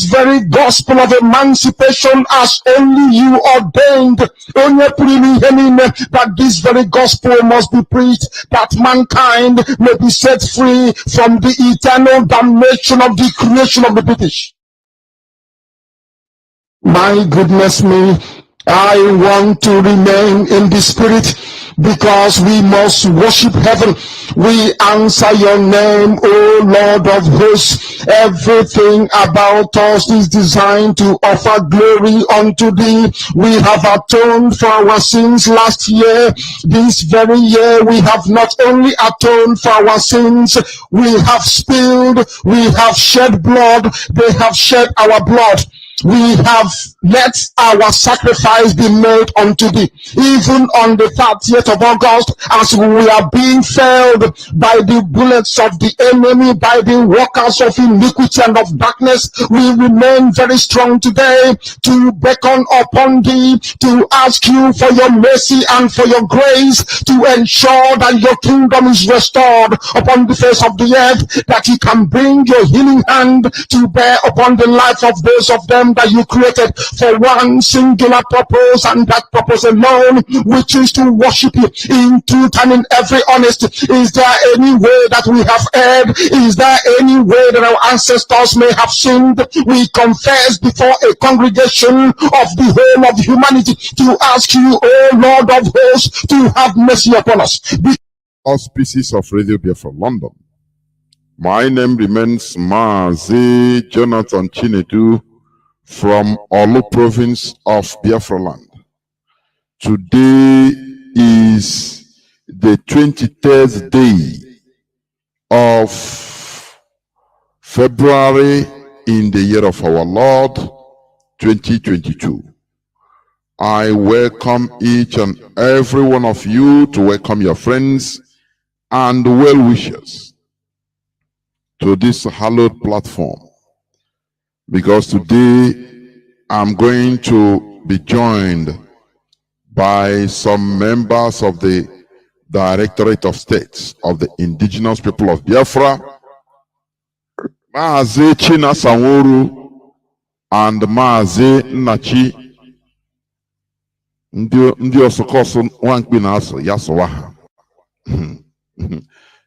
very gospel of emancipation as only you ordained, that this very gospel must be preached, that mankind may be set free from the eternal damnation of the creation of the British. My goodness me, I want to remain in the spirit, because we must worship heaven. We answer your name, O Lord of hosts. Everything about us is designed to offer glory unto thee. We have atoned for our sins last year. This very year we have not only atoned for our sins, we have spilled, we have shed blood, they have shed our blood. We have let our sacrifice be made unto thee. Even on the 30th of August, as we are being felled by the bullets of the enemy, by the workers of iniquity and of darkness, we remain very strong today to beckon upon thee, to ask you for your mercy and for your grace, to ensure that your kingdom is restored upon the face of the earth, that you can bring your healing hand to bear upon the life of those of them that you created for one singular purpose, and that purpose alone, which is to worship you in truth and in every honesty. Is there any way that we have erred? Is there any way that our ancestors may have sinned? We confess before a congregation of the whole of humanity to ask you, O Lord of hosts, to have mercy upon us. Auspices of Radio Biafra from London. My name remains Mazi Jonathan Chinedu from Olu province of Biafra land. Today is the 23rd day of February in the year of our Lord 2022. I welcome each and every one of you to welcome your friends and well-wishers to this hallowed platform, because today I'm going to be joined by some members of the Directorate of States of the Indigenous People of Biafra, Maazi Chinasa Nworu and Maazi Nachi Ndi Osokoso Wankbi Naso Yasowaha.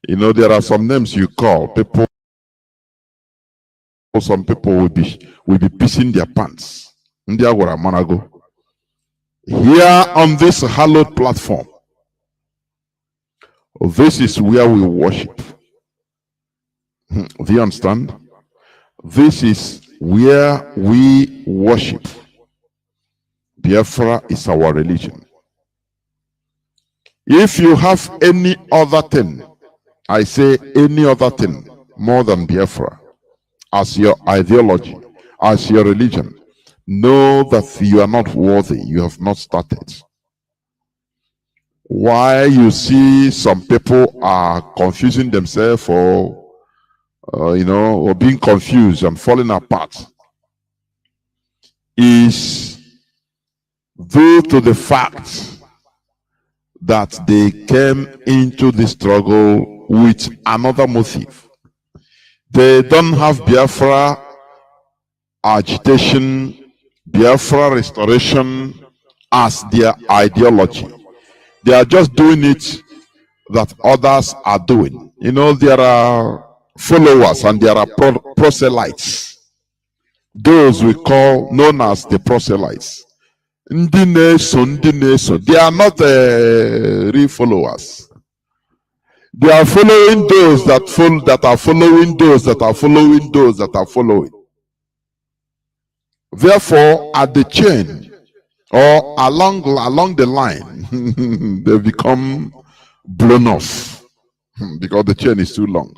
You know, there are some names you call people. Some people will be pissing their pants. Here on this hallowed platform, this is where we worship. Do you understand? This is where we worship. Biafra is our religion. If you have any other thing, I say any other thing more than Biafra, as your ideology, as your religion, know that you are not worthy. You have not started. Why you see some people are confusing themselves or or being confused and falling apart is due to the fact that they came into the struggle with another motive. They don't have Biafra agitation, Biafra restoration as their ideology. They are just doing it that others are doing. You know, there are followers and there are proselytes. Those we call known as the proselytes. They are not real followers. They are following those that are following those that are following those that are following. Therefore, at the chain or along the line, they become blown off because the chain is too long.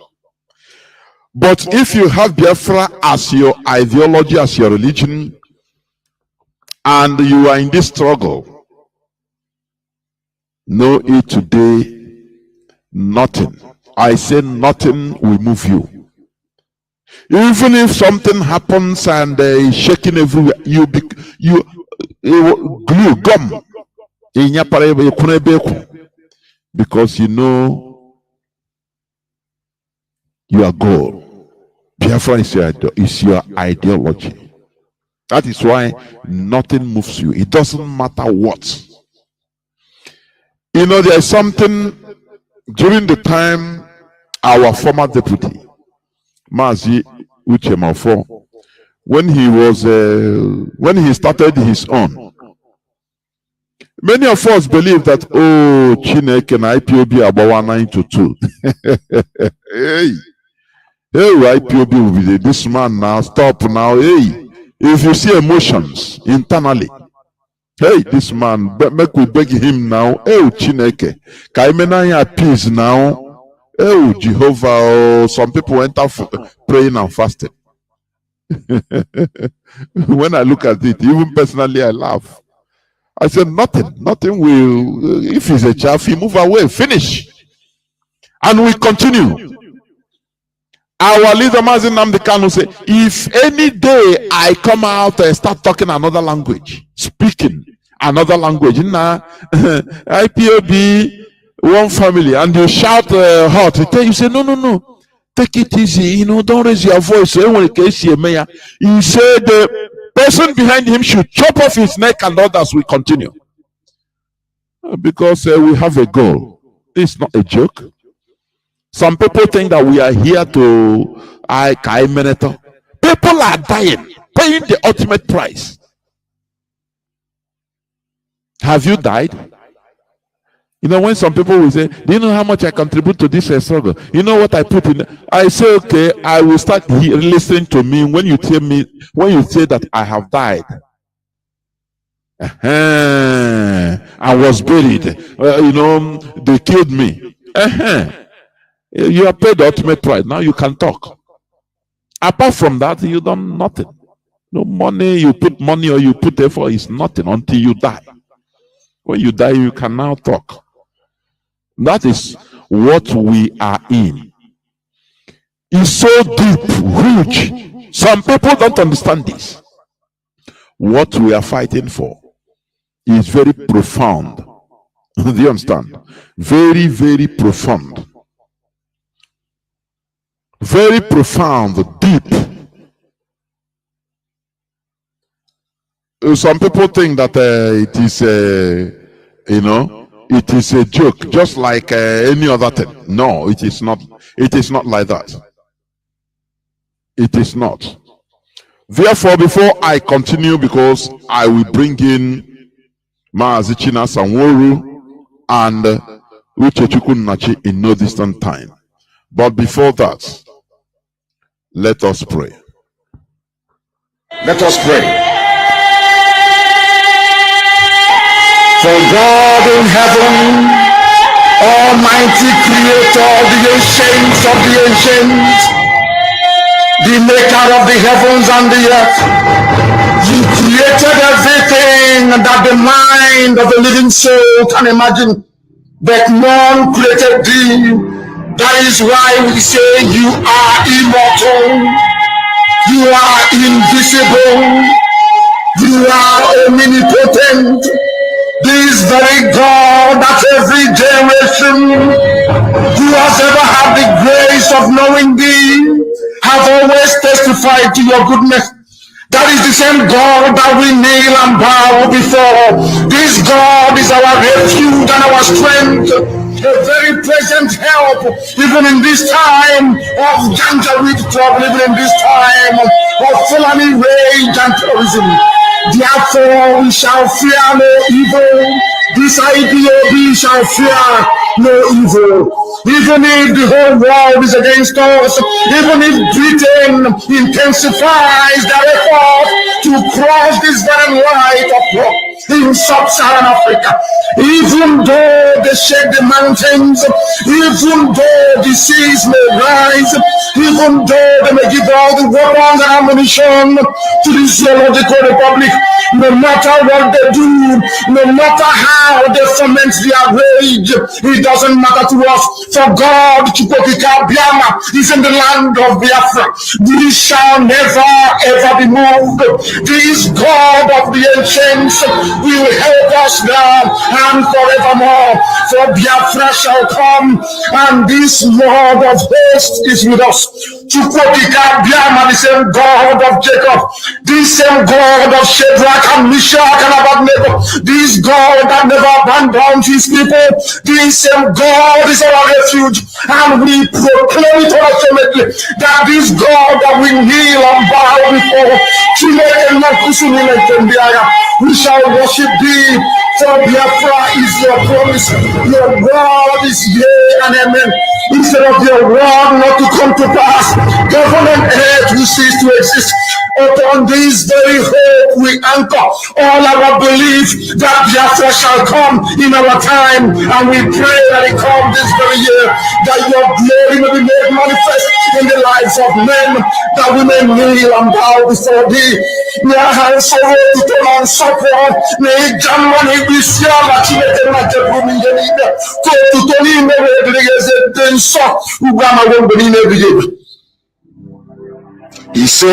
But if you have Biafra as your ideology, as your religion, and you are in this struggle, know it today. Nothing, I say nothing will move you. Even if something happens and is shaking everywhere, you glue gum because you know your goal. Biafra is your ideology. That is why nothing moves you. It doesn't matter what. You know, there's something during the time our former deputy, Mazi Uchemafo, when he started his own, many of us believe that, oh, Chineke and IPOB are about 9 to 2. Hey, IPOB will be this man now. Stop now. Hey, if you see emotions internally, hey, this man, make we beg him now. Oh, Chineke, Kaimena peace now. Oh, Jehovah. Oh, some people went out praying and fasting. When I look at it, even personally, I laugh. I said, nothing will, if he's a chaff, he move away, finish. And we continue. Our leader, Mazin Nnamdi Kanu, say, if any day I come out and start talking another language, speaking another language, IPOB, one family, and you shout hot, you say, no, take it easy, don't raise your voice. So when you say the person behind him should chop off his neck and others will continue. Because we have a goal. It's not a joke. Some people think that we are here to people are dying, paying the ultimate price. Have you died? When some people will say, do you know how much I contribute to this struggle? You know what I put in? I say, okay, I will start listening to me when you say that I have died. I was buried. They killed me. You have paid the ultimate price. Now you can talk. Apart from that, you done nothing. No money, you put money or you put effort is nothing until you die. When you die, you can now talk. That is what we are in. It's so deep, huge. Some people don't understand this. What we are fighting for is very profound. Do you understand? Very, very profound. Very profound, deep. Some people think that it is it is a joke, just like any other thing. No, it is not. It is not like that. It is not. Therefore, before I continue, because I will bring in Maazi Chinasa and Nworu and Uchechukwu Nnachi in no distant time. But before that, let us pray. Let us pray. For God in heaven, Almighty Creator, the ancients of the ancients, the maker of the heavens and the earth, you created everything that the mind of a living soul can imagine, but none created thee. That is why we say you are immortal, you are invisible, you are omnipotent. This very God that every generation who has ever had the grace of knowing thee have always testified to your goodness. That is the same God that we kneel and bow before. This God is our refuge and our strength, a very present help, even in this time of Janjaweed trouble, even in this time of Fulani rage and terrorism. Therefore, we shall fear no evil. This IPOB shall fear no evil. Even if the whole world is against us, even if Britain intensifies their effort to cross this very light of hope in sub-Saharan Africa, even though they shake the mountains, even though the seas may rise, even though they may give all the weapons and ammunition to the Zoological Republic, no matter what they do, no matter how they foment their rage, it doesn't matter to us. For God, Chukokika Biama, is in the land of Biafra. We shall never ever be moved. This God of the ancients will help us now and forevermore. For Biafra shall come, and this Lord of hosts is with us. Chukwokika Biama, the same God of Jacob, this same God of Shadrach and Meshach and Abednego, this God that never abandoned his people, this same God is our refuge, and we proclaim it ultimately that this God that we kneel and bow before, we shall worship thee, for Biafra is your promise. Your word is yea and amen. Instead of your word not to come to pass, heaven and earth will cease to exist. Upon this very hope we anchor all our belief that Biafra shall come in our time, and we pray that it come this very year, that your glory may be made manifest in the lives of men, that we may kneel and bow before thee. He said,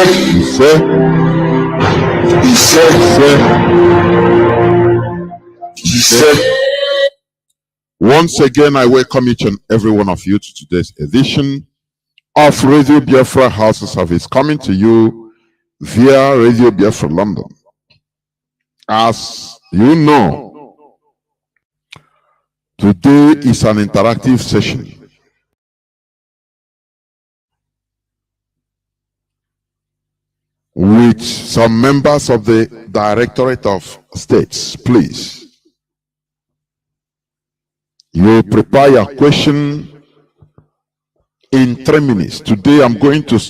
once again, I welcome each and every one of you to today's edition of Radio Biafra House of Service, coming to you via Radio Biafra London. As you know, today is an interactive session with some members of the Directorate of States. Please, you prepare your question in 3 minutes. Today I'm going to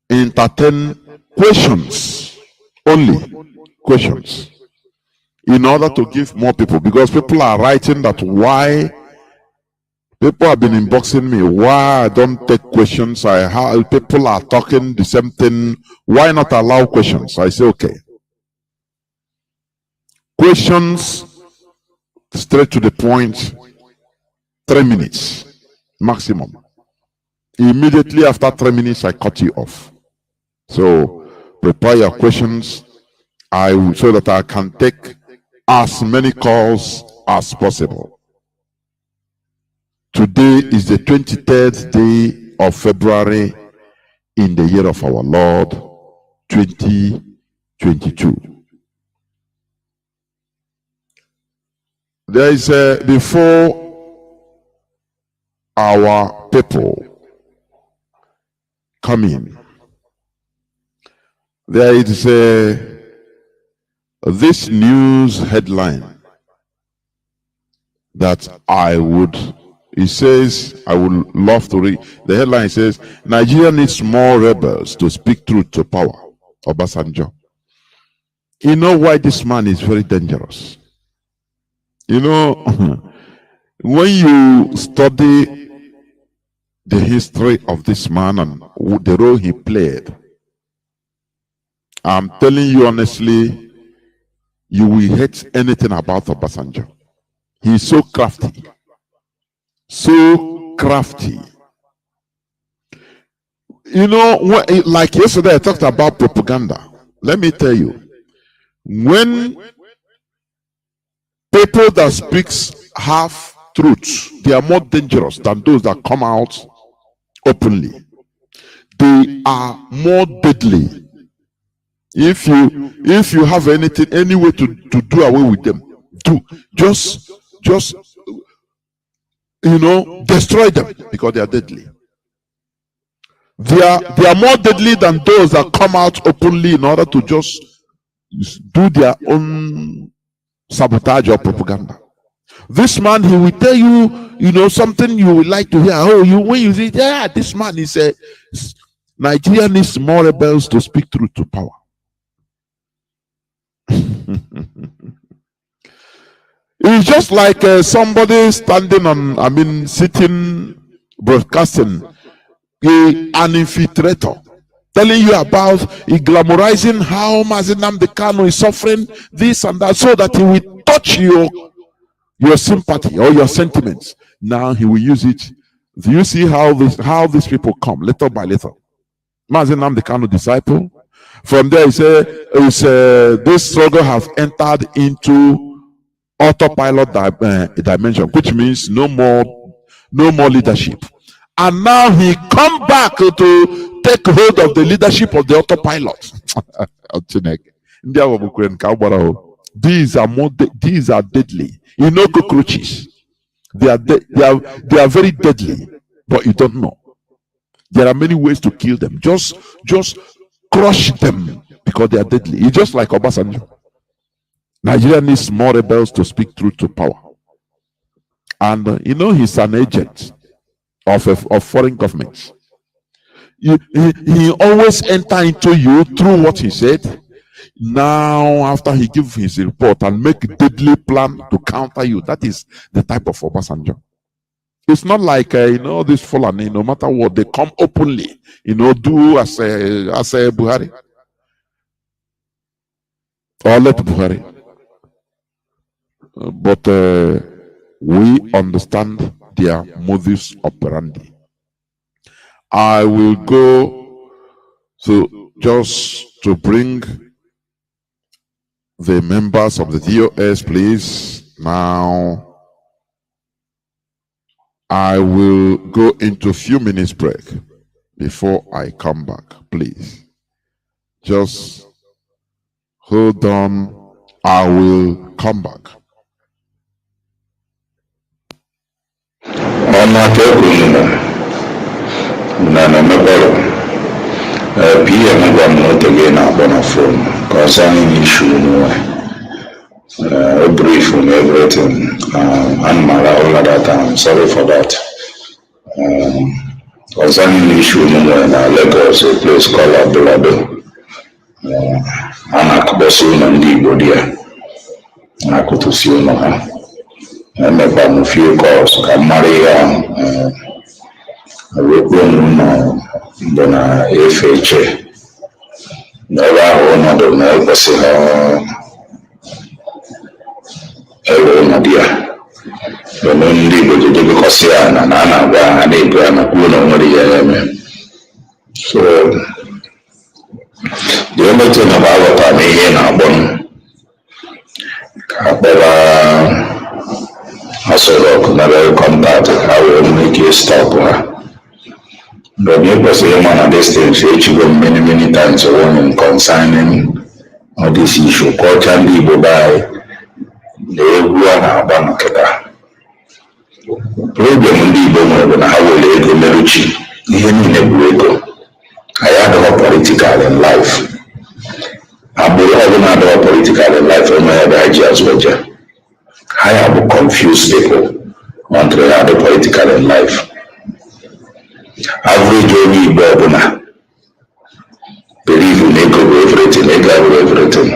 entertain questions, only questions, in order to give more people, because people are writing that why people have been inboxing me, why I don't take questions. People are talking the same thing, why not allow questions? I say okay, questions straight to the point, 3 minutes maximum. Immediately after 3 minutes I cut you off. So prepare your questions so that I can take as many calls as possible. Today is the 23rd day of February in the year of our Lord 2022. There is before our people come in, there is this news headline that it says, I would love to read. The headline says, Nigeria needs more rebels to speak truth to power. Obasanjo. You know why this man is very dangerous? You know, when you study the history of this man and the role he played, I'm telling you honestly, you will hate anything about Obasanjo. He's so crafty. So crafty. You know, like yesterday I talked about propaganda. Let me tell you, when people that speaks half truths, they are more dangerous than those that come out openly. They are more deadly. If you have anything, any way to do away with them, just destroy them, because they are deadly. They are more deadly than those that come out openly in order to just do their own sabotage or propaganda. This man, he will tell you, something you would like to hear. When you say, yeah, this man is Nigeria needs more rebels to speak truth to power. It's just like somebody standing sitting, broadcasting, an infiltrator, telling you about, glamorizing how Mazi Nnamdi Kanu is suffering this and that, so that he will touch your sympathy or your sentiments. Now he will use it. Do you see how these people come little by little? Mazi Nnamdi Kanu disciple. From there, he said, this struggle has entered into autopilot dimension, which means no more leadership. and now he come back to take hold of the leadership of the autopilot. These are deadly. You know, cockroaches. They are very deadly, but you don't know. There are many ways to kill them. Just crush them because they are deadly. It's just like Obasanjo. Nigeria needs more rebels to speak truth to power. And he's an agent of foreign governments. He always enter into you through what he said. Now, after he gives his report and make a deadly plan to counter you, that is the type of Obasanjo. It's not like this Fulani, no matter what, they come openly, do as a Buhari or let Buhari. But we understand their modus operandi. I will go just to bring the members of the DOS, please. Now, I will go into a few minutes break before I come back, please. Just hold on. I will come back. PM got not again up on a phone concerning issue. A brief on everything. And all of that. I'm sorry for that. Concerning issue in Lagos, a place called Abulado. Anakubasu and Dibodia. Nakutusi no. And a few calls. Maria. Bona FHA. Never owned the Melbourne Ever Nadia. The Mundi would do because and Anna and Abraham Kuno. So the only thing about what I mean in our bone. I saw never contact. I will make you stop. But you can say one of these things, you go many times around concerning all this issue. Call can be by the one about Keda. Problem in the when I will go Meruchi, even in a break. I had a political in life. I believe another political in life from my idea as well. I have confused people on the other political in life. Average only Babuna. Believe in everything.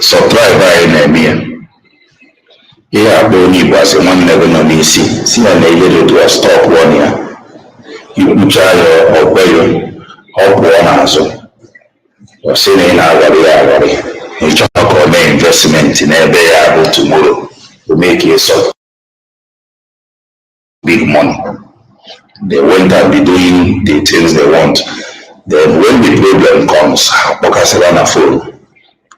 Subscribe by Nemia. Yeah, Boni was a one never know me see a lady to a stop 1 year. You put child or pay up 1 answer. Or saying in our a job or investment in every able tomorrow to make it so big money. They went and be doing the things they want. Then when the problem comes, Bokasana phone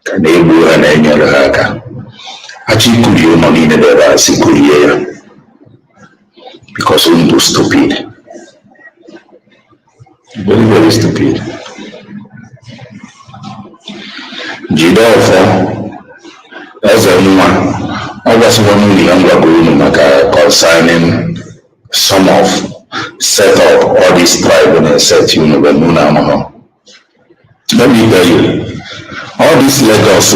can they go and any other hacker? Actually, could you not need a security because we do stupid. Very stupid. Jidofo as a woman, I was one of the younger women concerning some of set up all this tribe and set you know let me tell you all this Lagos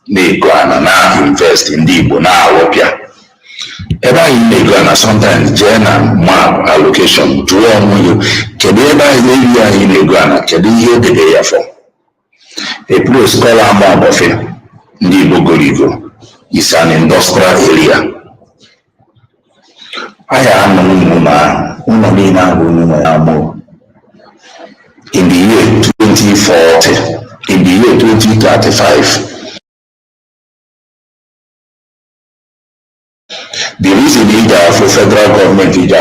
Ghana now invest in the Igbo now Wopia ever in Ghana sometimes Jena map allocation draw on you can ever in Ghana can you hear the day for a place called Amobofe the Igbo is an industrial area. I am in the year 2040, in the year 2035. The reason is for federal government is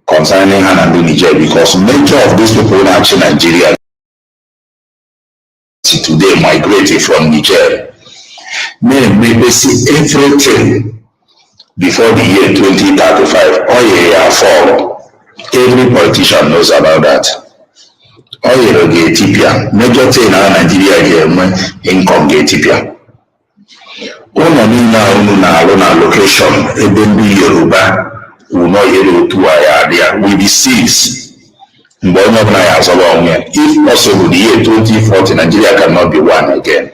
concerning Hanadu Niger because major of these people in actually Nigeria today migrated from Niger. Maybe see everything before the year 2035, oil fall. Every politician knows about that. Oil ga-etipịa, major thing na Nigeria ga-enwe income ga-etipịa. Ụlọ niile a unu na-arụ na location ebe ndị Yoruba ụlọ yere otu a ya adịa will be seized mgbe onye ọbụla ya azọrọ onwe. If possible, the year 2040 Nigeria cannot be one again.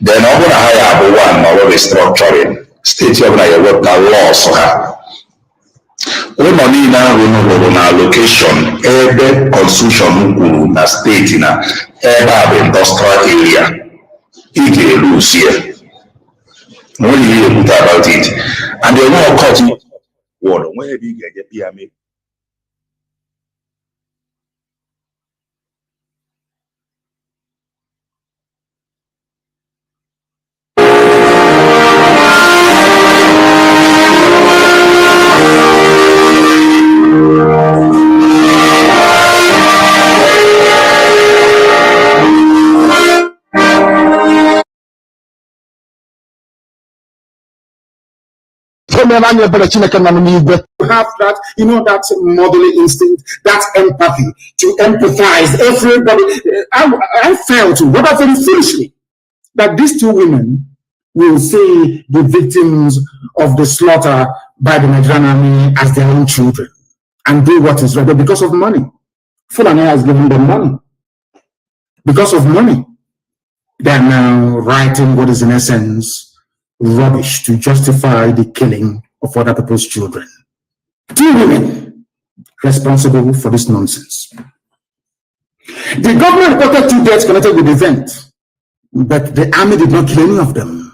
Then ọ bụrụ na ha ya abụ one ma ọ bụ restructuring, steeti ọbụla ya ewepụta laws ha. Ụlọ niile ahụ rụrụ na location ebe constitution kwuru na steeti na ebe a bụ industrial area, ị ga-eluzi ya. Nwere ihe ekwute about it. And the law court wọrọ nwere ebe ị ga-eje pịa mee. You have that, that motherly instinct, that empathy, to empathize. Everybody, I felt, rather very foolishly, that these two women will see the victims of the slaughter by the Nigerian army as their own children and do what is right because of money. Fulani has given them money. Because of money, they are now writing what is in essence rubbish to justify the killing of other people's children. Two women responsible for this nonsense. The government reported 2 deaths connected with the event, but the army did not kill any of them.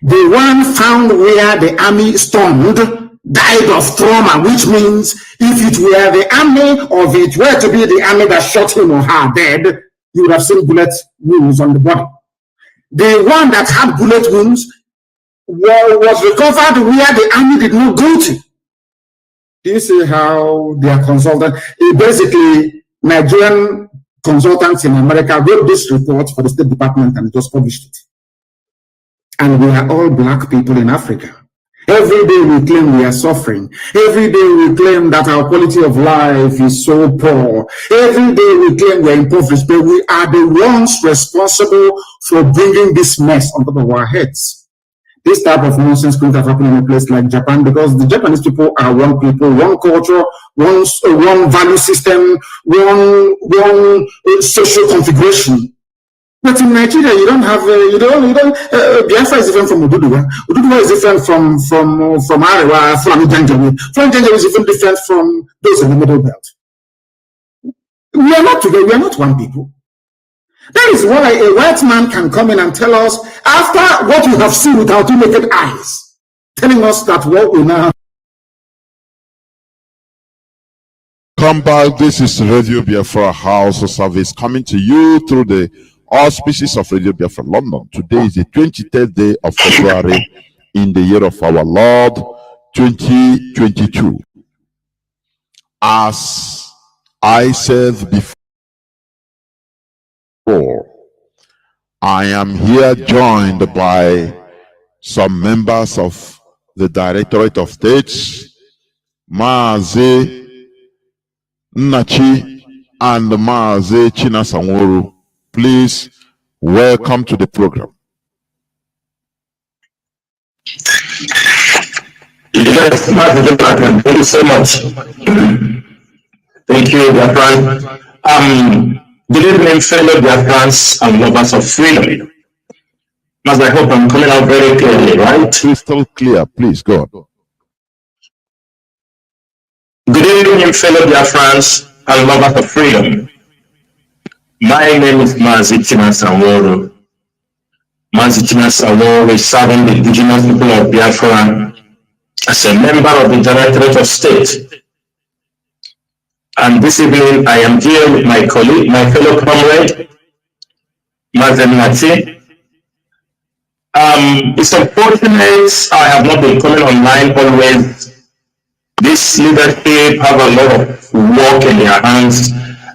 The one found where the army stormed died of trauma, which means if it were the army or if it were to be the army that shot him or her dead, you would have seen bullet wounds on the body. The one that had bullet wounds was recovered where the army did not go to. Do you see how they are consultant? Basically, Nigerian consultants in America wrote this report for the State Department and just published it. And we are all black people in Africa. Every day we claim we are suffering. Every day we claim that our quality of life is so poor. Every day we claim we are impoverished, but we are the ones responsible for bringing this mess on top of our heads. This type of nonsense couldn't have happened in a place like Japan because the Japanese people are one people, one culture, one value system, one social configuration. But in Nigeria, you don't have Biafra is different from Oduduwa. Oduduwa is different from Arewa, Fulani Janjaweed. Fulani Janjaweed is even different from those in the Middle Belt. We are not together. We are not one people. That is why a white man can come in and tell us, after what you have seen with our two naked eyes, telling us that what we now. Come back. This is Radio Biafra House of Service coming to you through the auspices of Radio Biafra London. Today is the 23rd day of February in the year of our Lord 2022. As I said before, I am here joined by some members of the Directorate of States, Maazi Nnachi and Maazi Chinasa Nworu. Please welcome to the program. Yes, thank you so much. Thank you, dear friend. Good evening, fellow Biafrans and lovers of freedom. As I hope I'm coming out very clearly, right? Crystal clear, please go on. Good evening, fellow Biafrans and lovers of freedom. My name is Chinasa. Chinasa is serving the indigenous people of Biafra as a member of the Directorate of State. And this evening, I am here with my colleague, my fellow comrade, Nworu. It's unfortunate I have not been coming online always. This leadership have a lot of work in their hands.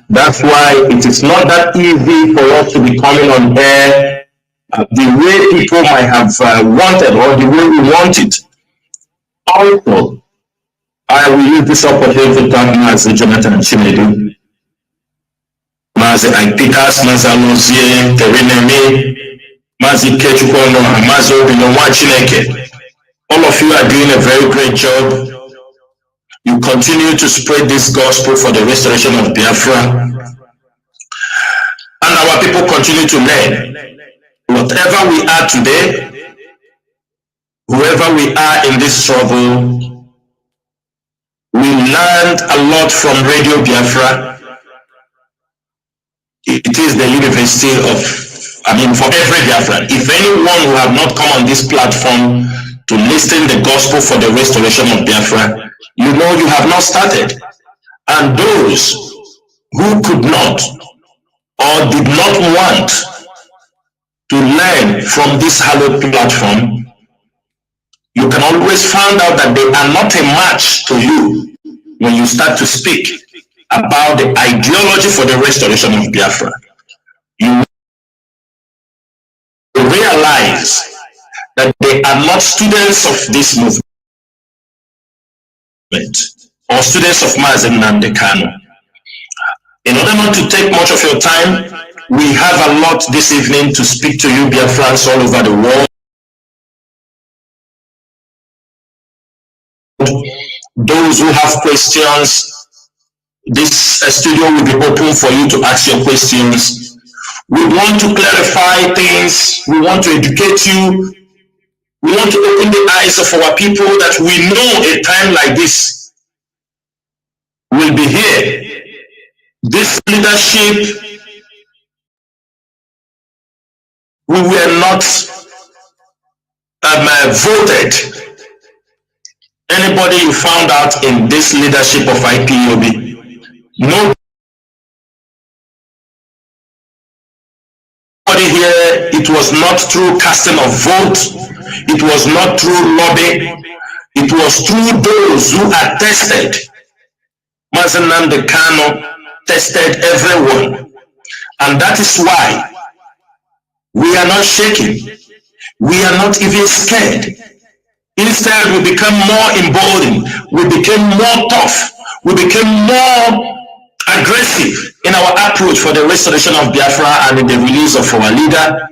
That's why it is not that easy for us to be coming on air the way people might have wanted or the way we want it. Also, I will use this opportunity to thank Mazi Jonathan Chinedu, Mazi Aipitas, Mazi Alozie, Terineme, Mazi Kechukono, and Mazi Obinonwa Chineke. All of you are doing a very great job. You continue to spread this gospel for the restoration of Biafra. And our people continue to learn. Whatever we are today, whoever we are in this struggle, we learned a lot from Radio Biafra. It is the university of, for every Biafran. If anyone who have not come on this platform to listen the gospel for the restoration of Biafra, you know you have not started. And those who could not or did not want to learn from this hallowed platform, you can always find out that they are not a match to you when you start to speak about the ideology for the restoration of Biafra. You realize that they are not students of this movement or students of Mazi Nnamdi Kanu. In order not to take much of your time, we have a lot this evening to speak to you, Biafrans all over the world. Those who have questions, this studio will be open for you to ask your questions. We want to clarify things. We want to educate you. We want to open the eyes of our people that we know a time like this will be here. This leadership, we were not voted. Anybody you found out in this leadership of IPOB, nobody here, it was not through casting of votes, it was not through lobby, it was through those who are tested. Mazi Nnamdi Kanu tested everyone, and that is why we are not shaking. We are not even scared. Instead, we become more emboldened. We became more tough. We became more aggressive in our approach for the restoration of Biafra and in the release of our leader.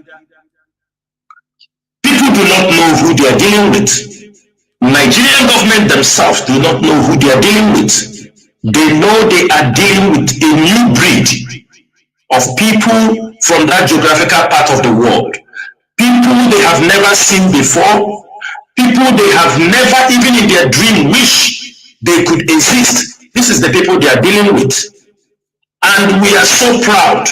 People do not know who they are dealing with. Nigerian government themselves do not know who they are dealing with. They know they are dealing with a new breed of people from that geographical part of the world. People they have never seen before. People they have never even in their dream wish they could exist. This is the people they are dealing with. And we are so proud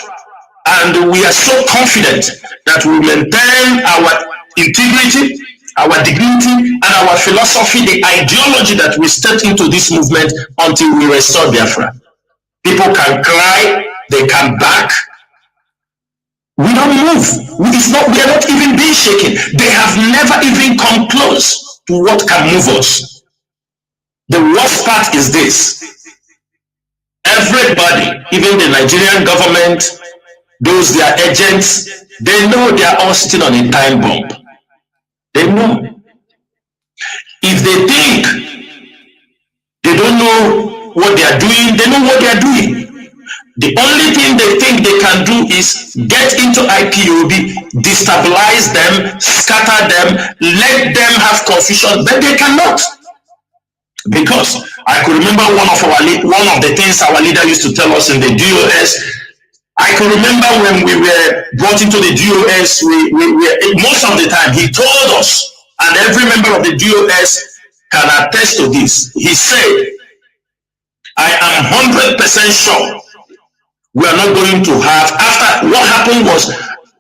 and we are so confident that we maintain our integrity, our dignity, and our philosophy, the ideology that we stepped into this movement until we restore Biafra. People can cry, they can back. We don't move. We are not even being shaken. They have never even come close to what can move us. The worst part is this. Everybody, even the Nigerian government, those their agents, they know they are all sitting on a time bomb. They know. If they think they don't know what they are doing, they know what they are doing. The only thing they think they can do is get into IPOB, destabilize them, scatter them, let them have confusion, but they cannot. Because I could remember one of the things our leader used to tell us in the DOS. I could remember when we were brought into the DOS, most of the time he told us, and every member of the DOS can attest to this. He said, I am 100% sure we are not going to have, after what happened was,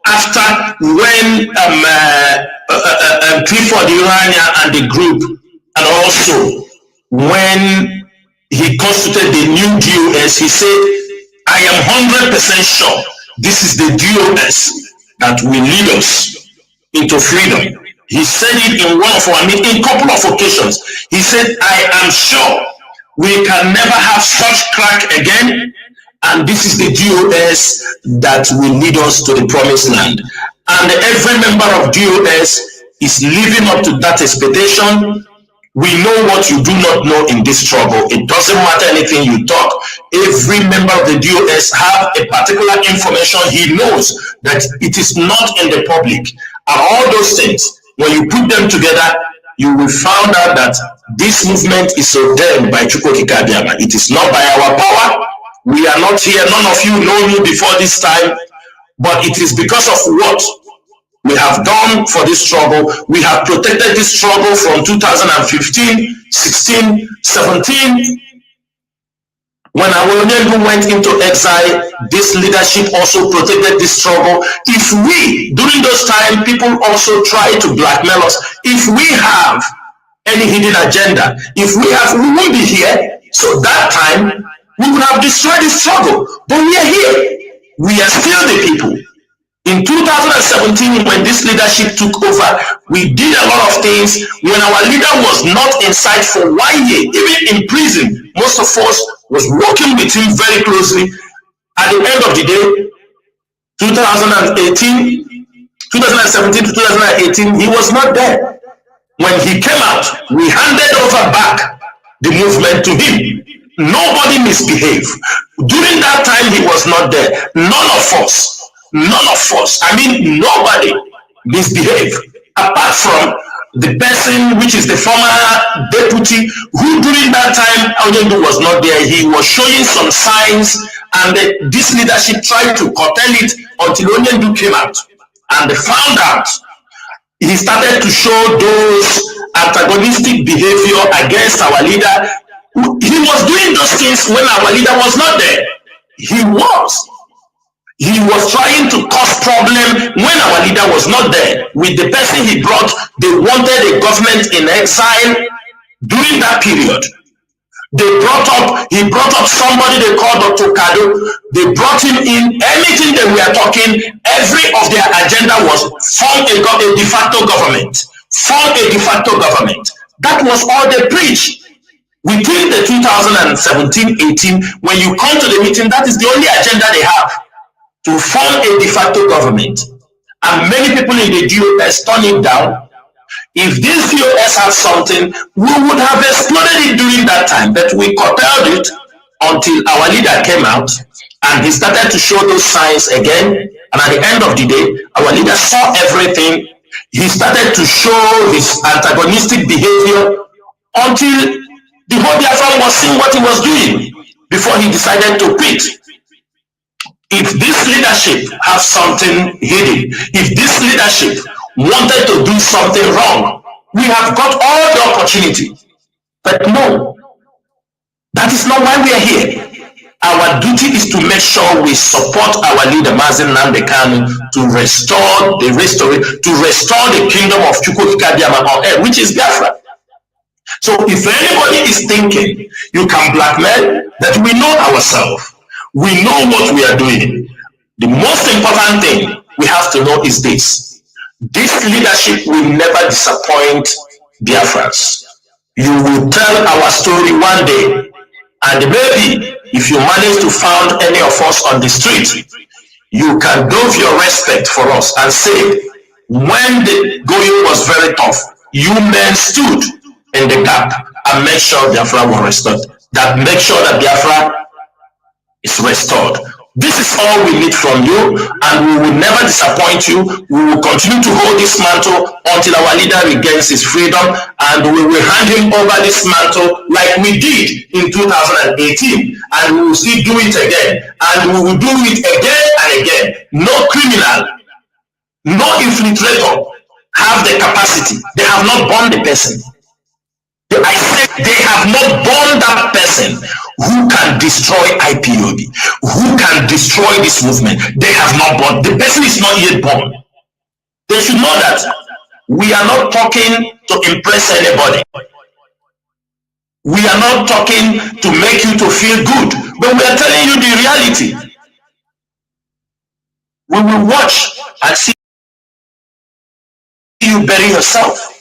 after when Clifford Urania and the group, and also when he constituted the new DOS, he said, I am 100% sure this is the DOS that will lead us into freedom. He said it in one of our meetings, in a couple of occasions. He said, I am sure we can never have such crack again. And this is the DOS that will lead us to the promised land. And every member of DOS is living up to that expectation. We know what you do not know in this struggle. It doesn't matter anything you talk. Every member of the DOS have a particular information he knows that it is not in the public. And all those things, when you put them together, you will find out that this movement is ordained by Chukwokika Abiyama. It is not by our power. We are not here. None of you know me before this time, but it is because of what we have done for this struggle. We have protected this struggle from 2015, 16, 17. When Nworu went into exile, this leadership also protected this struggle. If we, during those times, people also try to blackmail us. If we have any hidden agenda, if we won't be here. So that time, we would have destroyed the struggle. But we are here. We are still the people. In 2017, when this leadership took over, we did a lot of things. When our leader was not in sight for 1 year, even in prison, most of us was working with him very closely. At the end of the day, 2017 to 2018, he was not there. When he came out, we handed over back the movement to him. Nobody misbehaved. During that time, he was not there. None of us, I mean nobody misbehaved apart from the person which is the former deputy who during that time Onyendu was not there. He was showing some signs and this leadership tried to curtail it until Onyendu came out and they found out. He started to show those antagonistic behavior against our leader. He was doing those things when our leader was not there. He was trying to cause problem when our leader was not there. With the person he brought, they wanted a government in exile during that period. He brought up somebody they called Dr. Kado. They brought him in. Anything that we are talking, every of their agenda was form a de facto government. Form a de facto government. That was all they preached. Within the 2017-18, when you come to the meeting, that is the only agenda they have. To form a de facto government, and many people in the DOS turn it down. If this DOS had something, we would have exploded it during that time, but we curtailed it until our leader came out and he started to show those signs again. And at the end of the day, our leader saw everything. He started to show his antagonistic behavior until the whole Biafran was seeing what he was doing before he decided to quit. If this leadership has something hidden, if this leadership wanted to do something wrong, we have got all the opportunity. But no, that is not why we are here. Our duty is to make sure we support our leader, Mazen Nandekanu, to restore the kingdom of Chukwokika Abiyama on earth, which is Biafra. So if anybody is thinking you can blackmail, that we know ourselves. We know what we are doing. The most important thing we have to know is this. This leadership will never disappoint Biafrans. You will tell our story one day, and maybe if you manage to find any of us on the street, you can dove your respect for us and say, when the going was very tough, you men stood in the gap and make sure Biafra was restored. That make sure that Biafra is restored. This is all we need from you, and we will never disappoint you. We will continue to hold this mantle until our leader regains his freedom, and we will hand him over this mantle like we did in 2018, and we will still do it again, and we will do it again and again. No criminal, no infiltrator have the capacity. They have not born the person. I said they have not born that person who can destroy IPOB, who can destroy this movement. They have not born. The person is not yet born. They should know that we are not talking to impress anybody. We are not talking to make you to feel good, but we are telling you the reality. We will watch and see you bury yourself.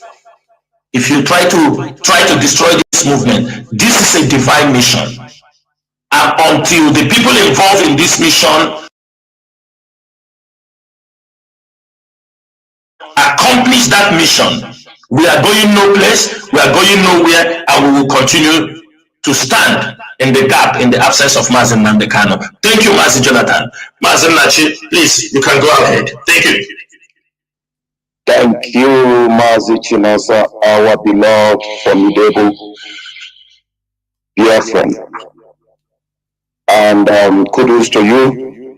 If you try to destroy this movement, this is a divine mission. And until the people involved in this mission accomplish that mission, We are going no place, we are going nowhere, and we will continue to stand in the gap in the absence of Mazen Nandekano. Thank you, Mazi Jonathan. Mazen Nachi, please, you can go ahead. Thank you. Thank you, Mazi Chinasa, our beloved, formidable dear friend. And kudos to you,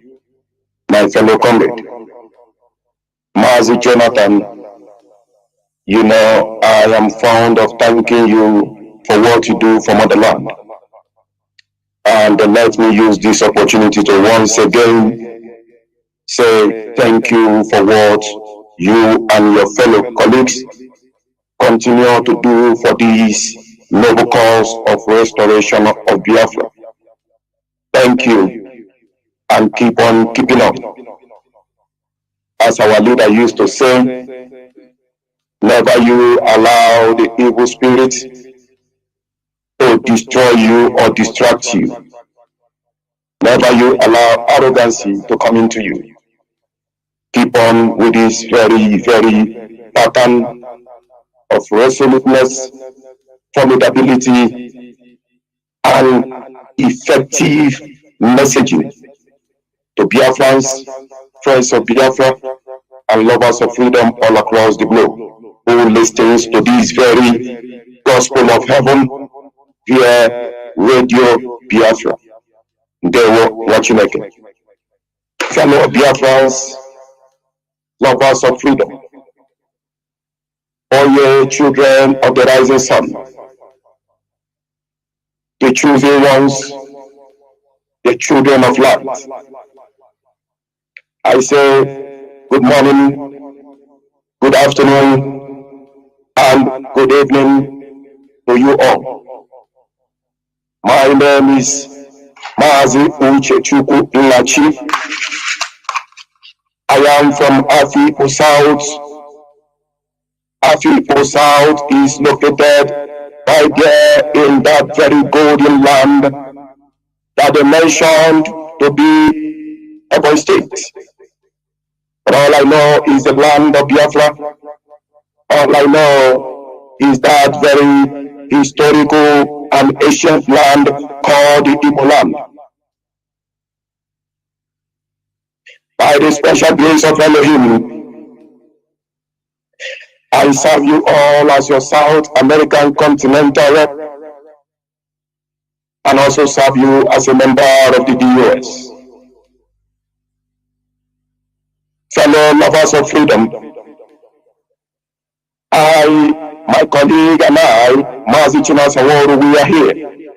my fellow comrade. Mazi Jonathan, you know, I am fond of thanking you for what you do for motherland. And let me use this opportunity to once again say thank you for what you and your fellow colleagues continue to do for this noble cause of restoration of Biafra. Thank you, and keep on keeping up. As our leader used to say, never you allow the evil spirit to destroy you or distract you. Never you allow arrogancy to come into you. Keep on with this very pattern of resoluteness, formidability, and effective messaging to Biafrans, friends of Biafra, and lovers of freedom all across the globe who listens to this very gospel of heaven via Radio Biafra. They were watching again. Fellow Biafrans, lovers of freedom, all ye children of the rising sun, the chosen ones, the children of light. I say good morning, good afternoon, and good evening to you all. My name is Mazi Uchechukwu Nnachi. I am from Afikpo South. Afikpo South is located right there in that very golden land that they mentioned to be Ebonyi State. But all I know is the land of Biafra. All I know is that very historical and ancient land called the Igbo land. By the special grace of Elohim, I serve you all as your South American continental rep, and also serve you as a member of the DUS. Fellow lovers of freedom, my colleague and I, Mazi Chinasa Nworu, we are here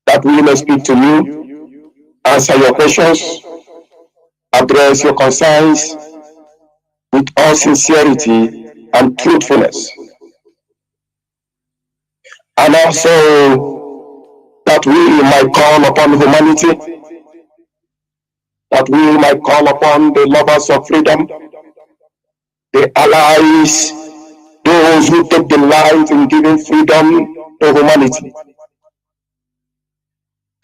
that we may speak to you, answer your questions, address your concerns with all sincerity and truthfulness. And also that we might call upon humanity, that we might call upon the lovers of freedom, the allies, those who take delight in giving freedom to humanity,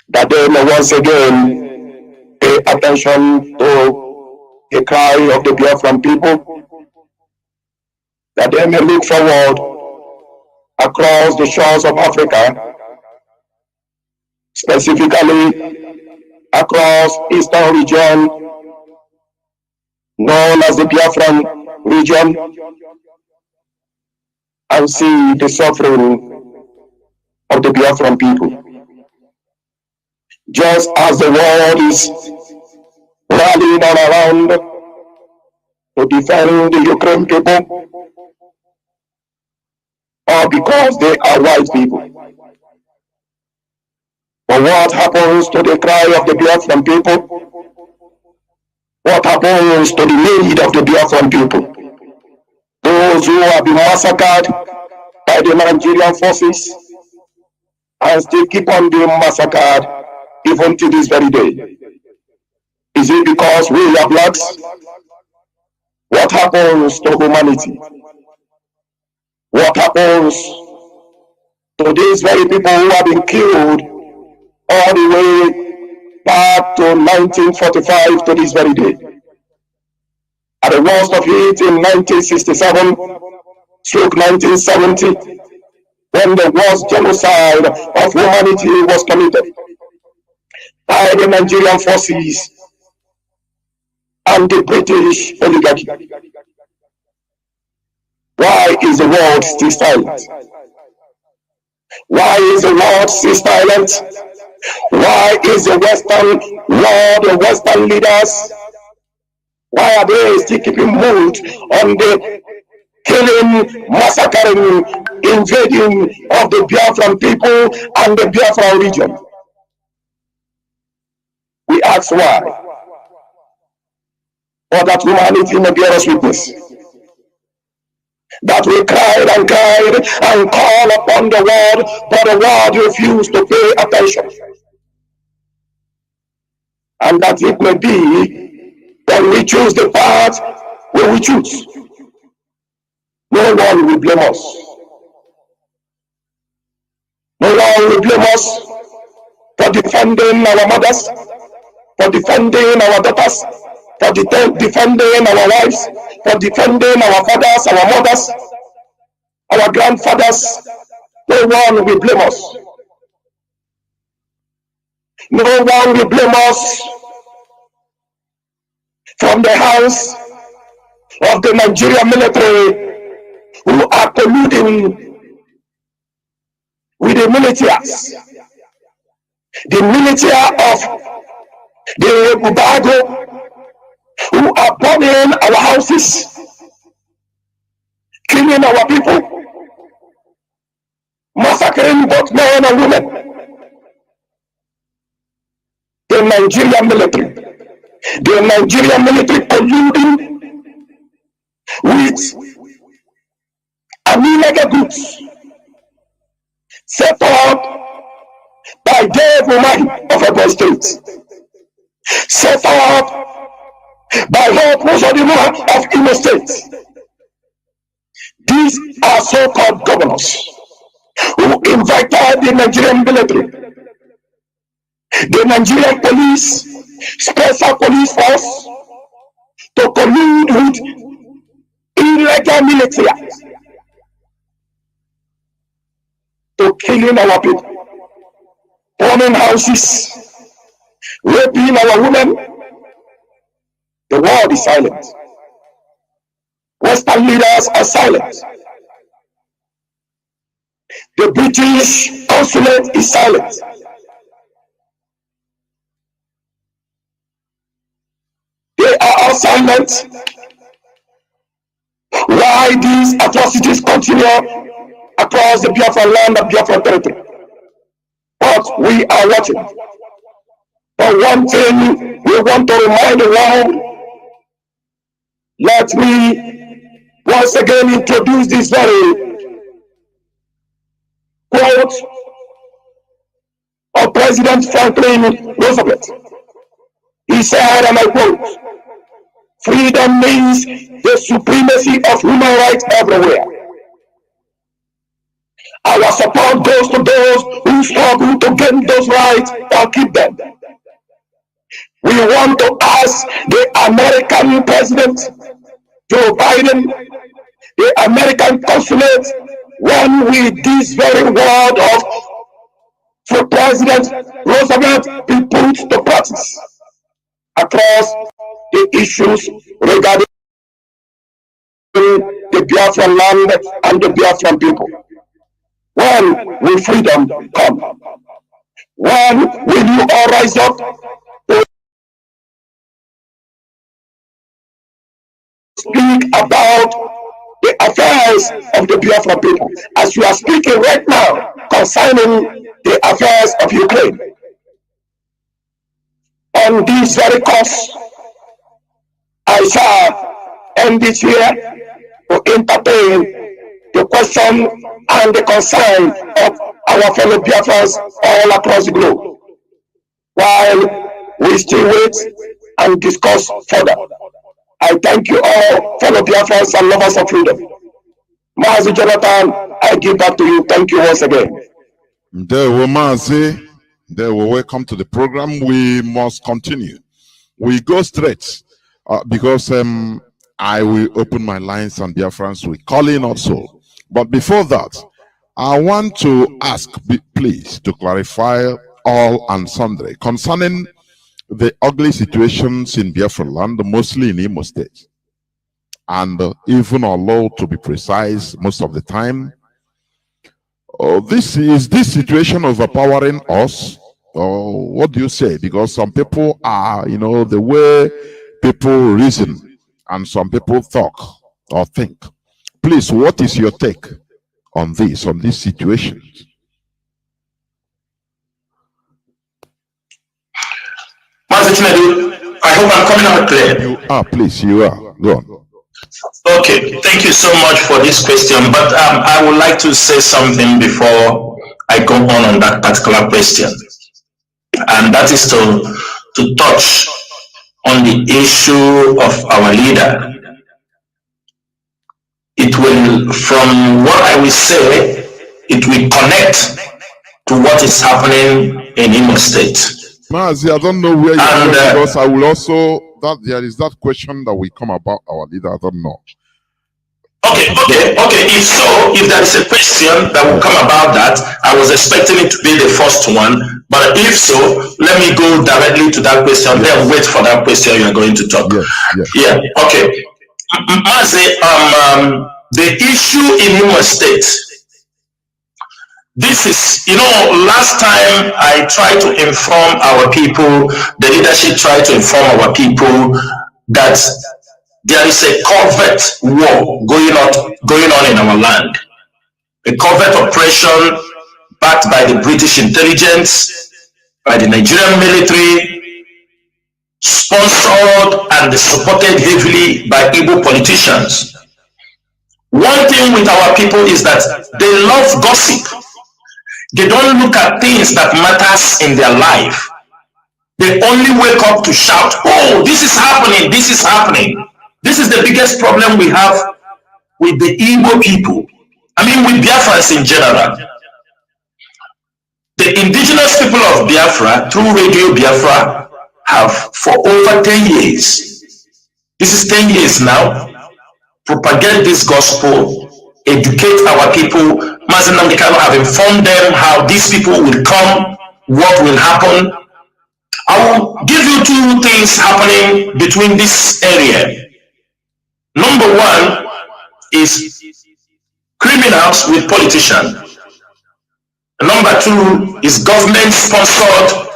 that they may once again pay attention to the cry of the Biafran people, that they may look forward across the shores of Africa, specifically across Eastern region, known as the Biafran region, and see the suffering of the Biafran people. Just as the world is rallying all around to defend the Ukraine people, or because they are white people. But what happens to the cry of the Biafran people? What happens to the need of the Biafran people? Those who have been massacred by the Nigerian forces and still keep on being massacred even to this very day. Is it because we are blacks? What happens to humanity? What happens to these very people who have been killed all the way back to 1945 to this very day? At the worst of it in 1967, stroke 1970, when the worst genocide of humanity was committed by the Nigerian forces and the British oligarchy. Why is the world still silent? Why is the world still silent? Why is the Western world, the Western leaders, why are they still keeping hold on the killing, massacring, invading of the Biafran people and the Biafran region? We ask why. For that humanity may bear us witness. That we cried and call upon the world, but the world refused to pay attention. And that it may be when we choose the path we choose, no one will blame us. No one will blame us for defending our mothers, for defending our daughters, for defending our wives, for defending our fathers, our mothers, our grandfathers. No one will blame us. No one will blame us from the hands of the Nigerian military who are colluding with the militias. The militia of the Ubago who are burning our houses, killing our people, massacring both men and women. The Nigerian military colluding with an illegal groups set up by Dave Umahi of Ebonyi State, set up by Hope Uzodimma of Imo State. These are so-called governors who invited the Nigerian military, the Nigerian police, special police force, to collude with illegal military to killing our people, burning houses, raping our women. The world is silent. Western leaders are silent. The British consulate is silent. They are all silent. Why these atrocities continue across the Biafra land and Biafra territory? But we are watching. But one thing we want to remind the world, let me once again introduce this very quote of President Franklin Roosevelt. He said, and I quote, "Freedom means the supremacy of human rights everywhere. Our support goes to those who struggle to gain those rights or keep them." We want to ask the American President Joe Biden, the American consulate, when will this very word of for President Roosevelt be put to practice across the issues regarding the Biafran land and the Biafran people? When will freedom come? When will you all rise up to speak about the affairs of the Biafran people, as you are speaking right now concerning the affairs of Ukraine? On this very course, I shall end it here to entertain the question and the concern of our fellow Biafrans all across the globe, while we still wait and discuss further. I thank you all, fellow Biafrans and lovers of freedom. Mazi Jonathan, I give back to you. Thank you once again. There were Mazi. There were welcome to the program. We must continue. We go straight because I will open my lines and Biafrans will call in also. But before that, I want to ask, please, to clarify all and sundry concerning the ugly situations in Biafra land, mostly in Imo State. And even although, to be precise, most of the time, this situation overpowering us? What do you say? Because some people are, the way people reason, and some people talk or think. Please, what is your take on this situation? I hope I'm coming out clear. You are, please, you are. Go on. Okay, thank you so much for this question, but I would like to say something before I go on that particular question, and that is to touch on the issue of our leader. It will, from what I will say, it will connect to what is happening in Imo State. Mazi, I don't know where you're going, because I will also, there is that question that will come about our leader. I don't know. Okay. If there is a question that will come about that, I was expecting it to be the first one. But if so, let me go directly to that question, then wait for that question you are going to talk. Yeah. Okay. Mazi, the issue in Imo State, this is, last time I tried to inform our people, the leadership tried to inform our people that there is a covert war going on in our land. A covert operation backed by the British intelligence, by the Nigerian military, sponsored and supported heavily by Igbo politicians. One thing with our people is that they love gossip. They don't look at things that matters in their life. They only wake up to shout, oh, this is happening, this is happening. This is the biggest problem we have with the Igbo people. I mean, with Biafrans in general. The indigenous people of Biafra, through Radio Biafra, have for over 10 years, this is 10 years now, propagate this gospel, educate our people. Mazi Nnamdi Kanu have informed them how these people will come, what will happen. I will give you two things happening between this area. Number one is criminals with politicians. Number two is government-sponsored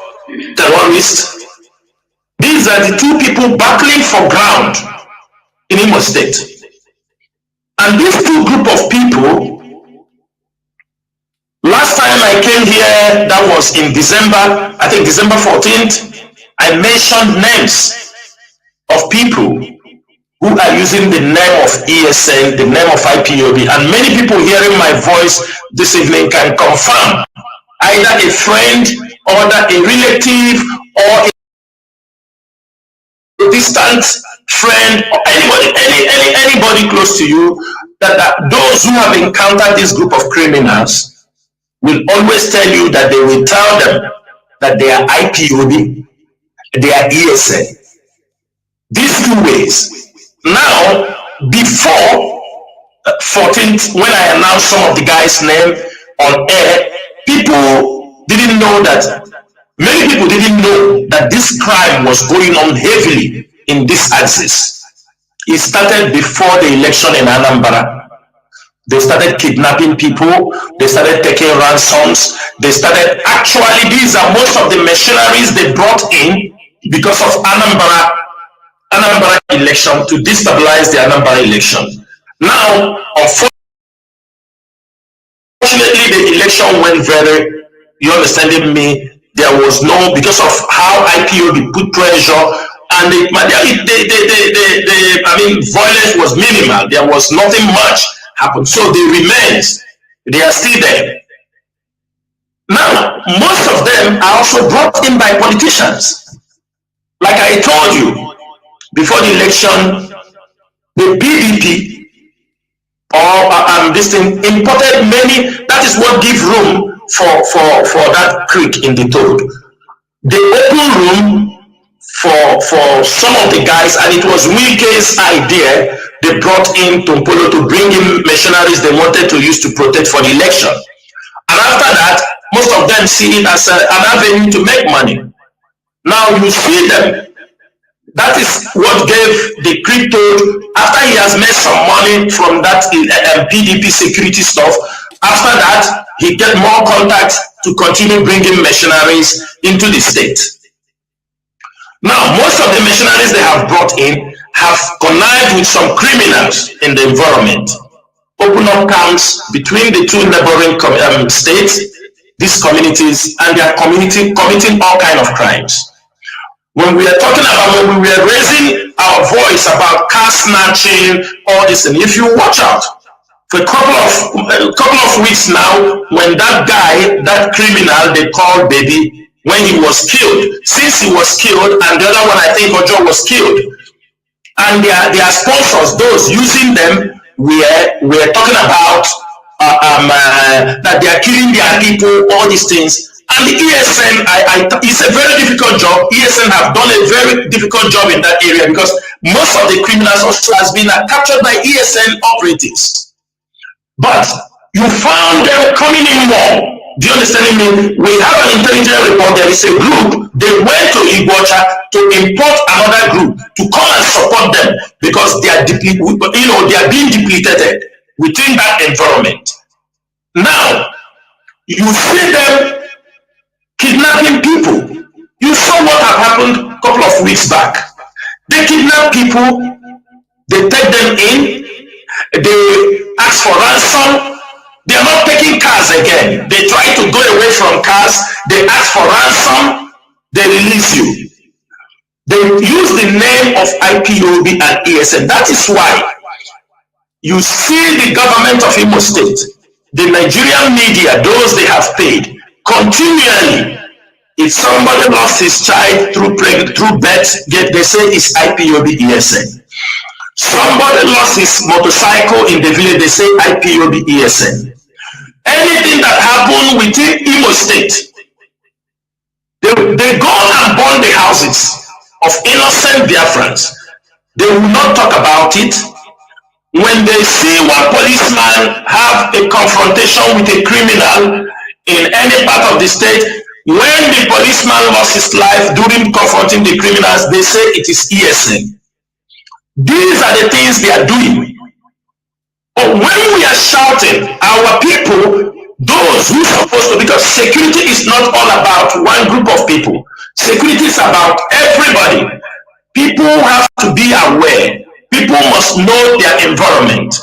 terrorists. These are the two people battling for ground in Imo State. And these two group of people, last time I came here, that was in December, I think December 14th, I mentioned names of people who are using the name of ESN, the name of IPOB, and many people hearing my voice this evening can confirm either a friend or a relative or a distant friend or anybody close to you, that those who have encountered this group of criminals will always tell you that they will tell them that they are IPOB, they are ESN. These two ways. Now, before 14th, when I announced some of the guys' name on air, people didn't know that, many people didn't know that this crime was going on heavily in this axis. It started before the election in Anambra. They started kidnapping people, they started taking ransoms, they started, actually these are most of the mercenaries they brought in because of Anambra election, to destabilize the Anambra election. Now, unfortunately, the election went very, you understanding me, there was no, because of how IPOB put pressure, and violence was minimal. There was nothing much happened. So they remained, they are still there. Now, most of them are also brought in by politicians. Like I told you, before the election, the PDP or this thing imported many. That is what gives room for that creek in the Toad. They open room for some of the guys, and it was Wike's idea. They brought in Tompolo to bring in machineries they wanted to use to protect for the election. And after that, most of them see it as an avenue to make money. Now you see them. That is what gave the crypto, after he has made some money from that PDP security stuff, after that, he get more contacts to continue bringing machineries into the state. Now, most of the machineries they have brought in have connived with some criminals in the environment, open up camps between the two neighboring states, these communities, and they are committing all kinds of crimes. When we are talking about, when we were raising our voice about car snatching, all this, and if you watch out, for a couple of weeks now, when that guy, that criminal they called Baby, when he was killed, since he was killed, and the other one I think Ojo was killed, and their sponsors, those using them, we're talking about that they are killing their people, all these things. And the ESN, it's a very difficult job. ESN have done a very difficult job in that area because most of the criminals also has been captured by ESN operatives. But you found them coming in more. Do you understand me? We have an intelligence report. There is a group. They went to Iguacha to import another group to come and support them because they are they are being depleted within that environment. Now you see them kidnapping people. You saw what had happened a couple of weeks back. They kidnap people, they take them in, they ask for ransom. They are not taking cars again. They try to go away from cars, they ask for ransom, they release you. They use the name of IPOB and ESN. That is why you see the government of Imo State, the Nigerian media, those they have paid, continually, if somebody lost his child through birth, they say it's IPOB ESN. Somebody lost his motorcycle in the village, they say IPOB ESN. Anything that happened within Imo State, they go and burn the houses of innocent Biafrans. They will not talk about it. When they see one policeman have a confrontation with a criminal in any part of the state, when the policeman lost his life during confronting the criminals, they say it is ESN. These are the things they are doing. But when we are shouting, our people, those who are supposed to, because security is not all about one group of people. Security is about everybody. People have to be aware. People must know their environment.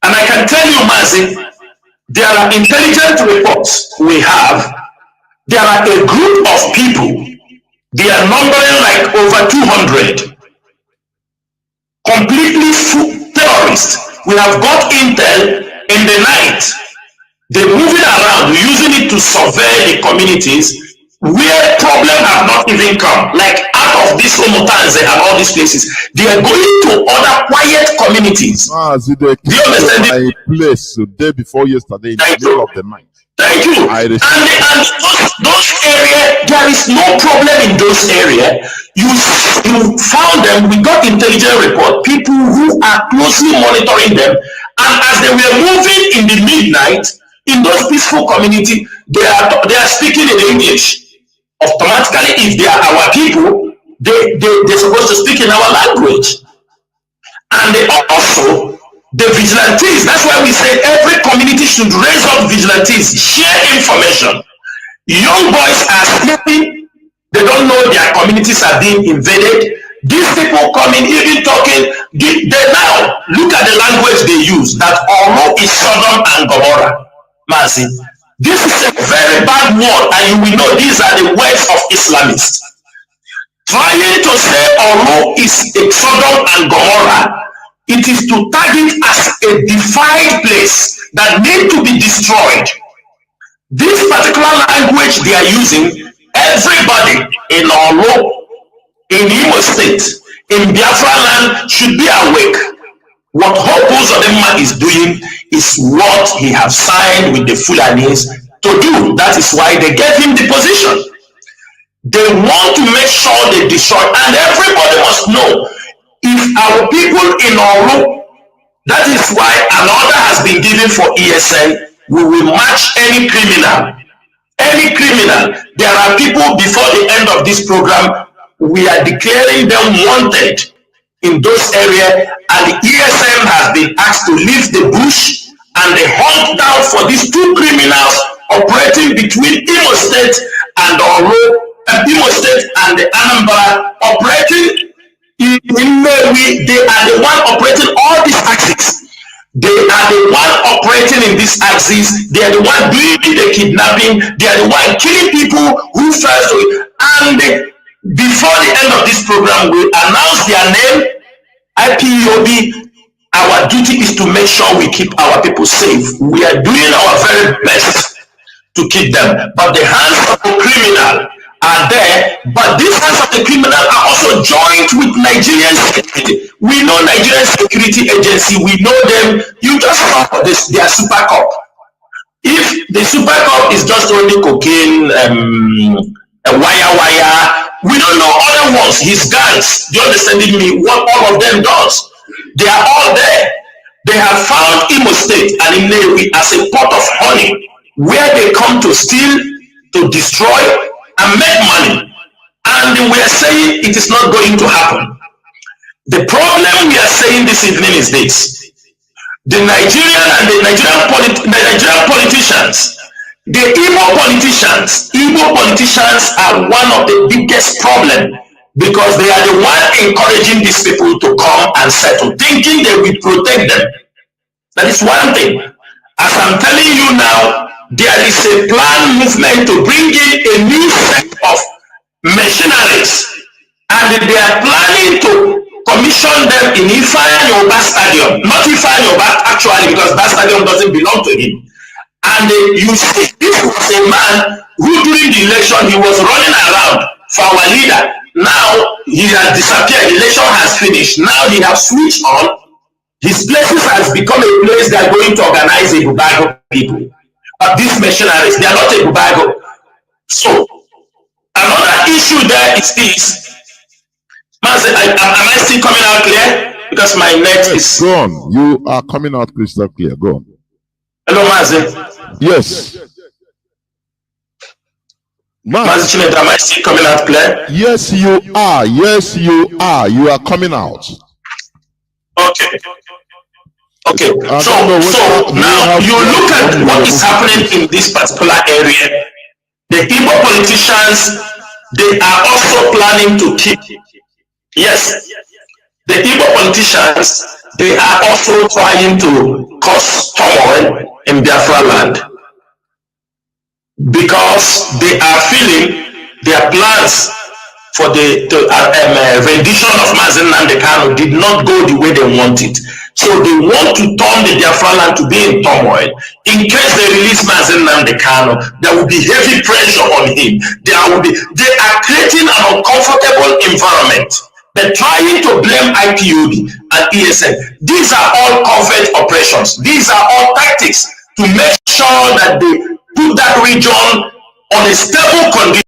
And I can tell you, Mazi, there are intelligence reports we have. There are a group of people, they are numbering like over 200, completely terrorists. We have got intel in the night. They're moving around, using it to survey the communities where problems have not even come, like out of this Omotanze and all these places. They are going to other quiet communities. Do you understand? My place the day before yesterday in the middle of the night. Thank you. And those areas, there is no problem in those areas. You found them. We got intelligence report. People who are closely monitoring them, and as they were moving in the midnight in those peaceful community, they are speaking in English. Automatically, if they are our people, they're supposed to speak in our language. And they also, the vigilantes, that's why we say every community should raise up vigilantes, share information. Young boys are sleeping, they don't know their communities are being invaded. These people coming, even talking, they now look at the language they use, that Oro is Sodom and Gomorrah. Mazi, this is a very bad word, and you will know these are the words of Islamists. Trying to say Oro is a Sodom and Gomorrah, it is to target as a defiled place that need to be destroyed. This particular language they are using, everybody in Oro, in Imo State, in Biafra land should be awake. What Hoku Zodema is doing is what he has signed with the Fulanis to do. That is why they gave him the position. They want to make sure they destroy, and everybody must know, if our people in Nworu, that is why an order has been given for ESN, we will match any criminal. Any criminal. There are people before the end of this program, we are declaring them wanted in those areas, and the ESN has been asked to leave the bush and they hunt down for these two criminals operating between Imo State and Imo State and the Anambra, operating in Nnewi. They are the one operating all these axes. They are the one operating in this axis. They are the one doing the kidnapping. They are the one killing people who first. And before the end of this program, we announce their name, IPOB. Our duty is to make sure we keep our people safe. We are doing our very best to keep them, but the hands of the criminal are there. But these hands of the criminal are also joined with Nigerian security. We know Nigerian security agency. We know them. You just saw this, their super cop. If the super cop is just only cocaine, a wire, we don't know other ones. His gangs. Do you understand me? What all of them does? They are all there. They have found Imo State and Nnewi as a pot of honey, where they come to steal, to destroy, and make money. And we are saying it is not going to happen. The problem we are saying this evening is this: the Nigerian politicians, the Igbo politicians are one of the biggest problems, because they are the one encouraging these people to come and settle, thinking they will protect them. That is one thing. As I'm telling you now, there is a planned movement to bring in a new set of machineries, and they are planning to commission them in Yoruba Stadium. Not Yoruba actually, because that stadium doesn't belong to him. And you see, this was a man who during the election, he was running around for our leader. Now he has disappeared. The election has finished. Now he has switched on. His places has become a place they are going to organize a Bubago people. But these missionaries, they are not a Bubago. So another issue there is this. Am I still coming out clear? Because my net is... Go on. You are coming out crystal clear. Go on. Hello, Mazi. Yes. Mazi Chinet, am I still coming out clear? Yes, you are. Yes, you are. You are coming out. Okay. Okay. So now you look at what is happening in this particular area. The Igbo politicians, they are also planning to keep. Yes. The Igbo politicians, they are also trying to cause turmoil in Biafra land, because they are feeling their plans for the rendition of Mazi Nnamdi Kanu did not go the way they wanted. So they want to turn the Biafra land to be in turmoil. In case they release Mazi Nnamdi Kanu, there will be heavy pressure on him. They are creating an uncomfortable environment. They're trying to blame IPOB and ESN. These are all covert operations. These are all tactics to make sure that they put that region on a stable condition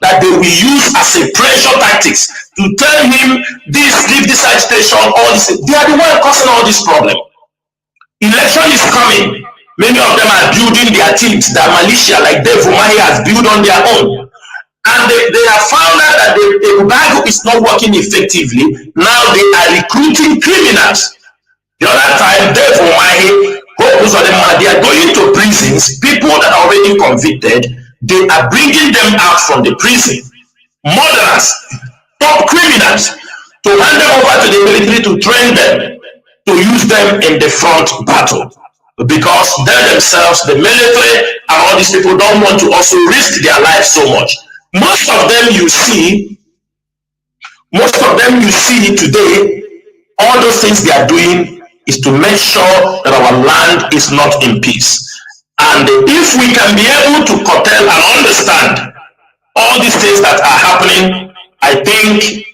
that they will use as a pressure tactics to tell him this, leave this agitation, all this. They are the one causing all this problem. Election is coming. Many of them are building their teams, their militia, like Dave Umahi has built on their own. And they have found out that the Bubago is not working effectively. Now they are recruiting criminals. The other time, Dave Umahi, they are going to prisons, people that are already convicted. They are bringing them out from the prison, murderers, top criminals, to hand them over to the military to train them, to use them in the front battle. Because they themselves, the military and all these people, don't want to also risk their lives so much. Most of them you see today, all those things they are doing is to make sure that our land is not in peace. And if we can be able to curtail and understand all these things that are happening, I think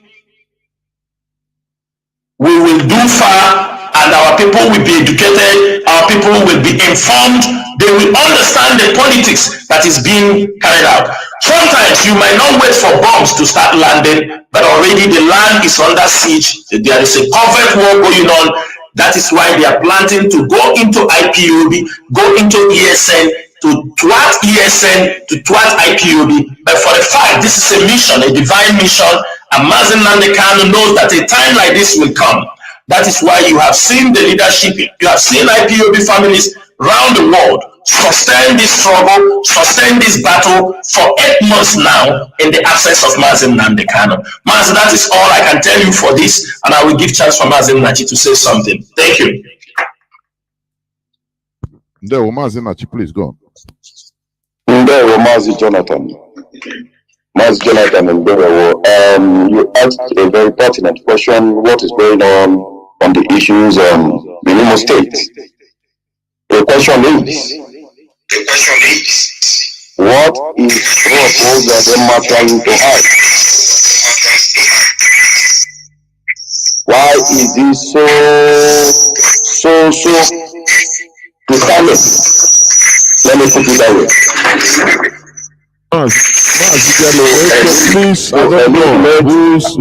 we will do far, and our people will be educated, our people will be informed they will understand the politics that is being carried out. Sometimes you might not wait for bombs to start landing, but already the land is under siege. There is a covert war going on. That is why they are planning to go into IPOB, go into ESN, to thwart ESN, to thwart IPOB. But for the fact this is a mission, a divine mission, and Mazi Nnamdi Kanu knows that a time like this will come. That is why you have seen the leadership, you have seen IPOB families around the world sustain this struggle, sustain this battle for 8 months now in the absence of Mazi Nnamdi Kanu. Mazi, that is all I can tell you for this, and I will give chance for Mazi Nnachi to say something. Thank you. Mazi Nnachi, please go on. Mazi Jonathan. Mazi Jonathan and you asked a very pertinent question: what is going on the issues on Minimo State? The question is, what is Pro trying to hide? Why is he so determined? Let me put it that way. Please, I don't know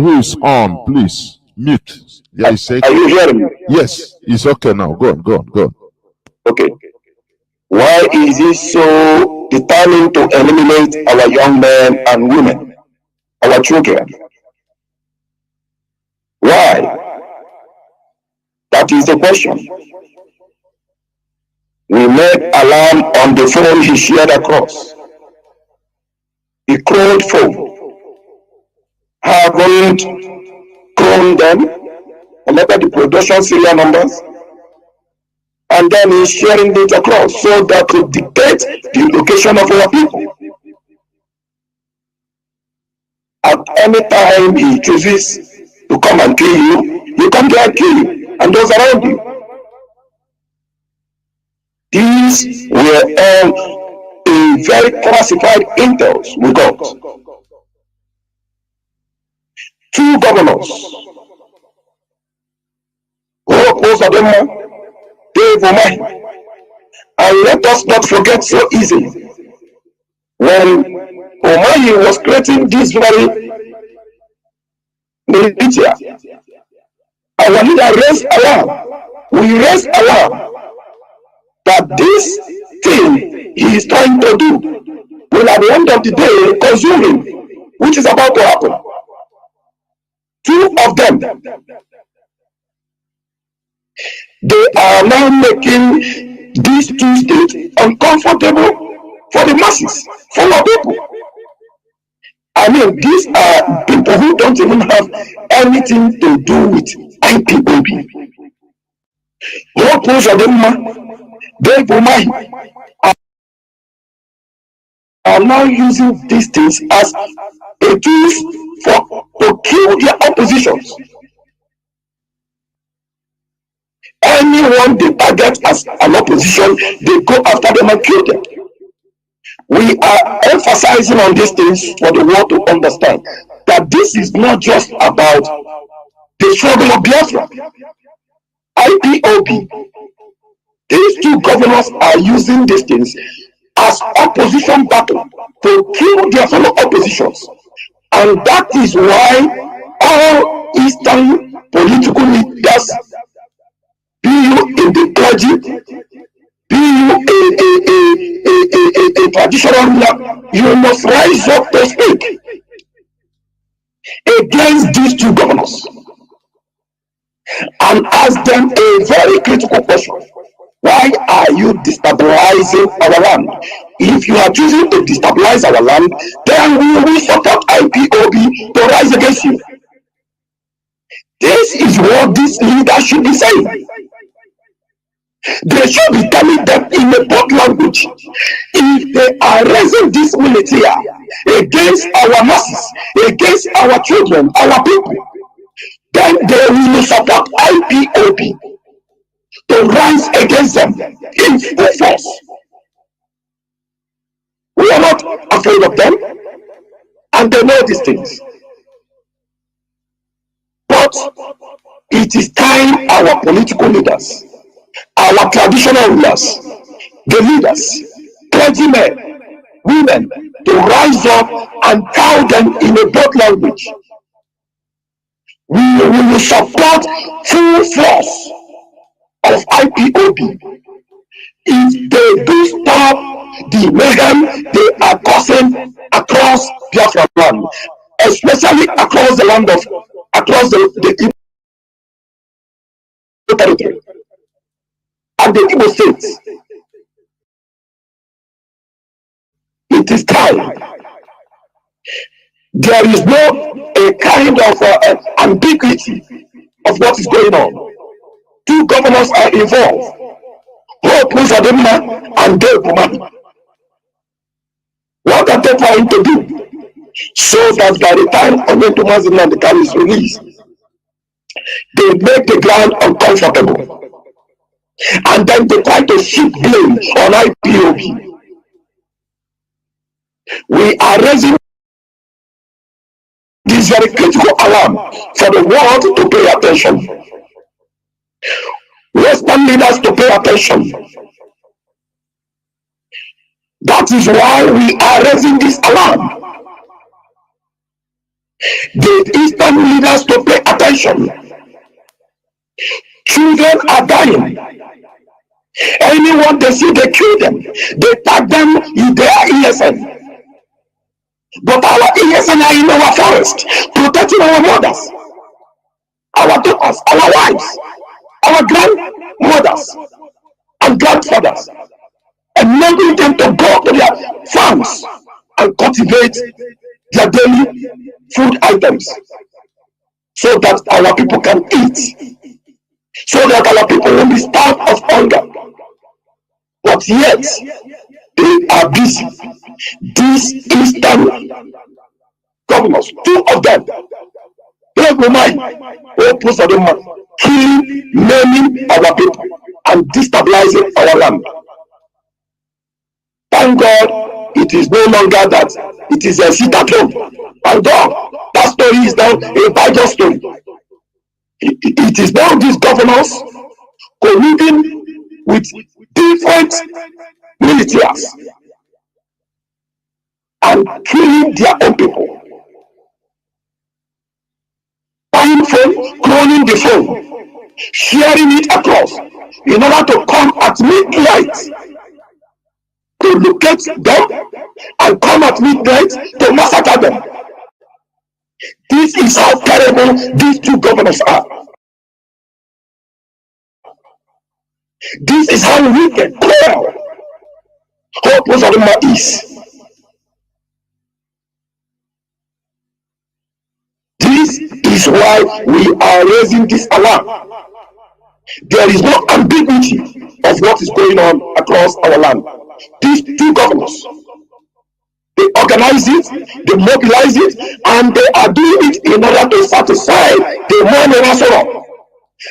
who's on. Please mute. Yeah, are you hearing me? Yes, it's okay now. Go on. Okay. Why is he so determined to eliminate our young men and women, our children? Why? That is the question. We made alarm on the phone he shared across. He crawled phone. Haven't cloned them, and look at the production serial numbers, and then he's sharing it across so that to dictate the location of our people. At any time he chooses to come and kill you, he come there and kill you and those around you. These were all a very classified intels we got. 2 governors who opposed Adema, Dave Umahi. And let us not forget so easily, when Umahi was creating this very militia, our leader raised alarm. We raised alarm that this thing he is trying to do will at the end of the day consume him, which is about to happen. 2 of them, they are now making these 2 states uncomfortable for the masses, for our people. I mean, these are people who don't even have anything to do with IPOB. What knows of them, Dave Umahi, are now using these things as a tool to kill their oppositions. Anyone they target as an opposition, they go after them and kill them. We are emphasizing on these things for the world to understand that this is not just about the struggle of Biafra. IPOB, these 2 governors are using these things as opposition battle to kill their fellow oppositions. And that is why all Eastern political leaders, be you in the clergy, be you a traditional ruler, you must rise up to speak against these 2 governors and ask them a very critical question. Why are you destabilizing our land? If you are choosing to destabilize our land, then we will support IPOB to rise against you. This is what this leader should be saying. They should be telling them in a bold language, if they are raising this militia against our masses, against our children, our people, then they will support IPOB to rise against them in full force. We are not afraid of them, and they know these things. But it is time our political leaders, our traditional rulers, the leaders, clergymen, women to rise up and tell them in a broad language. We will support full force of IPOB if they do stop the mayhem they are causing across Biafra land, especially across the land of the Igbo territory and the Igbo states. It is time. There is no a kind of ambiguity of what is going on. Two governors are involved, Hope Uzodinma and Dave Umahi. What are they trying to do? So that by the time Onyentumazi Nnamdi is released, they make the ground uncomfortable. And then they try to shift blame on IPOB. We are raising this very critical alarm for the world to pay attention. Western leaders to pay attention. That is why we are raising this alarm. The Eastern leaders to pay attention. Children are dying. Anyone they see, they kill them. They tag them in their ESN. But our ESN are in our forest, protecting our mothers, our daughters, our wives, our grandmothers and grandfathers, enabling them to go to their farms and cultivate their daily food items so that our people can eat, so that our people won't be starved of hunger. But yet, they are busy. These Eastern governors, two of them, killing, maiming our people, and destabilizing our land. Thank God it is no longer that it is a sit at home. Thank God that story is now a Bible story. It is now these governors colluding with different militias and killing their own people. Buying phone, cloning the phone, sharing it across in order to come at midnight to locate them and come at midnight to massacre them. This is how terrible these two governors are. This is how wicked, cruel Hope Uzodinma is. This is why we are raising this alarm. There is no ambiguity of what is going on across our land. These two governors, they organize it, they mobilize it, and they are doing it in order to satisfy the man in Asoro.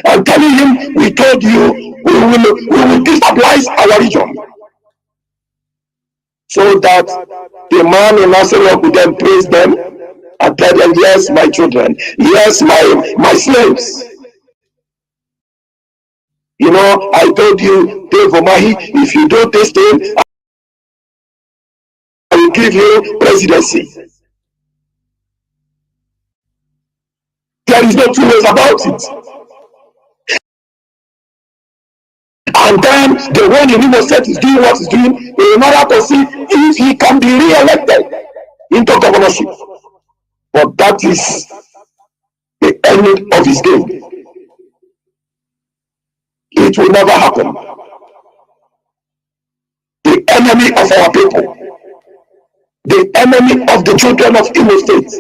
I'm telling him, we told you we will destabilize our region. So that the man in Asoro will then praise them and tell them, yes, my children, yes, my slaves. You know, I told you, Dave Umahi, if you do this thing, I will give you presidency. There is no two ways about it. And then the one in Imo State is doing what he's doing in order to see if he can be re-elected into governorship. But that is the end of his game. It will never happen. The enemy of our people, the enemy of the children of Imo State,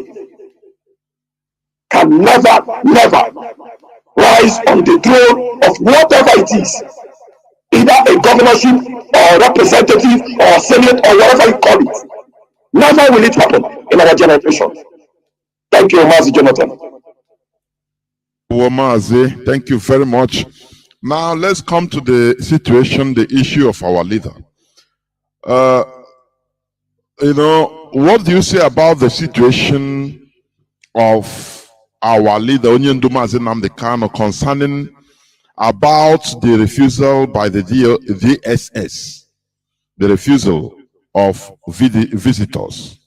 can never rise on the throne of whatever it is, either a governorship or representative or senate or whatever you call it. Never will it happen in our generation. Thank you, Mazi Jonathan. Mazi, thank you very much. Now let's come to the situation, the issue of our leader. You know, what do you say about the situation of our leader, Onyendumazi Nnamdi Kanu, concerning about the refusal by the DSS the refusal of visitors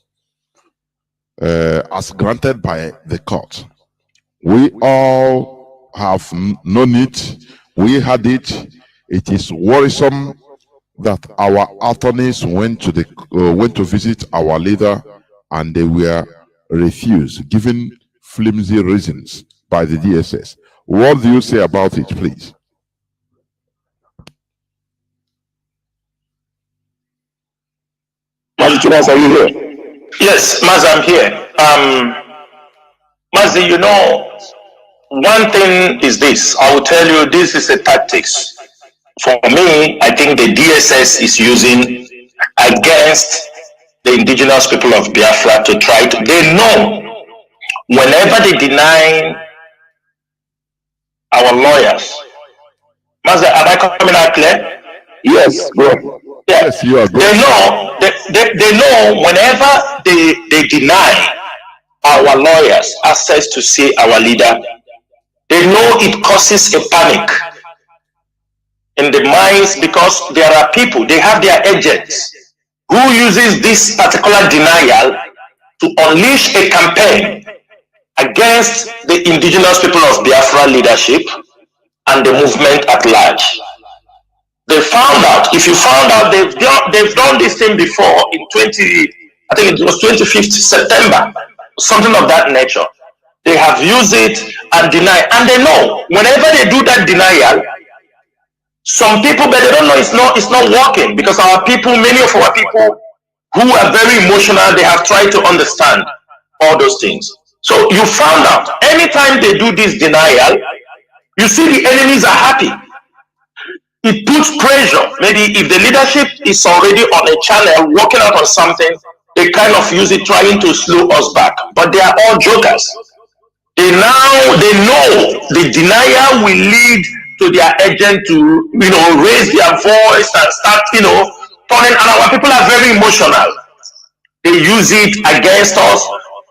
as granted by the court. We all have known it. We had it. It is worrisome that our attorneys went to visit our leader and they were refused, given flimsy reasons by the DSS. What do you say about it, please? Chinasa, are you here? Yes, Maz, I'm here. Mazi, you know, one thing is this. I will tell you, this is a tactics. For me, I think the DSS is using against the indigenous people of Biafra to try to. They know whenever they deny our lawyers. Mazi, am I coming out clear? Yes, go on. Yeah. Yes, you are good. They know whenever they deny our lawyers access to see our leader, they know it causes a panic in the minds, because there are people, they have their agents who uses this particular denial to unleash a campaign against the indigenous people of Biafra leadership and the movement at large. They found out, if you found out, they've done this thing before in I think it was 25th September, something of that nature. They have used it and denied, and they know whenever they do that denial, some people, but they don't know it's not working, because our people, many of our people who are very emotional, they have tried to understand all those things. So you found out anytime they do this denial, you see the enemies are happy. It puts pressure. Maybe if the leadership is already on a channel working out on something, they kind of use it trying to slow us back. But they are all jokers. They know the denial will lead to their agent to raise their voice and start turning. And our people are very emotional. They use it against us.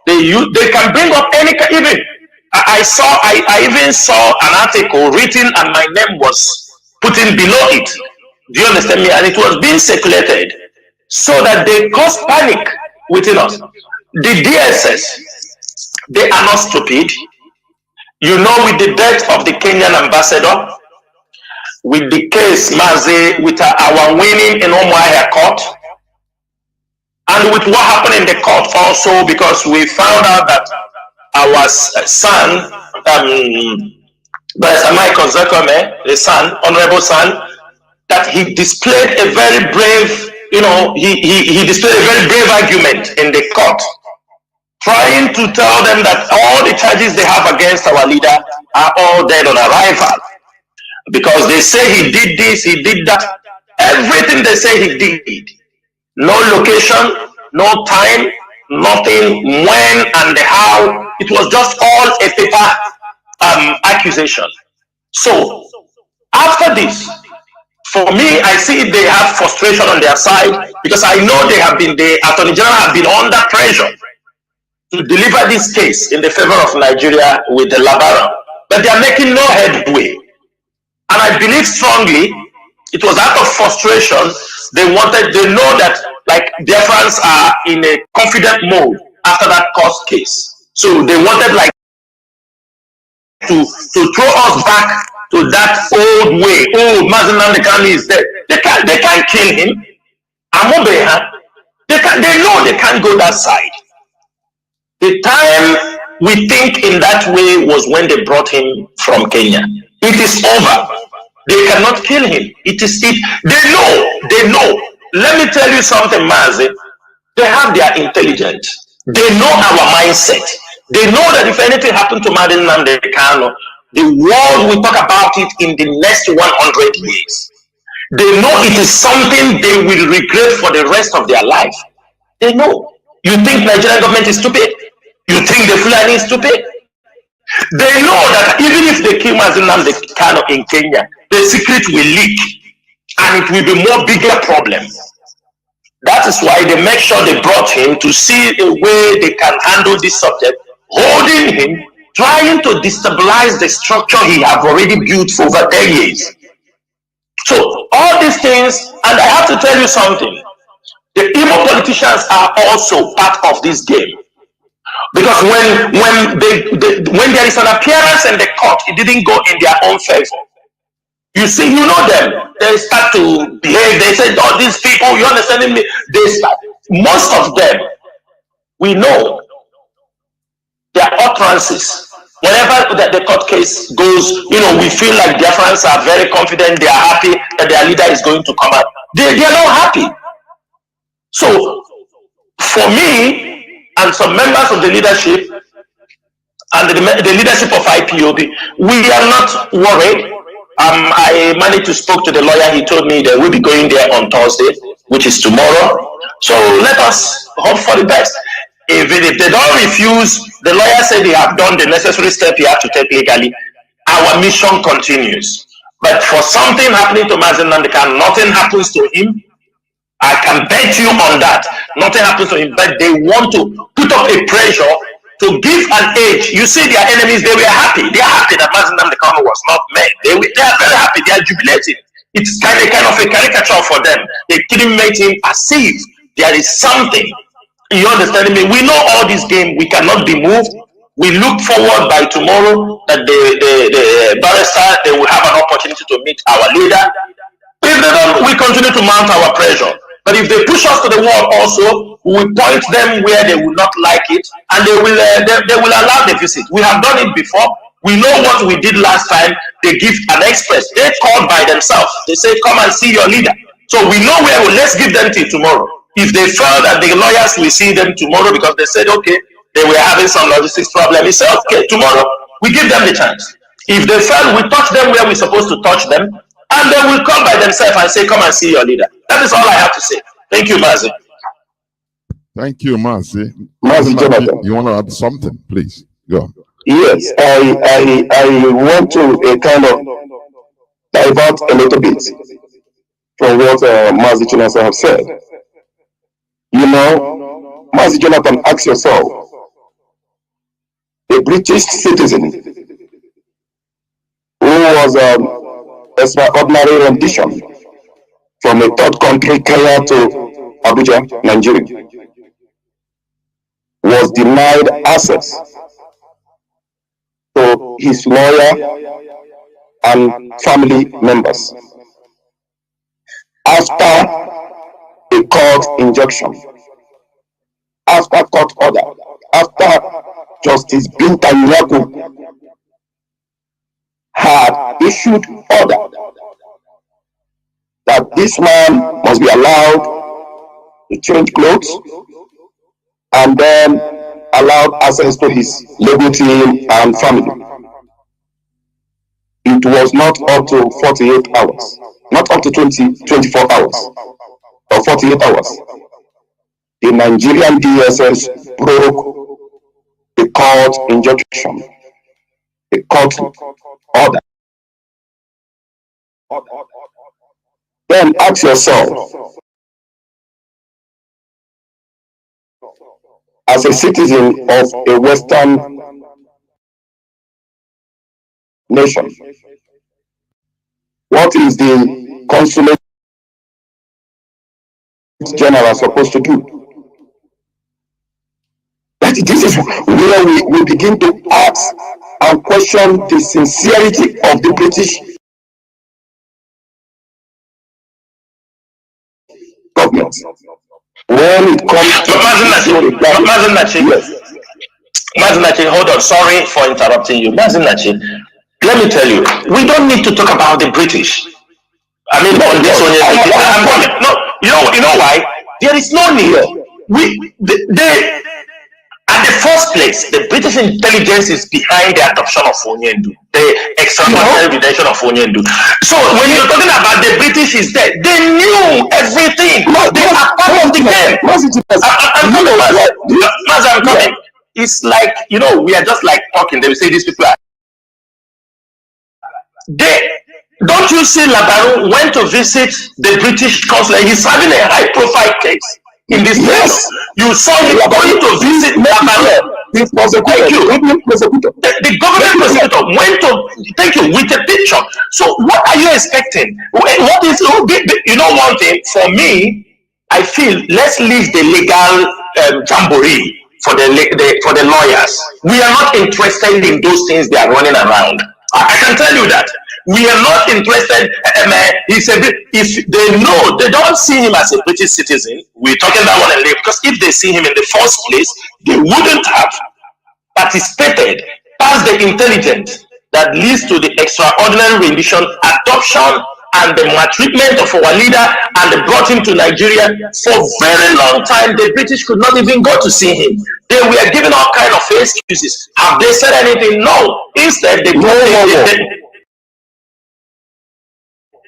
They can bring up any, even I even saw an article written and my name was put in below it. Do you understand me? And it was being circulated so that they cause panic within us. The DSS, they are not stupid. You know, with the death of the Kenyan ambassador, with the case Mazi, with our winning in Umuahia court, and with what happened in the court also, because we found out that our son, Brother Michael Zakome, the son, honorable son, that he displayed a very brave, he displayed a very brave argument in the court, trying to tell them that all the charges they have against our leader are all dead on arrival. Because they say he did this, he did that, everything they say he did. No location, no time, nothing, when and how. It was just all a paper accusation. So after this, for me, I see they have frustration on their side, because I know the Attorney General have been under pressure to deliver this case in the favor of Nigeria with the Labaran, but they are making no headway. And I believe strongly it was out of frustration. They know that like Biafrans are in a confident mode after that court case. So they wanted like to throw us back to that old way. Oh, Mazi Nnamdi Kanu is dead. They can't kill him. They know they can't go that side. The time we think in that way was when they brought him from Kenya. It is over. They cannot kill him. They know. Let me tell you something, Mazi. They have their intelligence. They know our mindset. They know that if anything happened to Mazi Nnamdi Kanu, the world will talk about it in the next 100 years. They know it is something they will regret for the rest of their life. They know. You think Nigerian government is stupid? You think the Fulani is stupid? They know that even if they kill Mazi Nnamdi Kanu in Kenya, the secret will leak and it will be more bigger problem. That is why they make sure they brought him to see a way they can handle this subject, holding him, trying to destabilize the structure he have already built for over 10 years. So all these things, and I have to tell you something. The Igbo politicians are also part of this game, because when there is an appearance in the court, it didn't go in their own favor. You see, you know them. They start to behave. They say, "Oh, these people, you understanding me?" They start. Most of them, we know their utterances. Whenever the court case goes, we feel like their friends are very confident. They are happy that their leader is going to come out. They are not happy. So, for me and some members of the leadership and the leadership of IPOB, we are not worried. I managed to speak to the lawyer. He told me they will be going there on Thursday, which is tomorrow. So let us hope for the best. If they don't refuse, the lawyer said they have done the necessary step he had to take legally. Our mission continues. But for something happening to Mazen Nandekan, nothing happens to him. I can bet you on that. Nothing happens to him, but they want to put up a pressure to give an age. You see, their enemies, they were happy. They are happy that Mazen Namdekan was not men. They are very happy. They are jubilating. It's kind of a caricature for them. They couldn't make him perceive there is something. You understand me? We know all this game. We cannot be moved. We look forward by tomorrow that the barrister, they will have an opportunity to meet our leader. If they don't, we continue to mount our pressure. But if they push us to the wall also, we will point them where they will not like it, and they will allow the visit. We have done it before. We know what we did last time. They give an express. They called by themselves. They say, "Come and see your leader." So we know where. Let's give them till tomorrow. If they felt that the lawyers will see them tomorrow because they said, okay, they were having some logistics problem, we said, okay, tomorrow we give them the chance. If they felt we touch them where we're supposed to touch them, and they will come by themselves and say, "Come and see your leader." That is all I have to say. Thank you, Mazi. Thank you, Mazi. Mazi Jonathan. You want to add something, please? Go. Yes, I want to kind of divert a little bit from what Mazi Chinasa have said. Mazi Jonathan, ask yourself, a British citizen who was extraordinary rendition from a third country carrier to Abuja, Nigeria, was denied access to his lawyer and family members after a court injunction, after court order, after Justice Binta Nworu had issued order that this man must be allowed to change clothes and then allowed access to his legal team and family. It was not up to 48 hours, not up to 24 hours or 48 hours. The Nigerian DSS broke the court injunction, the court order. Then ask yourself, as a citizen of a Western nation, what is the consulate general supposed to do? That this is where we begin to ask and question the sincerity of the British government. When it comes to Mazinachi, hold on. Sorry for interrupting you. Mazinachi, let me tell you, we don't need to talk about the British. I mean, on this one, you know why? There is no need. At the first place, the British intelligence is behind the adoption of Onyendu, the extraordinary detention of Onyendu. So when you're talking about the British is there, they knew everything. They are part of the game. I'm coming. It's like, we are just like talking. They will say these people are. Don't you see Labaru went to visit the British consulate? He's having a high-profile case in this place. You saw him going to visit Labaru. The prosecutor, the government prosecutor. The government prosecutor went to, thank you, with a picture. So what are you expecting? What is, you know, one thing for me, I feel let's leave the legal jamboree for the lawyers. We are not interested in those things they are running around. I can tell you that we are not interested. If they know they don't see him as a British citizen, we're talking that one and later, because if they see him in the first place, they wouldn't have participated, passed the intelligence that leads to the extraordinary rendition, adoption, and the maltreatment of our leader, and they brought him to Nigeria. For a very long time, the British could not even go to see him. They were giving all kind of excuses. Have they said anything? No. Instead,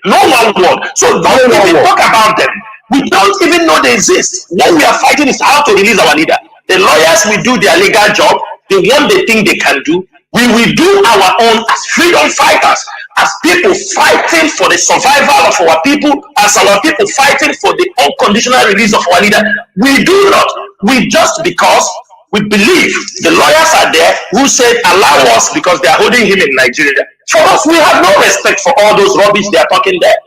no one won. So don't even talk about them. We don't even know they exist. What we are fighting is how to release our leader. The lawyers will do their legal job, the one they think they can do. We will do our own as freedom fighters, as people fighting for the survival of our people, as our people fighting for the unconditional release of our leader. We do not. We just because we believe the lawyers are there who said allow us because they are holding him in Nigeria. For us, we have no respect for all those rubbish they are talking there.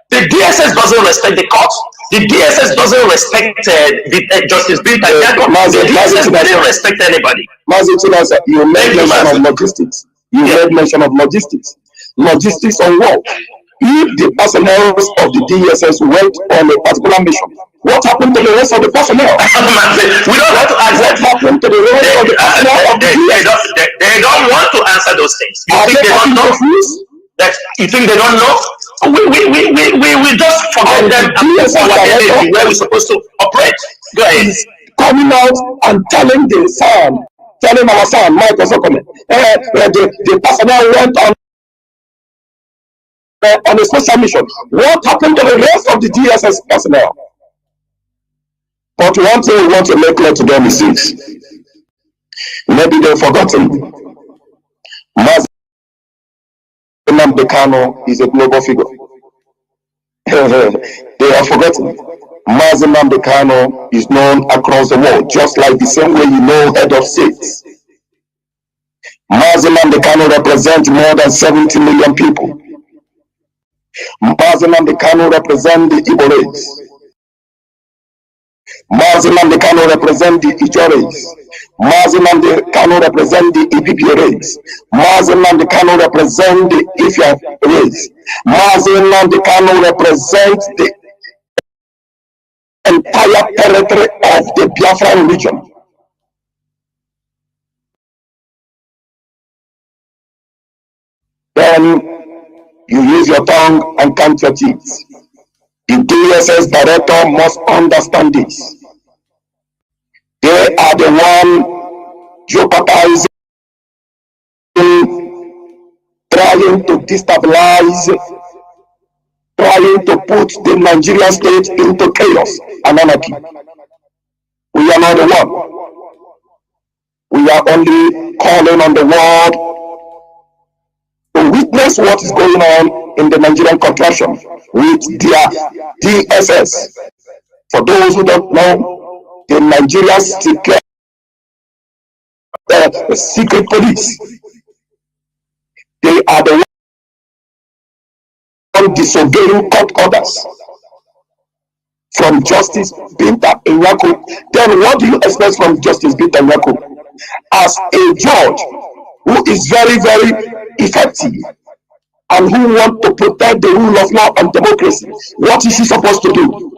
The DSS doesn't respect the court. The DSS doesn't respect Justice Bill Tagliaco. The DSS doesn't respect anybody. Chinasa, you made mention of logistics. You made mention of logistics. Logistics on what? If the personnel of the DSS went on a particular mission, what happened to the rest of the personnel? We don't have to answer. What happened to the rest of the personnel of the DSS? They don't want to answer those things. You think they don't know? That you think they don't know? We just forget them and move our energy where we're supposed to operate. Go ahead. Coming out and telling our son, Mike also coming. The personnel went on a special mission. What happened to the rest of the DSS personnel? But one thing we want to make clear to them is this. Maybe they've forgotten. Nnamdi Kanu is a global figure. They have forgotten. Mazi Nnamdi Kanu is known across the world, just like the same way you know head of states. Mazi Nnamdi Kanu represents more than 70 million people. Mazi Nnamdi Kanu represents the Igbo race. Mazi Nnamdi Kanu represents the Ijaw race. Mazi Nnamdi Kanu represents the Ibibio race. Mazi Nnamdi Kanu represents the Ifya race. Mazi Nnamdi Kanu represents the entire territory of the Biafran region. Then you use your tongue and count your teeth. The DSS director must understand this. They are the one jeopardizing, trying to destabilize, trying to put the Nigerian state into chaos and anarchy. We are not the one. We are only calling on the world to witness what is going on in the Nigerian contraption with their DSS. For those who don't know, the Nigerian secret police, they are the one disobeying court orders from Justice Binta Nworu. Then what do you expect from Justice Binta Nworu? As a judge who is very, very effective and who wants to protect the rule of law and democracy, what is she supposed to do?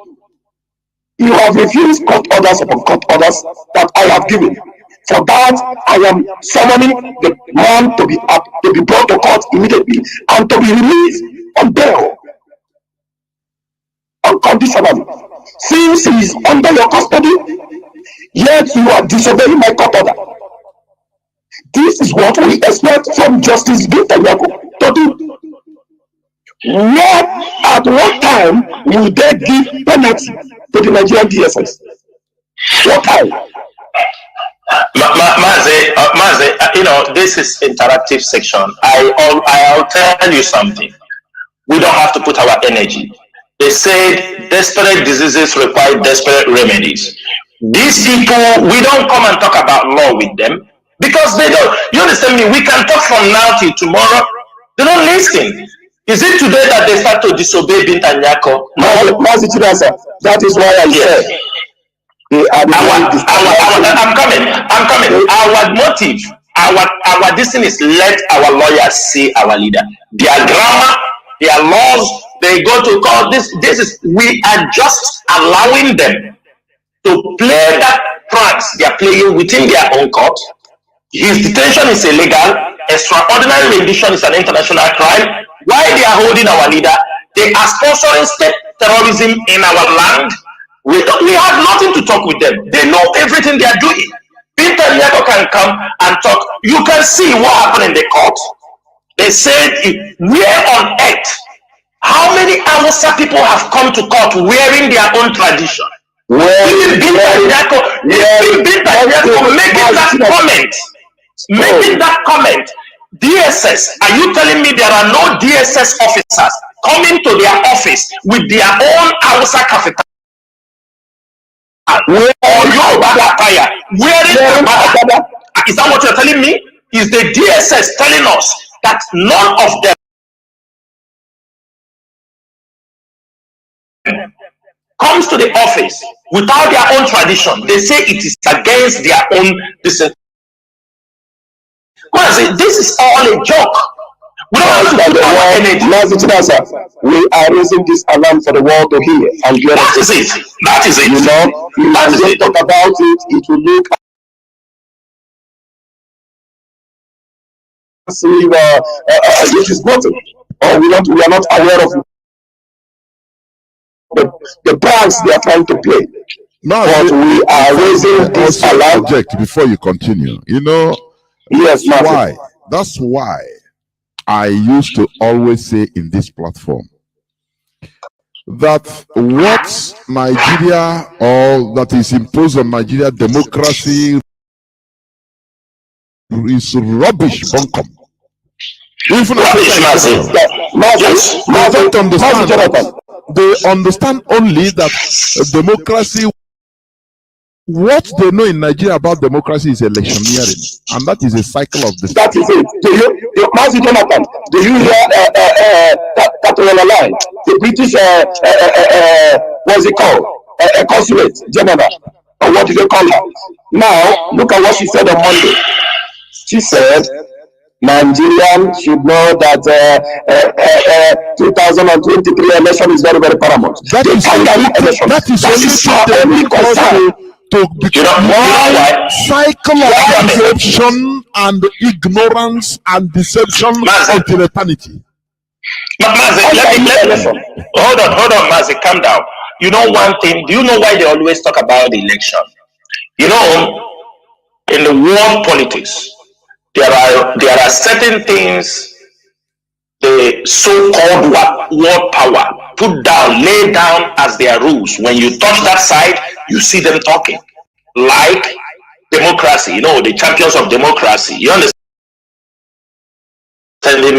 You have refused court orders upon court orders that I have given. For that, I am summoning the man to be brought to court immediately and to be released on bail unconditionally. Since he is under your custody, yet you are disobeying my court order. This is what we expect from Justice Binta Nworu to do. Not at what time will they give penalty to the Nigerian DSS? What time? Mazi, this is interactive section. I'll tell you something. We don't have to put our energy. They said desperate diseases require desperate remedies. These people, we don't come and talk about law with them. Because they don't, you understand me? We can talk from now till tomorrow. They don't listen. Is it today that they start to disobey Binta Nyako? Mazi Chinasa, that is why I said they are I'm coming. Our motive, our this thing is let our lawyers see our leader. Their grammar, their laws, they go to court. This is, we are just allowing them to play that pranks they are playing within their own court. His detention is illegal. Extraordinary rendition is an international crime. Why they are holding our leader? They are sponsoring state terrorism in our land. We have nothing to talk with them. They know everything they are doing. Peter Nyako can come and talk. You can see what happened in the court. They said, where on earth? How many Hausa people have come to court wearing their own tradition? Even Binta Nyako making that comment. DSS, are you telling me there are no DSS officers coming to their office with their own Hausa cafeteria? Or your attire wearing Agbada? Is that what you're telling me? Is the DSS telling us that none of them comes to the office without their own tradition? They say it is against their own decision. This is all a joke. We don't have to put our energy. We are raising this alarm for the world to hear. And that is it. That is it. You know, if you don't talk about it, it will look as if it is nothing. Or we are not aware of the pranks they are trying to play. Now, but we are raising this alarm. Before you continue, you know, yes, that's why I used to always say in this platform that what Nigeria, or that is imposed on Nigeria, democracy, is rubbish bunkum. Even they understand only that democracy, what they know in Nigeria about democracy is electioneering, and that is a cycle of this. That is it. Do you Mazi Jonathan, do you hear that on the line? The British, what's it called? A consulate general, or what do they call her? Now, look at what she said on Monday. She said, Nigerians should know that 2023 election is very, very paramount. That is only to become one cycle of deception and ignorance and deception until eternity. Hold on, Mazi, calm down. You know one thing, do you know why they always talk about the election? You know, in the world politics, there are certain things the so-called world power put down, lay down as their rules. When you touch that side, you see them talking. Like democracy, you know, the champions of democracy. You understand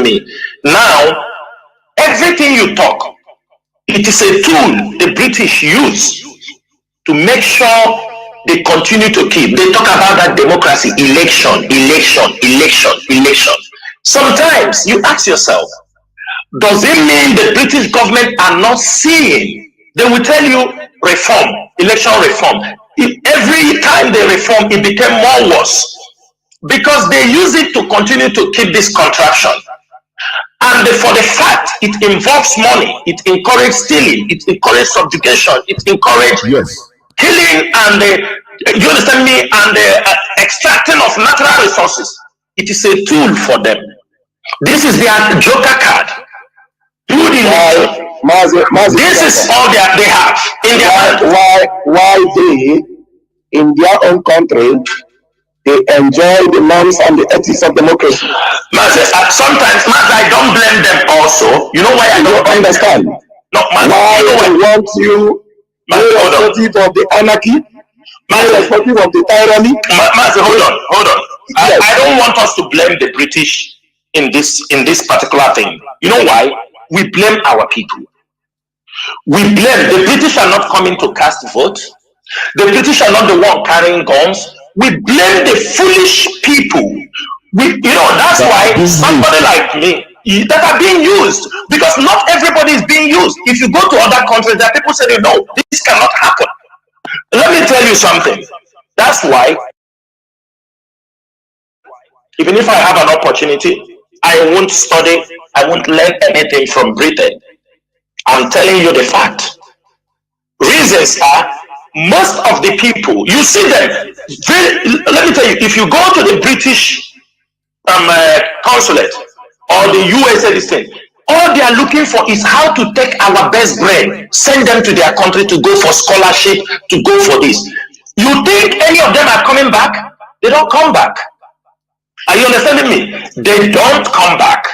me? Now, everything you talk, it is a tool the British use to make sure they continue to keep. They talk about that democracy, election. Sometimes you ask yourself, does it mean the British government are not seeing? They will tell you reform, election reform. Every time they reform, it became more worse because they use it to continue to keep this contraction. And for the fact it involves money, it encourages stealing, it encourages subjugation, it encourages killing and you understand me, and the extracting of natural resources. It is a tool for them. This is their joker card. This is all that they have in their hand. Why they, in their own country, they enjoy the norms and the ethics of democracy. Sometimes, I don't blame them also. You know why I don't understand? No, why they want you, irrespective of the anarchy, irrespective of the tyranny. Hold on. Yes. I don't want us to blame the British in this particular thing. You know why? We blame our people. We blame the British are not coming to cast votes. The British are not the one carrying guns. We blame the foolish people That's why somebody like me that are being used, because not everybody is being used. If you go to other countries, there are people saying, no, this cannot happen. Let me tell you something. That's why, even if I have an opportunity, I won't study, I won't learn anything from Britain. I'm telling you the fact. Reasons are, most of the people, you see them, let me tell you, if you go to the British consulate or the USA, this thing, all they are looking for is how to take our best brain, send them to their country to go for scholarship, to go for this. You think any of them are coming back? They don't come back. Are you understanding me? They don't come back.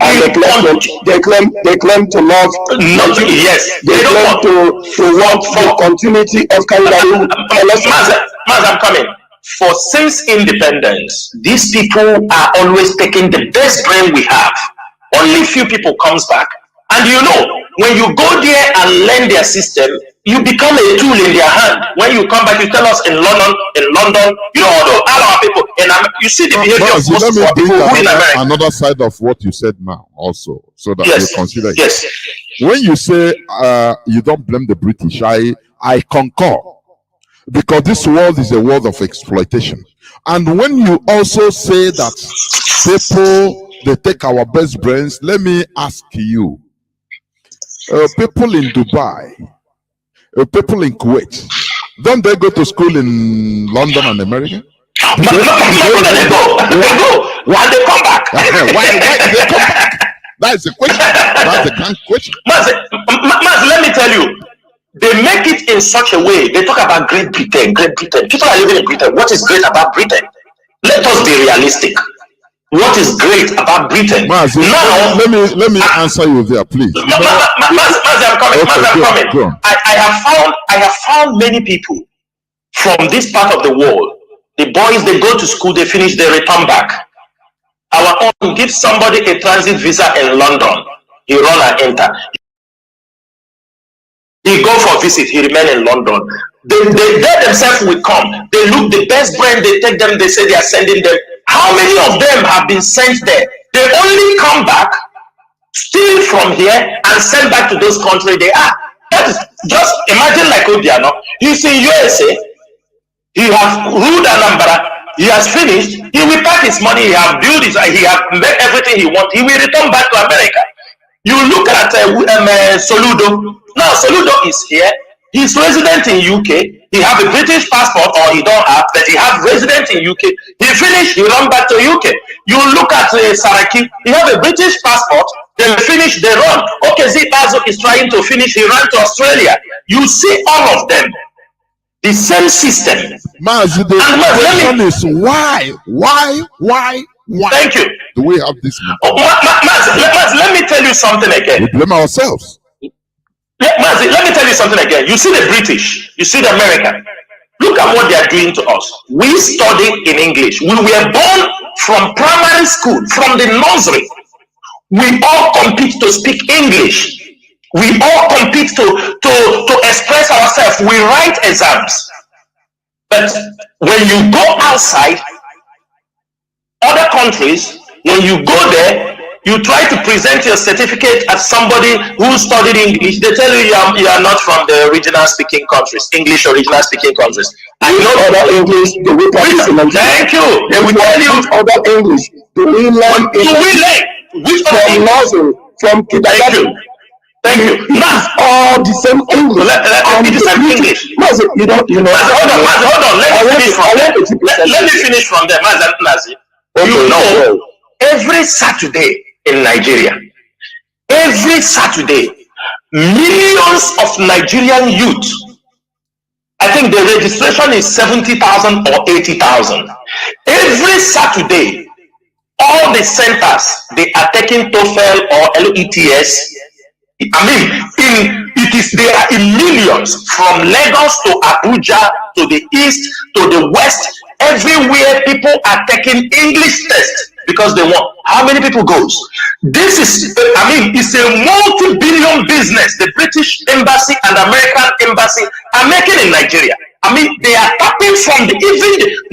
And they claim to love. Yes, they claim to want for continuity of Canada. I'm coming. For since independence, these people are always taking the best brain we have. Only few people comes back, and when you go there and learn their system, you become a tool in their hand. When you come back, you tell us in London, all our people, and you see the behavior of most of our people who in America. Another side of what you said now, also, so that yes, you consider it. Yes. When you say you don't blame the British, I concur, because this world is a world of exploitation. And when you also say that people, they take our best brains, let me ask you, people in Dubai, people in Kuwait, don't they go to school in London and America? They go. And they come back. Why do they come back? That's the question. That's the grand question. Let me tell you, they make it in such a way. They talk about Great Britain. People are living in Britain. What is great about Britain? Let us be realistic. What is great about Britain? Mazi, now, let me answer you there, please. Mazi, I'm coming. Okay, Mazi, I'm coming. I have found many people from this part of the world. The boys, they go to school, they finish, they return back. Our own, give somebody a transit visa in London, he run and enter. He go for visit, he remain in London. They themselves will come. They look the best brand, they take them, they say they are sending them. How many of them have been sent there? They only come back, steal from here, and send back to those countries they are. That is just imagine like Obiano. He's in USA, he has ruled Anambra, he has finished, he will pack his money, he has built his, he has made everything he wants, he will return back to America. You look at Soludo. Now Soludo is here. He's resident in UK. He have a British passport, or he don't have, but he have resident in UK. He finished, he run back to UK. You look at Saraki. He have a British passport. They finish, they run. Okay, Zipazo is trying to finish. He ran to Australia. You see all of them. The same system. Mazi, the question is why? Thank you. Do we have this? Let me tell you something again. We blame ourselves. Let me tell you something again. You see the British, you see the American. Look at what they are doing to us. We study in English. We were born from primary school, from the nursery. We all compete to speak English. We all compete to express ourselves. We write exams. But when you go outside, other countries, when you go there, you try to present your certificate as somebody who studied English. They tell you you are not from the original speaking countries, English original speaking countries. I know other English. Do we practice in Nigeria? Thank you. They will tell you other English. Do we learn? Which from nursery, from kindergarten? Thank you. It's all the same English. The same English. Mazi, you know. Hold on. Let me finish from there, Mazi. Okay, every Saturday in Nigeria, every Saturday, millions of Nigerian youth, I think the registration is 70,000 or 80,000. Every Saturday, all the centers, they are taking TOEFL or LETS. I mean, they are in millions, from Lagos to Abuja, to the east, to the west. Everywhere people are taking English tests because they want. How many people goes? This is, it's a multi-billion business the British Embassy and American Embassy are making in Nigeria. They are tapping from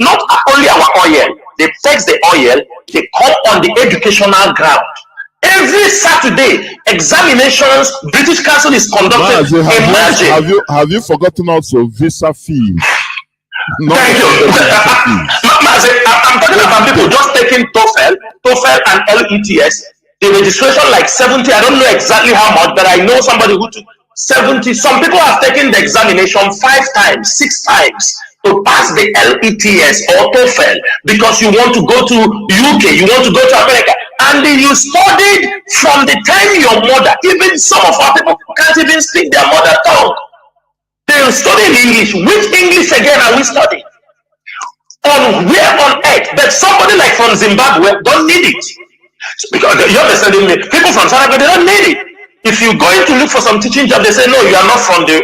not only our oil, they fetch the oil, they come on the educational ground. Every Saturday, examinations, British Council is conducted. Imagine. Have you forgotten also visa fees? Thank you. I'm talking about people just taking TOEFL and LETS. The registration like 70. I don't know exactly how much, but I know somebody who took 70. Some people have taken the examination 5 times, 6 times to pass the LETS or TOEFL because you want to go to UK, you want to go to America, and then you studied from the time your mother. Even some of our people can't even speak their mother tongue. They study English. Which English again are we studying? On where on earth? But somebody like from Zimbabwe don't need it. Because you understand me? People from South Africa, they don't need it. If you go in to look for some teaching job, they say, no, you are not from the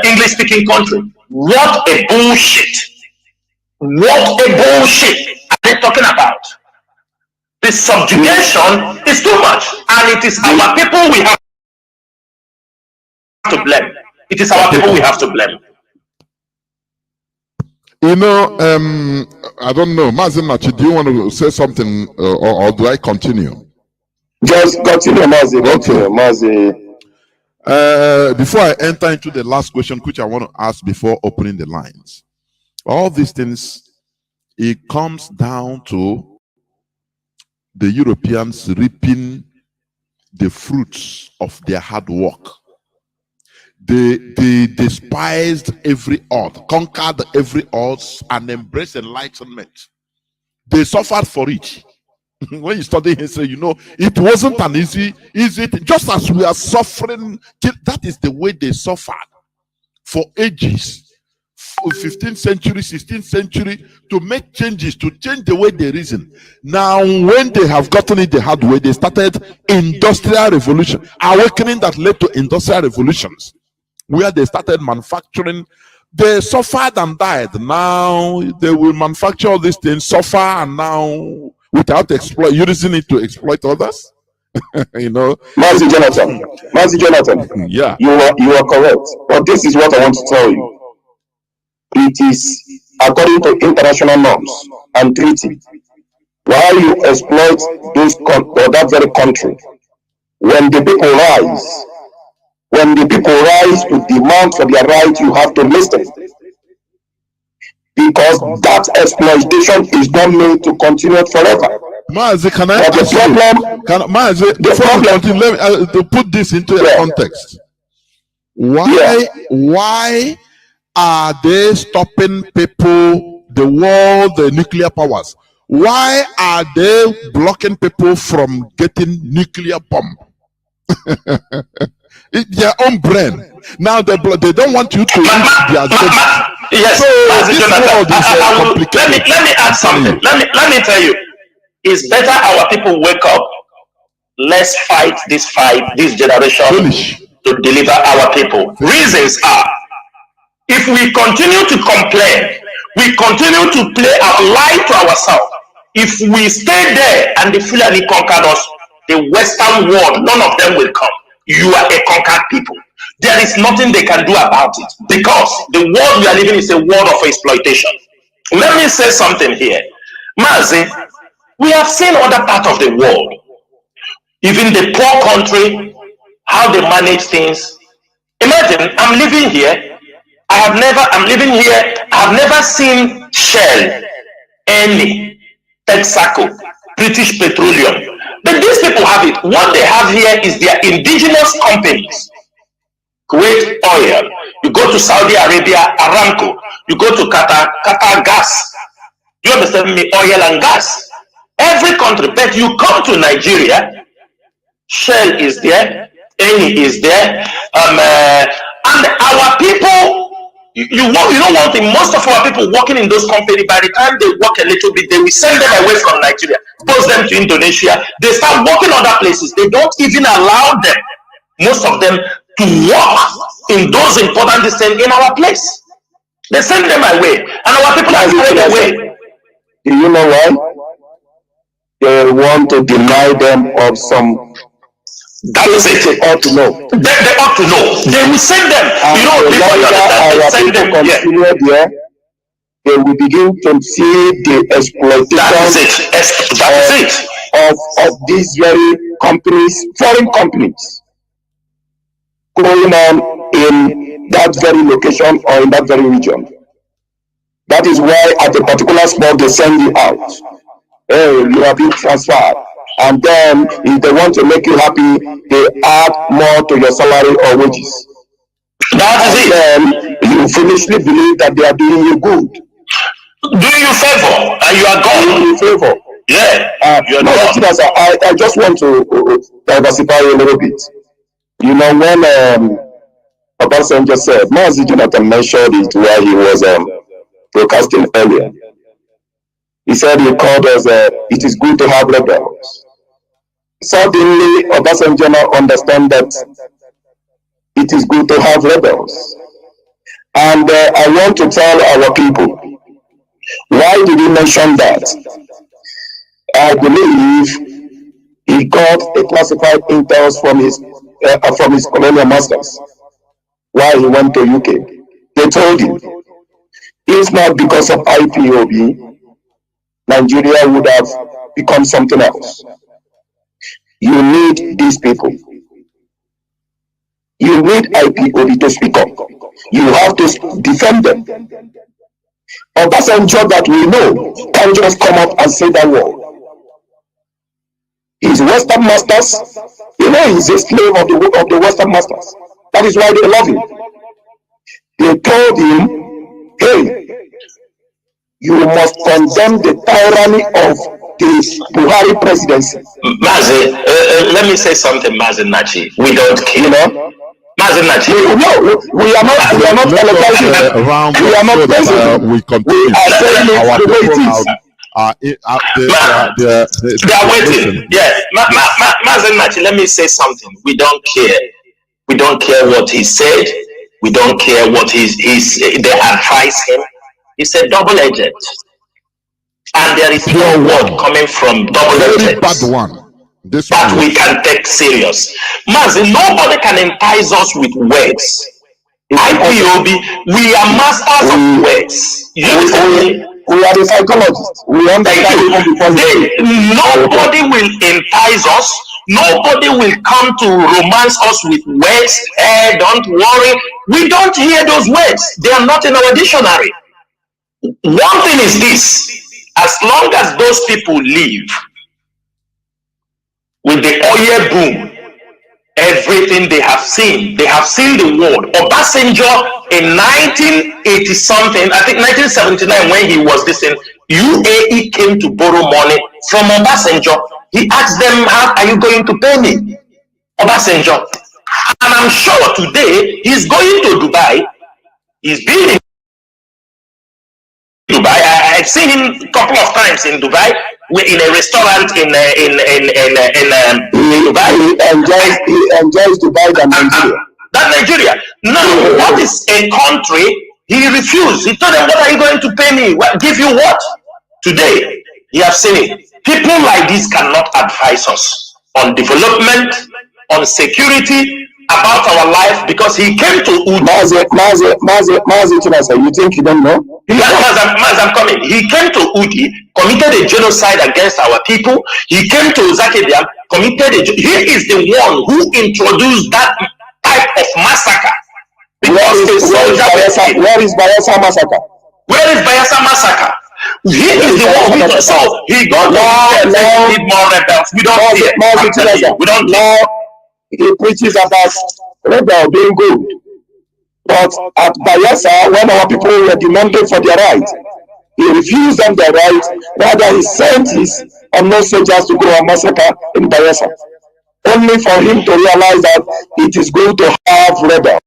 English speaking country. What a bullshit. What a bullshit are they talking about? The subjugation is too much, and it is our people we have to blame. It is our people we have to blame. You know, I don't know, Mazinachi, do you want to say something, or do I continue? Just continue, Mazi. Continue, Mazi. Before I enter into the last question, which I want to ask before opening the lines, all these things, it comes down to the Europeans reaping the fruits of their hard work. They despised every odds, conquered every odds, and embraced enlightenment. They suffered for it. When you study history, you know it wasn't an easy thing. Just as we are suffering, that is the way they suffered for ages. 15th century, 16th century, to make changes, to change the way they reason. Now, when they have gotten it the hard way, they started industrial revolution, awakening that led to industrial revolutions, where they started manufacturing. They suffered and died. Now they will manufacture all these things, suffer, and now without using it to exploit others. You know, Mazi Jonathan, yeah, you are correct. But this is what I want to tell you. It is according to international norms and treaty. While you exploit that very country, when the people rise to demand for their right, you have to listen. Because that exploitation is not meant to continue forever. Mazi, can I ask you? Before we continue, let me to put this into a context. Why are they stopping people, the world, the nuclear powers? Why are they blocking people from getting nuclear bomb? It's their own brain. Now they don't want you to use their agenda. Yes, so this world is complicated. Let me add something. Let me tell you. It's better our people wake up. Let's fight this generation to deliver our people. Reasons are, if we continue to complain, we continue to play our lie to ourselves. If we stay there and the Fulani conquered us, the Western world, none of them will come. You are a conquered people. There is nothing they can do about it, because the world we are living is a world of exploitation. Let me say something here. Mazi, we have seen other parts of the world, even the poor country, how they manage things. Imagine, I'm living here. I'm living here. I have never seen Shell, Eni, Texaco, British Petroleum. But these people have it. What they have here is their indigenous companies. Kuwait Oil. You go to Saudi Arabia, Aramco. You go to Qatar Gas. You understand me? Oil and gas. Every country. But you come to Nigeria, Shell is there, Eni is there, and our people. You know one thing, most of our people working in those companies, by the time they work a little bit, they will send them away from Nigeria, post them to Indonesia. They start working other places. They don't even allow them, most of them, to work in those important things in our place. They send them away, and our people are carried away. Do you know why? They want to deny them of some. That is it. They ought to know. They ought to know. They will send them. And before you understand, they send them. There, they will begin to see the exploitation of these very companies, foreign companies, going on in that very location or in that very region. That is why at a particular spot they send you out. Hey, you are being transferred. And then if they want to make you happy, they add more to your salary or wages. That is it. Then you foolishly believe that they are doing you good. Doing you favor, and you are gone. Doing you favor. Yeah. You are not. I just want to diversify a little bit. You know, when Obasanjo said, Mazi Jonathan mentioned it where he was broadcasting earlier. He said he called us, it is good to have rebels. Suddenly, Obasanjo now understand that it is good to have rebels. And I want to tell our people, why did he mention that? I believe he got a classified intel from his colonial masters while he went to UK. They told him, if not because of IPOB, Nigeria would have become something else. You need these people. You need IPOB to speak up. You have to defend them. Obasanjo that we know can just come up and say that word. His Western masters, you know, he's a slave of the Western masters. That is why they love him. They told him, hey, you must condemn the tyranny of the Buhari presidency. Mazi, let me say something, Mazi Nachi. We don't kill. You know? Mazi Nachi. No, we are not electricing. We are not praising. We continue. We are saying it Our the way it people is. they are waiting. Yes. Mazi Nachi, let me say something. We don't care. We don't care what he said. We don't care what they advise him. It's a double-edged. And there is no word coming from double-edged. bad one. This that one we can take serious. Mazi, nobody can entice us with words. IPOB, we are masters of words. We are the psychologists. We understand even before nobody will entice us. Nobody will come to romance us with words. Don't worry. We don't hear those words. They are not in our dictionary. One thing is this: as long as those people live with the oil boom, everything they have seen the world. Obasanjo in 1980 something, I think 1979, when he was this in UAE, came to borrow money from Obasanjo. He asked them, how are you going to pay me? Obasanjo. And I'm sure today he's going to Dubai. He's been in Dubai. I've seen him a couple of times in Dubai, in a restaurant in Dubai. He enjoys Dubai than Nigeria. Nigeria. Now, what is a country? He refused. He told them, what are you going to pay me? Give you what? Today, you have seen it. People like this cannot advise us on development, on security, about our life, because he came to Udi. Mazi Chinasa, you think you don't know? I'm coming. He came to Udi, committed a genocide against our people. He came to Zakedia, he is the one who introduced that type of massacre. Where is Bayelsa massacre? Where is Bayelsa massacre? He is the one who, so he got now need more rebels. We don't care. We don't know. He preaches about rebel being good. But at Bayelsa, when our people were demanding for their rights, he refused them their rights. Rather, he sent his unknown soldiers to go and massacre in Bayelsa, only for him to realize that it is going to have rebels.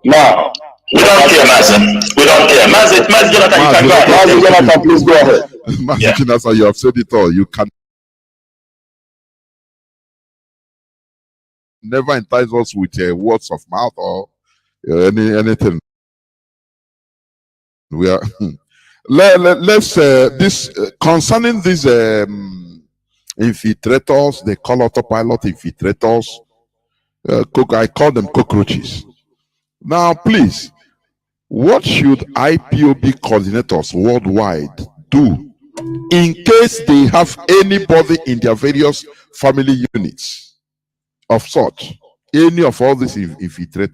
Now, we don't care, Mazi. We don't care. Mazi Jonathan, you can go ahead. Mazi Jonathan, please go ahead. Mazi Chinasa, you have said it all. You can never entice us with words of mouth or anything. We are let's concerning these infiltrators. They call autopilot infiltrators. I call them cockroaches. Now, please, What should IPOB coordinators worldwide do in case they have anybody in their various family units of such, any of all these infiltrators?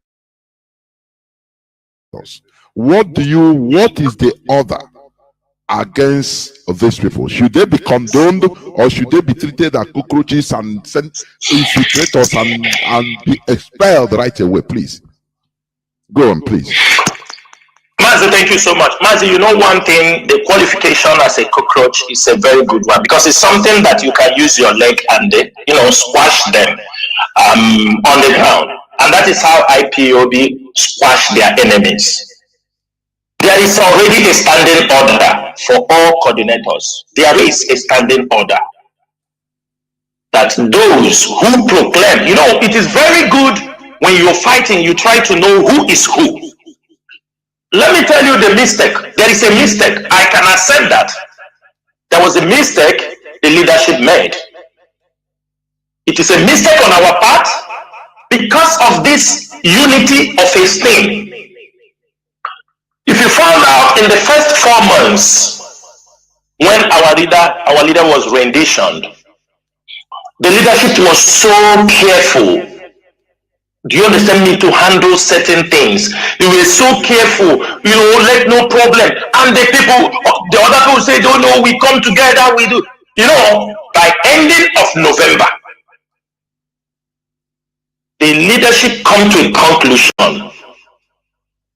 What is the order against these people? Should they be condoned, or should they be treated as cockroaches and sent infiltrators and be expelled right away? Please go on, please. Mazi, thank you so much. Mazi, you know one thing, the qualification as a cockroach is a very good one, because it's something that you can use your leg and squash them on the ground. And that is how IPOB squash their enemies. There is already a standing order for all coordinators. There is a standing order that those who proclaim, it is very good when you're fighting, you try to know who is who. Let me tell you the mistake. There is a mistake. I can accept that. There was a mistake the leadership made. It is a mistake on our part because of this unity of a thing. If you found out in the first 4 months when our leader was renditioned, the leadership was so careful. Do you understand me? To handle certain things. They were so careful, let no problem. And the other people say, don't know, we come together, we do. By ending of November, the leadership come to a conclusion.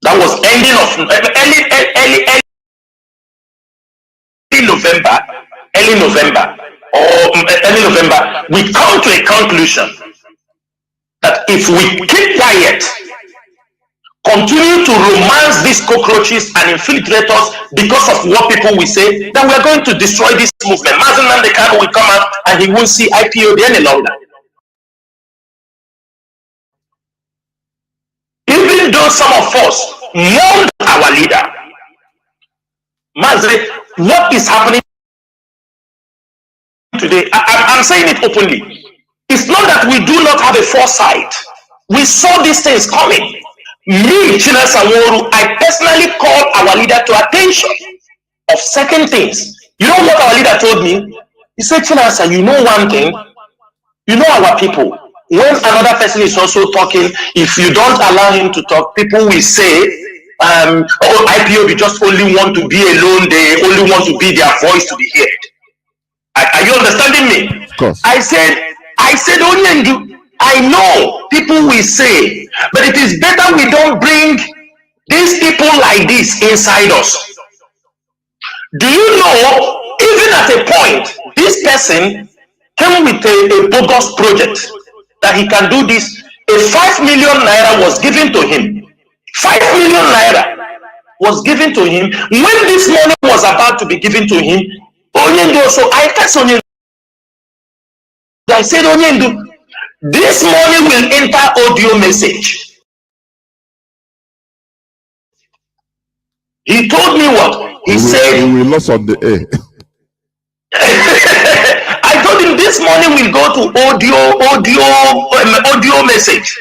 That was ending of early November, we come to a conclusion that if we keep quiet, continue to romance these cockroaches and infiltrators because of what people will say, then we are going to destroy this movement. Mazi Nnamdi Kanu will come out and he won't see IPOB any longer. Even though some of us mourned our leader, Mazi, what is happening today? I'm saying it openly. It's not that we do not have a foresight. We saw these things coming. Me, Chinasa, Nworu, I personally called our leader to attention of certain things. You know what our leader told me? He said, Chinasa, you know one thing? You know our people. When another person is also talking, if you don't allow him to talk, people will say, IPOB just only want to be alone. They only want to be their voice to be heard. Are you understanding me? Of course. I said, Onyendu, I know people will say, but it is better we don't bring these people like this inside us. Do you know, even at a point, this person came with a bogus project that he can do this. A 5 million naira was given to him. 5 million naira was given to him. When this money was about to be given to him, Onyendu also, I text Onyendu. I said, Onyendu, this money will enter audio message. He told me what? He said, we lost on the air. I told him this money will go to audio message.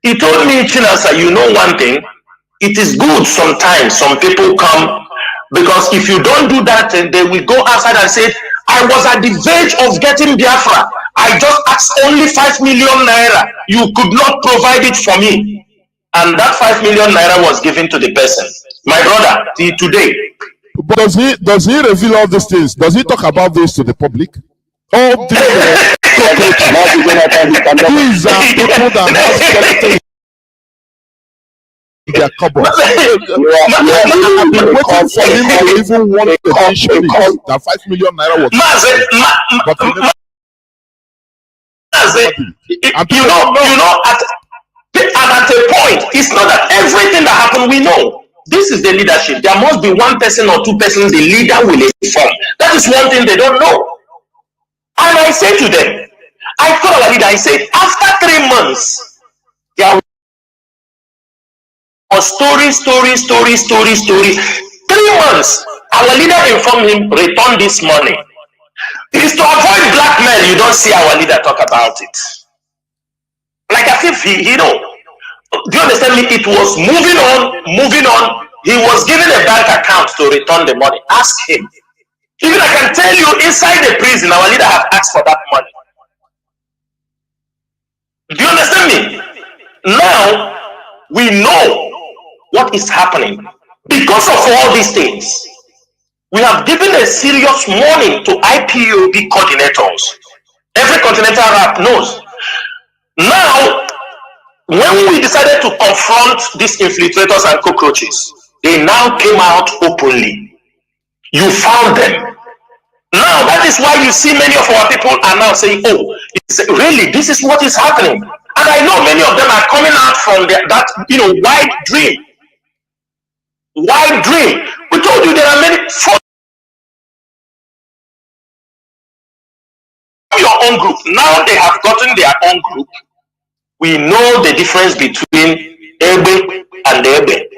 He told me, Chinasa, you know one thing? It is good sometimes some people come, because if you don't do that, they will go outside and say, I was at the verge of getting Biafra. I just asked only 5 million naira. You could not provide it for me. And that 5 million naira was given to the person. My brother, till today. But does he reveal all these things? Does he talk about this to the public? All these these are people that have skeletons in their cupboard. I've been waiting for him to even want to mention it. That 5 million naira was but at a point, it's not that everything that happened we know. This is the leadership. There must be one person or two persons the leader will inform. That is one thing they don't know. And I say to them, I told our leader, I said, after 3 months, there was story. 3 months, our leader informed him, return this money. It is to avoid blackmail. You don't see our leader talk about it. Like as if he know. Do you understand me? It was moving on. he was given a bank account to return the money. Ask him. Even I can tell you, inside the prison, our leader have asked for that money. Do you understand me? Now, we know what is happening. Because of all these things, we have given a serious warning to IPOB coordinators. Every continental rap knows. Now, when we decided to confront these infiltrators and cockroaches, they now came out openly. You found them. Now, that is why you see many of our people are now saying, oh, really, this is what is happening. And I know many of them are coming out from that wide dream. Wide dream. We told you there are many from your own group. Now they have gotten their own group. We know the difference between Ebe and Ebe.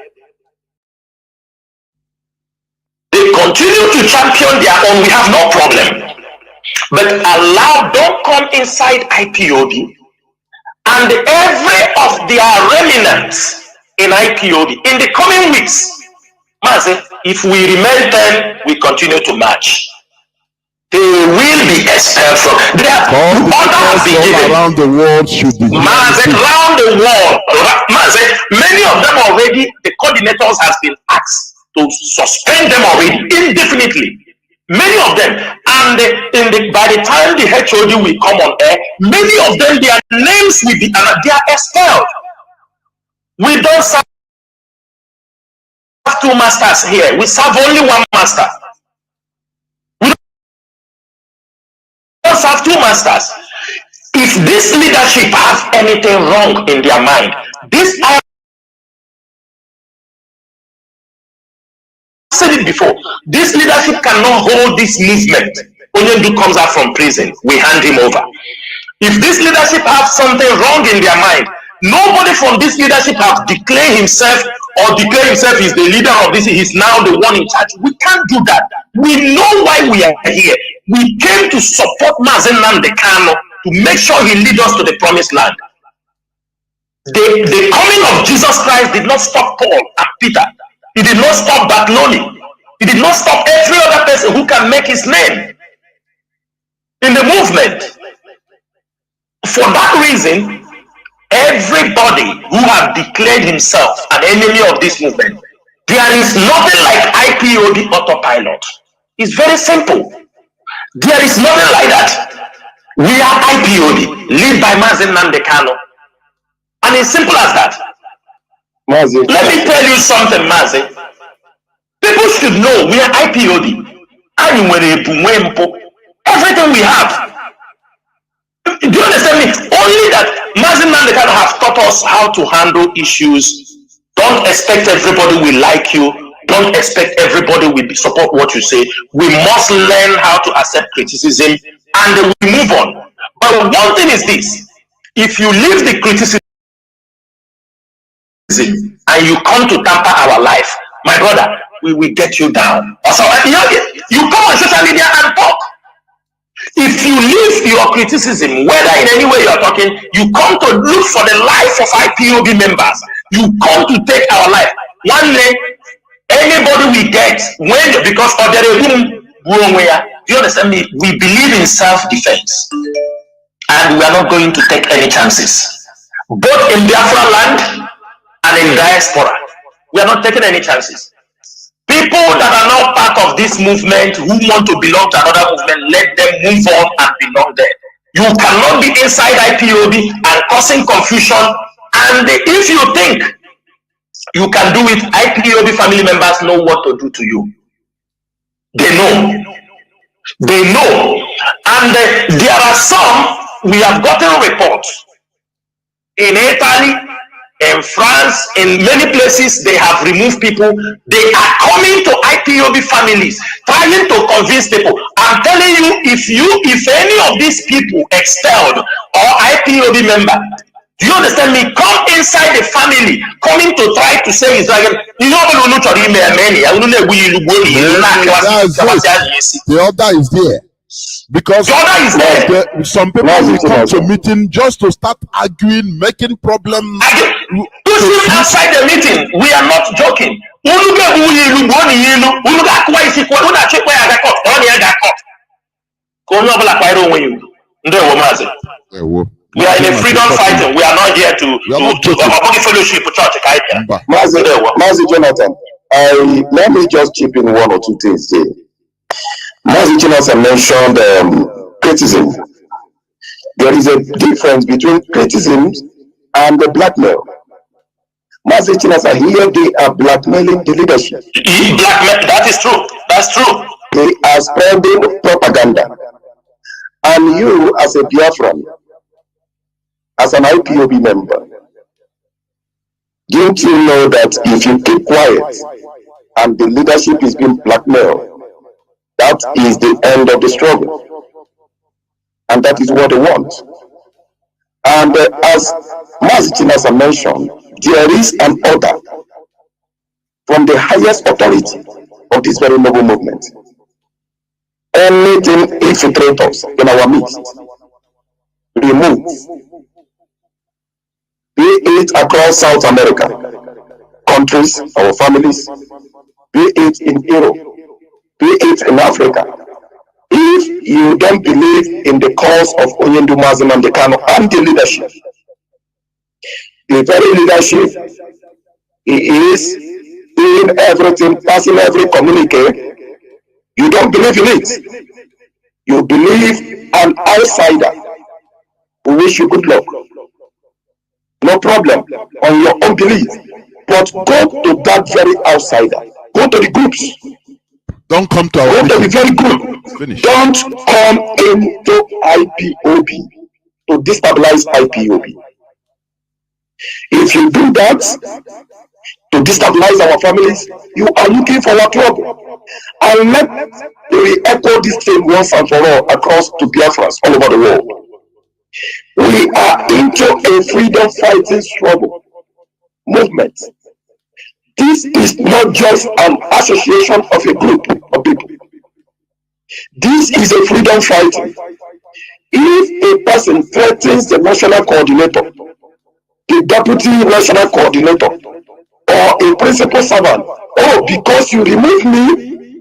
They continue to champion their own. We have no problem. But don't come inside IPOB and every of their remnants in IPOB in the coming weeks. If we remain 10, we continue to march. They will be expelled from there. Around the world should be around the world. Many of them already, the coordinators has been asked to suspend them already indefinitely. Many of them, and by the time the HOD will come on air, many of them, their names will be they are expelled. We don't serve two masters here. We serve only one master. We don't serve two masters. If this leadership has anything wrong in their mind, I said it before, this leadership cannot hold this movement. Onyendu comes out from prison, we hand him over. If this leadership has something wrong in their mind, nobody from this leadership has declared himself is the leader of this, he's now the one in charge. We can't do that. We know why we are here. We came to support Mazen Nnamdi Kanu to make sure he leads us to the promised land. The coming of Jesus Christ did not stop Paul and Peter. He did not stop Bartholomew. He did not stop every other person who can make his name in the movement. For that reason, everybody who have declared himself an enemy of this movement, there is nothing like IPOB autopilot. It's very simple. There is nothing like that. We are IPOB, led by Mazen Nnamdi Kanu. And it's simple as that. Mazi. Let me tell you something, Mazi. People should know we are IPOB. Everything we have. Do you understand me? Only that Mazen Nnamdi Kanu have taught us how to handle issues. Don't expect everybody will like you. Don't expect everybody will support what you say. We must learn how to accept criticism and we move on. But one thing is this: if you leave the criticism and you come to tamper our life, my brother, we will get you down. Also, you come on social media and talk. If you leave your criticism, whether in any way you are talking, you come to look for the life of IPOB members. You come to take our life. One day, anybody we get, because of the room, do you understand me? We believe in self-defense. And we are not going to take any chances. Both in Biafra land and in diaspora. We are not taking any chances. People that are not part of this movement who want to belong to another movement, let them move on and belong there. You cannot be inside IPOB and causing confusion. And if you think you can do it, IPOB family members know what to do to you. They know. They know. And there are some, we have gotten reports in Italy, in France, in many places, they have removed people. They are coming to IPOB families, trying to convince people. I'm telling you, if any of these people expelled or IPOB member, do you understand me? Come inside the family, coming to try to say Israel. You know, the order is there. Because The other is there. some people will come to meeting just to start arguing, making problems. To see outside the meeting, we are not joking. We are in a freedom fighting. We are not here to fellowship church. Mazi Jonathan, let me just chip in one or two things there. Mazi Jonathan mentioned criticism. There is a difference between criticism and the blackmail. Mazi Jonathan, here they are blackmailing the leadership. That is true. That's true. They are spreading propaganda. And you, as a Biafran, as an IPOB member, don't you know that if you keep quiet and the leadership is being blackmailed, that is the end of the struggle? And that is what they want. And as Mazi Chinasa mentioned, there is an order from the highest authority of this very noble movement. Anything infiltrators in our midst, remove. Be it across South America, countries, our families, be it in Europe, be it in Africa. If you don't believe in the cause of Onyendu Mazin and the leadership, the very leadership is doing everything, passing every communique, you don't believe in it. You believe an outsider who wish you good luck. No problem on your own belief. But go to that very outsider. Go to the groups. Don't come to our Go to the very group. Finish. Don't come into IPOB to destabilize IPOB. If you do that to destabilize our families, you are looking for our trouble. And let me echo this thing once and for all across to Biafrans all over the world. We are into a freedom fighting struggle movement. This is not just an association of a group of people. This is a freedom fighting. If a person threatens the national coordinator, the deputy national coordinator, or a principal servant, oh, because you remove me,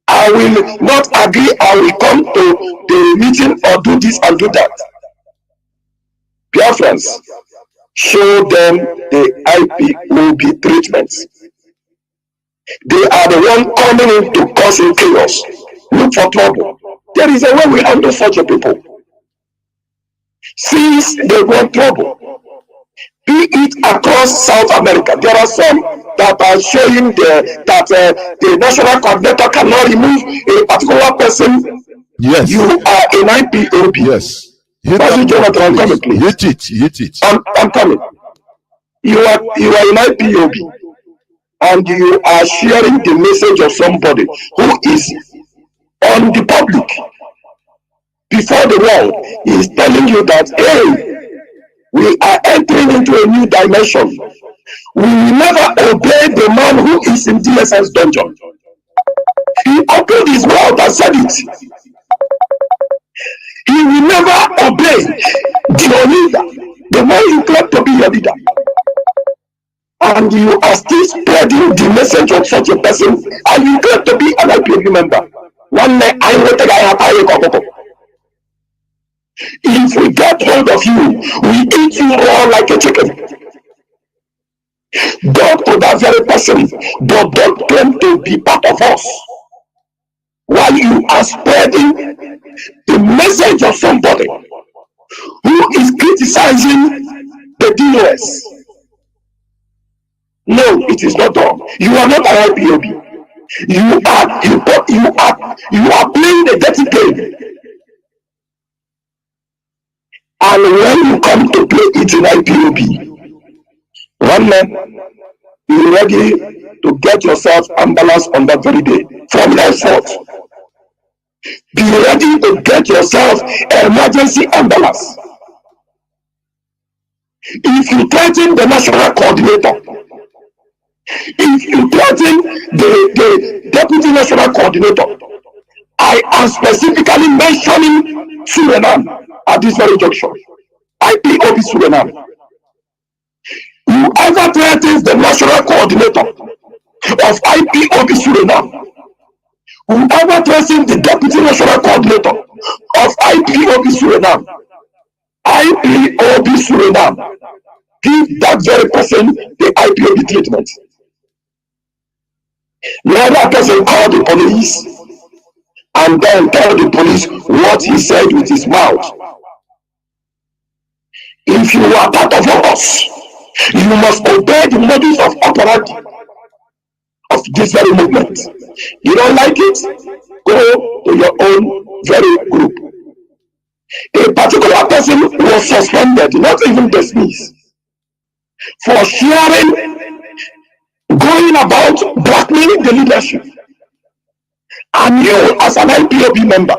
I will not agree, I will come to the meeting or do this and do that. Biafrans, show them the IPOB treatments. They are the one coming in to causing chaos. Look for trouble. There is a way we handle such a people. Since they want trouble, be it across South America, there are some that are showing that the national coordinator cannot remove a particular person. Yes. You are in IPOB. Yes. Mazi Jonathan, I'm coming, please. Hit it. I'm coming. You are in IPOB, and you are sharing the message of somebody who is on the public before the world. He is telling you that, hey, we are entering into a new dimension. We will never obey the man who is in DSS dungeon. He opened his mouth and said it. He will never obey your leader, the man you claim to be your leader. And you are still spreading the message of such a person, and you claim to be an IPOB member. One day, I will take a if we get hold of you, we eat you raw like a chicken. Go to that very person, but don't claim to be part of us. While you are spreading the message of somebody who is criticizing the DOS. No, it is not done. You are not an IPOB. You are playing the dirty game. And when you come to play it in IPOB, one man, be ready to get yourself ambulance on that very day. From henceforth, be ready to get yourself emergency ambulance. If you threaten the national coordinator, if you threaten the deputy national coordinator, I am specifically mentioning Suriname at this very junction. IPOB Suriname. Whoever threatens the national coordinator of IPOB Suriname, whoever threatens the deputy national coordinator of IPOB Suriname, give that very person the IPOB treatment. Let that person call the police and then tell the police what he said with his mouth. If you are part of us, you must obey the modus of operandi of this very movement. You don't like it? Go to your own very group. A particular person was suspended, not even dismissed, for sharing, going about blackmailing the leadership. And you, as an IPOB member,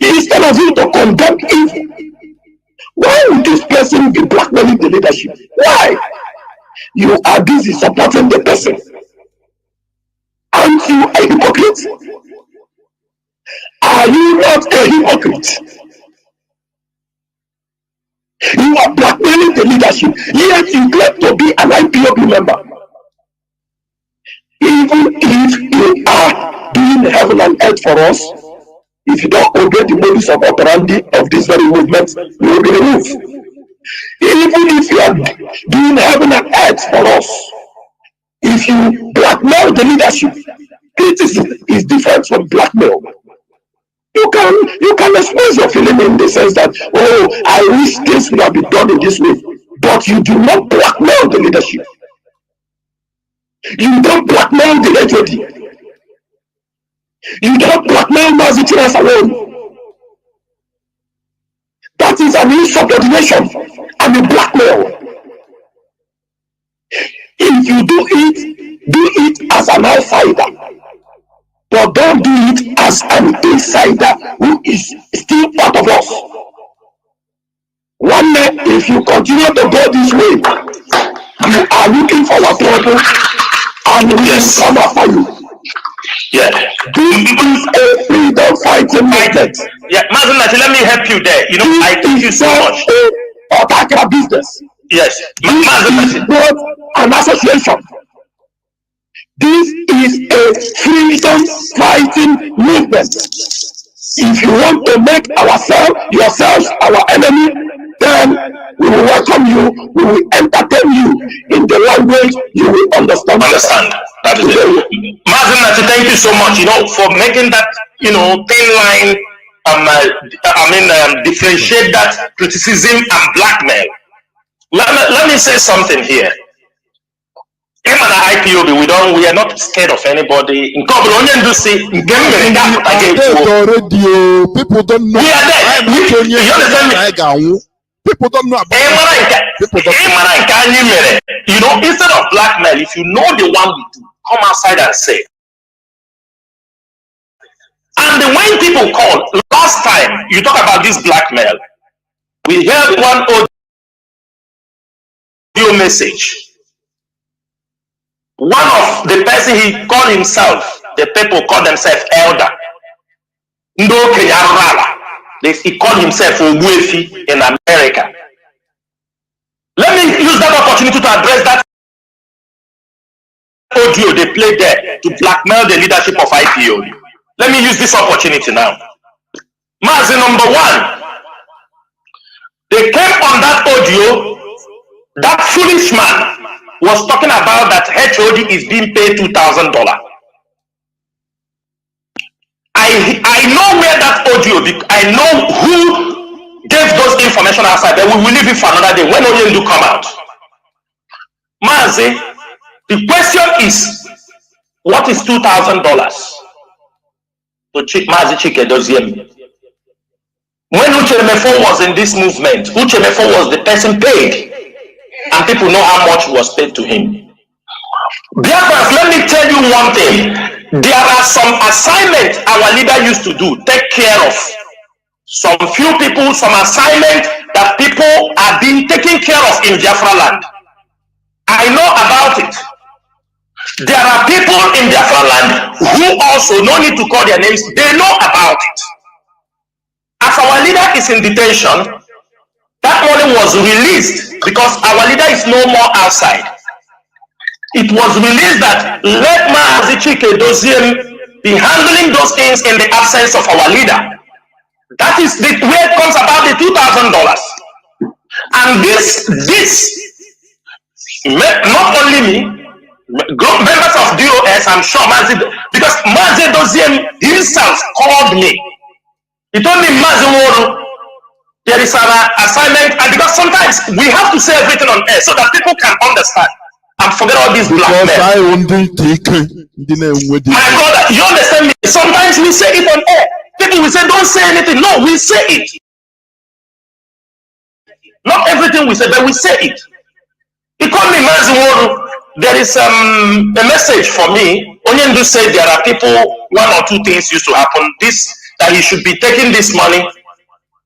instead of you to condemn evil, why would this person be blackmailing the leadership? Why? You are busy supporting the person. Aren't you a hypocrite? Are you not a hypocrite? You are blackmailing the leadership, yet you claim to be an IPOB member. Even if you are doing heaven and earth for us, if you don't obey the modus of operandi of this very movement, you will be removed. Even if you are doing heaven and earth for us, if you blackmail the leadership, criticism is different from blackmail. You can express your feeling in the sense that, oh, I wish this would have been done in this way, but you do not blackmail the leadership. You don't blackmail the HOD. You don't blackmail Chinasa alone. That is an insubordination and a blackmail. If you do it as an outsider, but don't do it as an insider who is still part of us. One day, if you continue to go this way, you are looking for our trouble, and we will come after you. Yeah. This is a freedom fighting movement. Yeah, Mazinati, let me help you there. You know, I thank you so much. Attacker business. Yes. This is not an association. This is a freedom fighting movement. If you want to make yourselves our enemy, then we will welcome you, we will entertain you in the language you will understand. That is it. Mazinati, thank you so much, for making that, thin line, differentiate that criticism and blackmail. Let me say something here. Him and IPOB, we are not scared of anybody. In People don't know. We are there. You understand me? People don't know about Instead of blackmail, if you know the one we do, come outside and say. And when people call, last time you talk about this blackmail, we heard one audio message. One of the person he called himself, the people call themselves elder. He called himself Ogbuefi in America. Let me use that opportunity to address that audio they played there to blackmail the leadership of IPOB. Let me use this opportunity now. Mazi number one, they came on that audio, that foolish man was talking about that HOD is being paid $2,000. I know where that audio, I know who gave those information outside, but we will leave it for another day when Oyendu come out. Mazi, the question is, what is $2,000? To Mazi Chike Doziem. When Uchemefo was in this movement, Uchemefo was the person paid. And people know how much was paid to him. Therefore, let me tell you one thing. There are some assignments our leader used to do, take care of. Some few people, some assignment that people are being taken care of in Biafra land. I know about it. There are people in Biafra land who also, no need to call their names, they know about it. As our leader is in detention, that money was released because our leader is no more outside. It was released that let Maazi Chike Doziem be handling those things in the absence of our leader. That is the way it comes about the $2,000. And this not only me, members of DOS, I'm sure Maazi, because Maazi Doziem himself called me. He told me, Maazi Nworu, there is an assignment, and because sometimes we have to say everything on air so that people can understand and forget all these black men. My brother, you understand me? Sometimes we say it on air. People will say, don't say anything. No, we say it. Not everything we say, but we say it. He called me, Maazi Nworu. There is a message for me. Onyendu said there are people, one or two things used to happen. This, that he should be taking this money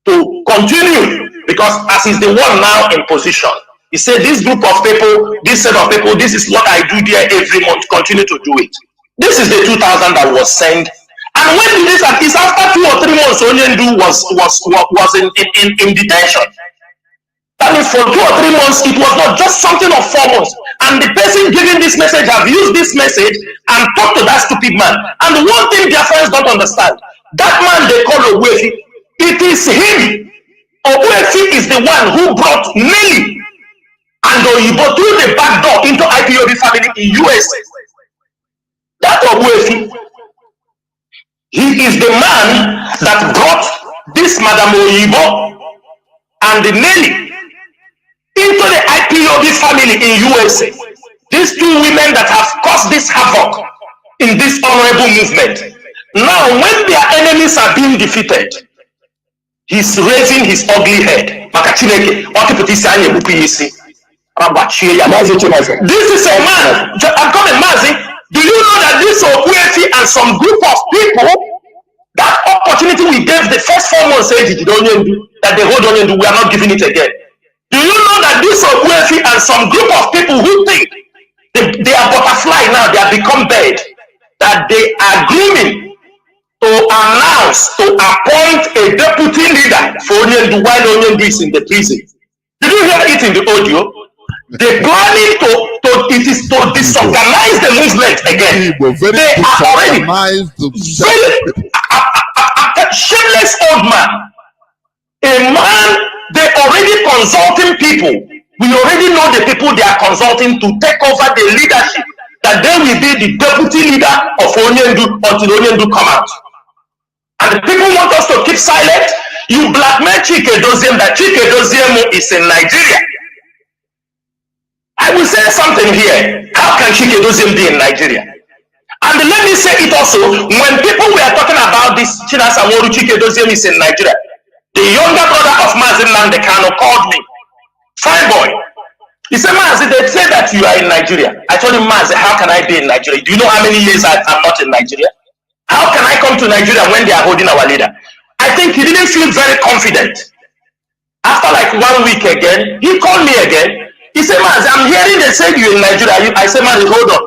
to continue, because as he's the one now in position, he said this group of people, this set of people, this is what I do there every month, continue to do it. This is the 2,000 that was sent. And when this is after 2 or 3 months, Onyendu was in detention. That means for 2 or 3 months, it was not just something of 4 months. And the person giving this message have used this message and talked to that stupid man. And the one thing their friends don't understand, that man they call Ogbuefi, it is him. Ogbuefi is the one who brought Nelly and Oyibo through the back door into IPOB family in USA. That Ogbuefi, he is the man that brought this Madam Oyibo and the Nelly into the IPOB family in USA. These 2 women that have caused this havoc in this honorable movement. Now, when their enemies are being defeated, he's raising his ugly head. This is a man. I'm coming, Maazi. Do you know that this Ogbuefi and some group of people, that opportunity we gave the first 4 months that they hold Onyendu, we are not giving it again. Do you know that this Ogbuefi and some group of people who think they are butterfly now, they have become bird, that they are grooming to announce, to appoint a deputy leader for Onyendu while Onyendu is in the prison? Did you hear it in the audio? They planning it is to disorganize the movement again. They are already a shameless old man. A man, they already consulting people. We already know the people they are consulting to take over the leadership, that they will be the deputy leader of Onyendu until Onyendu come out. And the people want us to keep silent. You blackmail Chike Doziem that Chike Doziem is in Nigeria. I will say something here. How can Chike Doziem be in Nigeria? And let me say it also, when people were talking about this Chinasa Nworu Chike Doziem is in Nigeria, the younger brother of Maazi Nnamdi Kanu called me. Fine boy. He said, Maazi, they say that you are in Nigeria. I told him, Maazi, how can I be in Nigeria? Do you know how many years I'm not in Nigeria? How can I come to Nigeria when they are holding our leader? I think he didn't feel very confident. After like 1 week again, he called me again. He said, Maazi, I'm hearing they say you in Nigeria. I said, Maazi, hold on.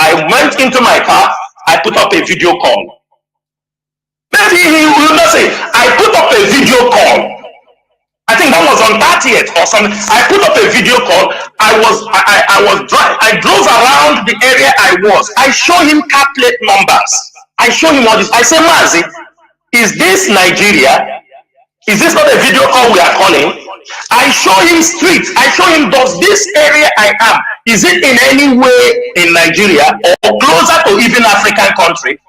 I went into my car. I put up a video call. Maybe he will not say, I put up a video call. I think that was on 30th or something. I put up a video call. I drove around the area I was. I show him car plate numbers. I show him all this. I say, Maazi, is this Nigeria? Is this not a video call we are calling? I show him streets. I show him, does this area I am, is it in any way in Nigeria or closer to even African country?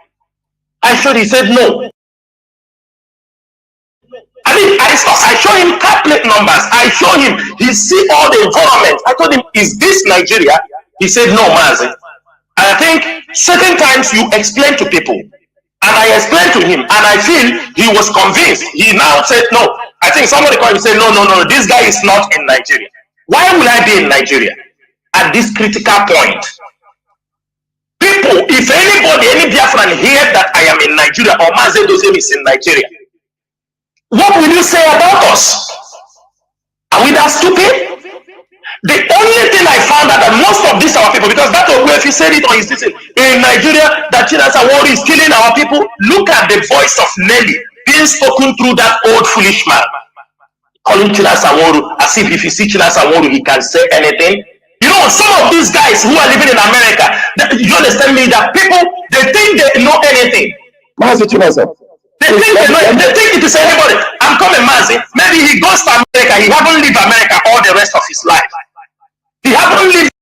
I showed, he said no. I mean, I show him car plate numbers. I show him, he see all the environment. I told him, is this Nigeria? He said, no, Maazi. And I think certain times you explain to people. And I explained to him, and I feel he was convinced. He now said, no. I think somebody called and said, no, this guy is not in Nigeria. Why will I be in Nigeria at this critical point? People, if anybody, any Biafran hears that I am in Nigeria or Maazi Doziem is in Nigeria, what will you say about us? Are Are we that stupid? The only thing I found out that most of these our people, because that if you said it or you said it in Nigeria, that Chinasa Nworu is killing our people. Look at the voice of Nelly being spoken through that old foolish man, calling Chinasa Nworu as if you see Chinasa Nworu, he can say anything. You know, some of these guys who are living in America, you understand me, that people, they think they know anything. Mazi Chinasa. They think it is anybody. I'm coming, Mazi. Maybe he goes to America, he haven't lived America all the rest of his life. He haven't lived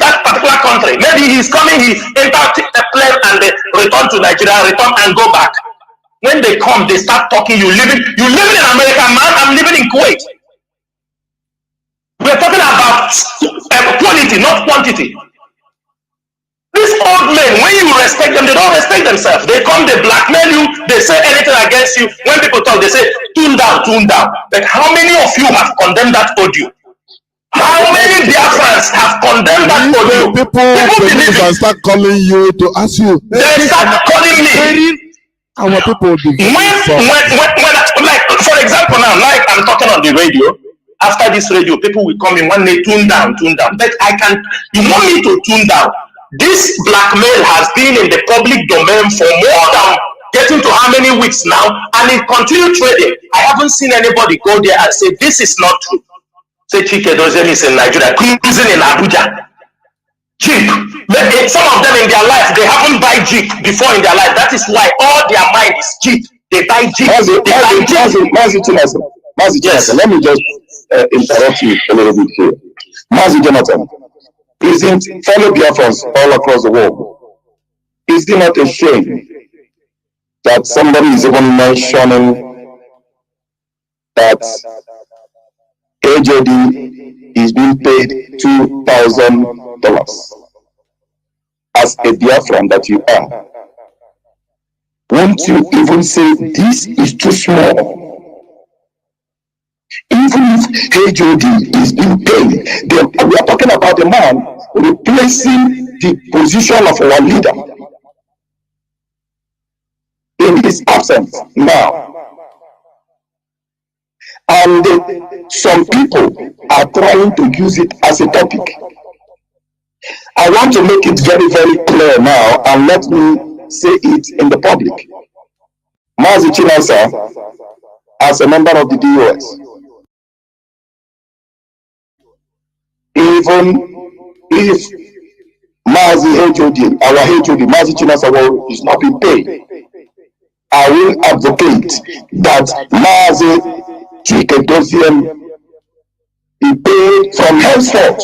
that particular country. Maybe he's coming, he enter a plane and they return to Nigeria, return and go back. When they come, they start talking. You living in America, man. I'm living in Kuwait. We're talking about quality, not quantity. These old men, when you respect them, they don't respect themselves. They come, they blackmail you, they say anything against you. When people talk, they say, tune down, tune down. Like, how many of you have condemned that audio? How many Biafrans have condemned that audio? People believe and start calling you to ask you. They start calling me. Our people when like, for example, now, like I'm talking on the radio. After this radio, people will come in one day, tune down, tune down. But you want me to tune down? This blackmail has been in the public domain for more than getting to how many weeks now, and it continues trading. I haven't seen anybody go there and say, this is not true. Say Chike Dozem is in Nigeria, cruising in Abuja. Jeep. Some of them in their life, they haven't buy Jeep before in their life. That is why all their mind is Jeep. They buy Jeep. Mazi Chinasa. Yes. Let me just interrupt you a little bit here. Mazi Jonathan, isn't fellow Biafrans all across the world, is it not a shame that somebody is even mentioning that AJD is being paid $2,000 as a Biafran that you are? Won't you even say this is too small? Even if HOD is being paid, then we are talking about the man replacing the position of our leader in his absence now. And some people are trying to use it as a topic. I want to make it very, very clear now, and let me say it in the public. Mazi Chinasa, as a member of the DOS, even if Mazi HOD, our HOD, Mazi Chinasa is not being paid, I will advocate that Mazi Chike Doziem be paid from henceforth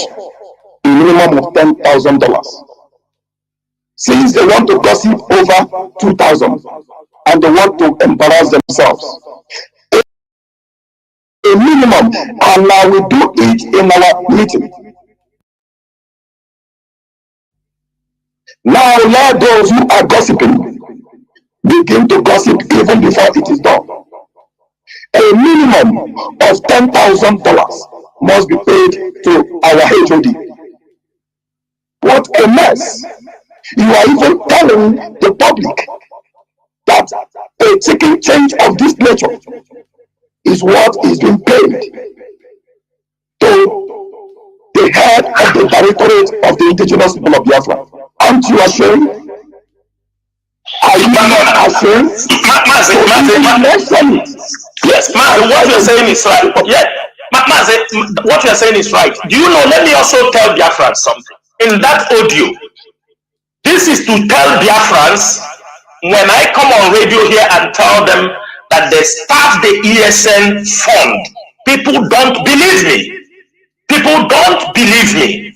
a minimum of $10,000. Since they want to gossip over 2,000 and they want to embarrass themselves, a minimum, and now we do it in our meeting. Now let those who are gossiping begin to gossip even before it is done. A minimum of $10,000 must be paid to our HOD. What a mess! You are even telling the public that a chicken change of this nature is what is being paid to the head of the Directorate of the Indigenous People of Biafra. Aren't you ashamed? Are you not ashamed? Yes, Mazi, what you're saying is right. Yeah, Mazi, what you're saying is right. Do you know, let me also tell Biafrans something. In that audio, this is to tell Biafrans, when I come on radio here and tell them that they start the ESN fund, people don't believe me. People don't believe me.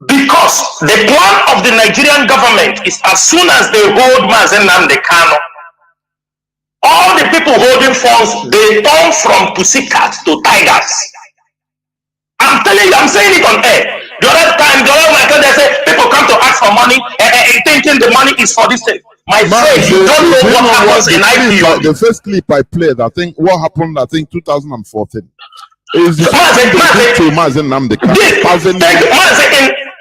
Because the plan of the Nigerian government is, as soon as they hold Mazen Nnamdi Kanu, all the people holding funds, they turn from pussycats to tigers. I'm telling you, I'm saying it on air. The other time, they say people come to ask for money, thinking the money is for this thing. My friend, you don't know what happens in IPO. The first clip I played, I think, what happened, 2014. Is Mazen Nnamdi Kanu.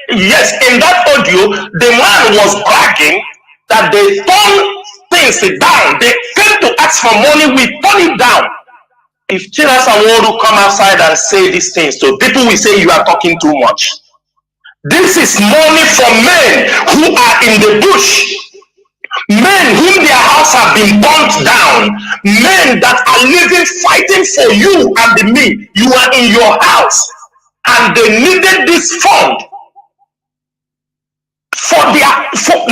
Yes, in that audio, the man was bragging that they turned things down. They came to ask for money, we turn it down. If Chinasa Nworu come outside and say these things, so people will say you are talking too much. This is money from men who are in the bush, men whom their house have been burnt down, men that are living fighting for you and me. You are in your house, and they needed this fund for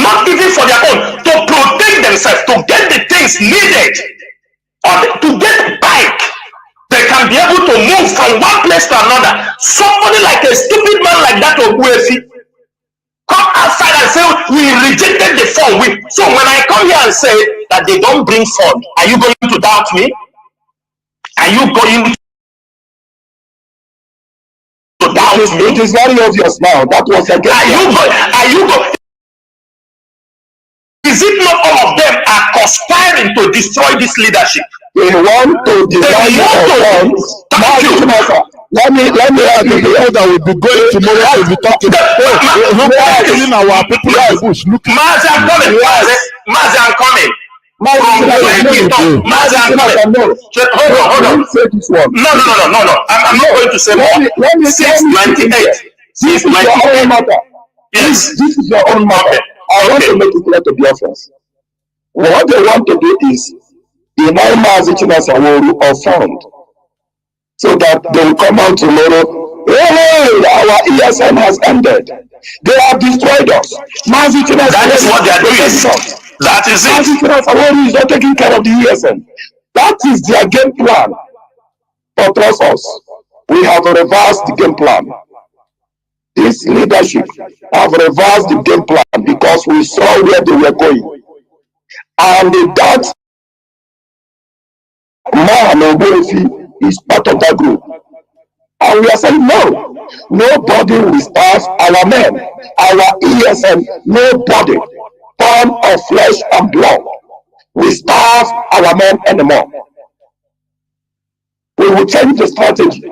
not even for their own, to protect themselves, to get the things needed, or to get bike. They can be able to move from one place to another. Somebody like a stupid man like that Oguefi come outside and say we rejected the fund. So when I come here and say that they don't bring fund, are you going to doubt me? Are you going to doubt me? It is very obvious now. That was against. Are you going? Is it not all of them are conspiring to destroy this leadership? They want to deny funds. Let me add the people that will be going tomorrow to be talking. Look at killing our people in the bush. Look, Mazi, I'm coming. Mazi, I'm coming. Hold on. No. I'm not going to say more. 628. This is your own matter. Yes. This is your own matter. I want to make it clear to Biafrans. What they want to do is deny Mazi Chinasa Nworu of fund, so that they will come out tomorrow. Hey, our ESN has ended. They have destroyed us. Mazi Chinasa. That is what they are doing. That is it. Mazi Chinasa Nworu is not taking care of the ESN. That is their game plan. But trust us, we have reversed the game plan. This leadership have reversed the game plan because we saw where they were going. And that man Oguefi is part of that group. And we are saying no, nobody will starve our men, our ESN, nobody, born of flesh and blood, will starve our men anymore. We will change the strategy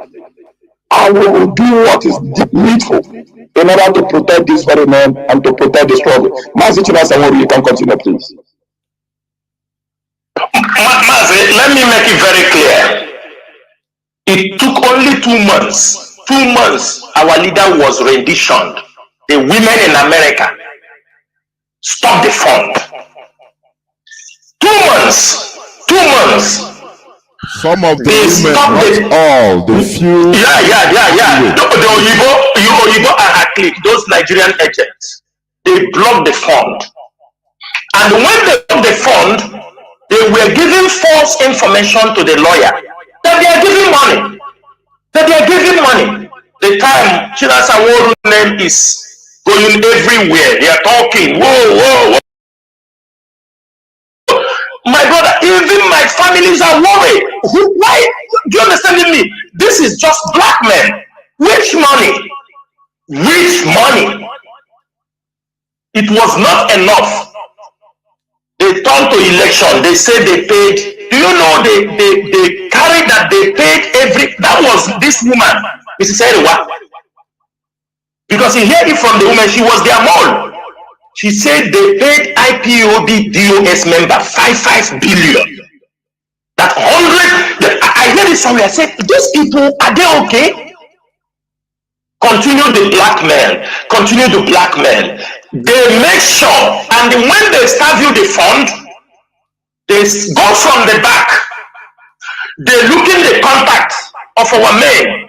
and we will do what is needful in order to protect these very men and to protect the struggle. Mazi Chinasa Nworu, you can continue, please. Mazi, let me make it very clear. It took only 2 months. 2 months, our leader was renditioned. The women in America stopped the fund. 2 months. 2 months. Some of the women, not all, the few. Yeah. The Oyibo and her clique, those Nigerian agents, they blocked the fund. And when they blocked the fund, they were giving false information to the lawyer that they are giving money. The time Chinasa Nworu's name is going everywhere, they are talking. Whoa. My brother, even my families are worried. Why? Do you understand me? This is just black men. Which money? It was not enough. They turned to election. They said they paid. Do you know they carried that they paid that was this woman, Mrs. Eriwa. Because you hear it from the woman, she was their mole. She said they paid IPOB DOS member 55 billion. That 100, I heard it somewhere. I said, these people, are they okay? Continue the blackmail. They make sure, and when they start you the fund, they go from the back. They look in the contact of our men.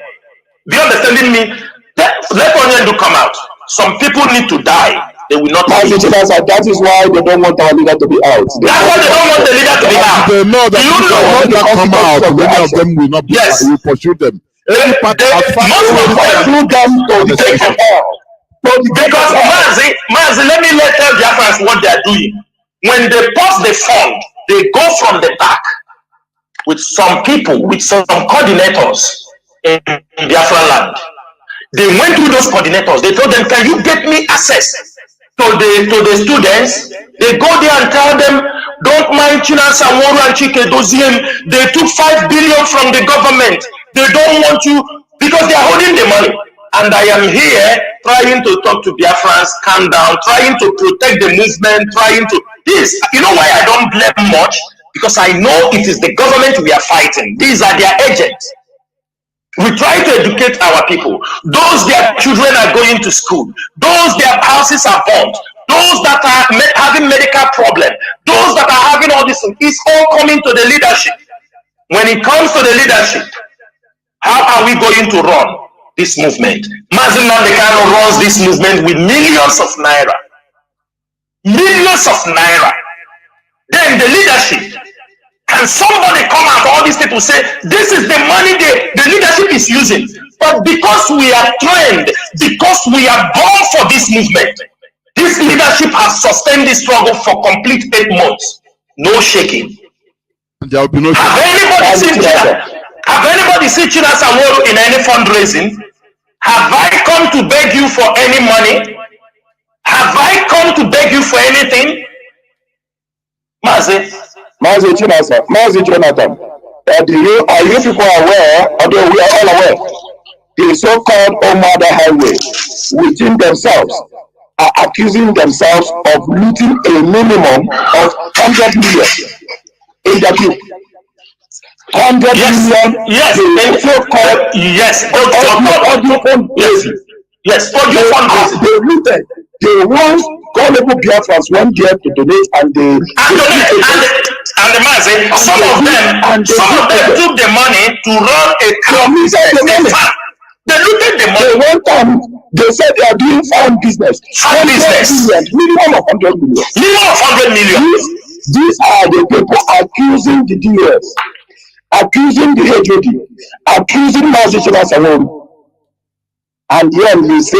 Do you understand me? Let onion do come out. Some people need to die. They will not. That is why they don't want our leader to be out. That's why they don't want the leader to be out. They know that you know when they come out, many of them will not be. Yes. We pursue them. Any part They as far pursue them to take them out. Because Mazi, let me tell Biafrans what they are doing. When they post the fund, they go from the back with some people, with some coordinators in Biafran land. They went to those coordinators. They told them, "Can you get me access to the students?" They go there and tell them, "Don't mind Chinasa Nworu and Chike Doziem. They took 5 billion from the government. They don't want you because they are holding the money." And I am here trying to talk to Biafrans, calm down, trying to protect the movement, trying to this. You know why I don't blame much? because I know it is the government we are fighting. These are their agents. We try to educate our people. Those their children are going to school. Those their houses are burnt. Those that are having medical problems. Those that are having all this. It's all coming to the leadership. When it comes to the leadership, how are we going to run this movement? Mazi Nnamdi Kanu runs this movement with millions of naira. Millions of naira. Then the leadership. Can somebody come out? All these people say this is the money the leadership is using. But because we are trained, because we are born for this movement, this leadership has sustained this struggle for complete 8 months. No shaking. There will be no Have anybody seen Chinasa Nworu in any fundraising? Have I come to beg you for any money? Have I come to beg you for anything? Mazi Chinasa, Mazi Jonathan, are you people aware, although we are all aware, the so-called Omada Highway within themselves are accusing themselves of looting a minimum of 100 million in the group. 100 million. Yes, the so-called audio fundraising. They looted. They once gullible Biafrans went there to donate and they and the man said some of them took the money to run a farm business. They looted the money. They went they said they are doing farm business. Minimum of 100 million. Minimum of 100 million. These are the people accusing the DS, accusing the HOD, accusing Mazi Chinasa Nworu. And then you say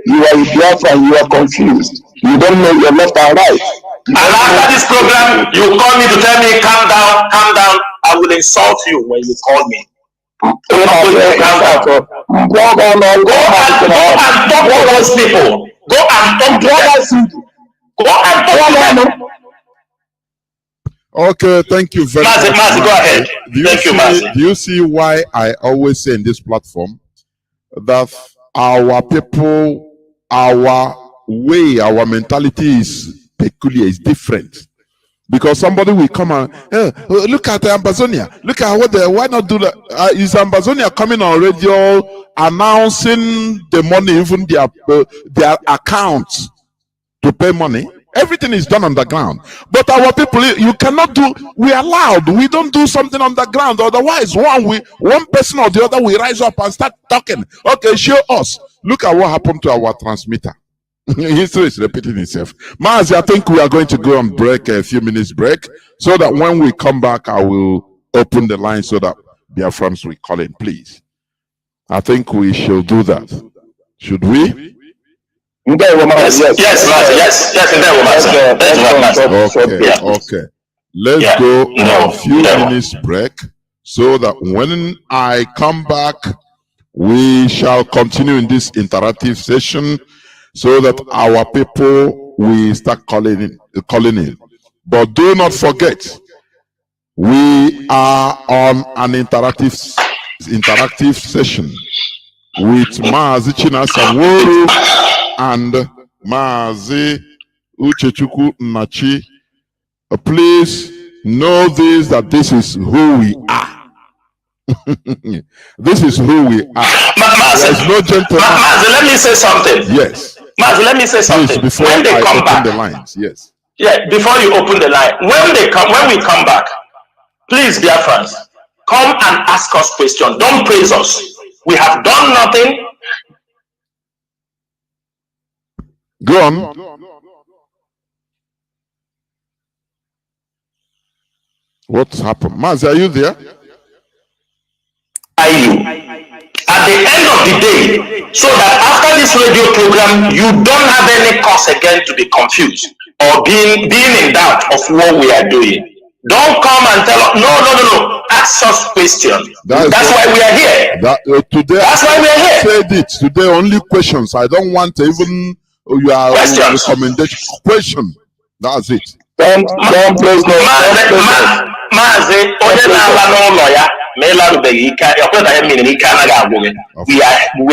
you are a Biafran, you are confused. You don't know your left and right. And after this program, you call me to tell me, calm down, calm down. I will insult you when you call me. Go and talk to those people. Go and talk to them. Okay, thank you very much. Mazi, go ahead. Do you see why I always say in this platform that our people, our way, our mentality is peculiar, is different? Because somebody will come and look at Ambazonia. Look at why not do that? Is Ambazonia coming on radio announcing the money, even their accounts to pay money? Everything is done underground. But our people, you cannot do. We are loud. We don't do something underground. Otherwise, one person or the other will rise up and start talking. Okay, show us. Look at what happened to our transmitter. History is repeating itself. Mazi, I think we are going to go on break, a few minutes break, so that when we come back, I will open the line so that their friends will call in, please. I think we shall do that. Should we? Yes. Okay. Let's go on a few minutes break so that when I come back, we shall continue in this interactive session so that our people will start calling in. But do not forget, we are on an interactive session with Mazi Chinasa Nworu and Mazi Uchechukwu Nachi. Please know this, that this is who we are. This is who we are. There is no gentleman. Mazi, let me say something. Yes. Mazi, let me say something. Please, before when they come open back, the lines, yes. Yeah, before you open the line, when we come back, please, dear friends, come and ask us questions. Don't praise us. We have done nothing. Go on. What's happened? Mazi, are you there? Are you? At the end of the day, so that after this radio program, you don't have any cause again to be confused or being in doubt of what we are doing. Don't come and tell us, no. Ask us questions. That's why we are here. Today, that's why we are here. Said it. Today, only questions. I don't want even your recommendation. Question. That's it. Don't place no. Mazi, we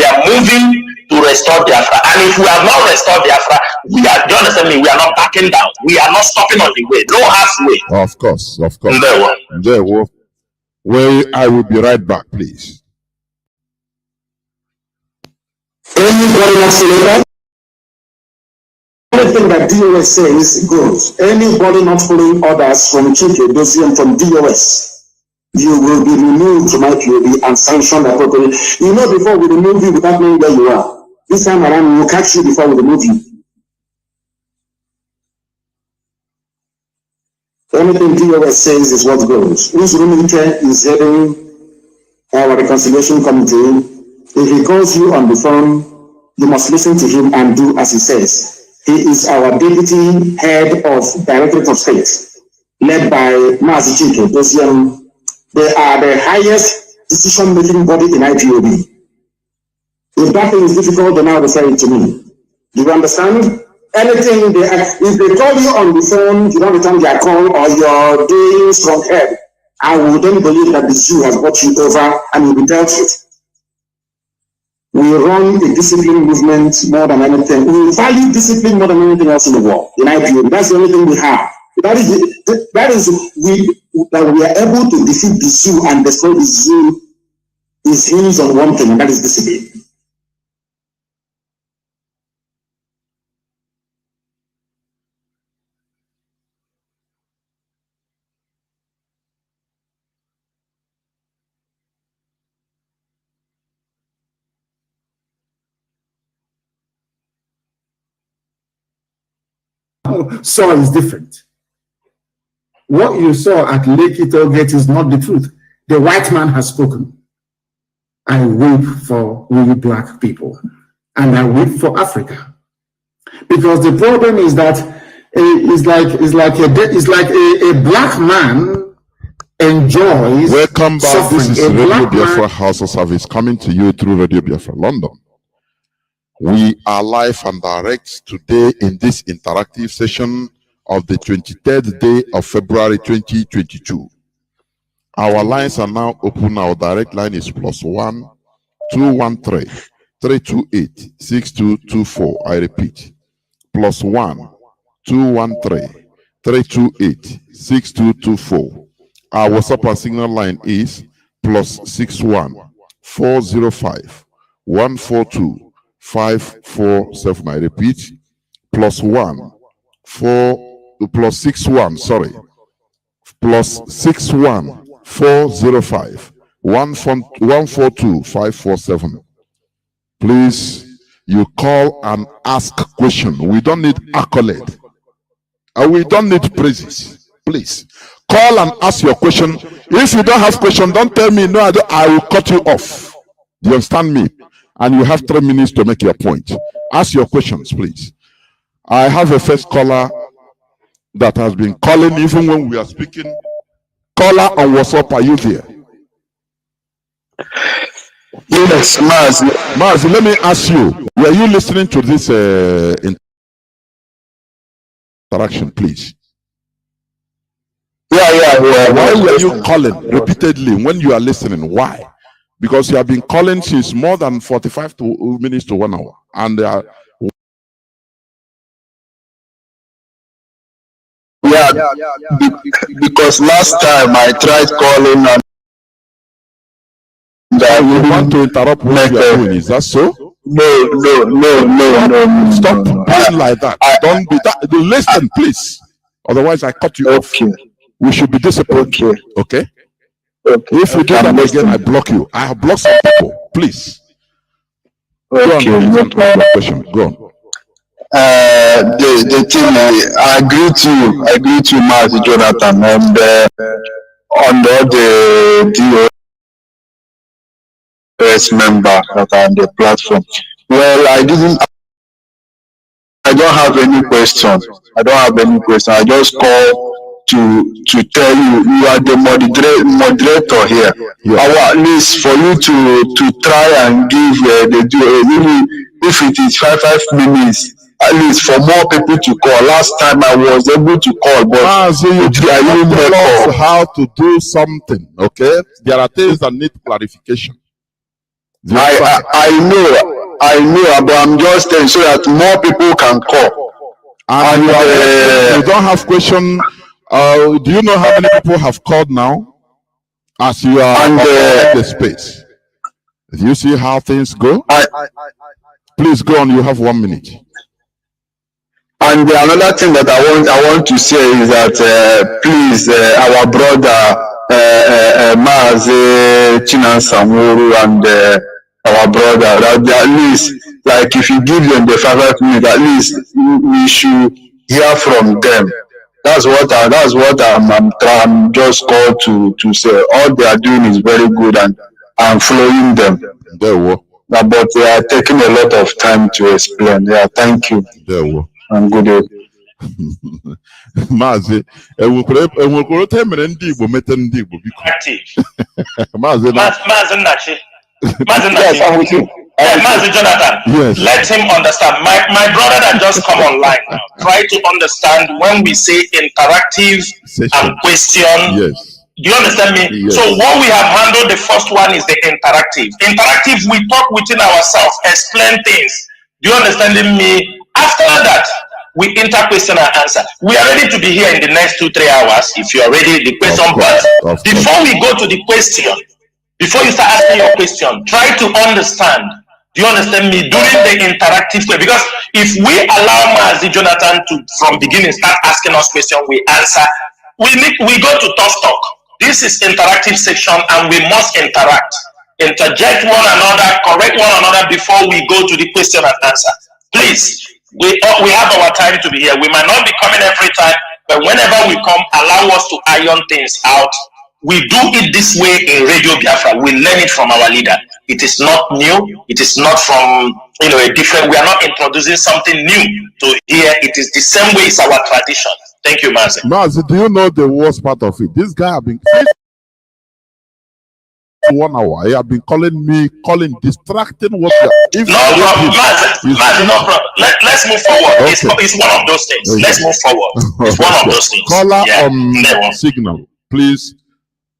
are moving to restore Biafra. And if we have not restored Biafra, we are, do you understand me? We are not backing down. We are not stopping on the way. No halfway. Of course, of course. Ndewo. Well, I will be right back, please. Anybody wants to know that? Anything that DOS says goes. Anybody not following orders from Chike, Dosium, from DOS, you will be removed from IPOB and sanctioned appropriately. You know, before we remove you without knowing where you are. This time around, we will catch you before we remove you. Anything DOS says is what goes. Uzurumike is heading our reconciliation committee. If he calls you on the phone, you must listen to him and do as he says. He is our deputy head of Directorate of State, led by Mazi Chike. They are the highest decision-making body in IPOB. If that thing is difficult, then now refer it to me. Do you understand? Anything if they call you on the phone, you don't return their call, or you're doing strong head, I will then believe that the Jew has brought you over and you'll be dealt with. We run a discipline movement more than anything. We value discipline more than anything else in the world. In IPO, that's the only thing we have. That is we are able to defeat the Jew and destroy the Jew is hinged on one thing, and that is discipline. Saw is different. What you saw at Lake Itoget is not the truth. The white man has spoken. I weep for we black people, and I weep for Africa, because the problem is that it's like a black man enjoys. Welcome back. Suffering. This is Radio Biafra House of Service coming to you through Radio Biafra London. We are live and direct today in this interactive session of the 23rd day of February 2022. Our lines are now open. Our direct line is +1 213 328 6224. I repeat, +1 213 328 6224. Our WhatsApp and Signal line is +61 405 142 547. I repeat, +61 405 142 547. Please, you call and ask question. We don't need accolade, and we don't need praises. Please call and ask your question. If you don't have question, don't tell me no, I will cut you off. Do you understand me? And you have 3 minutes to make your point. Ask your questions, please. I have a first caller that has been calling even when we are speaking. Caller on WhatsApp, are you there? Yes, Mazi, let me ask you, were you listening to this interaction, please? Yeah. Why were you calling repeatedly when you are listening? Why? Because you have been calling since more than 45 minutes to 1 hour. And because last time I tried calling and you want to interrupt what you are doing, is that so? No. Stop being like that. Don't be that. Listen, please. Otherwise, I cut you off. We should be disciplined. Okay? If you do that again, I block you. I have blocked some people. Please. Go on. Go on. The thing, I agree to Mazi Jonathan on the DOS member that are on the platform. Well, I don't have any question. I just call to tell you are the moderator here. At least for you to try and give even if it is 5 minutes, at least for more people to call. Last time I was able to call, but you tell us how to do something. Okay, there are things that need clarification. I know. I know, but I'm just saying so that more people can call. And you don't have question. Do you know how many people have called now? As you are in the space. Do you see how things go? Please go on. You have 1 minute. And another thing that I want to say is that please, our brother Chinasa, Nworu, and our brother, that at least, like, if you give them the 5 minutes, at least we should hear from them. That's what I'm just called to say. All they are doing is very good, and I'm following them. But they are taking a lot of time to explain. Yeah, thank you. And good day. Maazị enwekwara otu emere ndị Igbo mete ndị Igbo biko. Maazị Nnachi. Maazị Jonathan, yes. Let him understand. My brother that just come online now, try to understand when we say interactive session and question. Yes. Do you understand me? Yes. So what we have handled, the first one is the interactive. Interactive, we talk within ourselves, explain things. Do you understand me? After that, we question and answer. We are ready to be here in the next 2-3 hours if you are ready. The question, but before we go to the question, before you start asking your question, try to understand. Do you understand me? During the interactive question, because if we allow Mazi Jonathan to from beginning start asking us questions, we answer. We go to tough talk. This is interactive section, and we must interact, interject one another, correct one another before we go to the question and answer. Please. We have our time to be here. We might not be coming every time, but whenever we come, allow us to iron things out. We do it this way in Radio Biafra. We learn it from our leader. It is not new. It is not from a different. We are not introducing something new to here. It is the same way. It's our tradition. Thank you, Mazi. Mazi, do you know the worst part of it? This guy have been 1 hour. He have been distracting what. No problem, Mazi, no problem. Let's move forward. Okay. It's one of those things. Okay. Let's move forward. It's one of those things. Caller on signal, please.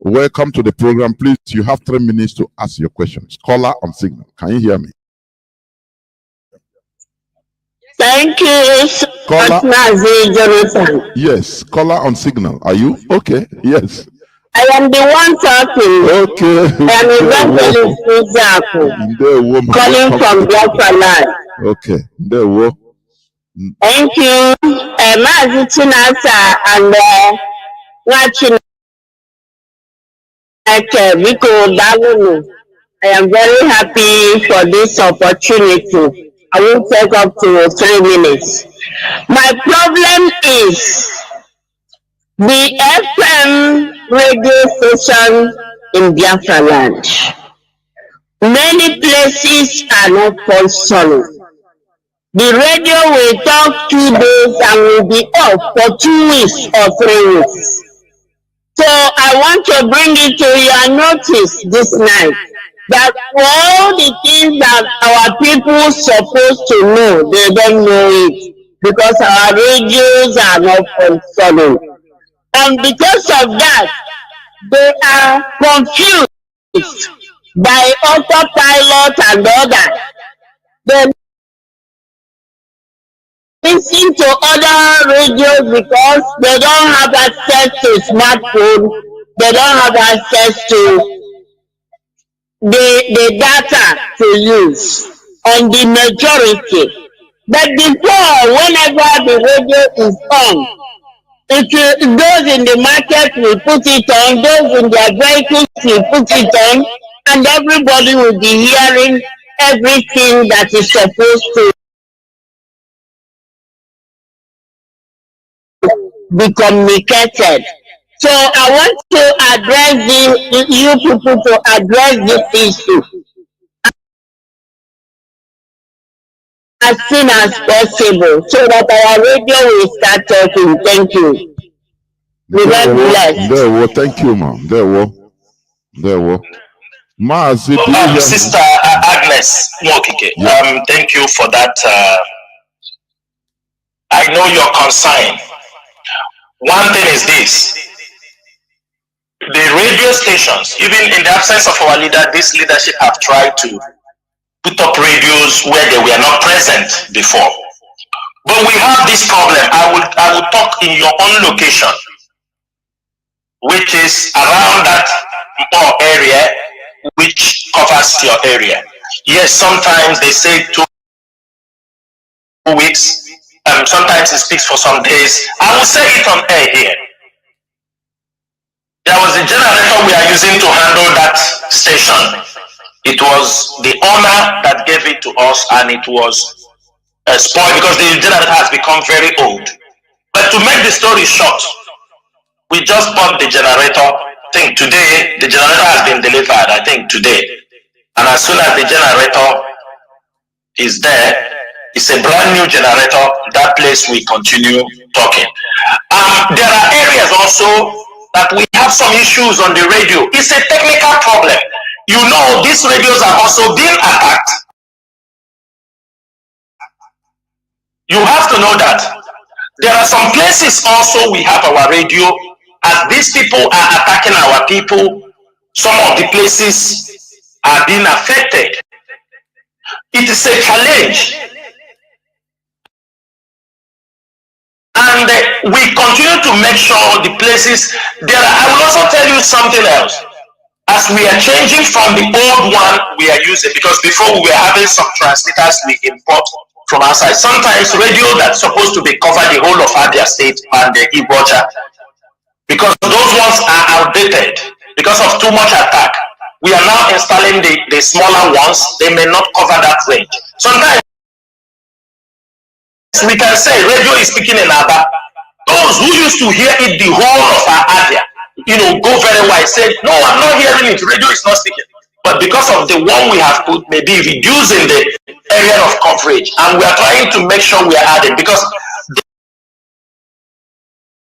Welcome to the program. Please, you have 3 minutes to ask your questions. Caller on signal. Can you hear me? Thank you, Mazi Jonathan. Yes, caller on signal. Are you okay? Yes. I am the one talking. Okay. I am Evangelist Uzaku, calling from Biafra land. Okay. There we Thank you, Mazi Chinasa and watching Biko Dalunu. I am very happy for this opportunity. I will take up to 3 minutes. My problem is the FM radio station in Biafra land. Many places are not functioning. The radio will talk 2 days and will be off for 2 weeks or 3 weeks. So I want to bring it to your notice this night that all the things that our people supposed to know, they don't know it because our radios are not functioning. And because of that, they are confused by autopilot and others. They listen to other radios because they don't have access to smartphone, they don't have access to the data to use on the majority. But before, whenever the radio is on, those in the market will put it on, those in their vehicles will put it on, and everybody will be hearing everything that is supposed to be communicated. So I want to address you people to address this issue as soon as possible so that our radio will start talking. Thank you. Thank you, ma'am. There were. Sister Agnes Mwokike, thank you for that. I know your concern. One thing is this. The radio stations, even in the absence of our leader, this leadership have tried to put up radios where they were not present before. But we have this problem. I will talk in your own location, which is around that area, which covers your area. Yes, sometimes they say 2 weeks. Sometimes it speaks for some days. I will say it on air here. There was a generator we are using to handle that station. It was the owner that gave it to us, and it was spoiled because the generator has become very old. But to make the story short, we just bought the generator. I think today the generator has been delivered. I think today, and as soon as the generator is there, it's a brand new generator. That place we continue talking. There are areas also that we have some issues on the radio. It's a technical problem. You know, these radios are also being attacked. You have to know that. There are some places also we have our radio. As these people are attacking our people, some of the places are being affected. It is a challenge. And we continue to make sure the places there are. I will also tell you something else. As we are changing from the old one we are using, because before we were having some transmitters we import from outside. Sometimes radio that's supposed to be cover the whole of Abia State and the Ibocha, because those ones are outdated because of too much attack. We are now installing the smaller ones. They may not cover that range. Sometimes we can say radio is speaking in Aba. Those who used to hear it the whole of our area, go very wide, said, no, I'm not hearing it, radio is not speaking. But because of the one we have put, maybe reducing the area of coverage, and we are trying to make sure we are adding, because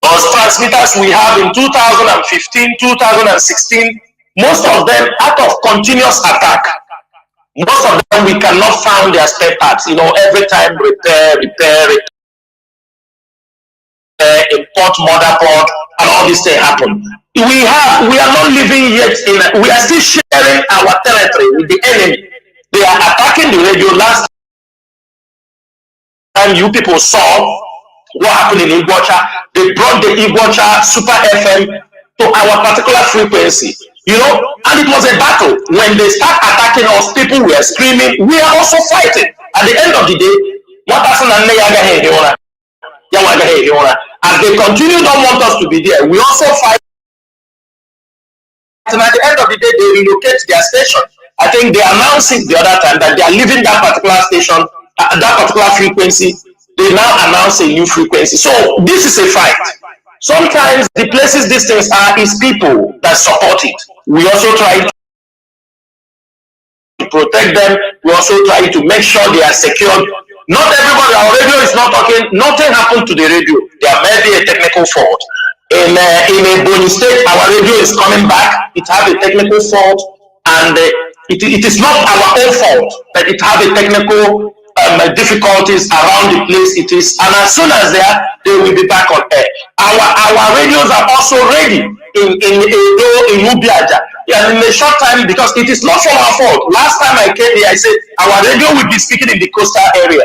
those transmitters we have in 2015, 2016, most of them out of continuous attack. Most of them we cannot find their spare parts. Every time repair, import motherboard, and all this thing happen. We are not living yet we are still sharing our territory with the enemy. They are attacking the radio. Last time you people saw what happened in Ibocha, they brought the Ibocha Super FM to our particular frequency. And it was a battle. When they start attacking us, people were screaming. We are also fighting. At the end of the day, as they continue don't want us to be there, we also fight. And at the end of the day, they relocate their station. I think they announced it the other time that they are leaving that particular station, that particular frequency. They now announce a new frequency. So this is a fight. Sometimes the places these things are is people that support it. We also try to protect them. We also try to make sure they are secured. Not everybody, our radio is not talking. Nothing happened to the radio. There may be a technical fault. In a Bonny State, our radio is coming back. It has a technical fault, and it is not our own fault, but it has a technical difficulties around the place it is. And as soon as they will be back on air. Our radios are also ready in Ubiaja. Yeah, in a short time, because it is not from our fault. Last time I came here, I said our radio will be speaking in the coastal area.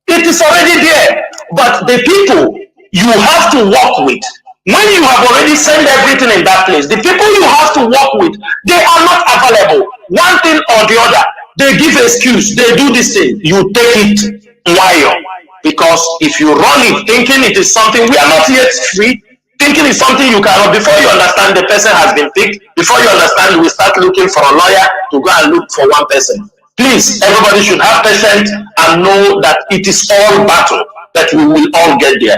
It is already there, but the people you have to work with, when you have already sent everything in that place, the people you have to work with, they are not available. One thing or the other, they give excuse, they do this thing, you take it wire. Because if you run it thinking it is something, we are not yet free, thinking it's something you cannot, before you understand the person has been picked, before you understand, we start looking for a lawyer to go and look for one person. Please, everybody should have patience and know that it is all battle, that we will all get there.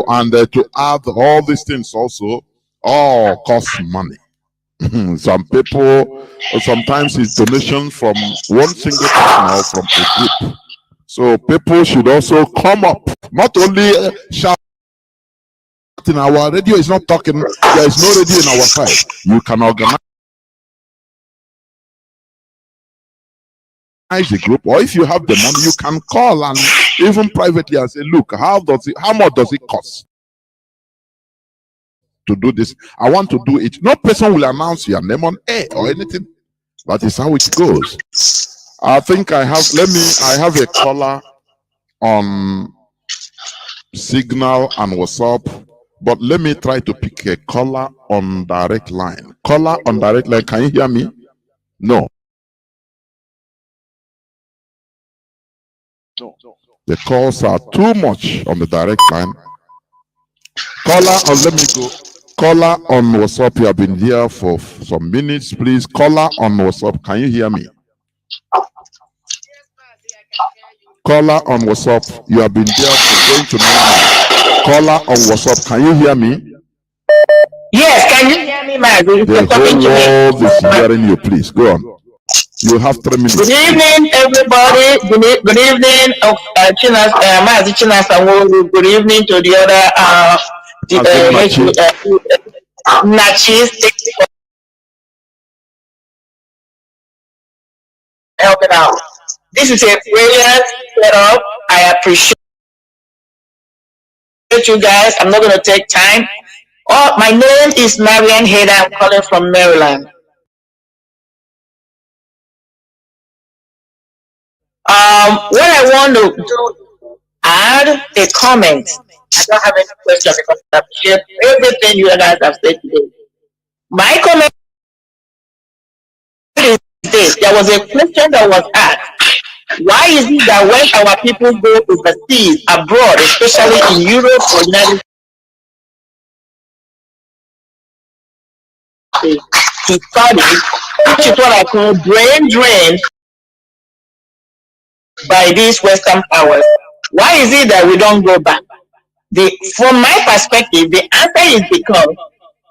And to add all these things also, all cost money. Some people, sometimes it's donation from one single person or from a group. So people should also come up, not only shout. Our radio is not talking, there is no radio in our side. You can organize a group, or if you have the money, you can call and even privately and say, look, how much does it cost to do this? I want to do it. No person will announce your name on air or anything. That is how it goes. I think I have a caller on Signal and WhatsApp, but let me try to pick a caller on direct line. Caller on direct line, can you hear me? No. The calls are too much on the direct line. Caller on, let me go. Caller on WhatsApp, you have been here for some minutes, please. Caller on WhatsApp, can you hear me? Caller on WhatsApp, you have been there for going to 9 minutes. Caller on WhatsApp, can you hear me? Yes, can you hear me, Maggie? The whole world is hearing you, please. Go on. You have 3 minutes. Good evening, everybody. Good evening, Chinasa, Nworu. Good evening to the other Nachis. Helping out. This is a brilliant setup. I appreciate you guys. I'm not going to take time. Oh, my name is Marian Hader. I'm calling from Maryland. What I want to do, add a comment. I don't have any question because I appreciate everything you guys have said today. My comment is this: there was a question that was asked. Why is it that when our people go overseas, abroad, especially in Europe or United States, to study, which is what I call brain drain by these Western powers? Why is it that we don't go back? From my perspective, the answer is because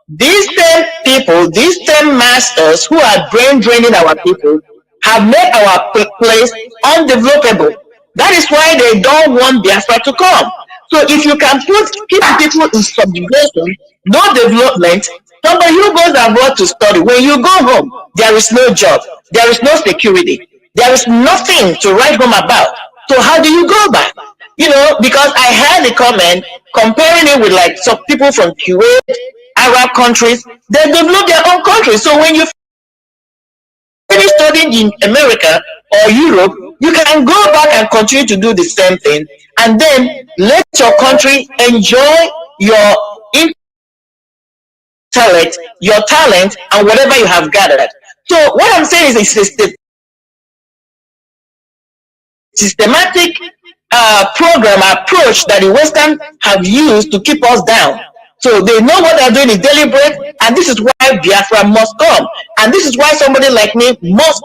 these same people, these same masters who are brain draining our people, have made our place undevelopable. That is why they don't want Biafra to come. So if you can keep people in subjugation, no development, somebody who goes abroad to study, when you go home, there is no job, there is no security, there is nothing to write home about. So how do you go back? You know, because I heard a comment comparing it with like some people from Kuwait, Arab countries, they develop their own countries. So when you finish studying in America or Europe, you can go back and continue to do the same thing, and then let your country enjoy your intellect, your talent, and whatever you have gathered. So what I'm saying is it's a systematic program approach that the Western have used to keep us down. So they know what they're doing is deliberate, and this is why Biafra must come. And this is why somebody like me must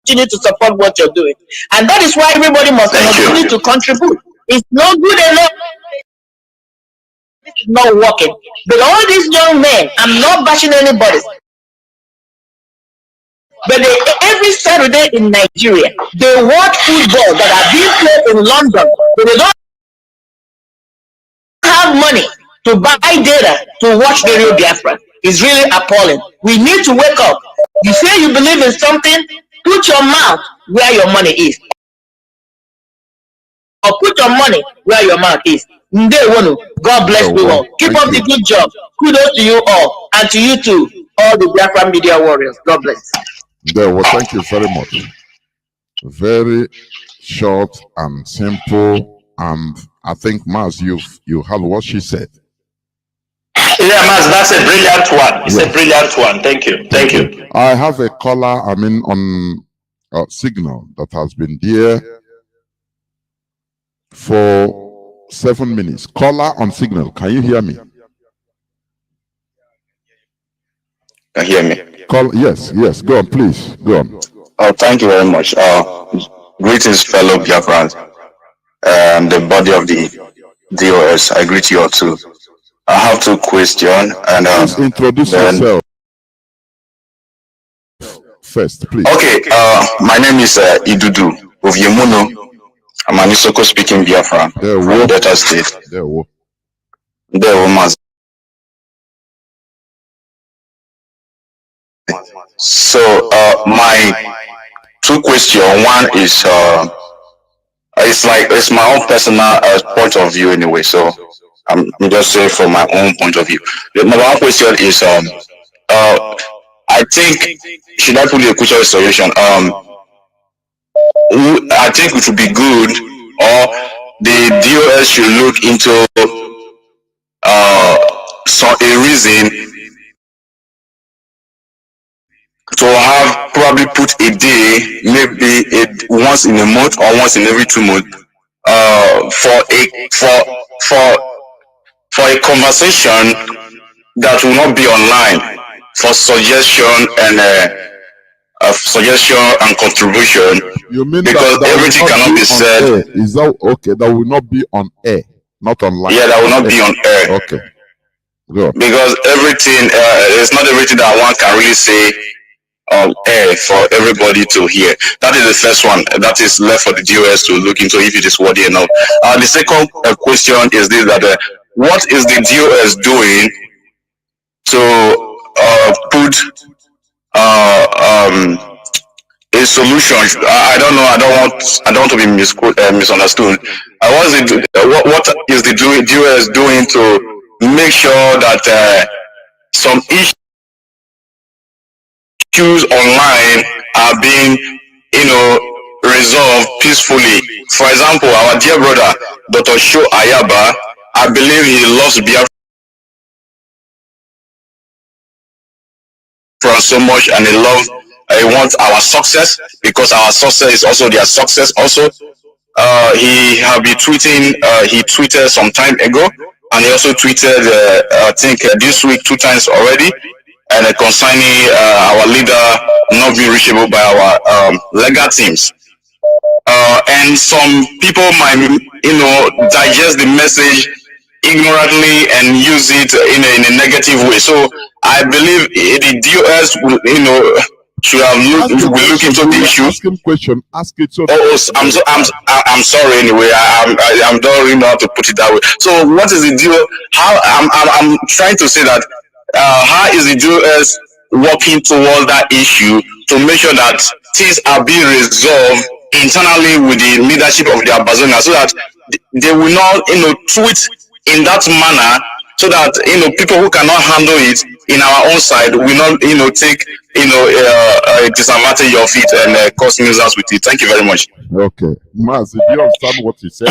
continue to support what you're doing. And that is why everybody must continue to contribute. It's not good enough. This is not working. But all these young men, I'm not bashing anybody, but every Saturday in Nigeria, they watch football that are being played in London, but they don't have money to buy data to watch the real Biafra. It's really appalling. We need to wake up. You say you believe in something, put your mouth where your money is. Or put your money where your mouth is. God bless you all. Keep up the good job. Kudos to you all, and to you too, all the Biafra media warriors. God bless. Well, thank you very much. Very short and simple, and I think, Maz, you have what she said. Yeah, Maz, that's a brilliant one. It's a brilliant one. Thank you. Thank you. I have a caller, on Signal that has been there for 7 minutes. Caller on Signal, can you hear me? Can you hear me? Yes, go on, please. Go on. Oh, thank you very much. Greetings, fellow Biafrans, the body of the DOS. I greet you all too. I have 2 questions, and please introduce yourself first, please. Okay, my name is Idudu of Yemuno. I'm an Isoko speaking Biafran from Delta State. There was. So my 2 questions. One is it's my own personal point of view anyway. So I'm just saying from my own point of view. The number 1 question is I I think, should I put a question solution? I think it would be good, or the DOS should look into a reason to have probably put a day, maybe once in a month or once in every 2 months, for a conversation that will not be online, for suggestion and contribution. You mean because that everything will not cannot be on said. air? Is that okay? That will not be on air, not online. Yeah, that will not be on air. Okay. Go. Because everything, it's not everything that one can really say on air for everybody to hear. That is the first one. That is left for the DOS to look into if it is worthy enough. The second question is this: that what is the DOS doing to put a solution? I don't know. I don't want to be misunderstood. What is the DOS doing to make sure that some issues online are being, resolved peacefully? For example, our dear brother Dr. Sho Ayaba, I believe he loves Biafra so much, and he wants our success, because our success is also their success also. He have been tweeting. He tweeted some time ago, and he also tweeted, I think this week 2 times already, and concerning our leader not being reachable by our legal teams. And some people might, digest the message ignorantly and use it in a negative way. So I believe the DOS will, should have look into the issue. Ask him question. Ask it. So I'm sorry. Anyway, I'm don't really know how to put it that way. So what is the deal? How I'm trying to say that how is the DOS working toward that issue to make sure that things are being resolved internally with the leadership of the Amazonia, so that they will not, tweet in that manner, so that people who cannot handle it in our own side will not take a disadvantage of it and cause nuisance with it. Thank you very much. Okay, Maz, do you understand what he said?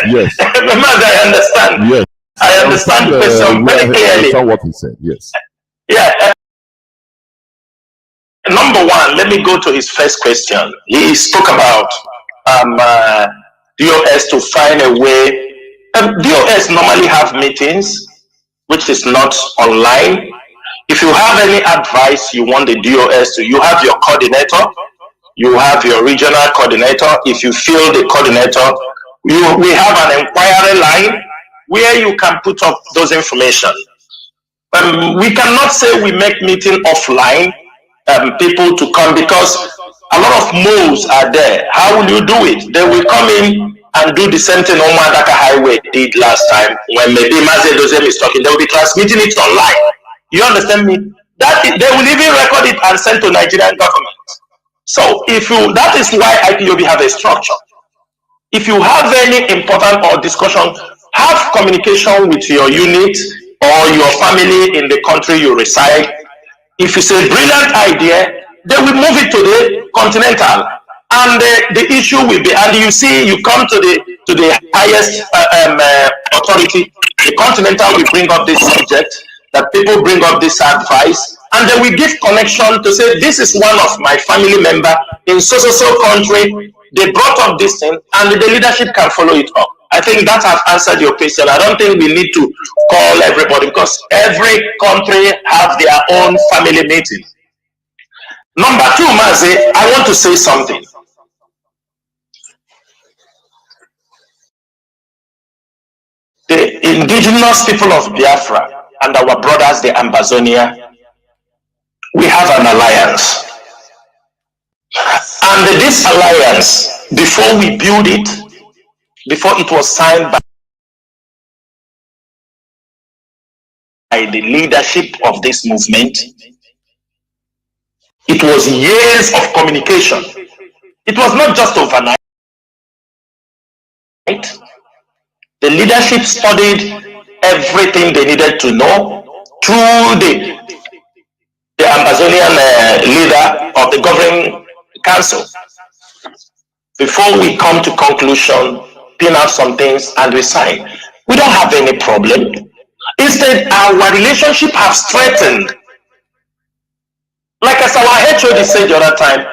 Yes. Maz, I understand. Yes. I understand the question very clearly. I understand what he said. Yes. Yeah. Number one, let me go to his first question. He spoke about DOS to find a way. DOS normally have meetings, which is not online. If you have any advice you want the DOS to, you have your coordinator, you have your regional coordinator. If you feel the coordinator, we have an inquiry line where you can put up those information. We cannot say we make meeting offline. People to come, because a lot of moles are there. How will you do it? They will come in and do the same thing Omadaka Highway did last time when maybe Maze Dozem is talking. They will be transmitting it online. You understand me? That they will even record it and send to Nigerian government. So that is why IPOB have a structure. If you have any important or discussion, have communication with your unit or your family in the country you reside. If it's a brilliant idea, they will move it to the continental, and the issue will be. And you see, you come to the highest authority. The continental will bring up this subject, that people bring up this advice, and they will give connection to say, this is one of my family member in so country. They brought up this thing, and the leadership can follow it up. I think that has answered your question. I don't think we need to call everybody, because every country has their own family meeting. Number two, Mazi, I want to say something. The indigenous people of Biafra and our brothers, the Amazonia, we have an alliance. And this alliance, before we build it, before it was signed by the leadership of this movement, it was years of communication. It was not just overnight. The leadership studied everything they needed to know through the the Amazonian leader of the governing council, before we come to conclusion, pin out some things and resign. We don't have any problem. Instead, our relationship has strengthened. Like as our HOD said the other time,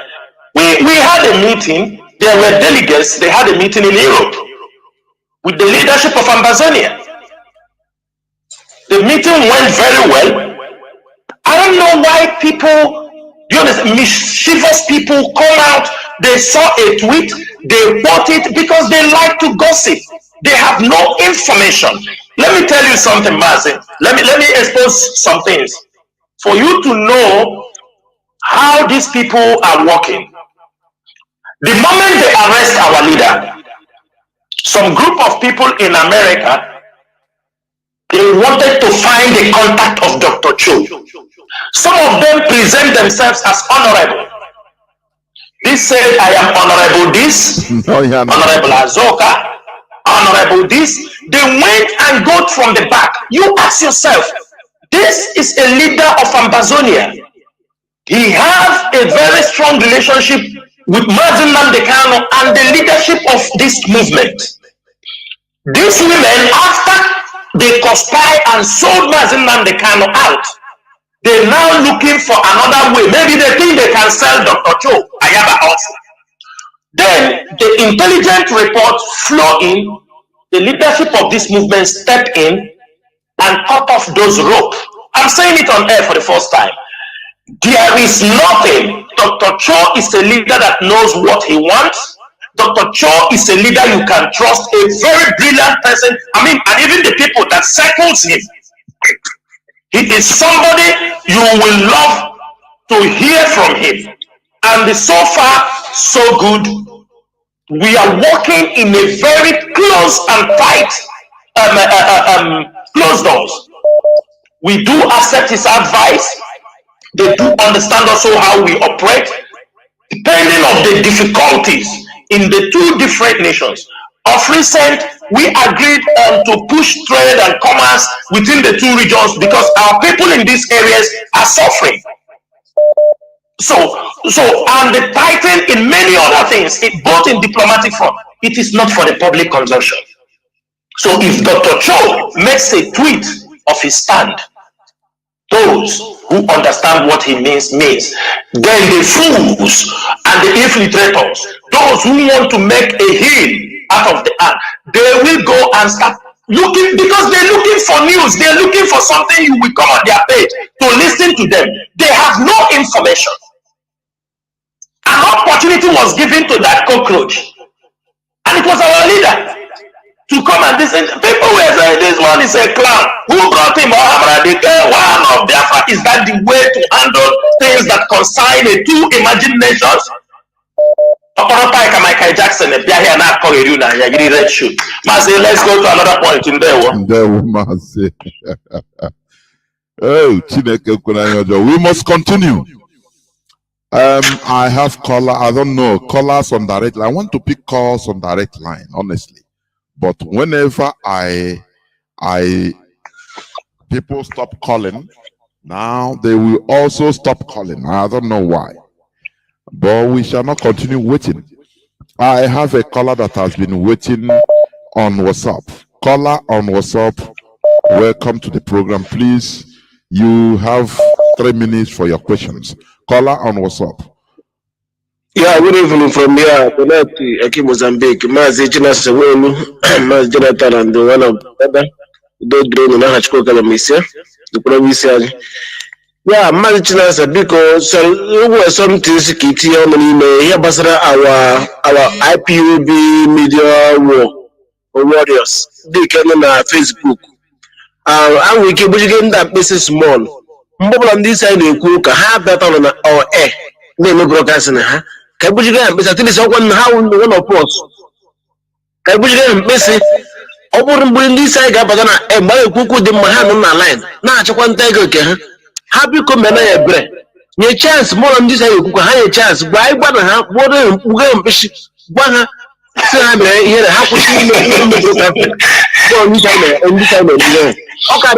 we had a meeting, there were delegates, they had a meeting in Europe with the leadership of Amazonia. The meeting went very well. I don't know why people, mischievous people come out, they saw a tweet, they bought it because they like to gossip. They have no information. Let me tell you something, Mazi. Let me expose some things for you to know how these people are working. The moment they arrest our leader, some group of people in America, they wanted to find the contact of Dr. Cho. Some of them present themselves as honorable. This said, I am honorable this, honorable Azoka, honorable this. They went and got from the back. You ask yourself, this is a leader of Amazonia. He has a very strong relationship with Mazi Nnamdi Kanu and the leadership of this movement. These women, after they conspired and sold Mazi Nnamdi Kanu out, they're now looking for another way. Maybe they think they can sell Dr. Cho Ayaba also. Then the intelligence reports flow in, the leadership of this movement step in and cut off those ropes. I'm saying it on air for the first time. There is nothing. Dr. Cho is a leader that knows what he wants. Dr. Cho is a leader you can trust, a very brilliant person. I mean, and even the people that circles him. He is somebody you will love to hear from him. And so far, so good. We are working in a very close and tight closed doors. We do accept his advice. They do understand also how we operate, depending on the difficulties in the two different nations. Of recent, we agreed to push trade and commerce within the two regions because our people in these areas are suffering. So, and the tighten in many other things, both in diplomatic front, it is not for the public consumption. So if Dr. Cho makes a tweet of his stand, those who understand what he means. Then the fools and the infiltrators, those who want to make a hill out of the earth, they will go and start looking, because they're looking for news, they're looking for something you will come on their page to listen to them. They have no information. An opportunity was given to that cockroach, and it was our leader to come and listen. People were saying this one is a clown. Who brought him? One of their is that the way to handle things that concern the two imagined nations? Michael Jackson, let's go to another point in there. Oh, we must continue. I have caller. I don't know callers on direct line. I want to pick calls on direct line, honestly. But whenever people stop calling, now they will also stop calling. I don't know why. But we shall not continue waiting. I have a caller that has been waiting on WhatsApp. Caller on WhatsApp, welcome to the program. Please, you have 3 minutes for your questions. Caller on WhatsApp. Yeah, good evening from here. Eki Mozambique. Mazi Chinasa, Mazi Jonathan, and the one of other. Don't drain in a Hachko Kalamisia, the province. Yeah, Mazi Chinasa, because there were some things Kitty on the email here, Basara, our IPUB media warriors. They can on Facebook. And we keep getting that business small. Mobile on this side, you cook a half that on our air. No broadcast in her. Kabujigan, but at least one of us. Kabujigan, Bessie, open bring this side up and buy a cuckoo in my hand on my line. Now, one tiger. Happy come and bread. Your chance more on this side, you could hire a chance. Why one half water and fish? One here, how could you make it? Okay,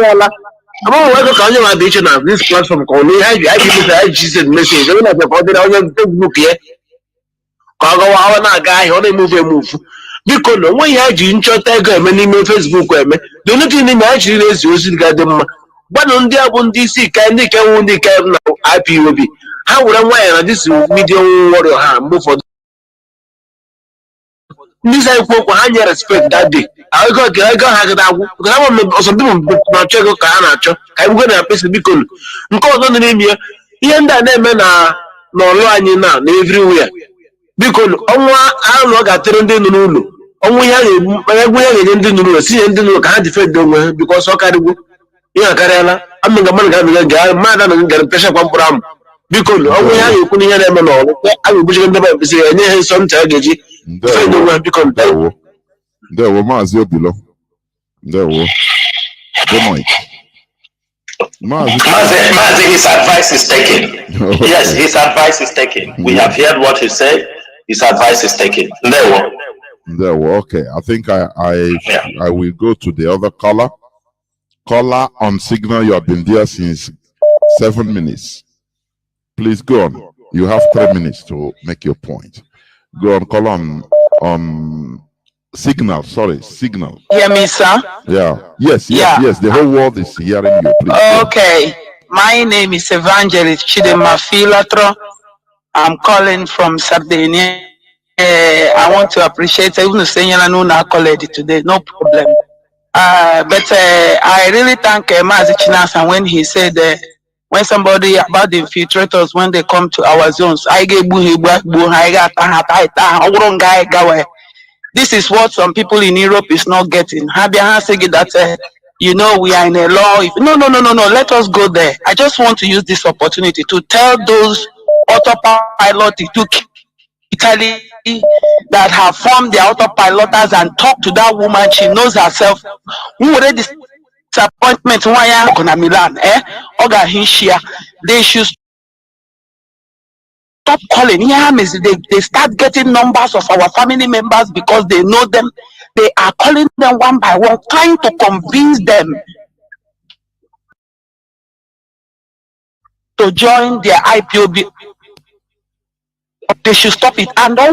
I'm going to call you addition of this platform. Call me. I just message. I'm not recording on Facebook here. Ka ọ gawa na-aga ahịa ọ na-emuvu emuvu biko na onwe ihe ji nchọta ego eme n'ime Facebook eme the only thing n'ime ha chiri ezi ozi ga dị mma gbanụ ndị a bụ ndị isi ike ndị ike nwụ ndị ike na IPOB ha were nwaanyị na dis media warrior ha mgbe ụfọdụ ndị isi anyị kwu okwu ha nye respect that day ego ha gada agwụ ha nwe ọsọdụm na-achọ ego ka ha na-achọ ka ebugo na apesi biko nke ọzọ dị n'ime ya ihe ndị a na-eme na n'ọlụ anyị na everywhere biko ọnwa alụ ọ ga-atịrị ndị nọ n'ụlọ ọnwụ ihe egwu ya ga-enye ndị nọ n'ụlọ sinye ndị n'ụlọ ka ha difend onwe ha biko ọsọ karịgwo ihe akarịala amịga mmadụ ga-abịga gaa mmadụ anaghị gara peshakwa mkpụrụ amụ biko ọnwụ ihe a ga-ekwu n'ihe na-eme n'ọrụ a ga-egbuchigo ndị mmadụ kwesịrị enye ha nsọ ntị a ga-eji difend onwe ha biko ndewo maazị Obilo ndewo Mazi, his advice is taken. Okay. Yes, his advice is taken. We have heard what he said. His advice is taken. There. Okay, I think I will go to the other caller. Caller on signal. You have been there since 7 minutes. Please go on. You have 3 minutes to make your point. Go on. Call on signal. Sorry, signal. Hear me, sir? Yeah. Yes. The whole world is hearing you. Please. Okay. My name is Evangelist Chidema Filatro. I'm calling from Sardinia. I want to appreciate even saying I know not call it today, no problem. But I really thank Mazi Chinasa when he said when somebody about the infiltrators when they come to our zones, I get this is what some people in Europe is not getting. That we are in a law. No. Let us go there. I just want to use this opportunity to tell those autopilot to Italy that have formed the autopiloters and talk to that woman. She knows herself. Who already disappointment? Why are gonna Milan? They should stop calling. They start getting numbers of our family members because they know them. They are calling them one by one, trying to convince them to join their IPOB. They should stop it. And I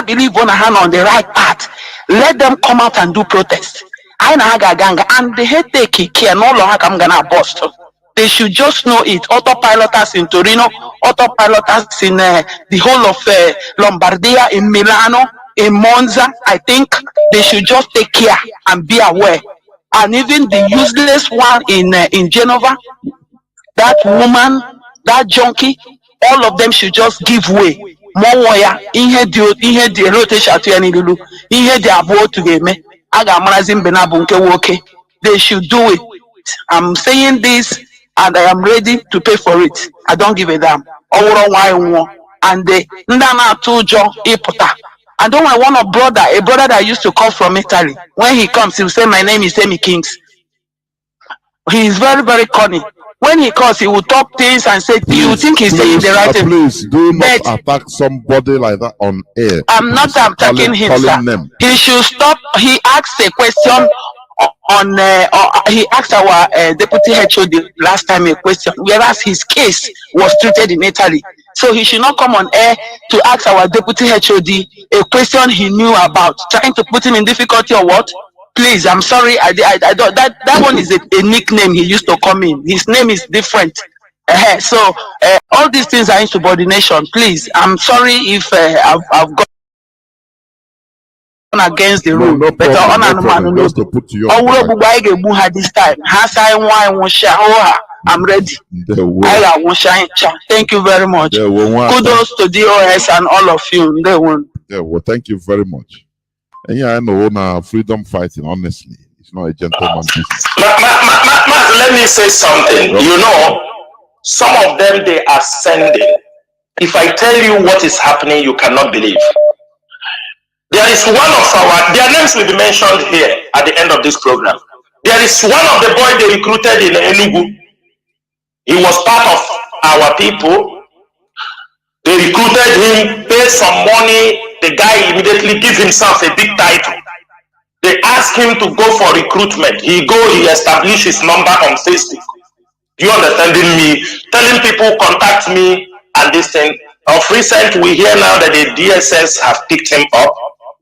believe on the right path. Let them come out and do protest. And the headache care no longer I'm gonna bust. They should just know it. Autopiloters in Torino, autopiloters in the whole of Lombardia, in Milano, in Monza. I think they should just take care and be aware. And even the useless one in Genova, that woman, that junkie, all of them should just give way. They should do it. I'm saying this and I am ready to pay for it. I don't give a damn. And they I don't want a brother that used to come from Italy. When he comes, he'll say, my name is Emi Kings. He is very, very cunning. When he calls, he will talk things and say, you think he's saying the right thing. Please do not attack somebody like that on air. I'm not attacking him, sir. He should stop. He asked a question he asked our deputy HOD last time a question, whereas his case was treated in Italy. So he should not come on air to ask our deputy HOD a question he knew about, trying to put him in difficulty or what? Please, I'm sorry. I don't. That one is a nickname he used to come in. His name is different. So all these things are insubordination. Please, I'm sorry if I've got against the rule. No problem. Just to put you on this time. I'm ready. Thank you very much. Kudos to DOS and all of you. Well, thank you very much. And yeah, I know now freedom fighting, honestly. It's not a gentleman business. Let me say something. You know, some of them they are sending. If I tell you what is happening, you cannot believe. There is one of their names will be mentioned here at the end of this program. There is one of the boys they recruited in Enugu. He was part of our people. They recruited him, paid some money. The guy immediately gave himself a big title. They ask him to go for recruitment. He establish his number on Facebook. Do you understanding me? Telling people contact me and this thing. Of recent, we hear now that the DSS have picked him up.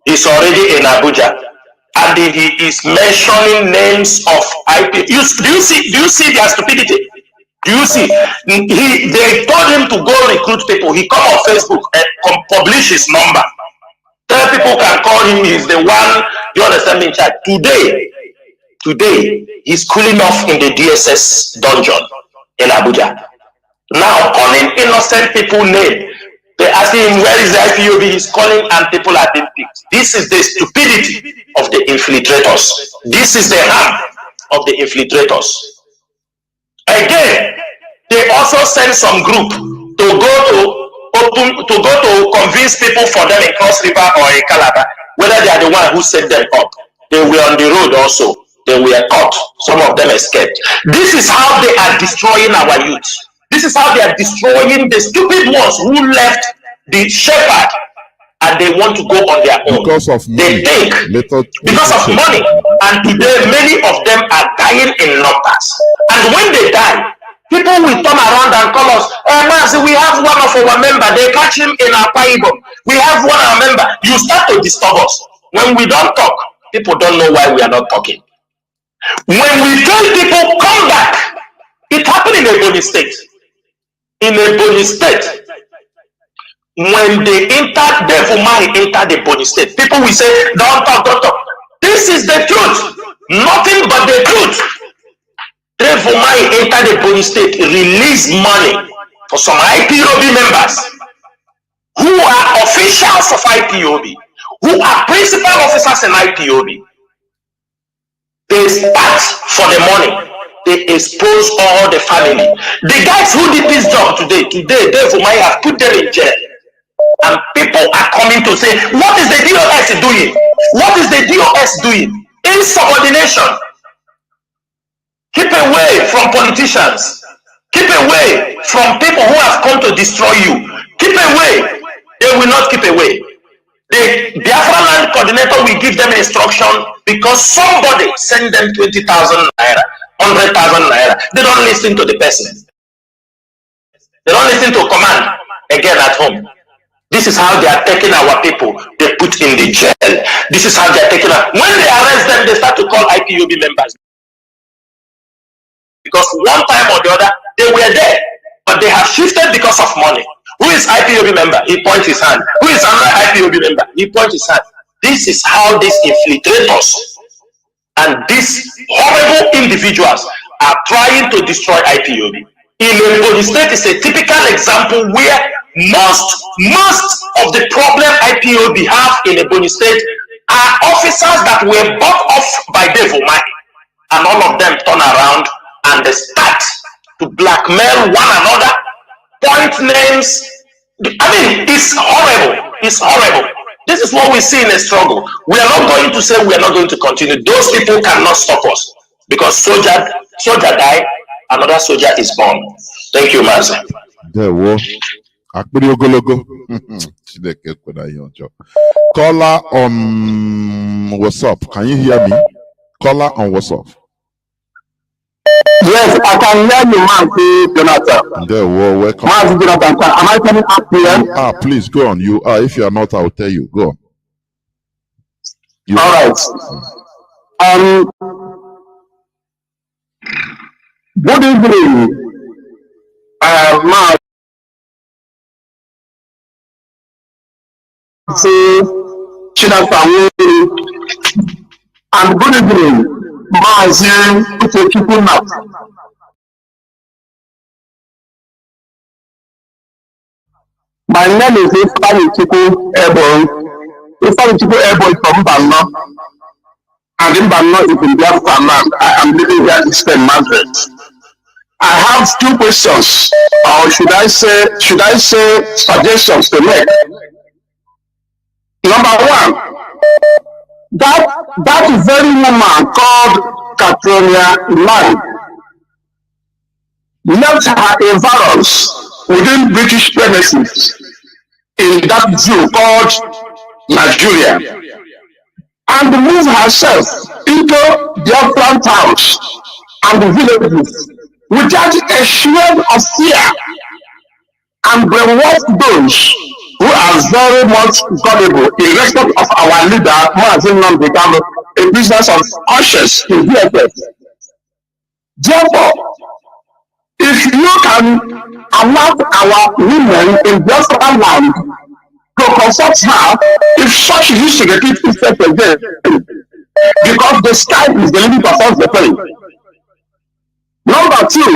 He's already in Abuja, and he is mentioning names of IP. Do you see their stupidity? Do you see? They told him to go recruit people. He come on Facebook and publish his number. Tell people can call him. He's the one. You understand me? In charge. Today, he's cooling off in the DSS dungeon in Abuja. Now calling innocent people name. They asking him where is the IPOB. He's calling and people are being picked. This is the stupidity of the infiltrators. This is the harm of the infiltrators. Again, they also send some group to go to convince people for them in Cross River or in Calabar, whether they are the one who set them up. They were on the road also. They were caught. Some of them escaped. This is how they are destroying our youth. This is how they are destroying the stupid ones who left the shepherd and they want to go on their own. Because of money. They think because of money. And today many of them are dying in numbers. And when they die, people will turn around and call us, we have one of our members. They catch him in our Bible. We have one of our members. You start to disturb us. When we don't talk, people don't know why we are not talking. When we tell people come back, it happened in Ebony State. In Ebony State, when they enter the Ebony State, people will say, don't talk. This is the truth. Nothing but the truth. Devumai entered the Ebony State, release money for some IPOB members who are officials of IPOB, who are principal officers in IPOB. They start for the money. They expose all the family. The guys who did this job today, Devumai have put them in jail. And people are coming to say, what is the DOS doing? What is the DOS doing? Insubordination. Keep away from politicians. Keep away from people who have come to destroy you. Keep away. They will not keep away. The Biafra land coordinator will give them instruction because somebody send them 20,000 naira, 100,000 naira. They don't listen to the person. They don't listen to command again at home. This is how they are taking our people. They put in the jail. This is how they are taking out. When they arrest them, they start to call IPOB members. Because one time or the other, they were there. But they have shifted because of money. Who is IPOB member? He points his hand. Who is another IPOB member? He points his hand. This is how these infiltrators and these horrible individuals are trying to destroy IPOB. In Ebony State is a typical example where most of the problem IPOB have in Ebony State are officers that were bought off by Devumai, and all of them turn around and they start to blackmail one another, point names. I mean, it's horrible. It's horrible. This is what we see in a struggle. We are not going to say we are not going to continue. Those people cannot stop us because soldier die, another soldier is born. Thank you, Master. There was caller on WhatsApp. Can you hear me? Caller on WhatsApp. Yes, I can hear you, man. Jonathan. There, well, welcome. Man, Jonathan, am I coming up here? Please go on. You are. If you are not, I will tell you. Go on. All right. Good evening, man. Chinasa, and good evening, Mazi, my name is Ifanichiku Ebo. Ifanichiku Ebo is from Banno. And in Banno is in Biafra land. I am living here in Spain, Madrid. I have two questions, or should I say suggestions to make. Number one, that very woman called Katronia Imani left her environs within British premises in that zoo called Nigeria. and move herself into Biafran towns and villages without a shred of fear and brainwash those who are very much gullible in respect of our leader, Mazin Namdekano, a business of conscience in VFF. Therefore, if you can allow our women in Biafran land to consult her, if such used to repeat itself again, because the sky is the limit of all the pain. Number two,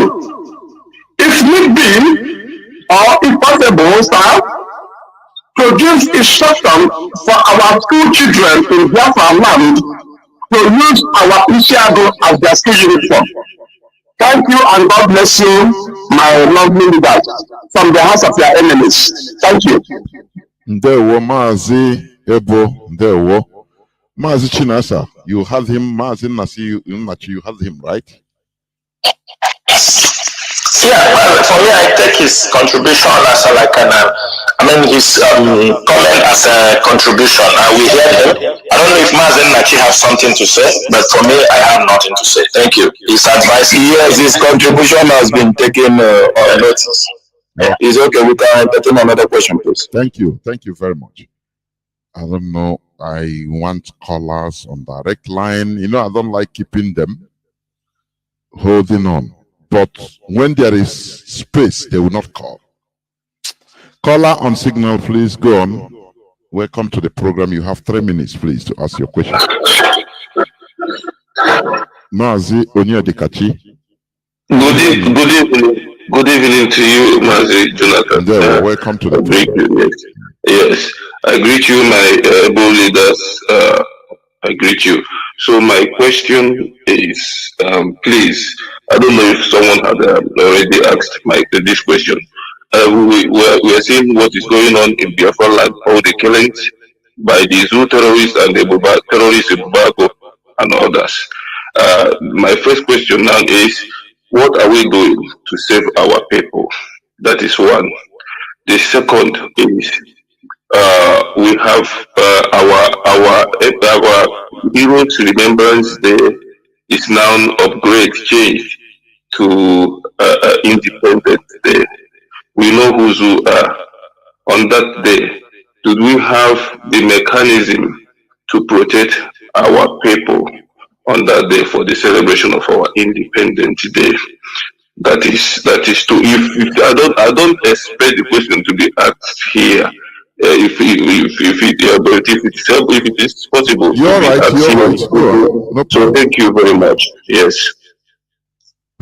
if need be, or if possible, sir, to give instruction for our school children in Biafra land to use our Isiago as their school uniform. Thank you and God bless you, my lovely leaders, from the house of your enemies. Thank you. Ndewo Mazi Ebo, Ndewo. Mazi Chinasa, you had him, Mazi Nachi, you had him, right? Yeah, well, for me, I take his contribution as his comment as a contribution. We heard him. I don't know if Mazen Nachi have something to say, but for me, I have nothing to say. Thank you. His advice. Yes, his contribution has been taken on notice. Okay. It's okay. We can entertain another question, please. Thank you. Thank you very much. I don't know. I want callers on direct line. You know, I don't like keeping them holding on. But when there is space, they will not call. Caller on signal, please go on. Welcome to the program. You have 3 minutes, please, to ask your question. Mazi Onyedikachi. Good evening to you, Mazi Jonathan. Welcome to the program. Yes, I greet you, my able leaders. I greet you. So my question is, please, I don't know if someone had already asked this question. We are seeing what is going on in Biafra land, all the killings by the Zoo terrorists and the terrorists in Bubago and others. My first question now is, what are we doing to save our people? That is one. The second is, we have our Heroes Remembrance Day is now changed to Independence Day. We know who's who are on that day. Do we have the mechanism to protect our people on that day for the celebration of our Independence Day? That is to if I don't expect the question to be asked here. If it is possible. You're right. No, so thank you very much. Yes.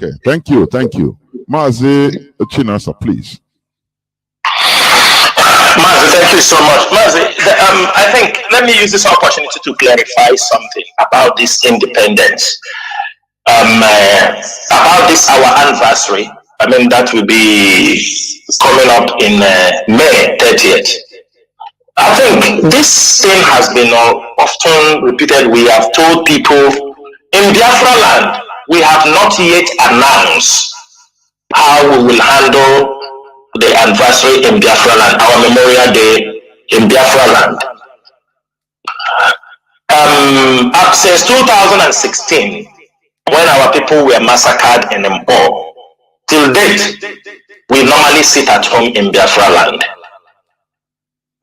Okay. Thank you. Mazi Chinasa, please. Mazi, thank you so much. Mazi, I think let me use this opportunity to clarify something about this independence. About this our anniversary. I mean that will be coming up in May 30th. I think this thing has been often repeated. We have told people in Biafra land, we have not yet announced how we will handle the anniversary in Biafra land, our Memorial Day in Biafra land. Up since 2016, when our people were massacred in Mpo, till date, we normally sit at home in Biafra land.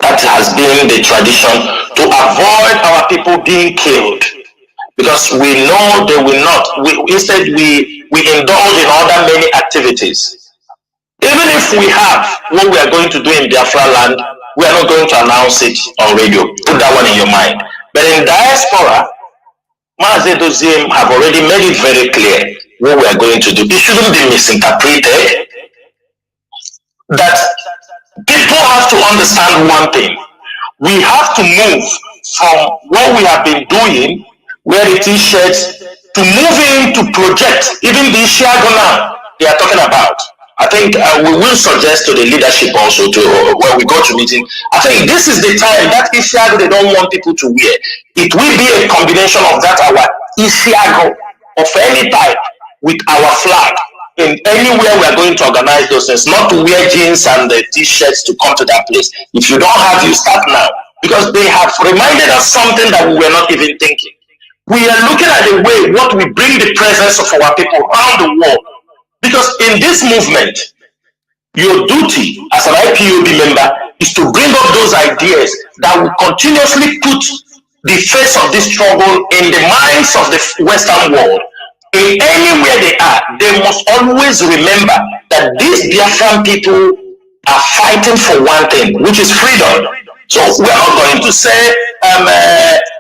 That has been the tradition to avoid our people being killed, because we know they will not. Instead, we indulge in other many activities. Even if we have what we are going to do in Biafra land, we are not going to announce it on radio. Put that one in your mind. But in diaspora, Mazi Doziem have already made it very clear what we are going to do. It shouldn't be misinterpreted. That people have to understand one thing. We have to move from what we have been doing, where the t-shirts, to move into project, even the Ishiago now they are talking about. I think we will suggest to the leadership also to when we go to meeting. I think this is the time that Ishiago they don't want people to wear. It will be a combination of that our Ishiago of any type with our flag. In anywhere we are going to organize those things, not to wear jeans and the t-shirts to come to that place. If you don't have, you start now. because they have reminded us something that we were not even thinking. We are looking at the way what we bring the presence of our people around the world. Because in this movement, your duty as an IPOB member is to bring up those ideas that will continuously put the face of this struggle in the minds of the Western world. In anywhere they are, they must always remember that these Biafran people are fighting for one thing, which is freedom. So we are not going to say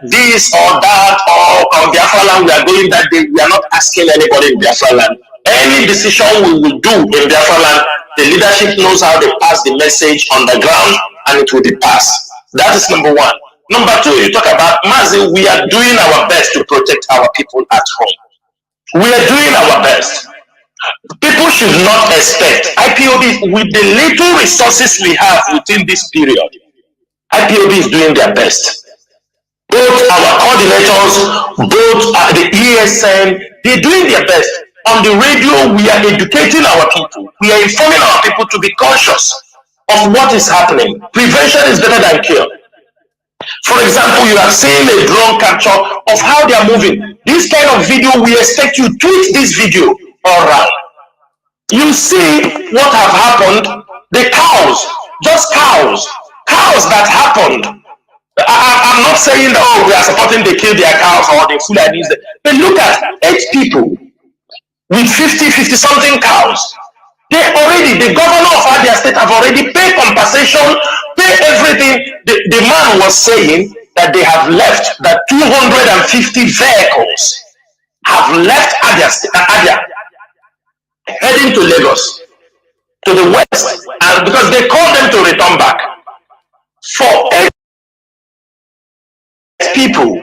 this or that, or on Biafra land we are going that day. We are not asking anybody in Biafra land. Any decision we will do in Biafra land, the leadership knows how they pass the message on the ground, and it will be passed. That is number one. Number two, you talk about Mazi. We are doing our best to protect our people at home. We are doing our best. People should not expect IPOB with the little resources we have within this period. IPOB is doing their best. Both our coordinators, both the ESN, they're doing their best. On the radio, we are educating our people. We are informing our people to be conscious of what is happening. Prevention is better than cure. For example, you are seeing a drone capture of how they are moving. This kind of video, we expect you tweet this video. All right. You see what have happened. The cows, just cows that happened. I'm not saying, oh, we are supporting they kill their cows or they fool and use them. But look at 8 people with 50 something cows. They already, the governor of Abia State have already paid compensation, pay everything. The man was saying that they have left, that 250 vehicles have left Abia, heading to Lagos, to the west, and because they called them to return back. For 8 people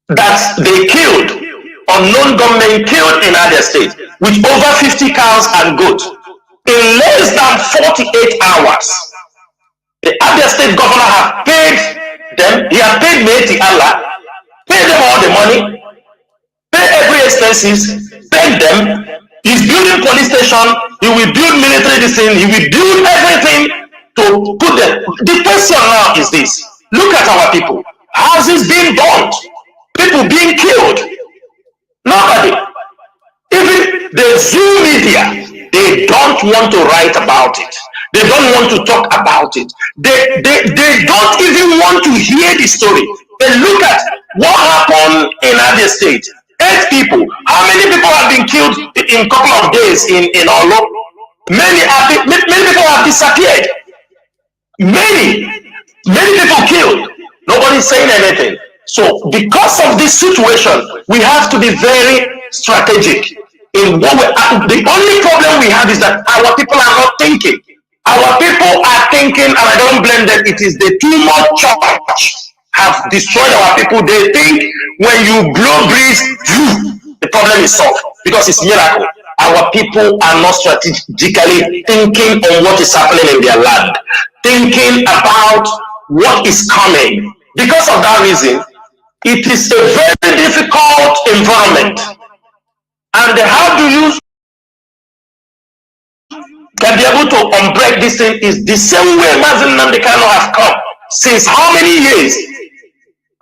that they killed, unknown gunmen killed in Abia State, with over 50 cows and goats. In less than 48 hours, the Abia State governor have paid them. He has paid Meeti Allah, paid them all the money, pay every expenses, paid them. He's building police station. He will build military thing. He will build everything to put them. The question now is this: look at our people. Houses being burnt, people being killed. Nobody. Even the Zoom media, they don't want to write about it. They don't want to talk about it. They don't even want to hear the story. They look at what happened in Abia State. 8 people. How many people have been killed in a couple of days in Olo? Many people have disappeared. Many people killed. Nobody's saying anything. So because of this situation, we have to be very strategic in what we are. The only problem we have is that our people are not thinking. Our people are thinking, and I don't blame them. It is the too much church have destroyed our people. They think when you blow breeze, the problem is solved because it's miracle. Our people are not strategically thinking on what is happening in their land, thinking about what is coming. Because of that reason, it is a very difficult environment. And how do you can be able to unbreak this thing is the same way Mazin Nandekano have come since how many years?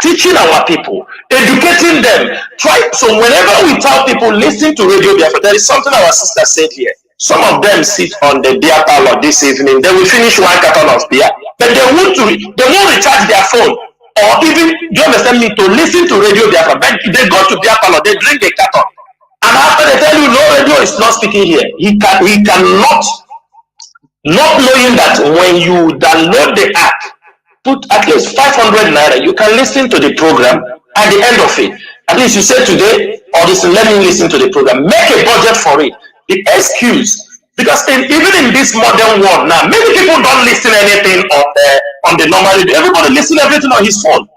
Teaching our people, educating them. So whenever we tell people listen to Radio Biafra, there is something our sister said here. Some of them sit on the beer parlor this evening. They will finish 1 carton of beer, but they won't recharge their phone or even, do you understand me, to listen to Radio Biafra. But they go to beer parlor, they drink a carton, and after they tell you no, radio is not speaking here. He cannot, not knowing that when you download the app, put at least 500 naira, you can listen to the program. At the end of it, at least you say today, or this, let me listen to the program. Make a budget for it. The excuse, because even in this modern world now, many people don't listen anything on the normal radio. Everybody listen everything on his phone.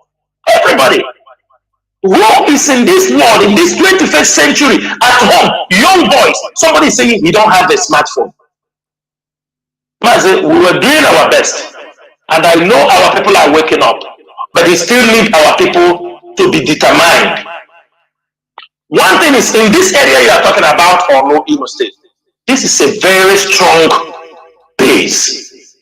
Everybody. Who is in this world, in this 21st century, at home, young boys, somebody is saying he don't have a smartphone. We were doing our best, and I know our people are waking up, but we still need our people to be determined. One thing is, in this area you are talking about, or no, Imo State, this is a very strong base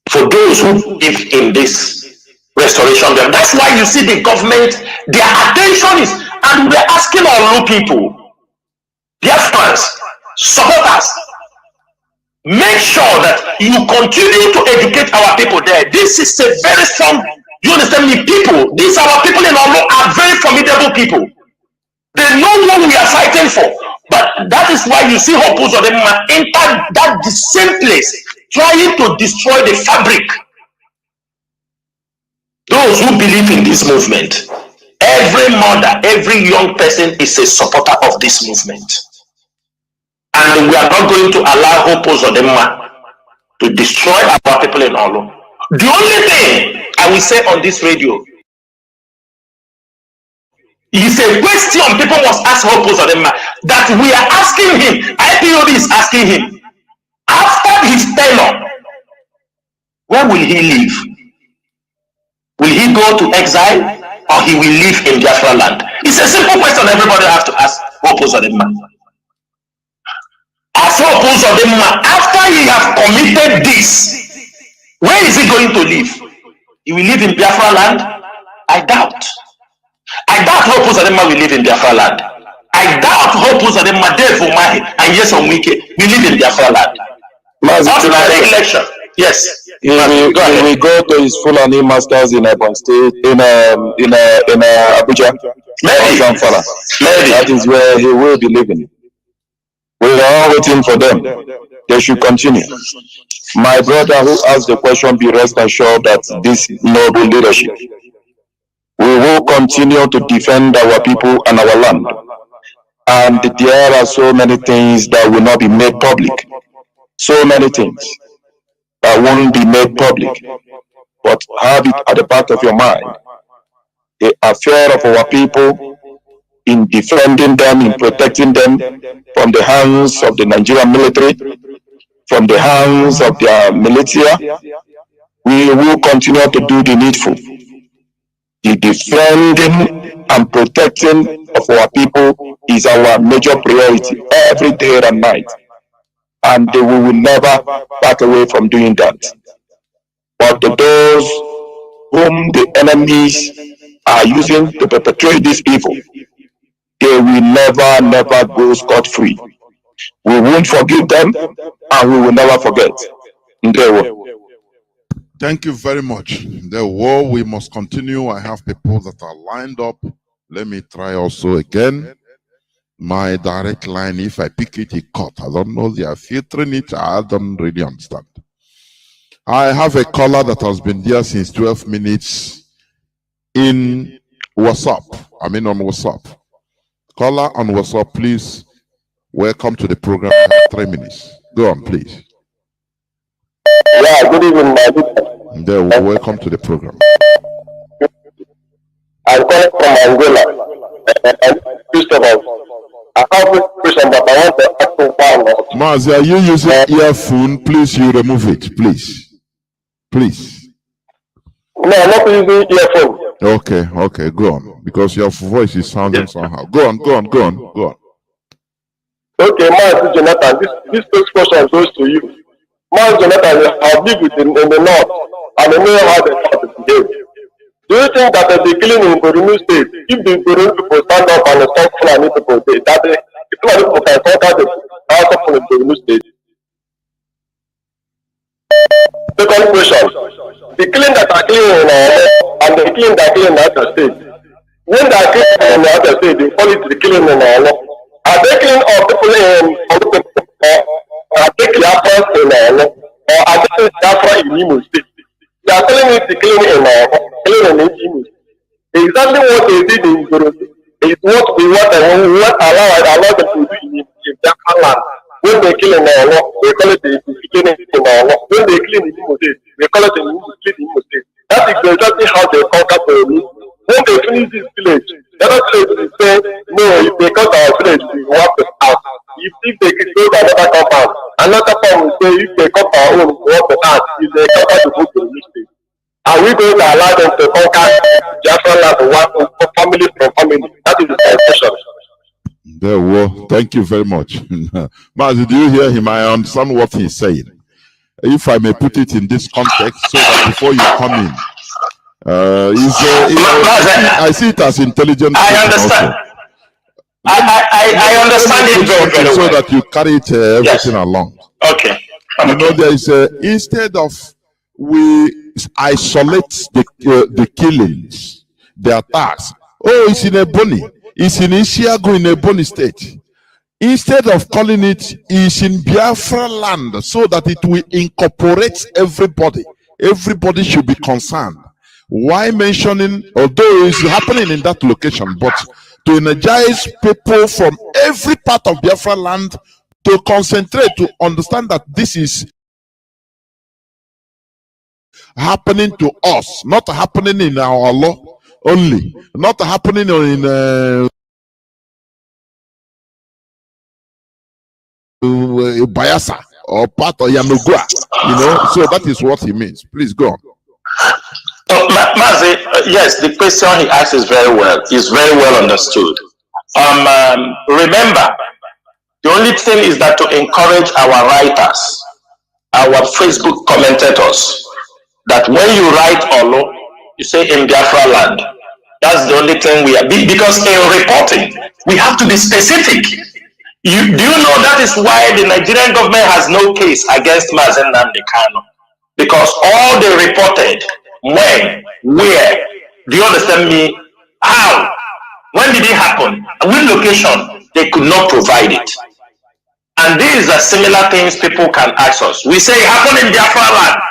for those who live in this restoration bill. That's why you see the government, their attention is, and we're asking all people, their fans, supporters, make sure that you continue to educate our people there. This is a very strong, you understand me, people. These our people in Olo are very formidable people. They know what we are fighting for. But that is why you see Hopus of them enter that the same place, trying to destroy the fabric. Those who believe in this movement, every mother, every young person is a supporter of this movement. And we are not going to allow Hopus of them to destroy our people in Olo. The only thing I will say on this radio is a question people must ask Hopus of them that we are asking him, IPOB is asking him, after his tenure, where will he live? Will he go to exile or he will live in Biafra land? It's a simple question everybody has to ask Hopus of them. As Hopus of them, after he has committed this, where is he going to live? He will live in Biafra land? I doubt. I doubt Hopus of them will live in Biafra land. I doubt Hopus of them, Dave Umahi and Yes Onwike will live in Biafra land. After the election, yes. He will go to his Fulani masters in Ebony State, in Abuja. Maybe. Maybe. That is where he will be living. We are all waiting for them. They should continue. My brother who asked the question, be rest assured that this noble leadership, we will continue to defend our people and our land. And there are so many things that will not be made public. So many things that won't be made public. But have it at the back of your mind. The affair of our people, in defending them, in protecting them from the hands of the Nigerian military, from the hands of their militia, we will continue to do the needful. The defending and protecting of our people is our major priority every day and night. And we will never back away from doing that. But those whom the enemies are using to perpetrate this evil, they will never go scot-free. We won't forgive them, and we will never forget. Thank you very much. The war, we must continue. I have people that are lined up. Let me try also again. My direct line, if I pick it, it cut. I don't know. They are filtering it. I don't really understand. I have a caller that has been there since 12 minutes in WhatsApp. I mean on WhatsApp. Caller on WhatsApp, please. Welcome to the program. 3 minutes. Go on, please. Yeah, good evening, my people. Welcome to the program. I'm calling from Angola. I have a question, but I want to ask one. Mazi, are you using earphone? Please, you remove it, please. Please. No, I'm not using earphone. Okay, go on. Because your voice is sounding somehow. Go on. Okay, Mazi Jonathan, this first question goes to you. Mazi Jonathan, I've lived in the north, and I know how the north behave. Do you think that the killing in Borno State, if the Borno people stand up and stop Fulani people, that the Fulani people can conquer the house of in Borno State? Second question, the killing that are killing in and the killing that are killing in other states, when they are killing in the other state, they call it the killing in are they killing all people in are they killing or are they killing Biafra in Imo State? They are telling it the killing in Imo. Exactly what they did in Burundi is what we want and what allow them to do in Biafra land. When they kill in they call it the killing in when they kill in Imo State, they call it the Imo State. That is exactly how they conquer Burundi. When they finish this village, the other village will say, no, if they cut our village, we want the house. If they go to another compound, another compound will say, if they cut our own, we want the house. If they conquer the book in this state. Are we going to allow them to conquer Biafra land one family from family? That is the question. Thank you very much. Mazi, do you hear him? I understand what he's saying. If I may put it in this context, so that before you come in, I see it as intelligent. I understand. Also. I understand it very, very well. So that you carry it, everything along. Okay. You know, there is instead of we isolate the killings, the attacks. Oh, it's in Ebony. It's in Isiago in Ebony State. Instead of calling it, it's in Biafra land, so that it will incorporate everybody. Everybody should be concerned. Why mentioning, although it's happening in that location, but to energize people from every part of Biafra land to concentrate, to understand that this is happening to us, not happening in our law only, not happening in Bayasa or part of Yanugua, you know. So that is what he means. Please go on. Oh, Mazi, yes, the question he asked is very well understood. Remember, the only thing is that to encourage our writers, our Facebook commentators, that when you write Olo, you say in Biafra land. That's the only thing we are, because in reporting, we have to be specific. Do you know that is why the Nigerian government has no case against Mazen Nnamdi Kanu? Because all they reported, when, where, do you understand me? How? When did it happen? Which location? They could not provide it. And these are similar things people can ask us. We say it happened in Biafra land.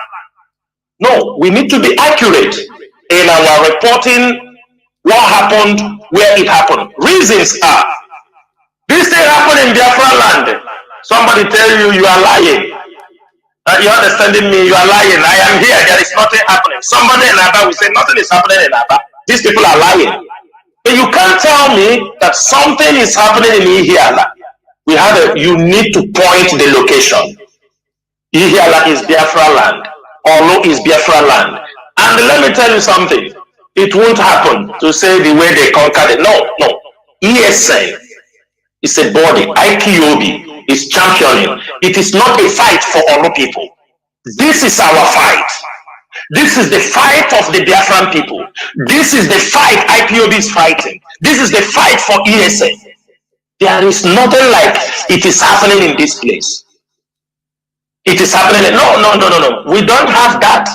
No, we need to be accurate in our reporting what happened, where it happened. Reasons are, this thing happened in Biafra land. Somebody tell you you are lying. You understanding me? You are lying. I am here. There is nothing happening. Somebody in Aba will say nothing is happening in Aba. These people are lying. But you can't tell me that something is happening in Ihiala. You need to point the location. Ihiala is Biafra land. Olo is Biafra land. And let me tell you something. It won't happen to say the way they conquered it. No. ESN is a body. IPOB is championing. It is not a fight for Olo people. This is our fight. This is the fight of the Biafran people. This is the fight IPOB is fighting. This is the fight for ESN. There is nothing like it is happening in this place. It is happening. No. We don't have that.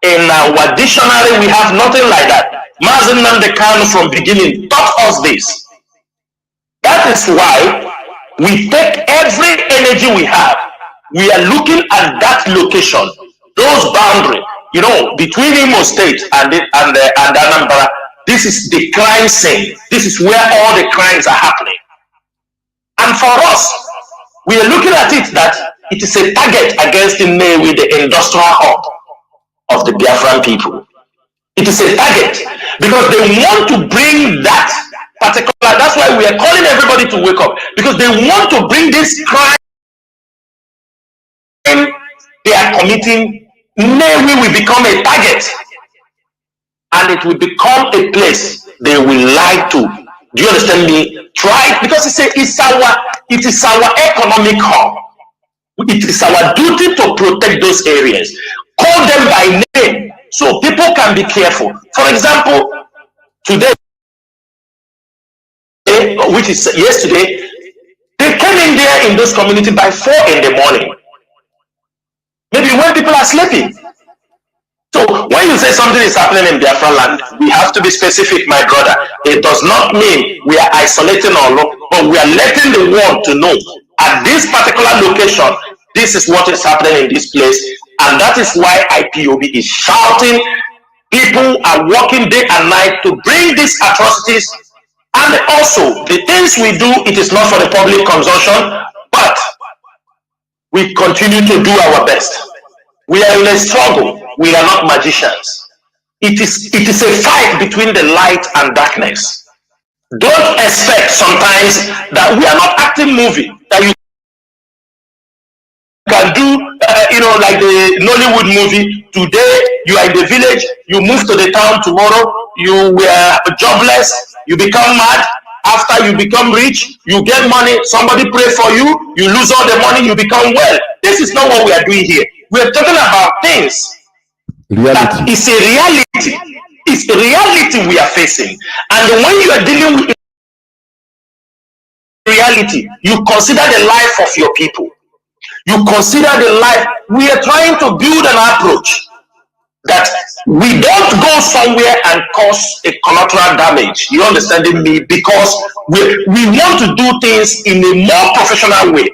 In our dictionary, we have nothing like that. Mazen Nnamdi Kanu from beginning taught us this. That is why we take every energy we have. We are looking at that location, those boundaries. You know, between Imo State and Anambra, this is the crime scene. This is where all the crimes are happening. And for us, we are looking at it that it is a target against Nnewi, the industrial hub of the Biafran people. It is a target because they want to bring that particular, that's why we are calling everybody to wake up, because they want to bring this crime they are committing. Nnewi will become a target and it will become a place they will like to, do you understand me, try, because it is our economic hub. It is our duty to protect those areas. Call them by name so people can be careful. For example, today, which is yesterday, they came in there in those communities by 4 in the morning. Maybe when people are sleeping. So when you say something is happening in Biafra land, we have to be specific, my brother. It does not mean we are isolating Olo, but we are letting the world to know at this particular location, this is what is happening in this place. And that is why IPOB is shouting. People are working day and night to bring these atrocities. And also, the things we do, it is not for the public consumption, but we continue to do our best. We are in a struggle. We are not magicians. It is a fight between the light and darkness. Don't expect sometimes that we are not acting movie, that you can do, like the Nollywood movie. Today, you are in the village, you move to the town tomorrow, you were jobless, you become mad. After you become rich, you get money, somebody pray for you, you lose all the money, you become well. This is not what we are doing here. We are talking about things Reality. That is a reality. It's a reality we are facing. And when you are dealing with reality, you consider the life of your people. You consider the life. We are trying to build an approach that we don't go somewhere and cause a collateral damage. You understanding me? Because we want to do things in a more professional way.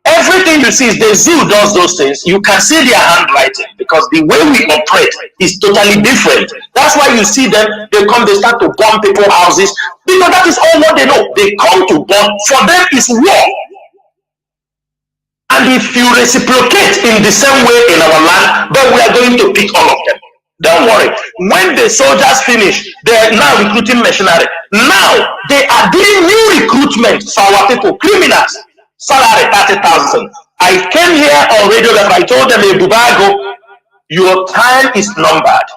Everything you see is the zoo does those things. You can see their handwriting because the way we operate is totally different. That's why you see them, they come, they start to bomb people's houses because that is all what they know. They come to bomb. For them, it's war. And if you reciprocate in the same way in our land, then we are going to pick all of them. Don't worry. When the soldiers finish, they are now recruiting machinery. Now they are doing new recruitment for our people, criminals. Salary 30,000. I came here on radio that I told them, Bubago, your time is numbered.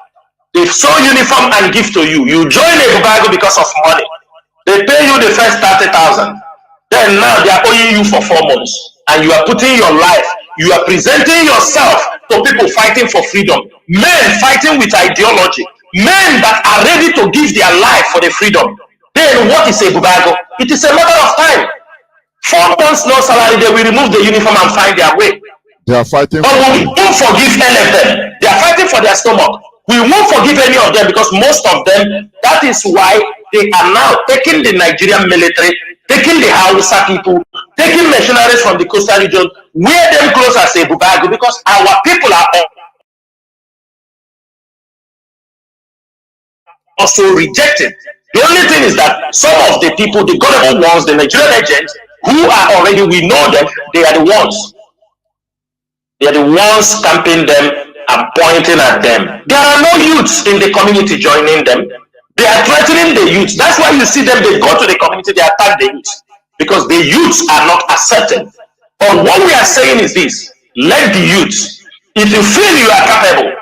They sew uniform and give to you. You join a Bubago because of money. They pay you the first 30,000. Then now they are owing you for 4 months. And you are putting your life, you are presenting yourself to people fighting for freedom. Men fighting with ideology. Men that are ready to give their life for the freedom. Then what is a Bubago? It is a matter of time. 4 months no salary, they will remove the uniform and find their way. They are fighting. But we won't forgive any of them. They are fighting for their stomach. We won't forgive any of them because most of them, that is why they are now taking the Nigerian military, taking the Hausa people, taking mercenaries from the coastal region, wear them close as a Bubago because our people are also rejected. The only thing is that some of the people, the government ones, the Nigerian agents, who are already, we know them, they are the ones. They are the ones camping them and pointing at them. There are no youths in the community joining them. They are threatening the youths. That's why you see them, they go to the community, they attack the youths. Because the youths are not accepted. But what we are saying is this, let the youths, if you feel you are capable,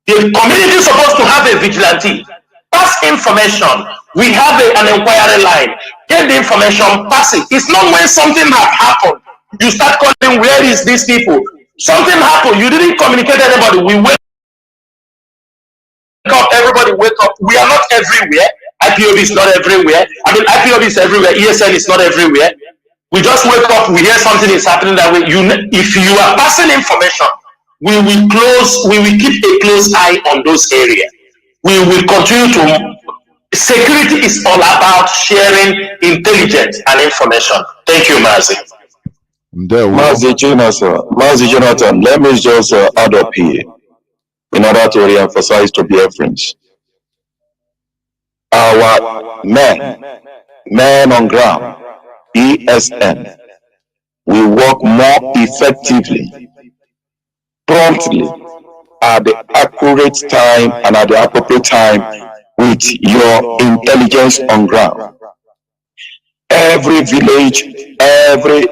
the community is supposed to have a vigilante. Pass information. We have an inquiry line. Get the information, pass it. It's not when something has happened. You start calling, where is these people? Something happened. You didn't communicate to anybody. We wake up, everybody wake up. We are not everywhere. IPOB is not everywhere. I mean, IPOB is everywhere. ESN is not everywhere. We just wake up, we hear something is happening that way. If you are passing information, we will keep a close eye on those areas. We will continue to. Security is all about sharing intelligence and information. Thank you, Mazi. Mazi Jonathan, let me just add up here in order to re-emphasize to be friends. Our men on ground, ESN, will work more effectively, promptly, at the accurate time and at the appropriate time with your intelligence on ground. Every village, every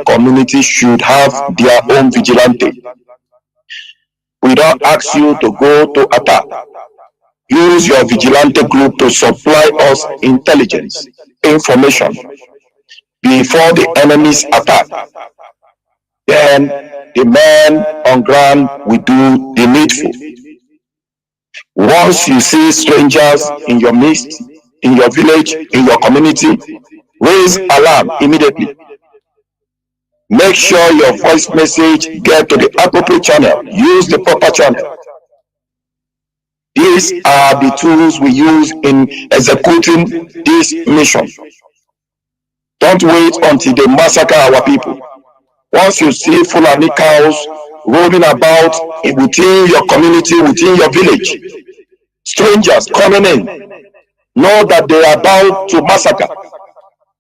community should have their own vigilante. We don't ask you to go to attack. Use your vigilante group to supply us intelligence, information before the enemy's attack. Then the men on ground will do the needful. Once you see strangers in your midst, in your village, in your community, raise alarm immediately. Make sure your voice message get to the appropriate channel. Use the proper channel. These are the tools we use in executing this mission. Don't wait until they massacre our people. Once you see Fulani cows roaming about within your community, within your village, strangers coming in, know that they are about to massacre.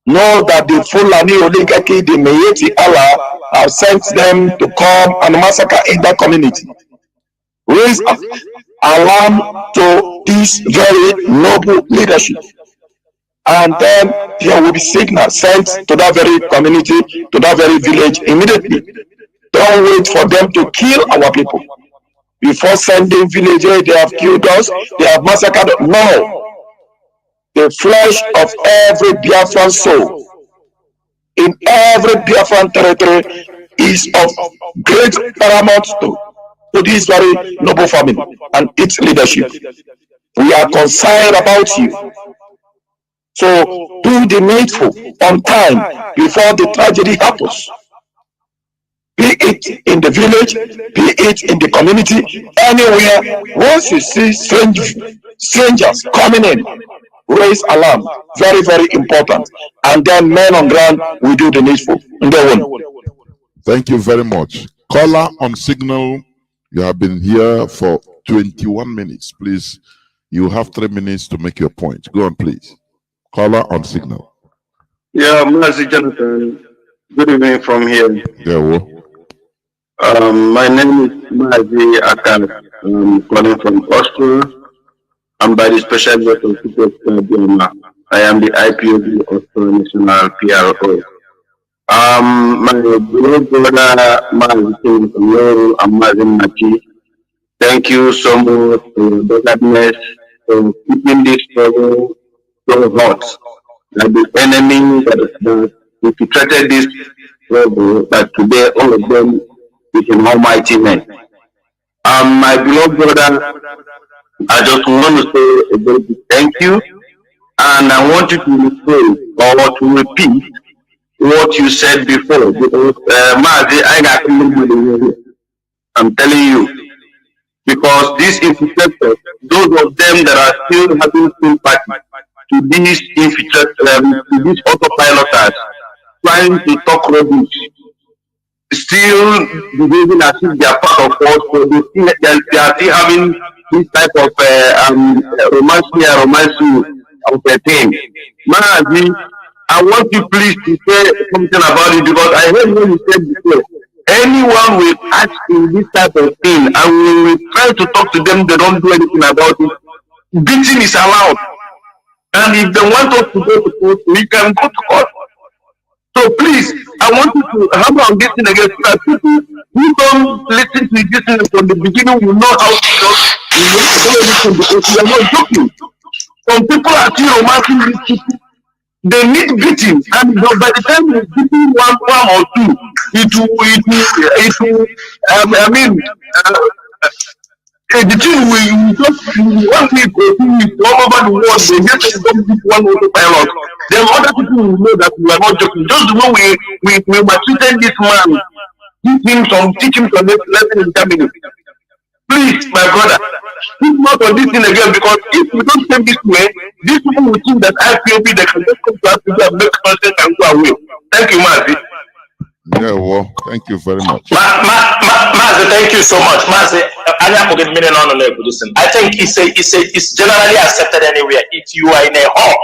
Know that the Fulani oligarchy, the Meyeti Allah, have sent them to come and massacre in that community. Raise alarm to this very noble leadership. And then there will be signal sent to that very community, to that very village immediately. Don't wait for them to kill our people. Before sending villagers, they have killed us, they have massacred us. No. The flesh of every Biafran soul in every Biafran territory is of great paramount to this very noble family and its leadership. We are concerned about you. So do the needful on time before the tragedy happens. Be it in the village, be it in the community, anywhere. Once you see strangers coming in, raise alarm. Very, very important. And then men on ground will do the needful. Thank you very much. Caller on signal, you have been here for 21 minutes. Please, you have 3 minutes to make your point. Go on, please. Caller on signal. Yeah, Mazi Jonathan. Good evening from here. Yeah, well. My name is Mazi Akan. I'm calling from Austria. I'm by the special vote of I am the IPOB Austria National PRO. My beloved brother Mazi from Nworu and Mazi Maki, thank you so much for your doggedness for keeping this struggle so hot. Like the enemy that infiltrated this struggle, that today all of them is an almighty man. My beloved brother, I just want to say a very big thank you, and I want you to rephrase or to repeat what you said before, because Mazi, I got nobody. I'm telling you, because these infiltrators, those of them that are still having sympathy to these infiltrators, to these autopiloters, trying to talk rubbish, still behaving as if they are part of us, so they are still having this type of romance of a thing. Mazi, I want you please to say something about it, because I heard what you said before. Anyone will ask in this type of thing and we will try to talk to them, they don't do anything about it. Beating is allowed. And if they want us to go to court, we can go to court. So please, I want you to hammer on this thing again, so that people who don't listen to this thing from the beginning will know how to talk. We will not do anything, because we are not joking. Some people are still romancing these people. They need beating, and by the time you're beating one or two, the thing will just, one week or 2 weeks, all over the world, they just don't beat one autopilot. Then other people will know that we are not joking. Just the way we were treating this man, teach him some lesson in Germany. Please, my brother, speak not on this thing again, because if we don't say this way, these people will think that IPOB, they can just come to us and make content and go away. Thank you, Mazi. Yeah, well, thank you very much. Mazi, thank you so much. Mazi, I think it's generally accepted anywhere. If you are in a hall,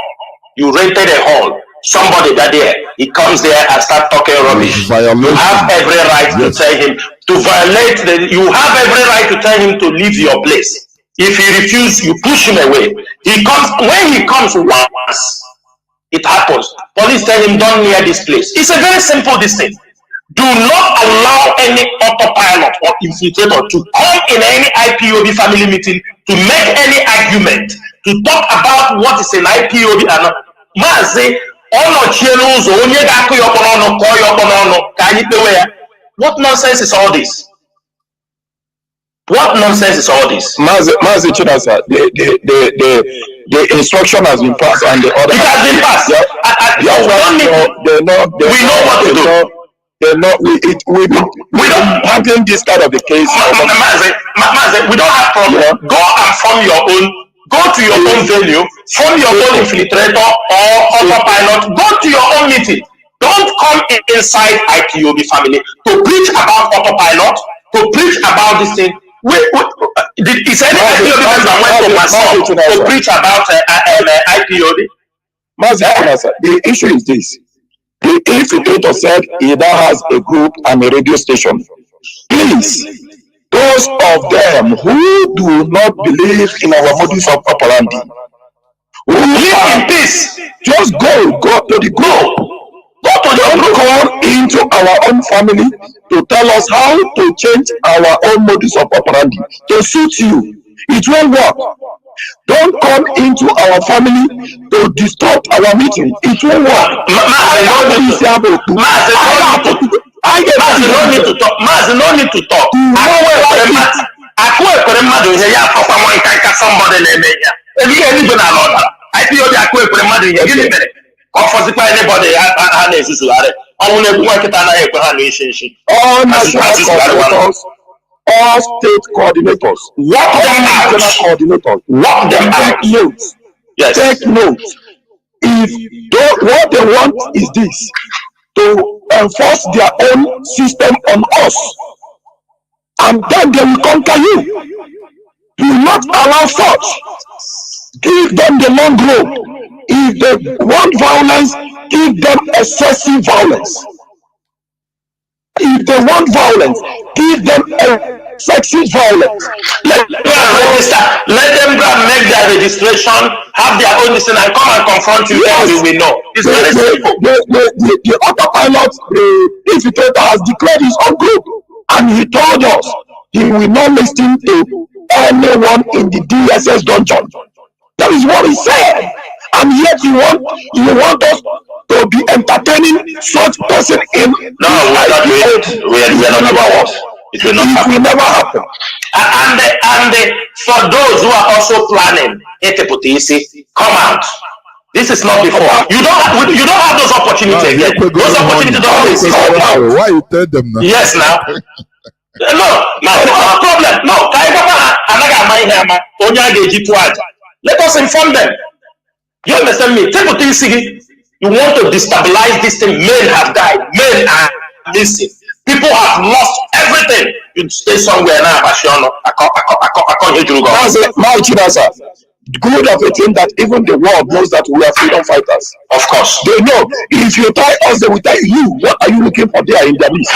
you rented a hall, somebody that there, he comes there and start talking rubbish. You have every right to tell him to violate. You have every right to tell him to leave your place. If he refuses, you push him away. He comes, when he comes once, it happens. Police tell him, don't near this place. It's a very simple thing. Do not allow any autopilot or infiltrator to come in any IPOB family meeting to make any argument, to talk about what is an IPOB and not. Mazi, what nonsense is all this? What nonsense is all this? Mazi Chinasa, the instruction has been passed and the order. It has been passed. We know what to do. We don't handling this kind of the case. Mazi, we don't have problem. Yeah. Go and form your own. Go to your own venue. Form your own infiltrator or autopilot. Go to your own meeting. Don't come inside IPOB family to preach about autopilot, to preach about this thing. Is any IPOB that went to myself to preach about IPOB? The issue is this. The infiltrator said he now has a group and a radio station. Please, those of them who do not believe in our modus operandi, who live in peace, just go to the group. Don't come into our own family to tell us how to change our own modus operandi to suit you. It won't work. Don't come into our family to disturb our meeting. It won't work. Mazi, no need to talk. Mazi, no need to talk. Akwe mmadụ ihe ya akọkwa nwa nka somebody na-eme ya. Ihe ndị na alọta. IPOB akwe mmadụ ihe gịnị mere? Ka ọ fọzikwa anybody ha na-ezuzugharị. Ọnwụ na-egbu nwa nkịta anaghị ekwe ha na-eshi nshi. All national coordinators, all state coordinators, walk them out. Regional coordinators, walk them out. Take notes. Yes. Take notes. If what they want is this, to enforce their own system on us, and then they will conquer you. Do not allow such. Give them the long road. If they want violence, give them excessive violence. If they want violence, give them excessive violence. Let them register. Let them go and make their registration, have their own listen, and come and confront you. Yes. And we will know. It's very simple. The autopilot, the infiltrator, has declared his own group, and he told us he will not listen to anyone in the DSS dungeon. That is what he said. And yet you want us to be entertaining such person in no, we're not doing it. We're not never was. It will not happen. It will never happen. And for those who are also planning come out. This is not before. You don't have those opportunities again. Those opportunities don't always exist. Why you tell them now? Yes, now. No problem. No, let us inform them. You understand me? You want to destabilize this thing. Men have died. Men are missing. People have lost everything. You stay somewhere now, Bashono. I can't hear you go. My Chinasa, good of a thing that even the world knows that we are freedom fighters. Of course. They know. If you tie us, they will tell you, what are you looking for there in their midst?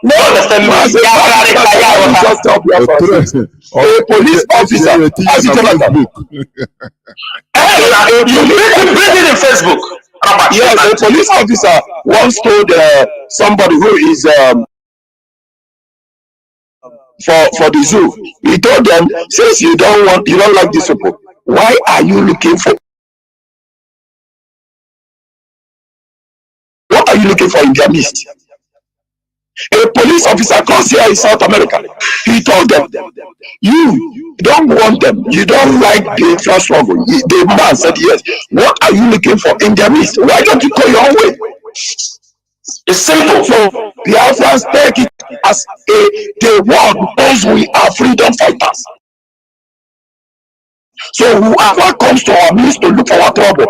No, understand me. Just stop your a police officer. You bring it in Facebook. Yes, a police officer once told somebody who is for the zoo. He told them, since you don't like these people, why are you looking for? What are you looking for in their midst? A police officer comes here in South America. He told them, you don't want them. You don't like the infrastructure struggle. The man said, yes. What are you looking for in their midst? Why don't you go your own way? It's simple. So the Africans take it as the world knows we are freedom fighters. So whoever comes to our midst to look for our trouble,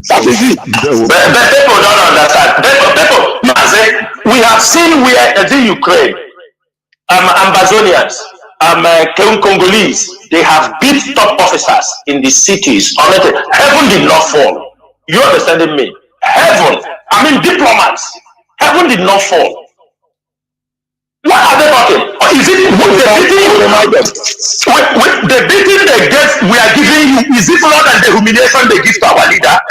that is it. But people don't understand. People, we have seen where the Ukraine, Ambazonians, Congolese, they have beat top officers in the cities. Heaven did not fall. You understanding me? Heaven. I mean diplomats. Heaven did not fall. What are they talking? Is it the beating they get we are giving you? Is it more than the humiliation they give to our leader?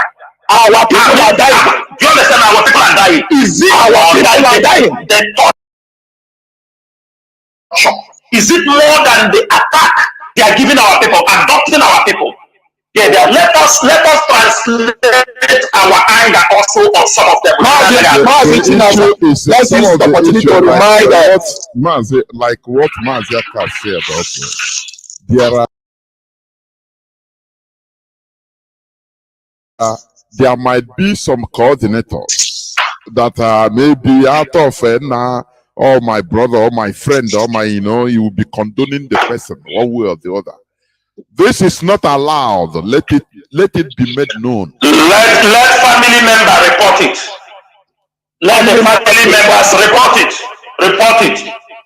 Our people are dying. Do you understand? Our people are dying. Is it our people are dying? Is it more than the attack they are giving our people, adopting our people? Yeah, let us translate our anger also on some of them. Let's use the opportunity to remind us. Like what Maziaka said also. There might be some coordinators that are maybe out of or my brother or my friend or my, you will be condoning the person one way or the other. This is not allowed. Let it be made known. Let family member report it. Let the family members report it. Report it.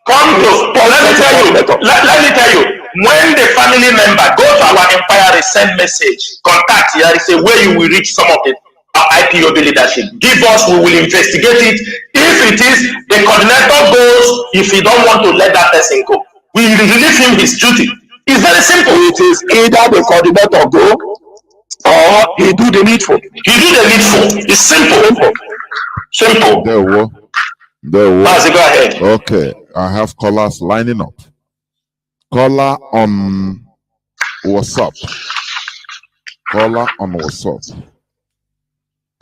Let me tell you. When the family member go to our empire, send message, contact here, say where you will reach some of the IPOB leadership. Give us, we will investigate it. If it is the coordinator goes, if he don't want to let that person go, we relieve him his duty. It's very simple. It is either the coordinator go or he do the needful. He do the needful. It's simple. Simple. There were. Go ahead. Okay, I have callers lining up. Caller on WhatsApp. Caller on WhatsApp.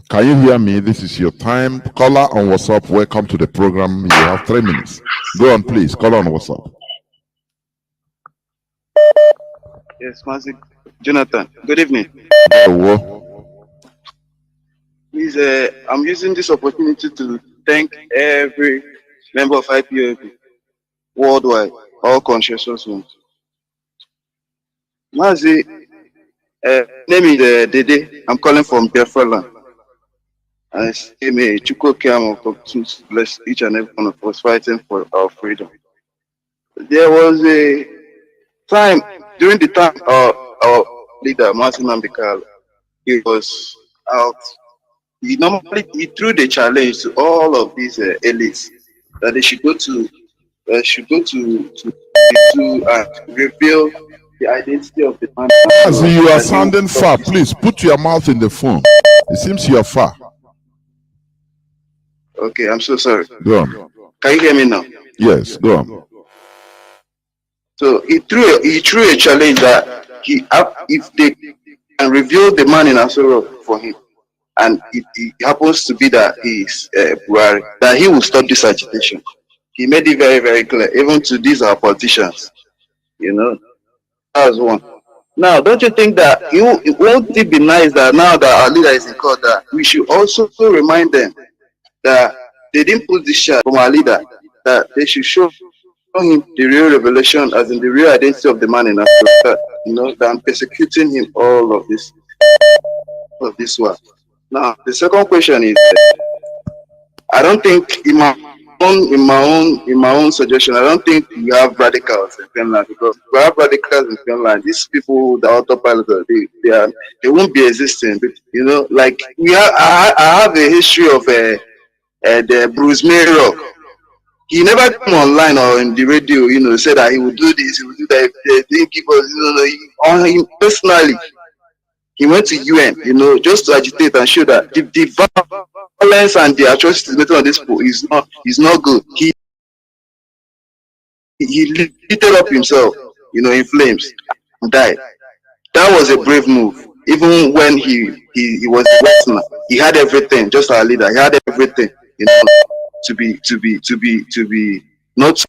Can you hear me? This is your time. Caller on WhatsApp. Welcome to the program. You have 3 minutes. Go on, please. Caller on WhatsApp. Yes, Mazi Jonathan. Good evening. Hello. Please, I'm using this opportunity to thank every member of IPOB worldwide, all conscious ones. Mazi, name is Dede. I'm calling from Biafra land. I say, may Chuko Kiamo to bless each and every one of us fighting for our freedom. There was a time, during the time our leader, Martin Ambikal, he was out. He threw the challenge to all of these elites that they should go to reveal the identity of the man. As you are sounding far, please put your mouth in the phone. It seems you are far. Okay, I'm so sorry. Go on. Can you hear me now? Yes, go on. So he threw a challenge that if they can reveal the man in Asoro for him, and it happens to be that he is Buhari, that he will stop this agitation. He made it very, very clear, even to these our politicians. You know, that's one. Now, don't you think that it won't it be nice that now that our leader is in court, that we should also remind them that they didn't put this shot from our leader, that they should show him the real revelation, as in the real identity of the man in Africa, you know, than persecuting him all of this one. Now, the second question is, I don't think in my own suggestion, I don't think we have radicals in Finland, because we have radicals in Finland. These people, the autopilot, they won't be existing. But, you know, like I have a history of the Bruce Mayrock. He never came online or in the radio, you know, said that he would do this, he would do that. They didn't give us, on him personally. He went to UN, you know, just to agitate and show that the violence and the atrocities made on this people is not good. He lifted up himself, you know, in flames and died. That was a brave move. Even when he was a Westerner, he had everything, just our leader. He had everything, you know, to be not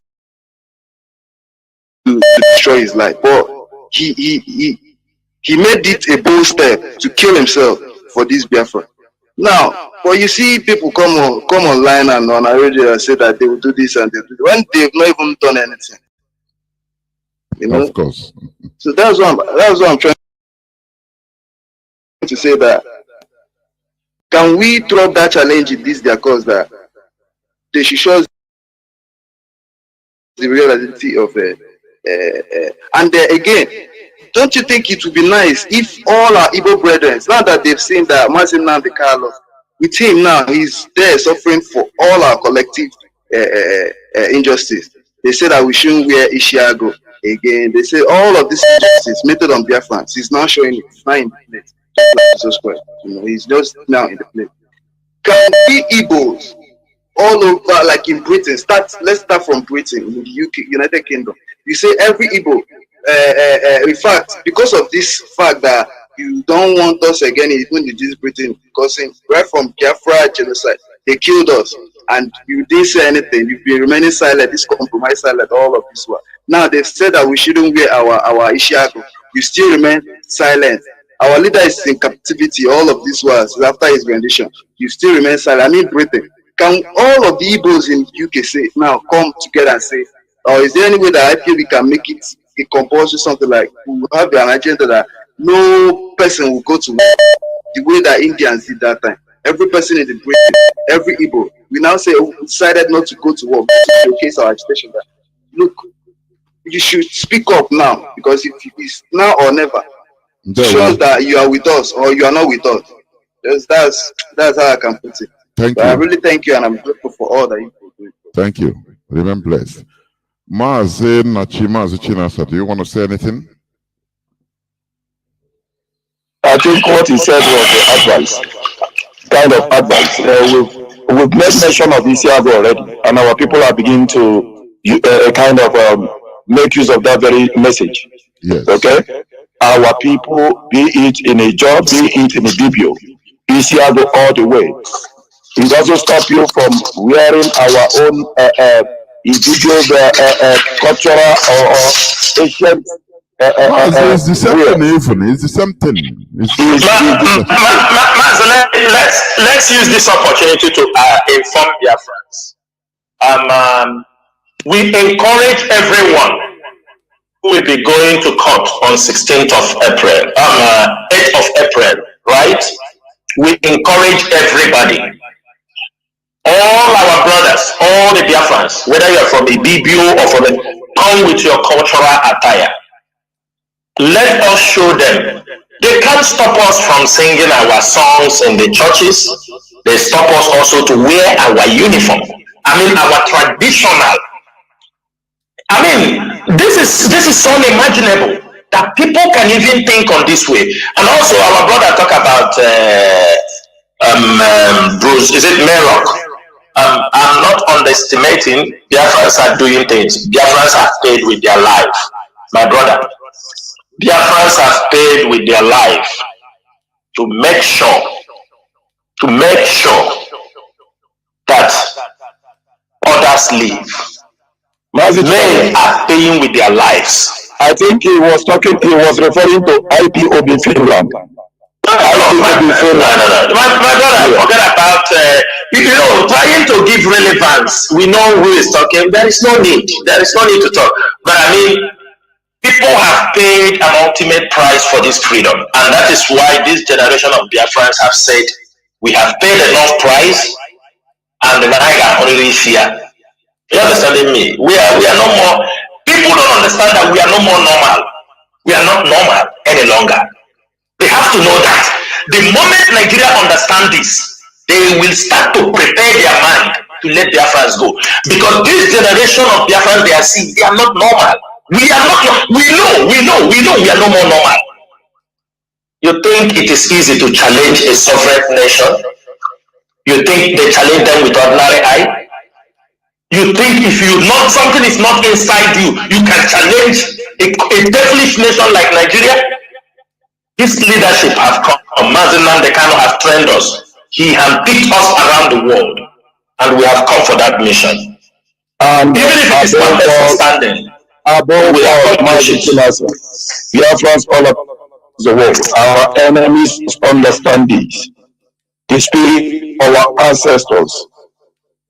to destroy his life, but he made it a bold step to kill himself for this Biafra. Now, but you see people come online and on a radio and say that they will do this and they will do that, when they've not even done anything. You know? Of course. So that's what I'm trying to say, that can we throw that challenge in this their cause, that they should show us the real identity of and again, don't you think it would be nice if all our Igbo brethren, now that they've seen that Mazi Nnamdi Kanu, with him now, he's there suffering for all our collective injustice. They say that we shouldn't wear Ishiago again. They say all of this injustice meted on Biafrans. He's now showing it. He's now in the place. Just like Jesus Christ. You know, he's just now in the place. Can we Igbos all over, like in Britain, let's start from Britain, in the UK, United Kingdom. You say every Igbo, in fact, because of this fact that you don't want us again, even in this Britain, because right from Biafra genocide, they killed us, and you didn't say anything. You've been remaining silent, this compromise silent, all of this one. Now they've said that we shouldn't wear our Ishiago. You still remain silent. Our leader is in captivity, all of this was after his rendition. You still remain silent. I mean, Britain. Can all of the Igbos in UK say now come together and say, or is there any way that IPOB can make it a compulsory, something like we will have an agenda that no person will go to work the way that Indians did that time? Every person in the Britain, every Igbo, we now say we decided not to go to work to showcase our agitation. That look, you should speak up now, because if it's now or never, it shows that you are with us or you are not with us. That's how I can put it. Thank you. I really thank you, and I'm grateful for all that you do. Thank you. Remain blessed. Mazi Chinasa, do you want to say anything? I think what he said was the advice, kind of advice. We've made mention of Isiago already, and our people are beginning to kind of make use of that very message. Yes. Okay? Our people, be it in a job, be it in a DPO, ECR go all the way. It doesn't stop you from wearing our own individual cultural or ancient it's the same thing, even. It's the same thing. Let's use this opportunity to inform Biafrans. We encourage everyone who will be going to court on 16th of April, 8th of April, right? We encourage everybody, all our brothers, all the Biafrans, whether you're from a BBO or from come with your cultural attire. Let us show them. They can't stop us from singing our songs in the churches. They stop us also to wear our uniform. I mean, our traditional. I mean, this is unimaginable that people can even think on this way. And also, our brother talk about Bruce. Is it Merrock? I'm not underestimating. Biafrans are doing things. Biafrans have paid with their life, my brother. Biafrans have paid with their life to make sure that others live. Men are paying with their lives. I think he was referring to IPOB Finland. No. My brother, forget about, trying to give relevance. We know who is talking. There is no need to talk. But I mean, people have paid an ultimate price for this freedom. And that is why this generation of Biafrans have said, we have paid enough price and the Naga only fear. You understanding me? We are no more, people don't understand that we are no more normal. We are not normal any longer. They have to know that. The moment Nigeria understand this, they will start to prepare their mind to let Biafrans go. Because this generation of Biafrans they are seeing, they are not normal. We are not, we know we are no more normal. You think it is easy to challenge a sovereign nation? You think they challenge them with ordinary eye? You think if something is not inside you, you can challenge a devilish nation like Nigeria? This leadership have come. Mazinan Dekano has trained us. He has picked us around the world, and we have come for that mission. And even if it is not understanding, above all, my Chinasa, Biafrans all across the world, our enemies understand this. The spirit of our ancestors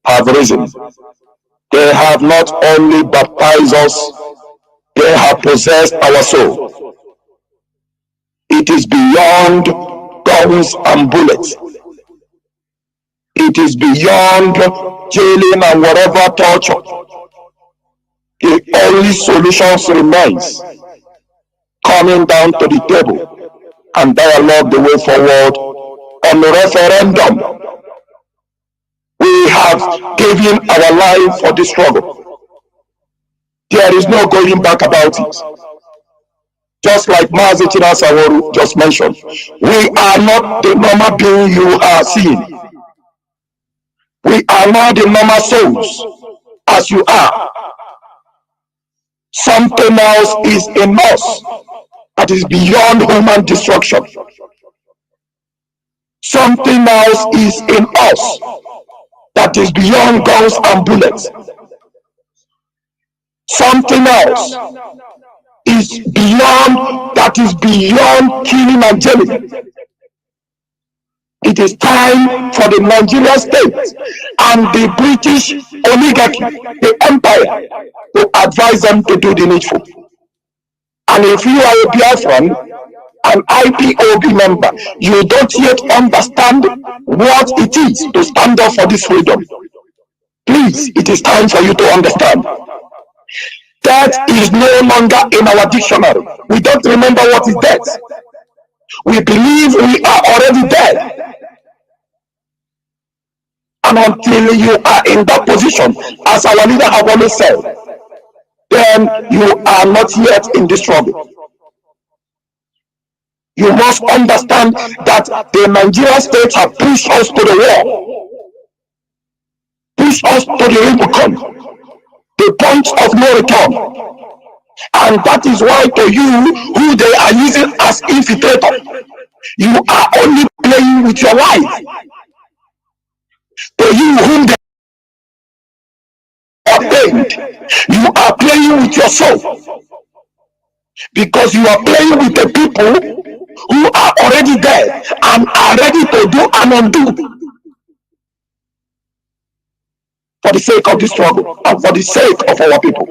have risen. They have not only baptized us, they have possessed our soul. It is beyond guns and bullets. It is beyond jailing and whatever torture. The only solution remains coming down to the table and dialogue the way forward on the referendum. We have given our life for the struggle. There is no going back about it. Just like Chinasa Nworu just mentioned, we are not the normal being you are seeing. We are not the normal souls as you are. Something else is in us that is beyond human destruction. Something else is in us that is beyond guns and bullets. Something else is beyond killing and jailing. It is time for the Nigerian state and the British oligarchy, the empire, to advise them to do the needful. And if you are a Biafran, an IPOB member, you don't yet understand what it is to stand up for this freedom. Please, it is time for you to understand. Death is no longer in our dictionary. We don't remember what is death. We believe we are already dead. And until you are in that position, as our leader have always said, then you are not yet in the struggle. You must understand that the Nigerian state have pushed us to the wall, pushed us to the Rubicon, the point of no return. And that is why to you, who they are using as infiltrator, you are only playing with your life. To you, whom they ordained, you are playing with your soul. Because you are playing with the people who are already dead and are ready to do and undo for the sake of this struggle and for the sake of our people.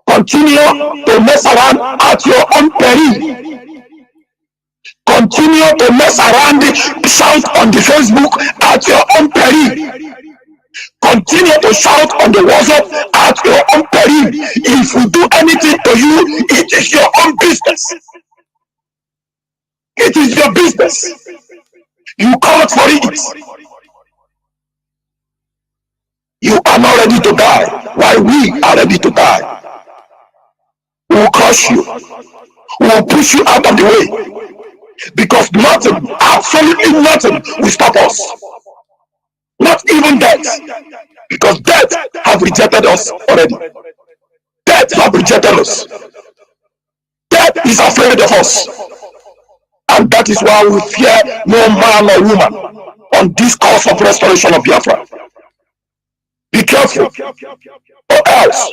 Continue to mess around at your own peril. Continue to mess around, shout on the Facebook at your own peril. Continue to shout on the WhatsApp at your own peril. If we do anything to you, it is your own business. It is your business. You come out for it. You are not ready to die, while we are ready to die. We will crush you. We will push you out of the way. Because nothing, absolutely nothing, will stop us. Not even death. Because death have rejected us already. Death have rejected us. Death is afraid of us. And that is why we fear no man or woman on this cause of restoration of Biafra. Be careful, or else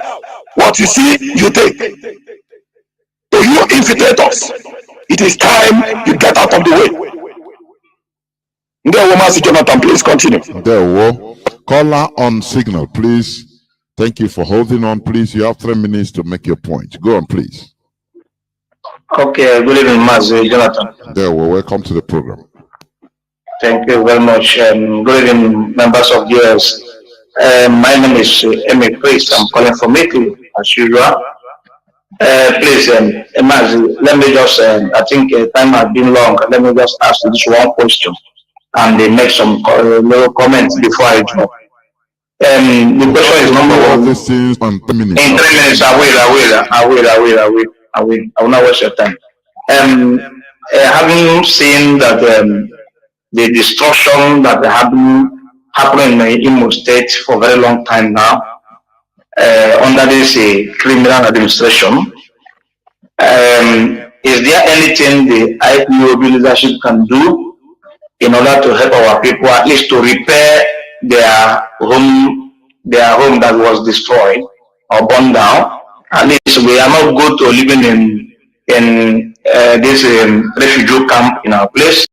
what you see, you take. To you infiltrators, it is time you get out of the way. Nworu Jonathan, please continue. Caller on signal, please. Thank you for holding on, please. You have 3 minutes to make your point. Go on, please. Okay, good evening, Mazi Jonathan. Welcome to the program. Thank you very much. Good evening, members of the US. My name is Emmy Priest. I'm calling from Italy, as usual. Please, Mazi, let me just, I think time has been long. Let me just ask this one question and make some little comments before I drop. The question is number one. This is on 3 minutes. In 3 minutes, I will not waste your time. Having seen that the destruction that happening in Imo State for a very long time now, under this criminal administration, is there anything the IPOB leadership can do in order to help our people, at least to repair their home that was destroyed or burned down? At least we are not good to living in this refugee camp in our place.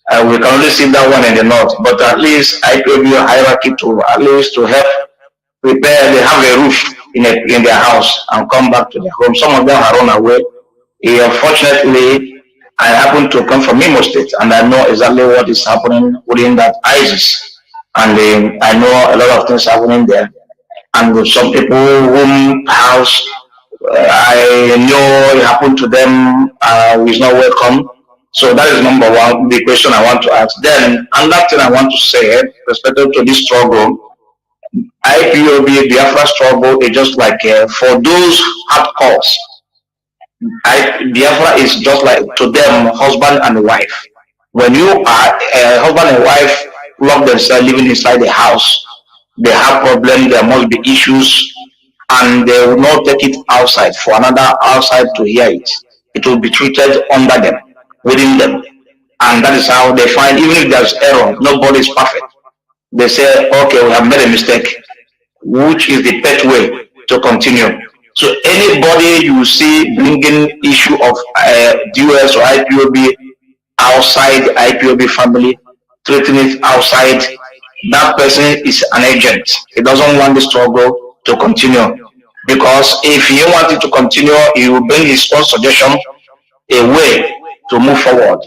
We can only see that one in the north, but at least IPOB hierarchy to at least to help repair. They have a roof in their house and come back to their home. Some of them have run away. Unfortunately, I happen to come from Imo State, and I know exactly what is happening within that ISIS, and I know a lot of things happening there. And with some people whom house I know it happened to them is not welcome. So that is number one, the question I want to ask. Then another thing I want to say, respected to this struggle, IPOB Biafra struggle is just like for those hardcores. Biafra is just like to them husband and wife. When you are husband and wife lock themselves living inside the house, they have problems, there must be issues, and they will not take it outside for another outside to hear it. It will be treated under them, within them. And that is how they find, even if there's error, nobody is perfect. They say, okay, we have made a mistake, which is the best way to continue. So anybody you see bringing issue of DOS or IPOB outside the IPOB family, treating it outside, that person is an agent. He doesn't want the struggle to continue. Because if he want it to continue, he will bring his own suggestion, a way to move forward.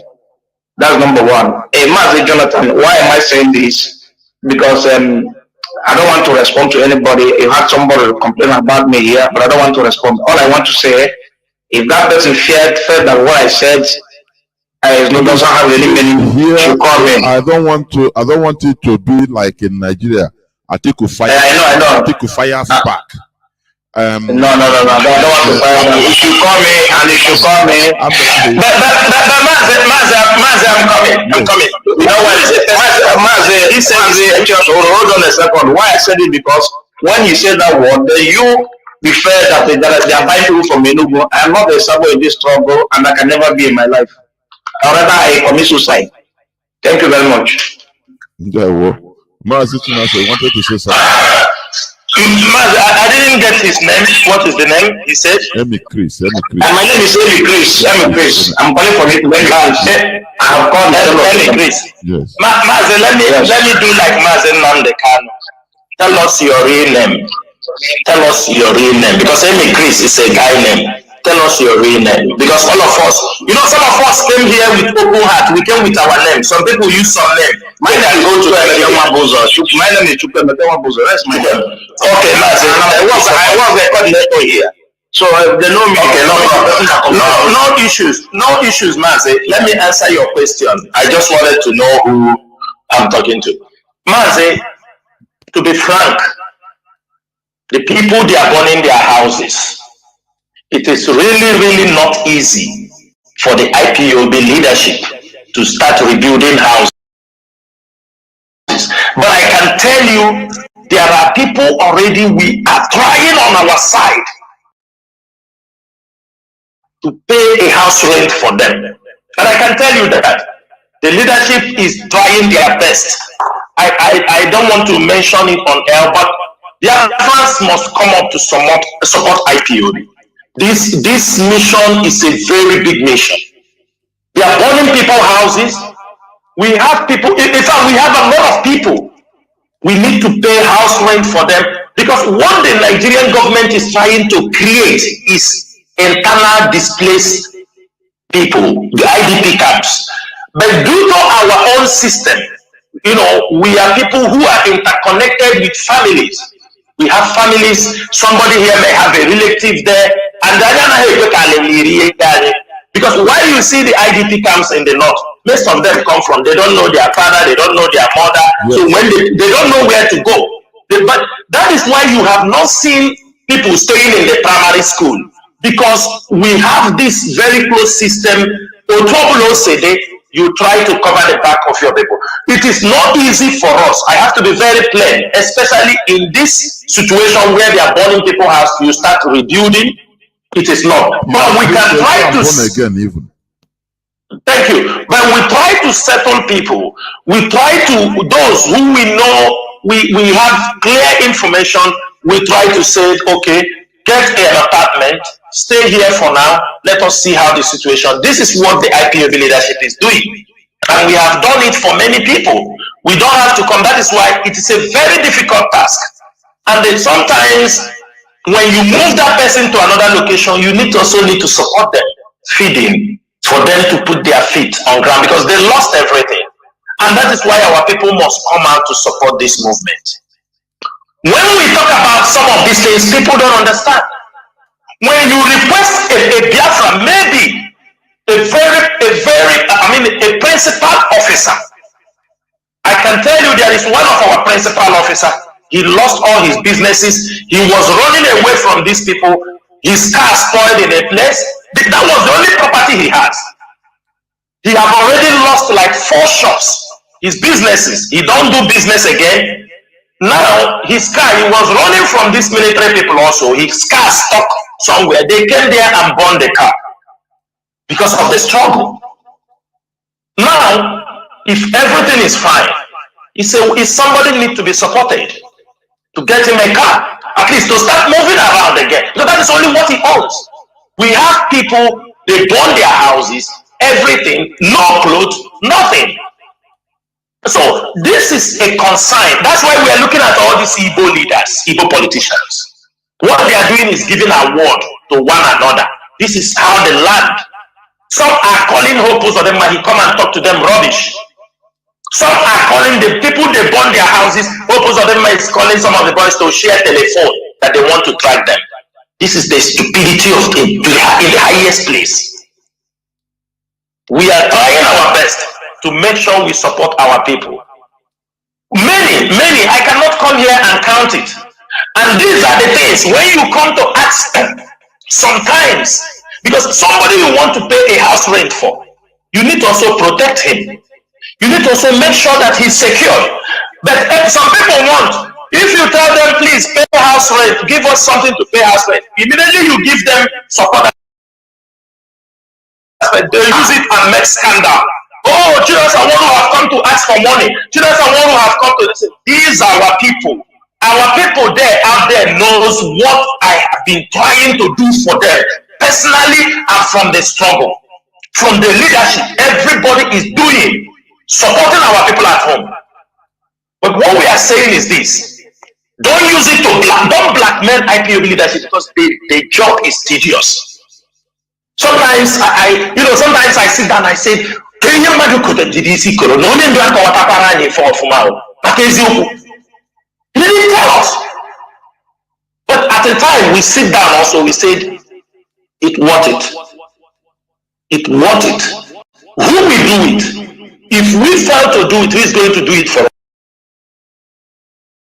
That's number one. Mazi Jonathan, why am I saying this? Because I don't want to respond to anybody. You had somebody complain about me here, but I don't want to respond. All I want to say, if that person felt that what I said doesn't have any meaning, here, call me. I don't want it to be like in Nigeria. Atiku fire. I know. Atiku fire back. No, I don't want to fire me. If you call me, and if you call me, but I'm coming. You know what? Hold on a second. Why I said it? Because when you say that word, then you be fair that they are buying people from Enugu. I am not a sabo in this struggle, and I can never be in my life. Or rather, I commit suicide. Thank you very much. Mazi Chinasa wanted to say something. I didn't get his name. What is the name? He said? Emi Chris. And my name is Emi Chris. I'm calling for it. I have called Emi Chris. Yes. Mazi, let me do like Mazi Nandekano. Tell us your real name. Tell us your real name. Because Emi Chris is a guy name. Tell us your real name. Because all of us, some of us came here with open heart. We came with our name. Some people use some name. My name is My name is Chukwemekawabuzo. That's my name. Okay, Mazi. I was a coordinator here. So they know me. Okay, no issues. No issues, Mazi. Let me answer your question. I just wanted to know who I'm talking to. Mazi, to be frank, the people, they are burning their houses. It is really, really not easy for the IPOB leadership to start rebuilding houses. But I can tell you, there are people already, we are trying on our side to pay a house rent for them. And I can tell you that the leadership is trying their best. I don't want to mention it on air, but their fans must come up to support IPOB. This mission is a very big mission. They are burning people's houses. We have people, in fact, we have a lot of people. We need to pay house rent for them, because what the Nigerian government is trying to create is internal displaced people, the IDP camps. But due to our own system, we are people who are interconnected with families. We have families. Somebody here may have a relative there, and because why you see the IDP camps in the north, most of them come from, they don't know their father, they don't know their mother, yes. So when they don't know where to go. But that is why you have not seen people staying in the primary school, because we have this very close system. You try to cover the back of your people. It is not easy for us. I have to be very plain, especially in this situation where they are burning people's house. You start rebuilding. It is not. But we can try to. Thank you. But we try to settle people. We try to, those who we know, we have clear information. We try to say, okay, get an apartment, stay here for now. Let us see how the situation. This is what the IPOB leadership is doing. And we have done it for many people. We don't have to come. That is why it is a very difficult task. And then sometimes when you move that person to another location, you also need to support them, feeding, for them to put their feet on ground, because they lost everything. And that is why our people must come out to support this movement. When we talk about some of these things, people don't understand. When you request a Biafra, maybe a principal officer, I can tell you there is one of our principal officer. He lost all his businesses. He was running away from these people. His car spoiled in a place. That was the only property he has. He have already lost like 4 shops. His businesses, he don't do business again. Now his car, he was running from these military people also. His car stuck somewhere. They came there and burned the car because of the struggle. Now, if everything is fine, he said, somebody need to be supported to get him a car, at least to start moving around again. So that is only what he owns. We have people, they burn their houses, everything, no clothes, nothing. So this is a concern. That's why we are looking at all these Igbo leaders, Igbo politicians. What they are doing is giving award to one another. This is how the land. Some are calling Hopus or them, and he come and talk to them rubbish. Some are calling the people they burn their houses. Hopus or them is calling some of the boys to share telephone that they want to track them. This is the stupidity of in the highest place. We are trying our best to make sure we support our people. Many, I cannot come here and count it. And these are the things, when you come to ask them, sometimes, because somebody you want to pay a house rent for, you need to also protect him. You need to also make sure that he's secure. But some people want, if you you tell them, please pay house rent, give us something to pay house rent, immediately you give them support. They use it and make scandal. Oh, Chinasa Nworu have come to ask for money. Chinasa Nworu have come to listen. These are our people. Our people there out there knows what I have been trying to do for them personally and from the struggle. From the leadership, everybody is doing, supporting our people at home. But what we are saying is this: don't use it to don't blackmail IPOB leadership because the job is tedious. Sometimes sometimes I sit down and I say, Kenya mmadụ kote GDC koro na onye ndu aka watakwara anyị for ọfụma o maka eziokwu. He didn't tell us. But at the time we sit down also, we said it worth it. It worth it. Who will do it? If we fail to do it, who is going to do it for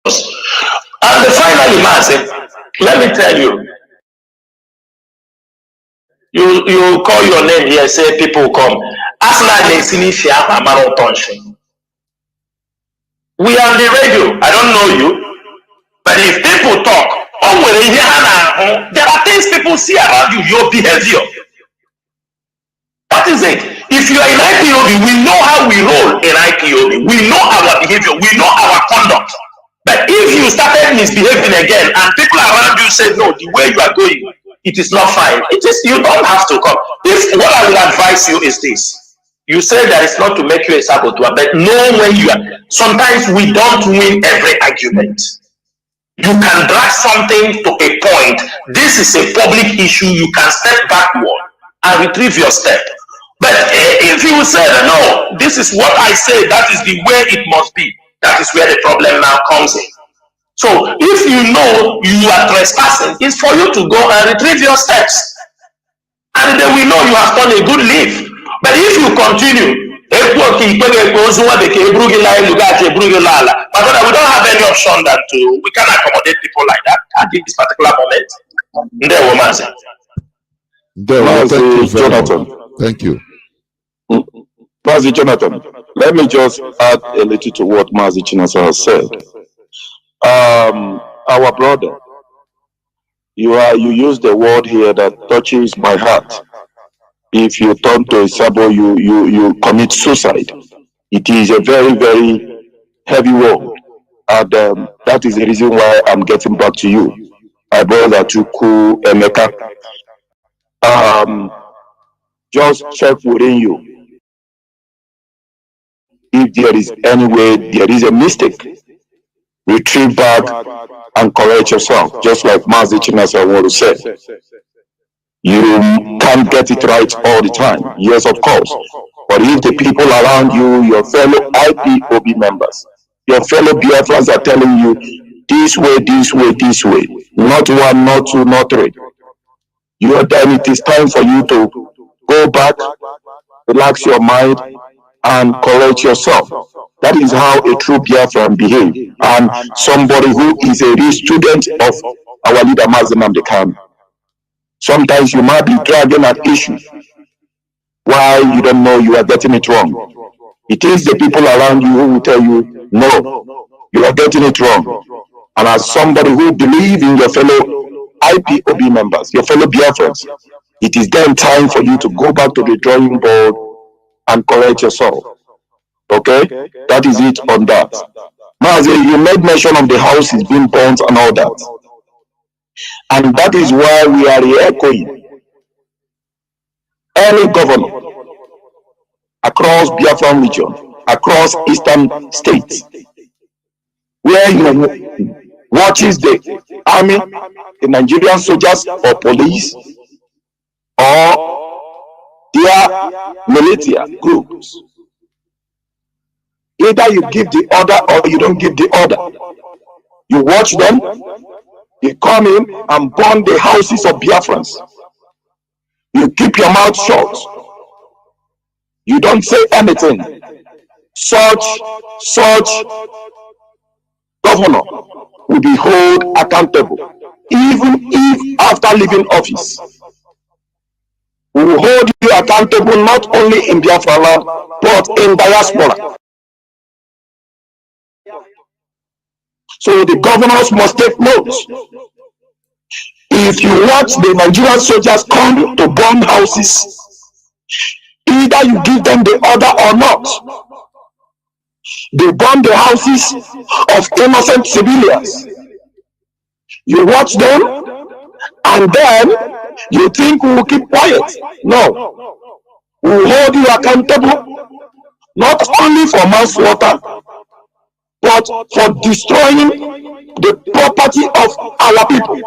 us? And finally, Mazi, let me tell you, you call your name here, say people come. We are on the radio. I don't know you, but if people talk, there are things people see around you, your behavior. That is it. If you are in IPOB, we know how we roll in IPOB. We know our behavior. We know our conduct. But if you started misbehaving again and people around you say, no, the way you are going, it is not fine. It is, you don't have to come. If what I will advise you is this: you say that it's not to make you a saboteur, but know when you are. Sometimes we don't win every argument. You can drag something to a point. This is a public issue. You can step backward and retrieve your step. But if you say no, this is what I say, that is the way it must be. That is where the problem now comes in. So if you know you are trespassing, it's for you to go and retrieve your steps. And then we know you have done a good leave. But if you continue, we don't have any option that we can accommodate people like that at this particular moment. Jonathan. Thank you. Mazi Jonathan, let me just add a little to what Mazi Chinasa has said. Our brother, you use the word here that touches my heart. If you turn to a sabo, you commit suicide. It is a very, very heavy word. And that is the reason why I'm getting back to you. My brother Chuku Emeka. Just check within you. If there is any way there is a mistake, retrieve back and correct yourself, just like Mazi Chinasa Nworu said. You can't get it right all the time, yes, of course. But if the people around you, your fellow IPOB members, your fellow Biafrans are telling you this way, this way, this way, not one, not two, not three, then it is time for you to go back, relax your mind, and correct yourself. That is how a true Biafran behaves, and somebody who is a real student of our leader Mazi Nnamdi Kanu. Sometimes you might be dragging an issue why you don't know you are getting it wrong. It is the people around you who will tell you, no, you are getting it wrong. And as somebody who believes in your fellow IPOB members, your fellow Biafrans, it is then time for you to go back to the drawing board and correct yourself. Okay? That is it on that. Mazi, you made mention of the houses being burnt and all that. And that is why we are echoing any governor across Biafran region, across eastern states, where you watches the army, the Nigerian soldiers or police, or their militia groups. Either you give the order or you don't give the order. You watch them, they come in and burn the houses of Biafrans. You keep your mouth shut. You don't say anything. Such governor will be held accountable, even if after leaving office. We will hold you accountable not only in Biafra land, but in diaspora. So the governors must take notes. If you watch the Nigerian soldiers come to bomb houses, either you give them the order or not. They bomb the houses of innocent civilians. You watch them, and then you think we will keep quiet. No. We will hold you accountable, not only for manslaughter, but for destroying the property of our people.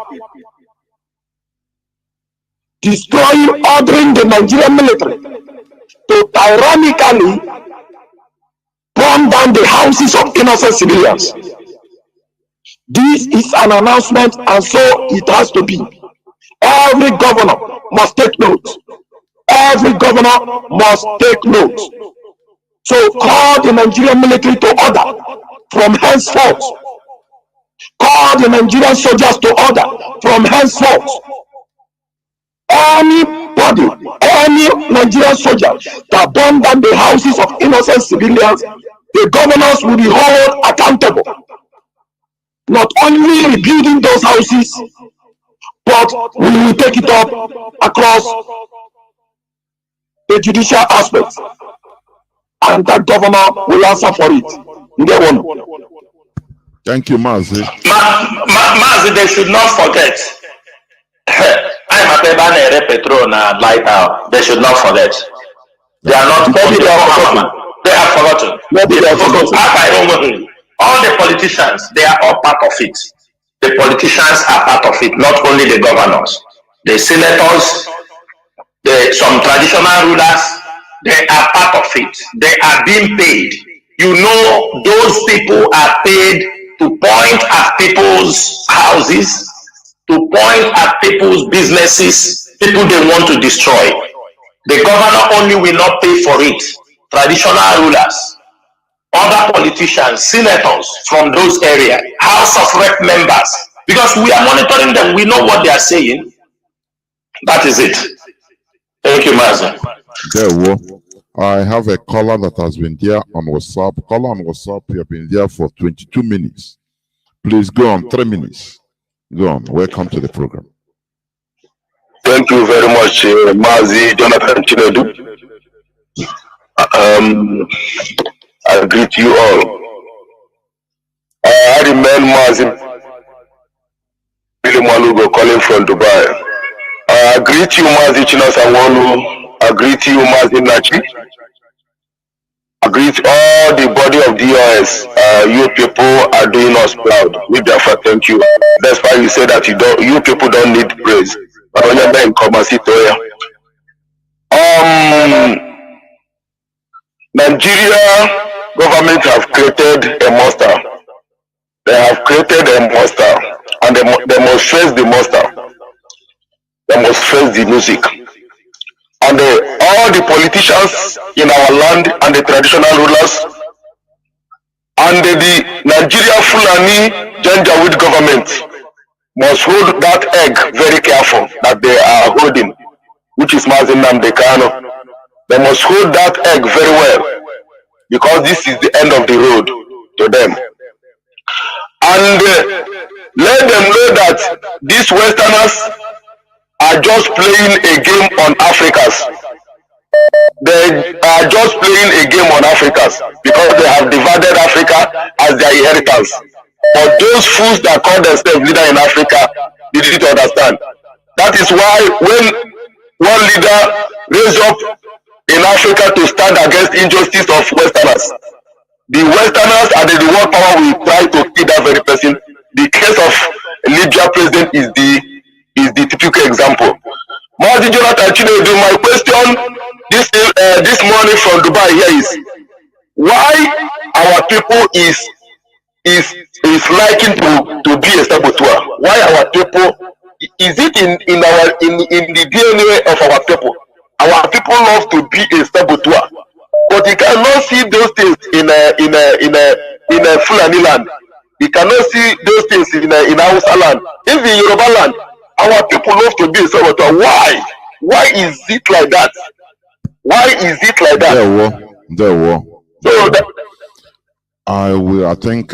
Destroying, ordering the Nigerian military to tyrannically burn down the houses of innocent civilians. This is an announcement, and so it has to be. Every governor must take note. Every governor must take note. So call the Nigerian military to order from henceforth. Call the Nigerian soldiers to order from henceforth. Anybody, any Nigerian soldier that burn down the houses of innocent civilians, the governors will be held accountable. Not only rebuilding those houses, but we will take it up across the judicial aspect, and that governor will answer for it. Thank you, Mazi. Mazi, they should not forget. I'm a Pebane Petrol and Light Out. They should not forget. They are not. Maybe they have forgotten. They have forgotten. Maybe they have forgotten. All the politicians, they are all part of it. The politicians are part of it, not only the governors. The senators, some traditional rulers, they are part of it. They are being paid. You know, those people are paid to point at people's houses, to point at people's businesses, people they want to destroy. The governor only will not pay for it. Traditional rulers, other politicians, senators from those areas, House of Rep members, because we are monitoring them, we know what they are saying. That is it. Thank you, Master. I have a caller that has been there on WhatsApp. Caller on WhatsApp, you have been there for 22 minutes. Please go on, 3 minutes. Go on. Welcome to the program. Thank you very much, Mazi Jonathan Chinedu. I greet you all. I remain Mazi Nworu calling from Dubai. I greet you, Mazi Chinasa Nworu. I greet you, Mazi Nachi. I greet all the body of DOS. You people are doing us proud. We therefore thank you. That's why you say that you people don't need praise. But when you're in Nigeria government have created a monster. They have created a monster, and they must face the monster. They must face the music. And all the politicians in our land and the traditional rulers and the Nigeria Fulani Janjaweed government must hold that egg very careful that they are holding, which is Mazi Nnamdi Kanu. They must hold that egg very well, because this is the end of the road to them. And let them know that these Westerners are just playing a game on Africans. They are just playing a game on Africans because they have divided Africa as their inheritance. But those fools that call themselves leader in Africa didn't understand. That is why when one leader raised up in Africa to stand against injustice of Westerners, the Westerners and the world power will try to kill that very person. The case of Libya president is the typical example. Mazi Jonathan Chinedu, my question this morning from Dubai here is why our people is liking to be a saboteur. Why our people, is it in the DNA of our people? Our people love to be a saboteur, but you cannot see those things in a Fulani land. You cannot see those things in Hausa land. Even in Yoruba land, our people love to be a saboteur. Why? Why is it like that? Why is it like that? There were. So I think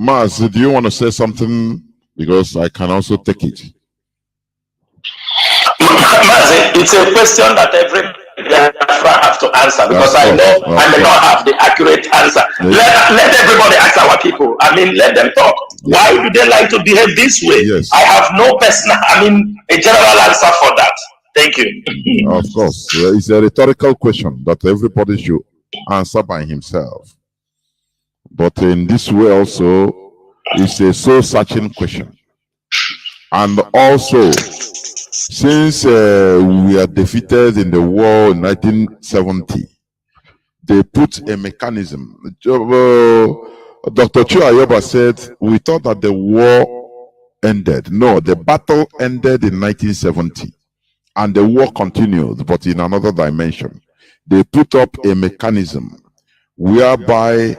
Maz, do you want to say something? Because I can also take it. Mazi, it's a question that every Biafra has to answer, because I know I may not have the accurate answer. Let everybody ask our people. I mean, let them talk. Yes. Why do they like to behave this way? Yes. I have no personal, a general answer for that. Thank you. Of course. It's a rhetorical question that everybody should answer by himself. But in this way also, it's a soul-searching question. And also, since we are defeated in the war in 1970, they put a mechanism. Dr. Chu Ayoba said, we thought that the war ended. No, the battle ended in 1970. And the war continued, but in another dimension. They put up a mechanism whereby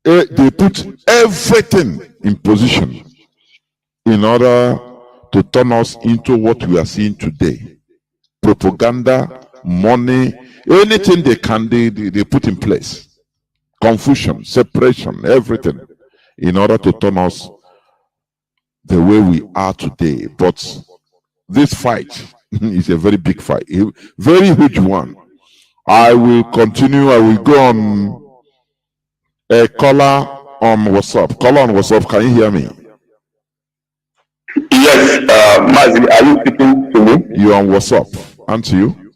they put everything in position in order to turn us into what we are seeing today. Propaganda, money, anything they can, they put in place. Confusion, separation, everything, in order to turn us the way we are today. But this fight is a very big fight, a very huge one. I will continue. I will go on a caller on WhatsApp. Caller on WhatsApp, can you hear me? Yes, Mazi, are you speaking to me? You're on WhatsApp, aren't you?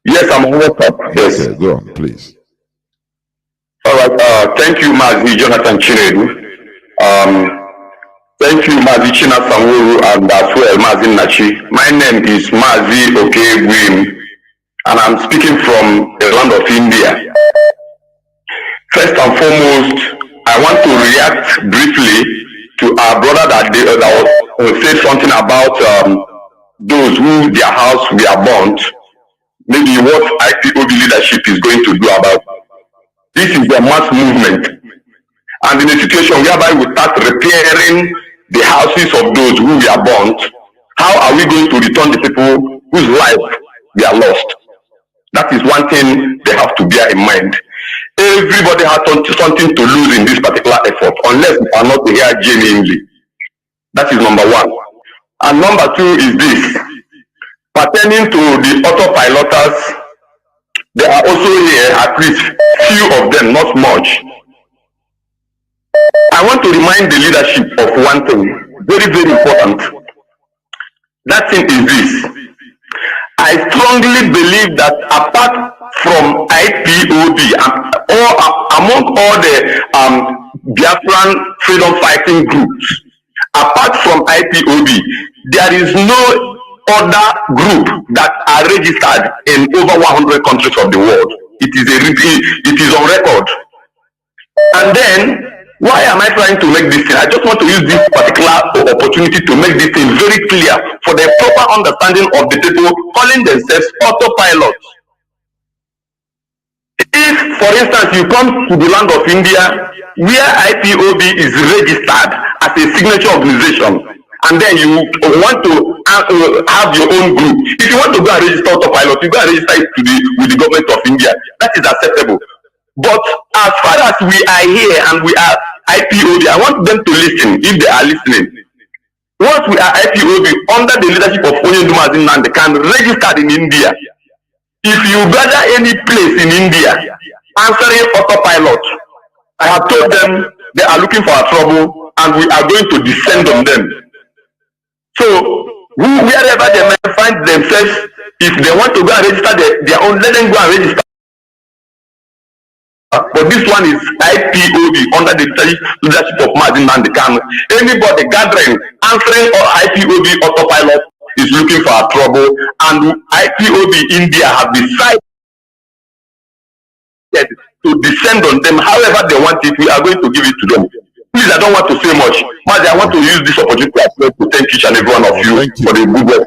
Yes, I'm on WhatsApp. Yes. Okay, go on, please. All right. Thank you, Mazi Jonathan Chinedu. Thank you, Mazi Chinasa, Nworu, and as well, Mazi Nachi. My name is Mazi Okegwim, and I'm speaking from the land of India. First and foremost, I want to react briefly to our brother that said something about those who their house were burnt. Maybe what IPOB leadership is going to do about it. This is a mass movement, and in a situation whereby we start repairing the houses of those who were burnt, how are we going to return the people whose lives were lost? That is one thing they have to bear in mind. Everybody has something to lose in this particular effort, unless we are not here genuinely. That is number one. And number two is this. Pertaining to the autopiloters, they are also here, at least few of them, not much. I want to remind the leadership of one thing, very, very important. That thing is this. I strongly believe that apart from IPOB, or among all the Biafran freedom fighting groups, apart from IPOB, there is no other group that are registered in over 100 countries of the world. It is on record. And then, why am I trying to make this thing? I just want to use this particular opportunity to make this thing very clear for the proper understanding of the people calling themselves autopilots. If, for instance, you come to the land of India, where IPOB is registered as a signature organization, and then you want to have your own group, if you want to go and register autopilot, you go and register it with the government of India. That is acceptable. But as far as we are here and we are IPOB, I want them to listen if they are listening. Once we are IPOB under the leadership of Onyeduma Nnamdi Kanu registered in India, if you gather any place in India answering autopilot, I have told them they are looking for our trouble and we are going to descend on them. So wherever they may find themselves, if they want to go and register their own, let them go and register. But this one is IPOB under the leadership of Nnamdi Kanu. Anybody gathering, answering or IPOB autopilot is looking for our trouble, and IPOB India have decided to descend on them however they want it. We are going to give it to them. Please, I don't want to say much. Mazi, I want to use this opportunity as well to thank each and every one of you for the good work.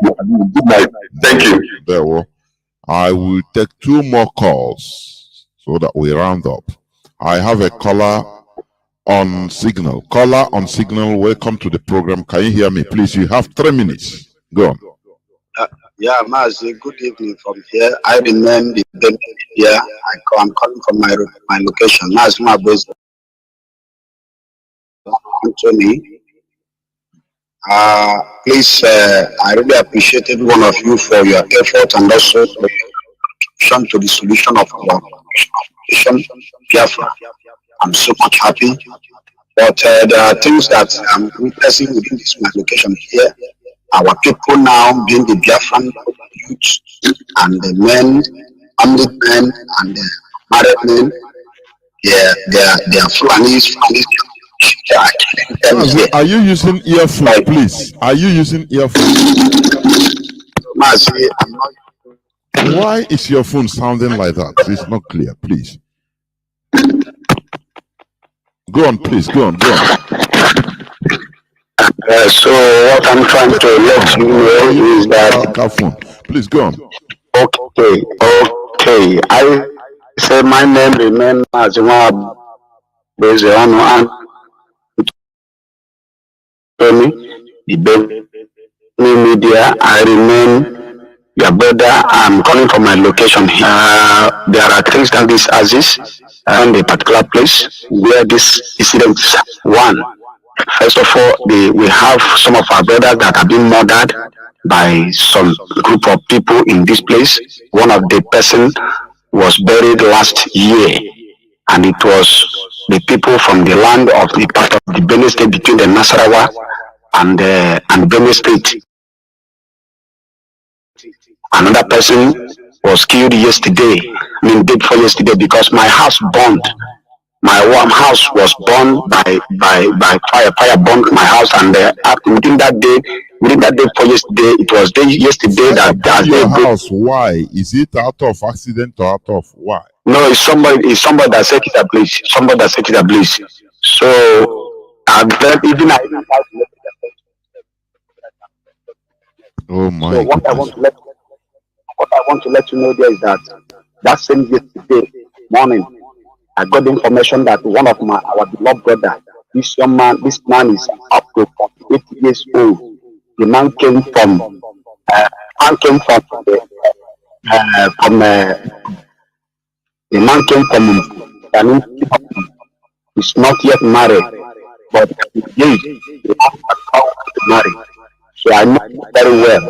Good night. Thank you. There will. I will take 2 more calls so that we round up. I have a caller on signal. Caller on signal, welcome to the program. Can you hear me? Please, you have 3 minutes. Go on. Yeah, Mazi, good evening from here. I remain in India. I'm calling from my location. Mazi, my boys. Anthony. Please, I really appreciate every one of you for your effort and also for your contribution to the solution of our situation, Biafra. I'm so much happy. But there are things that I'm witnessing within this my location here. Our people now being the Biafran youth and the men, family men and the married men, they are Fulanis, they are killing them here. Are you using earphone, please? Are you using earphone? Mazi, I'm not. Why is your phone sounding like that? It's not clear, please. Go on, please. Go on. So what I'm trying to let you know is that. Phone. Please go on. Okay. I say my name remains as one based on the media. I remain your brother. I'm calling from my location here. There are things that this Aziz on the particular place where this incident is one. First of all, we have some of our brothers that have been murdered by some group of people in this place. One of the person was buried last year, and it was the people from the land of the part of the Benue State between the Nasarawa and Benue State. Another person was killed yesterday, day before yesterday, because my house burned. My warm house was burned by fire. Fire burned my house, and within that day for yesterday, it was yesterday that your house. Why is it out of accident or out of why? No, it's somebody that set it ablaze. Somebody that set it ablaze. So even I oh my. So what I want to let you know there is that same yesterday morning, I got the information that one of our beloved brother, this man is up to 48 years old. The man came from he's not yet married, but engaged. He wants to marry. So I know very well.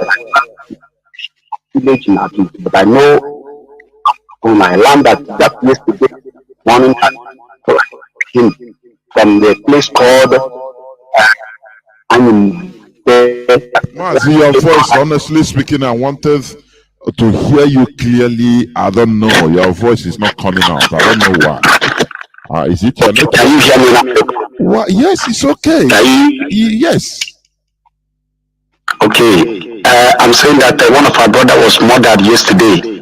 But I know on my land that yesterday morning him from the place called Mazi, your voice, honestly speaking, I wanted to hear you clearly. I don't know. Your voice is not coming out. I don't know why. Is it your network? Can you hear me now? What? Yes, it's okay. Yes. Okay. I'm saying that one of our brother was murdered yesterday.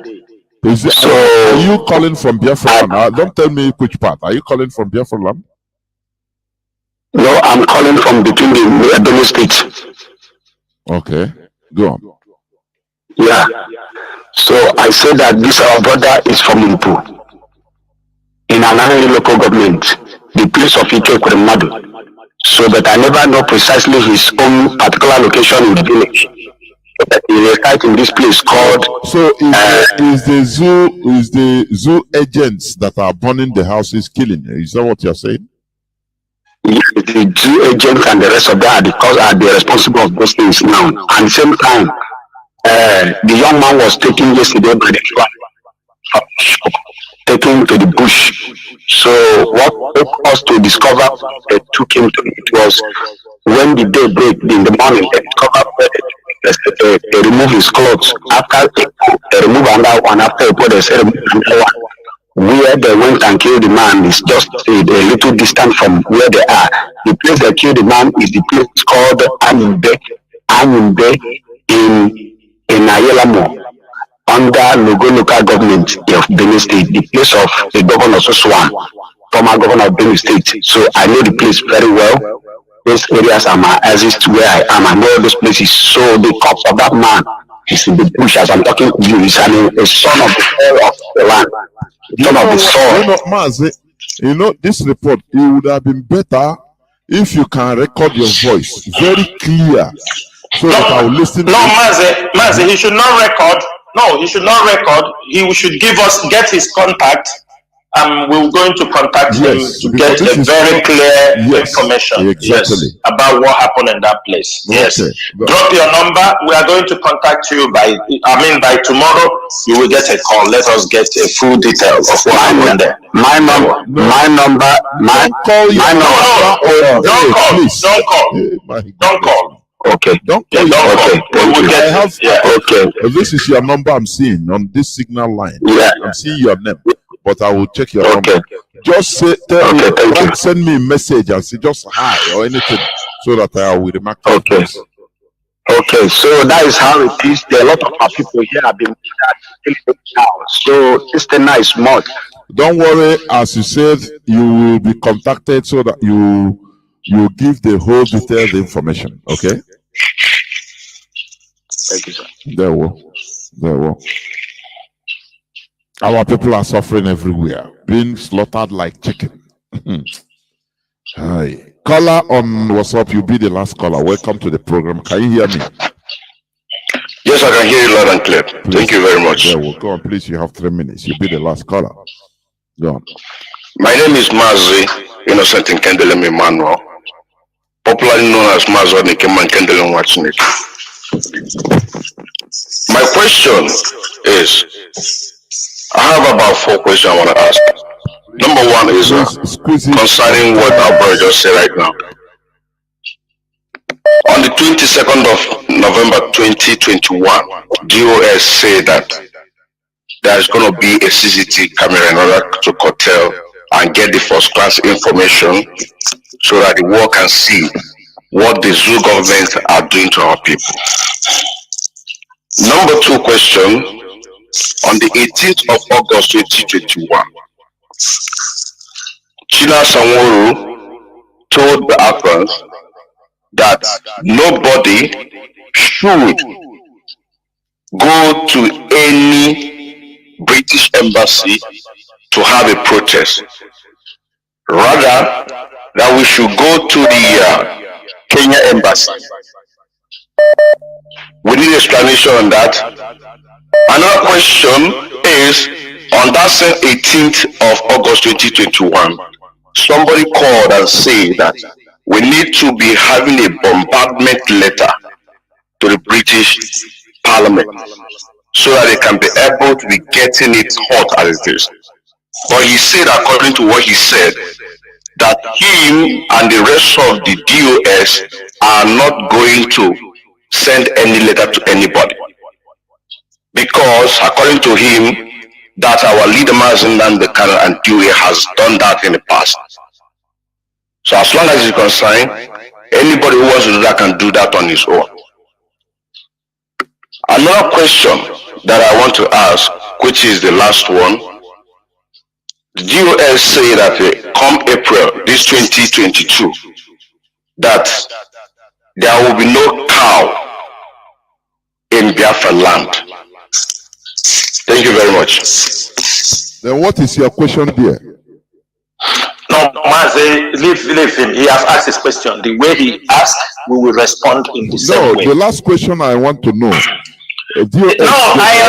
So are you calling from Biafra land? Don't tell me which part. Are you calling from Biafra land? No, I'm calling from between the Benue State. Okay, go on. Yeah. So I say that this our brother is from Mpu, in another local government, the place of Ike Kuremadu. So that I never know precisely his own particular location in the village. But he resides in this place called. So is the zoo agents that are burning the houses killing? Is that what you're saying? Yes, the zoo agents and the rest of that are the responsible of those things now. At the same time, the young man was taken yesterday by the taken to the bush. So what took us to discover they took him to it was when the day break in the morning, they discovered they remove his clothes. After they remove another one, after they said another one. Where they went and killed the man is just a little distance from where they are. The place they killed the man is the place called Anyimbe in Ayelamo, under local government of Benue State, the place of the governor Soswan, former governor of Benue State. So I know the place very well. Those areas are my assist where I am. I know those places. So the corpse of that man is in the bush as I'm talking to you. He's a son of the soil of the land. This report, it would have been better if you can record your voice very clear so that I will listen. No, Mazi, he should not record. No, he should not record. He should get his contact we're going to contact him to get a very clear information about what happened in that place. Yes. Drop your number. We are going to contact you by tomorrow. You will get a call. Let us get a full detail of what happened there. My number. Don't call. Don't call. Okay. Don't call. This is your number I'm seeing on this signal line. Yeah. I'm seeing your name, but I will check your number. Just say, send me a message and say just hi or anything so that I will remark. Okay, so that is how it is. There are a lot of our people here have been now. So this is nice mod. Don't worry, as you said, you will be contacted so that you give the whole detailed information. Okay. Thank you, sir. There will. Our people are suffering everywhere, being slaughtered like chicken. Hi. Caller on WhatsApp, you'll be the last caller. Welcome to the program. Can you hear me? Yes, I can hear you loud and clear. Please. Thank you very much. There will go on. Please, you have 3 minutes. You'll be the last caller. Go on. My name is Mazi Innocent Nkendelem Emmanuel, popularly known as Mazi Nkendelem Wachinek. My question is, I have about 4 questions I want to ask. Number one is concerning what our brother just said right now. On the 22nd of November 2021, DOS said that there's going to be a CCTV camera in order to curtail and get the first class information so that the world can see what the zoo government are doing to our people. Number 2 question, on the 18th of August 2021, Chinasa Nworu told the Afghans that nobody should go to any British embassy to have a protest. Rather, that we should go to the Kenya embassy. We need explanation on that. Another question is, on that same 18th of August 2021, somebody called and said that we need to be having a bombardment letter to the British Parliament so that they can be able to be getting it hot as it is. But he said, according to what he said, that him and the rest of the DOS are not going to send any letter to anybody. Because according to him, that our leader Mazen and DOA has done that in the past. So as long as he's concerned, anybody who wants to do that can do that on his own. Another question that I want to ask, which is the last one, the DOS say that come April this 2022, that there will be no cow in Biafra land. Thank you very much. Then what is your question there? No, Mazi, leave him. He has asked his question. The way he asked, we will respond in the same way. No, the last question I want to know. I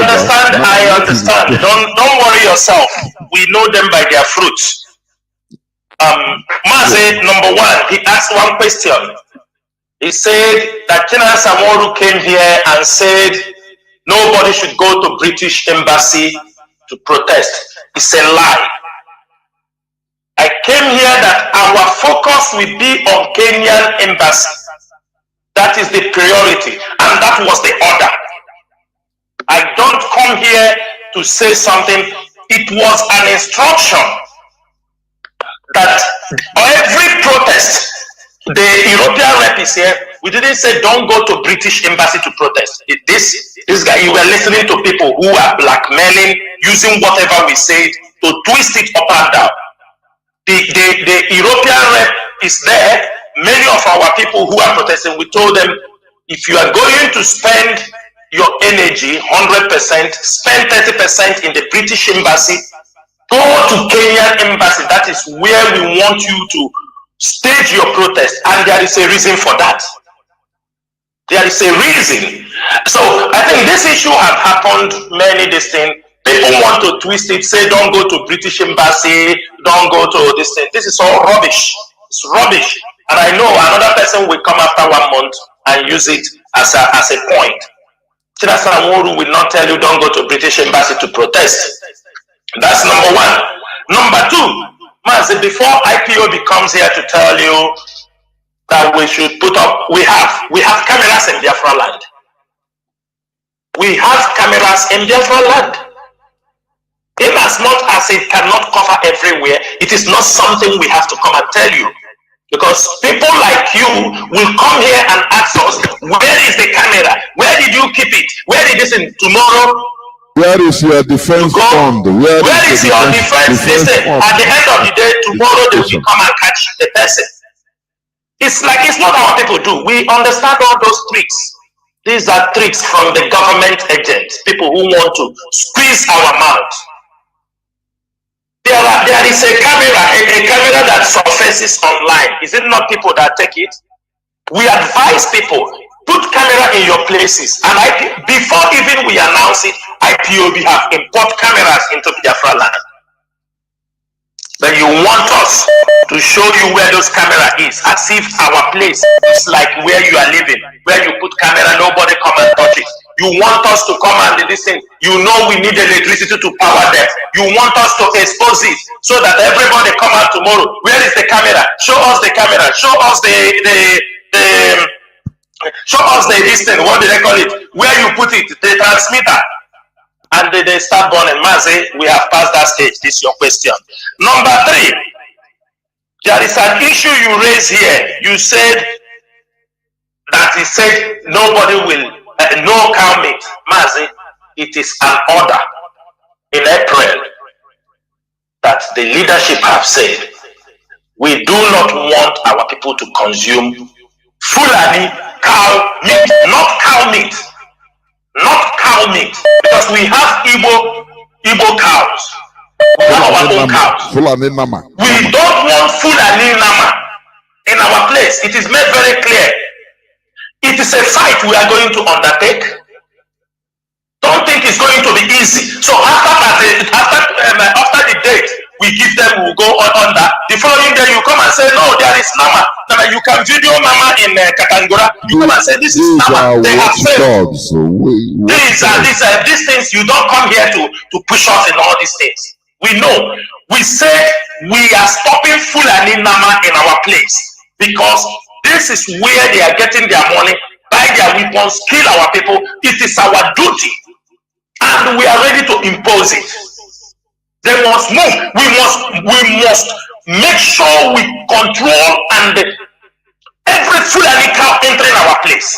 understand. Don't worry yourself. We know them by their fruits. Mazi, number one, he asked one question. He said that Chinasa Nworu came here and said nobody should go to British embassy to protest. It's a lie. I came here that our focus will be on Kenyan embassy. That is the priority, and that was the order. I don't come here to say something. It was an instruction that every protest, the European rep is here. We didn't say don't go to British embassy to protest. This guy, you were listening to people who are blackmailing, using whatever we said to twist it up and down. The European rep is there. Many of our people who are protesting, we told them, if you are going to spend your energy 100%, spend 30% in the British embassy, go to Kenyan embassy. That is where we want you to stage your protest, and there is a reason for that. There is a reason. So I think this issue has happened many this thing. People want to twist it, say don't go to British Embassy, don't go to this thing. This is all rubbish. It's rubbish. And I know another person will come after 1 month and use it as a point. Chinasa and Nworu will not tell you don't go to British Embassy to protest. That's number one. Number two, Mazi, before IPOB comes here to tell you that we should put up, we have cameras in Biafra land. We have cameras in Biafra land. In as much as it cannot cover everywhere, it is not something we have to come and tell you. Because people like you will come here and ask us, where is the camera? Where did you keep it? Where did this in tomorrow? Where is your defense fund? Where is your defense? Listen, at the end of the day, tomorrow they will come and catch the person. It's like it's not our people do. We understand all those tricks. These are tricks from the government agents, people who want to squeeze our mouth. There is a camera that surfaces online. Is it not people that take it? We advise people, put camera in your places. And before even we announce it, IPOB have import cameras into Biafra land. Then you want us to show you where those camera is, as if our place is like where you are living, where you put camera, nobody come and touch it. You want us to come and listen. You know we need electricity to power them. You want us to expose it so that everybody come out tomorrow. Where is the camera? Show us the camera. Show us show us the distance. What do they call it? Where you put it? The transmitter. And they start burning. Mazi, we have passed that stage. This is your question. Number three, there is an issue you raised here. You said that he said nobody will, no cow meat. Mazi, it is an order in April that the leadership have said, we do not want our people to consume Fulani cow meat, not cow meat. Not cow meat, because we have Igbo cows. We have our own cows. We don't want Fulani nama in our place. It is made very clear. It is a fight we are going to undertake. Don't think it's going to be easy. So after the date we give them, we will go on that. The following day you come and say, no, there is nama. You can video mama in Katangura. You come and say, this is nama. They have failed. These things, you don't come here to push us in all these things. We know. We said we are stopping Fulani nama in our place because this is where they are getting their money, buy their weapons, kill our people. It is our duty. And we are ready to impose it. They must move. We must make sure we control and every Fulani cow entering our place.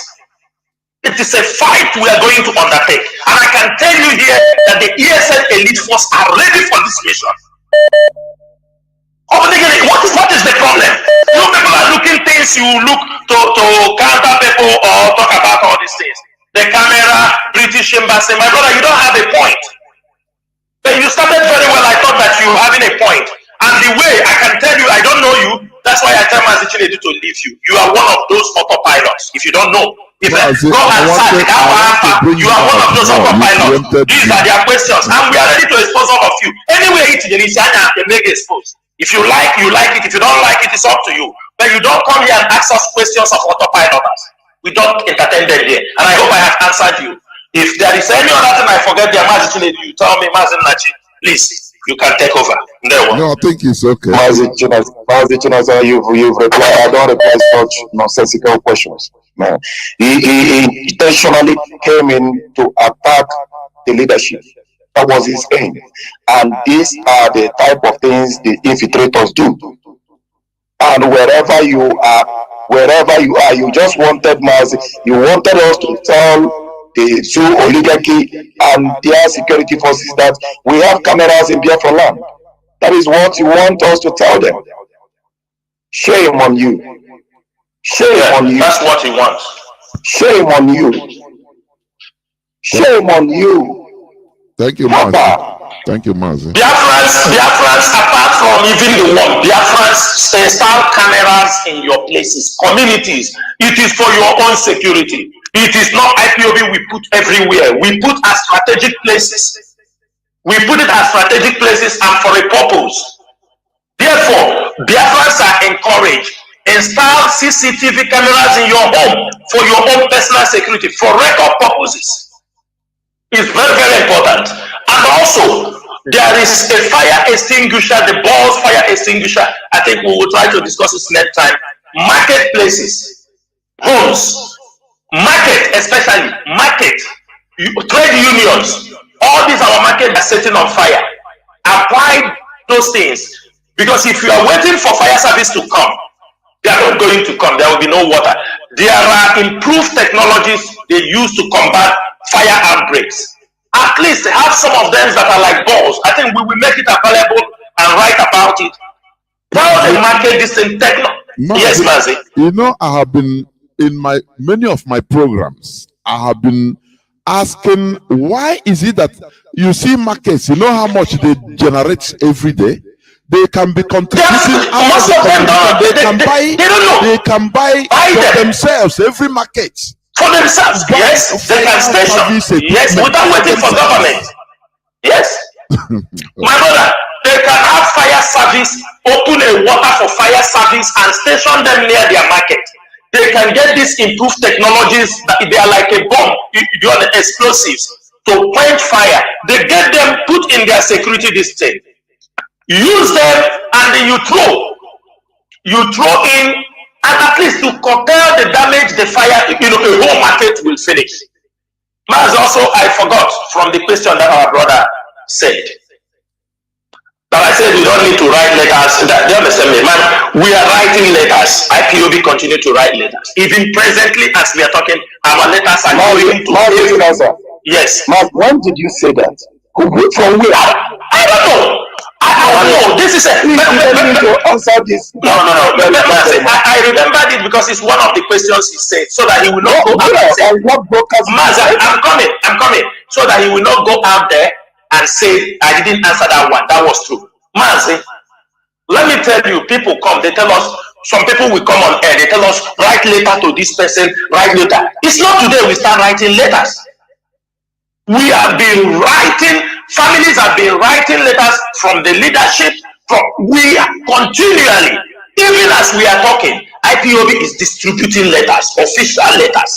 It is a fight we are going to undertake. And I can tell you here that the ESN elite force are ready for this mission. What is the problem? You people are looking things, you look to counter people or talk about all these things. The camera, British Embassy, my brother, you don't have a point. But you started very well. I thought that you were having a point. And the way I can tell you, I don't know you. That's why I tell my teacher to leave you. You are one of those autopilots. If you don't know, if go and search you are one of those autopilots. These are their questions, and we are ready to expose all of you. Anyway, they make exposed. If you like it. If you don't like it, it's up to you. But you don't come here and ask us questions of autopilots. We don't entertain them here. And I hope I have answered you. If there is any other thing I forget, you tell me, Mazinachi, please, you can take over. No, I think it's okay. Chinasa, you've replied. I don't reply such nonsensical questions. No, he intentionally came in to attack the leadership. That was his aim, and these are the type of things the infiltrators do. And wherever you are, you just wanted you wanted us to tell the Zoo oligarchy and their security forces that we have cameras in Biafra land. That is what you want us to tell them. Shame on you. Shame on you. That's what he wants. Shame on you. Shame on you. Thank you, Mazi. Thank you, Mazi. Biafrans, apart from even the one, Biafrans install cameras in your places, communities. It is for your own security. It is not IPOB we put everywhere. We put at strategic places. We put it at strategic places and for a purpose. Therefore, Biafrans are encouraged. Install CCTV cameras in your home for your own personal security, for record purposes. It's very, very important. And also, there is a fire extinguisher, the balls fire extinguisher. I think we will try to discuss this next time. Marketplaces, homes, market, especially market, trade unions, all these our market are setting on fire. Apply those things, because if you are waiting for fire service to come, they are not going to come. There will be no water. There are improved technologies they use to combat fire outbreaks. At least have some of them that are like balls. I think we will make it available and write about it. Tell the market this in Yes, Mazi. You know, I have been in many of my programs, I have been asking, why is it that you see markets, you know how much they generate every day? They can be contributing out of the community. They can buy for themselves every market. For themselves, yes, they can station. Yes, without waiting for government. Yes. My brother, they can have fire service, open a water for fire service and station them near their market. They can get these improved technologies that they are like a bomb, you are the explosives to quench fire. They get them put in their security distance. Use them and then you throw in, and at least to curtail the damage the fire, a whole market will finish. Mas also, I forgot from the question that our brother said. That I said we don't need to write letters. They understand me, man. We are writing letters. IPOB continue to write letters. Even presently, as we are talking, our letters are going to. Yes. Mark, when did you say that? From where? I don't know. I don't know. This is a. to answer this. No. I remembered it because it's one of the questions he said, so that he will not go out and say, Maza, I'm coming. So that he will not go out there and say, I didn't answer that one. That was true. Mazi, let me tell you, people come, they tell us, some people will come on air, they tell us, write letter to this person, write letter. It's not today we start writing letters. We have been writing, families have been writing letters from the leadership. We are continually, even as we are talking, IPOB is distributing letters, official letters,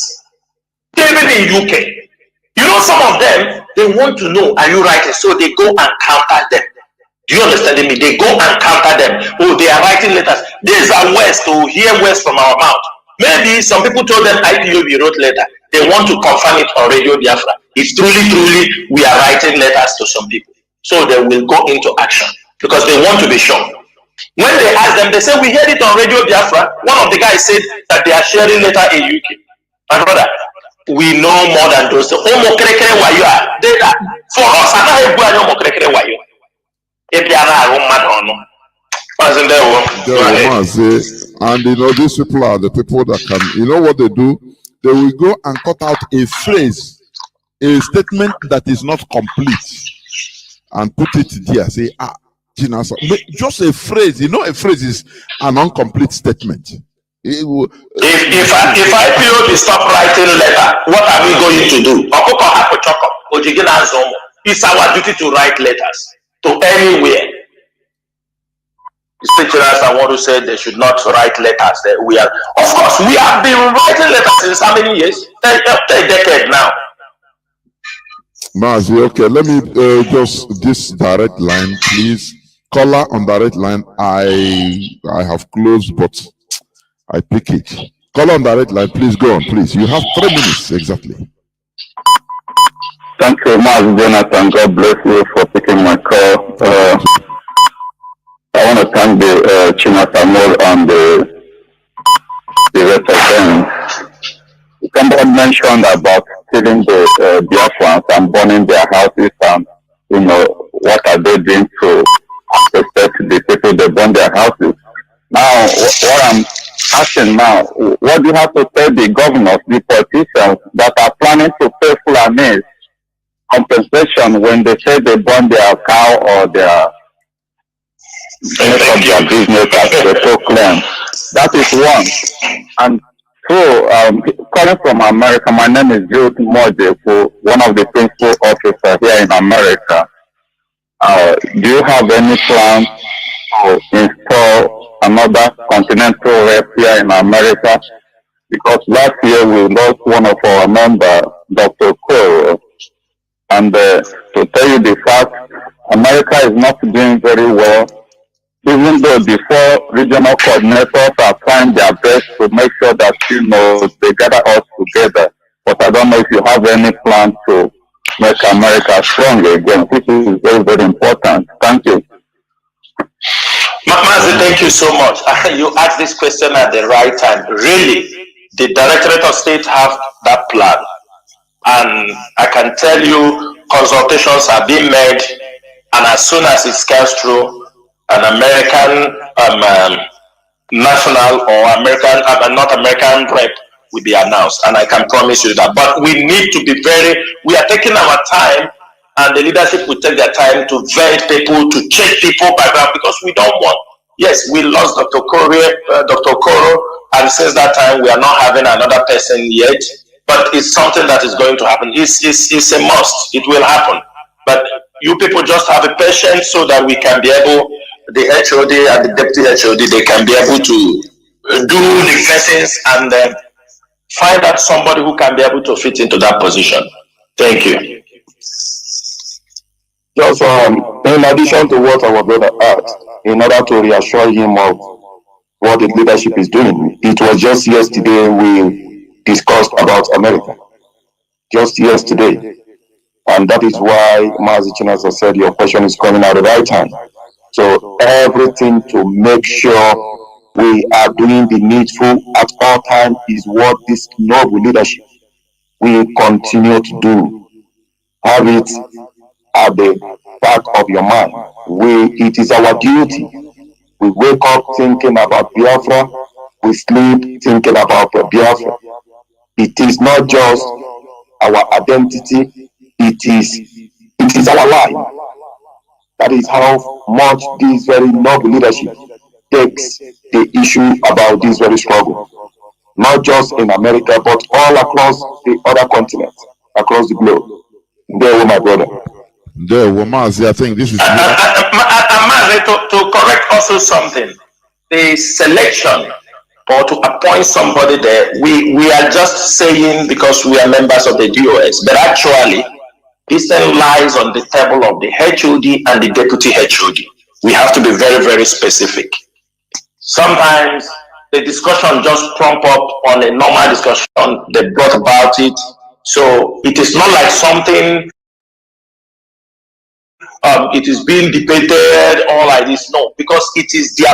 even in UK. You know, some of them, they want to know, are you writing? So they go and counter them. Do you understand me? They go and counter them. Oh, they are writing letters. These are words to hear words from our mouth. Maybe some people told them IPOB wrote letter. They want to confirm it on Radio Biafra. If truly we are writing letters to some people. So they will go into action because they want to be sure. When they ask them, they say, we heard it on Radio Biafra. One of the guys said that they are sharing letter in UK. My brother, we know more than those. For us, I'm not able and these people are the people that can, what they do? They will go and cut out a phrase, a statement that is not complete, and put it there. Say, Chinasa. Just a phrase, a phrase is an incomplete statement. If IPOB stop writing letter, what are we going to do? It's our duty to write letters to anywhere. Chinasa Nworu said they should not write letters. Of course, we have been writing letters since how many years? A decade now. Mazi, okay, let me just this direct line, please. Caller on direct line. I have closed, but I pick it. Caller on direct line, please go on, please. You have 3 minutes exactly. Thank you, Mazi Jonathan. God bless you for picking my call. I want to thank the Chinasa Nworu and the rest of them. Somebody mentioned about killing the Biafrans and burning their houses, and what are they doing to protect the people they burn their houses. Now, what I'm asking now, what do you have to tell the governors, the politicians that are planning to pay Fulanis compensation when they say they burn their cow or their business as they proclaim? That is one. And two, calling from America, my name is Jude Mojefu, one of the principal officers here in America. Do you have any plan to install another continental rep here in America? Because last year we lost one of our members, Dr. Cole, and to tell you the fact, America is not doing very well, even though the four regional coordinators are trying their best to make sure that, they gather us together. But I don't know if you have any plan to make America strong again. This is very, very important. Thank you. Mazi, thank you so much. You asked this question at the right time. Really, the Directorate of State have that plan. And I can tell you, consultations are being made, and as soon as it scales through, an American national or American, North American rep will be announced, and I can promise you that. But we need to be we are taking our time, and the leadership will take their time to vet people, to check people background, because we don't want. Yes, we lost Dr. Koro, and since that time we are not having another person yet. But it's something that is going to happen. It's a must. It will happen. But you people just have a patience so that we can be able, the HOD and the deputy HOD, they can be able to do the vetings and find out somebody who can be able to fit into that position. Thank you. Just in addition to what our brother asked, in order to reassure him of what the leadership is doing, it was just yesterday we discussed about America. Just yesterday. And that is why Mazi Chinasa said your question is coming at the right time. So everything to make sure we are doing the needful at all times is what this noble leadership will continue to do. Have it at the back of your mind. It is our duty. We wake up thinking about Biafra. We sleep thinking about Biafra. It is not just our identity. It is our life. That is how much this very noble leadership takes the issue about this very struggle. Not just in America, but all across the other continents, across the globe. There, my brother. There, Mazi, I think this is... Mazi, to correct also something. The selection or to appoint somebody there, we are just saying because we are members of the DOS, but actually, this thing lies on the table of the HOD and the deputy HOD. We have to be very, very specific. Sometimes the discussion just prompt up on a normal discussion, they brought about it. So it is not like something, it is being debated or like this. No, because it is the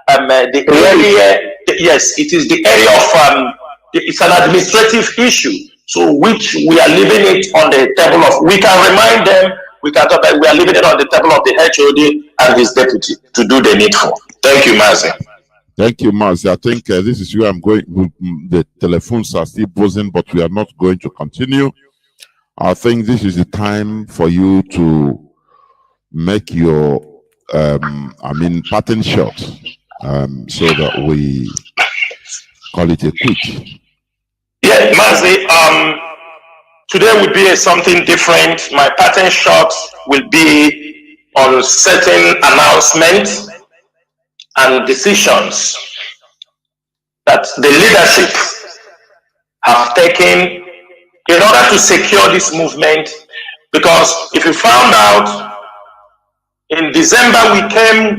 area, yes, it is the area of, it's an administrative issue. So which we are leaving it on the table of, we can remind them, we can talk about, we are leaving it on the table of the HOD and his deputy to do the needful. Thank you, Mazi. Thank you, Mazi. I think this is where I'm going. The telephones are still buzzing, but we are not going to continue. I think this is the time for you to make your, pattern shot, so that we call it a quit. Yeah, Mazi, today will be something different. My pattern shot will be on certain announcements and decisions that the leadership have taken in order to secure this movement. Because if you found out, in December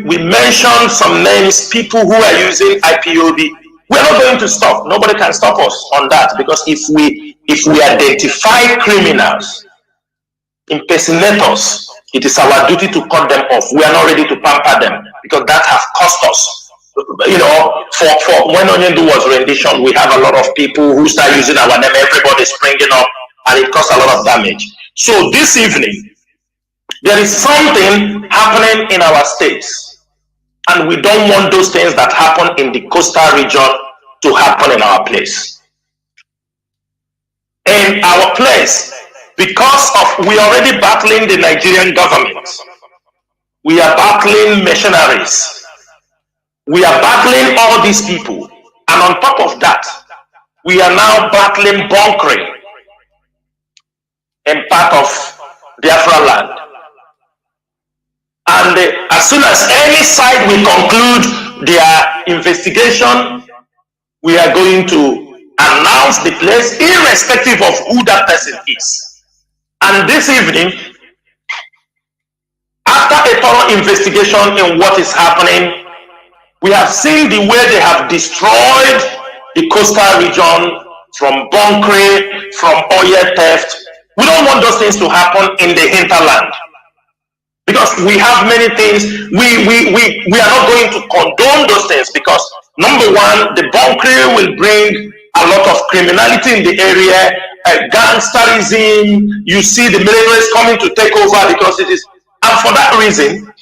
we mentioned some names, people who are using IPOB. We're not going to stop. Nobody can stop us on that, because if we identify criminals, impersonators, it is our duty to cut them off. We are not ready to pamper them, because that has cost us. You know, for when Onyendu was rendition, we have a lot of people who start using our name, everybody springing up, and it caused a lot of damage. So this evening, there is something happening in our states. And we don't want those things that happen in the coastal region to happen in our place. In our place, because of we are already battling the Nigerian government, we are battling mercenaries, we are battling all these people, and on top of that, we are now battling bunkering in part of Biafra land. And as soon as any side will conclude their investigation, we are going to announce the place irrespective of who that person is. And this evening, after a thorough investigation in what is happening, we have seen the way they have destroyed the coastal region from bunkering, from oil theft. We don't want those things to happen in the hinterland, because we have many things. We are not going to condone those things, because number one, the bunkering will bring a lot of criminality in the area, gangsterism. You see the militaries coming to take over because it is, and for that reason,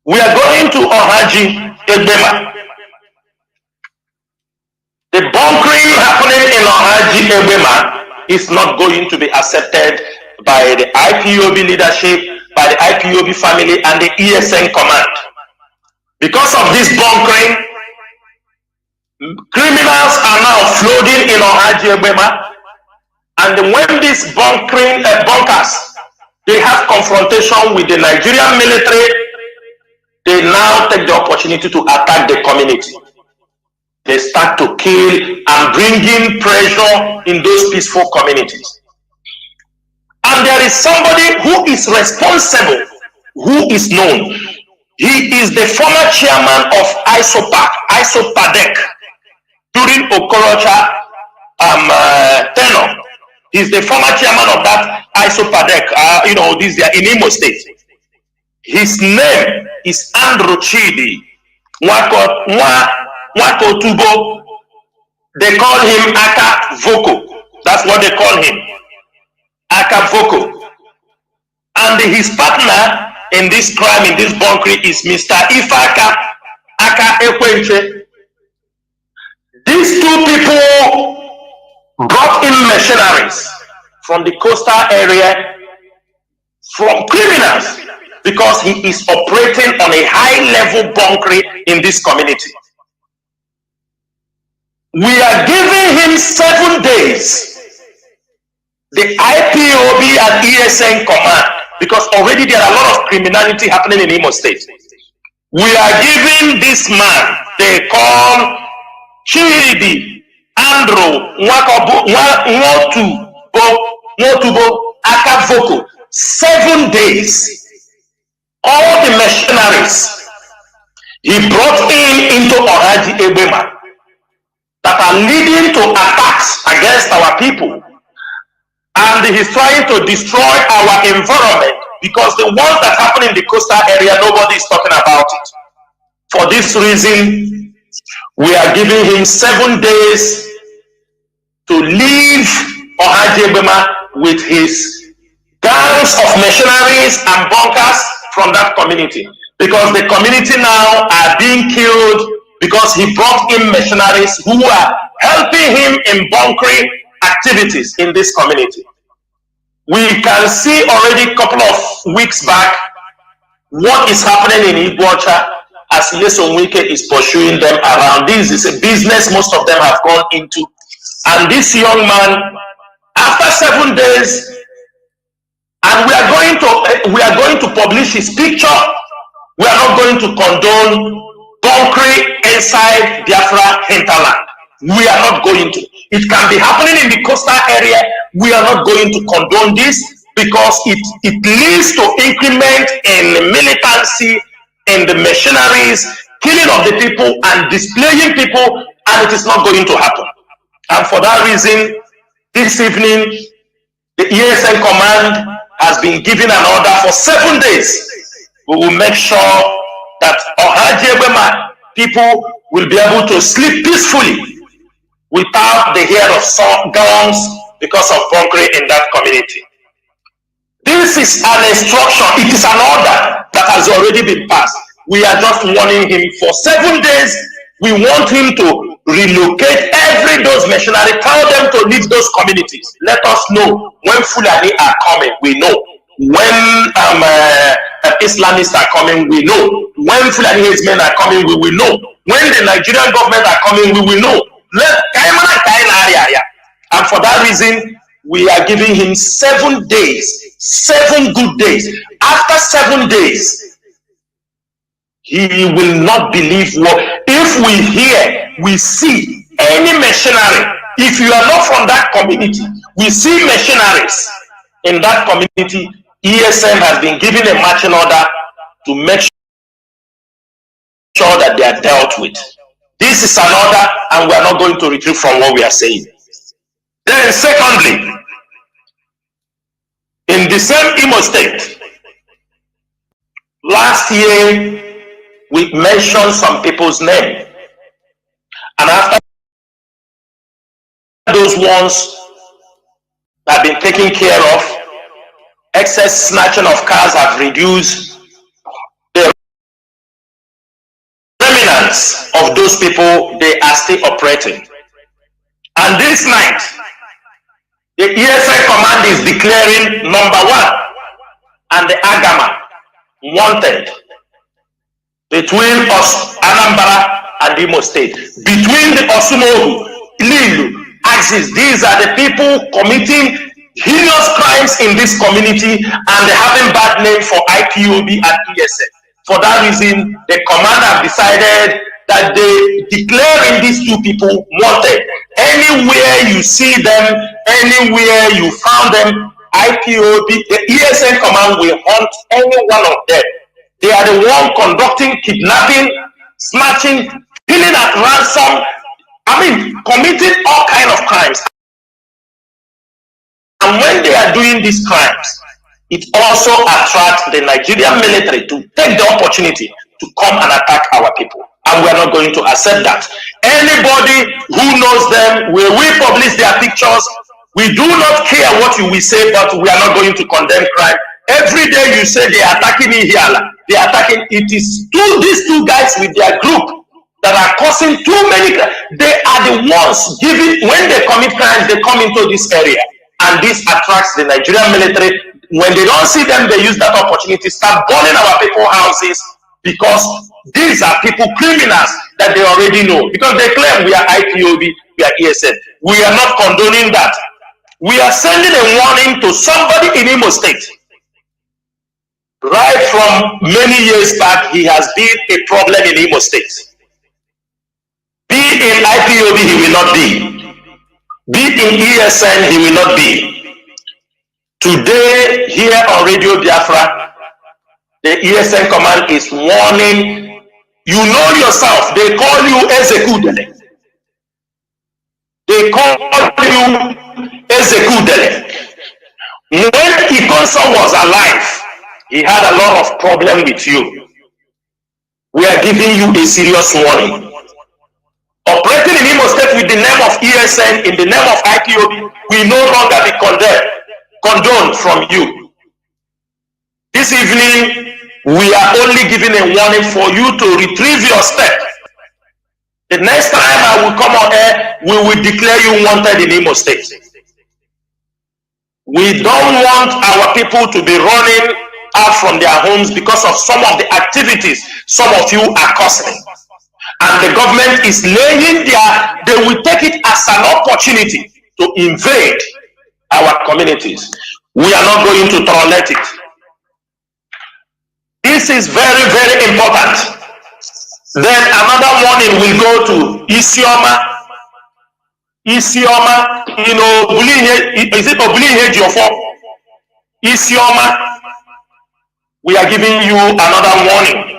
we are going to Ohaji Egbema. The bunkering happening in Ohaji Egbema is not going to be accepted by the IPOB leadership, by the IPOB family, and the ESN command. Because of this bunkering, criminals are now flooding in Ohaji Egbema, and when these bunkers, they have confrontation with the Nigerian military, they now take the opportunity to attack the community. They start to kill and bring in pressure in those peaceful communities. And there is somebody who is responsible, who is known. He is the former chairman of ISOPADEC during Okorocha tenure. He's the former chairman of that ISOPADEC, this there in Imo State. His name is Andrew Chidi Nwakotubo. They call him Aka Voko. That's what they call him, Aka Voko. And his partner in this crime, in this bunkering, is Mr. Ifaka Aka Ekwenche. These two people brought in mercenaries from the coastal area, from criminals, because he is operating on a high-level bunkering in this community. We are giving him 7 days, the IPOB and ESN command, because already there are a lot of criminality happening in Imo State. We are giving this man, they call Chidi Andrew Nwotubo Akavoko, 7 days. All the mercenaries he brought into Ohaji Egbema that are leading to attacks against our people, and he's trying to destroy our environment, because the ones that happen in the coastal area, nobody is talking about it. For this reason, we are giving him 7 days to leave Ohaji Egbema with his gangs of mercenaries and bunkers from that community, because the community now are being killed because he brought in mercenaries who are helping him in bunkering activities in this community. We can see already a couple of weeks back what is happening in Iguacha, as Nyesom Wike is pursuing them around. This is a business most of them have gone into, and this young man, after 7 days, and we are going to publish his picture. We are not going to condone bunkering inside Biafra hinterland. We are not going to. It can be happening in the coastal area. We are not going to condone this, because it leads to increment in militancy, in the mercenaries, killing of the people and displaying people, and it is not going to happen. And for that reason, this evening, the ESN command has been given an order for 7 days. We will make sure that Ohaji Egbema people will be able to sleep peacefully without the hear of guns because of bunkering in that community. This is an instruction, it is an order that has already been passed. We are just warning him for 7 days. We want him to relocate every those mercenaries, tell them to leave those communities. Let us know when Fulani are coming, we know. When Islamists are coming, we know. When Fulani men are coming, we will know. When the Nigerian government are coming, we will know. And for that reason, we are giving him 7 days 7 good days. After 7 days, he will not believe what. If we hear, we see any machinery. If you are not from that community, we see machineries in that community. ESN has been given a marching order to make sure that they are dealt with. This is an order, and we are not going to retreat from what we are saying. Then secondly, in the same Imo State, last year we mentioned some people's name, and after those ones have been taken care of, excess snatching of cars have reduced. The remnants of those people, they are still operating. And this night, the ESN command is declaring number 1 and the Agama wanted between us, Anambra and Imo State. Between the Osumogu, Lilu, Axis, these are the people committing heinous crimes in this community, and they having bad name for IPOB and ESN. For that reason, the command have decided that they declaring these 2 people wanted. Anywhere you see them, anywhere you found them, IPOB, the ESN command will hunt any one of them. They are the one conducting kidnapping, snatching, killing at ransom, committing all kind of crimes. And when they are doing these crimes, it also attracts the Nigerian military to take the opportunity to come and attack our people. And we are not going to accept that. Anybody who knows them, will we publish their pictures? We do not care what you will say, but we are not going to condemn crime. Every day you say they are attacking Ihiala, they are attacking. It is these 2 guys with their group that are causing too many. They are the ones giving, when they commit crimes, they come into this area. And this attracts the Nigerian military. When they don't see them, they use that opportunity, start burning our people's houses, because these are people, criminals that they already know. Because they claim we are IPOB, we are ESN. We are not condoning that. We are sending a warning to somebody in Imo State. Right from many years back, he has been a problem in Imo State. Be in IPOB, he will not be. Be in ESN, he will not be. Today, here on Radio Biafra, the ESN command is warning. You know yourself, they call you Ezekudele. They call you Ezekudele. When Ikonso was alive, he had a lot of problem with you. We are giving you a serious warning. Operating in Imo State with the name of ESN, in the name of IPOB, will no longer be condoned from you. This evening, we are only giving a warning for you to retrieve your step. The next time I will come on air, we will declare you wanted in Imo State. We don't want our people to be running out from their homes because of some of the activities some of you are causing. And the government is laying they will take it as an opportunity to invade our communities. We are not going to tolerate it. This is very, very important. Then another warning will go to Isioma. Isioma, is it Obulihe Jiofo? Isioma, we are giving you another warning.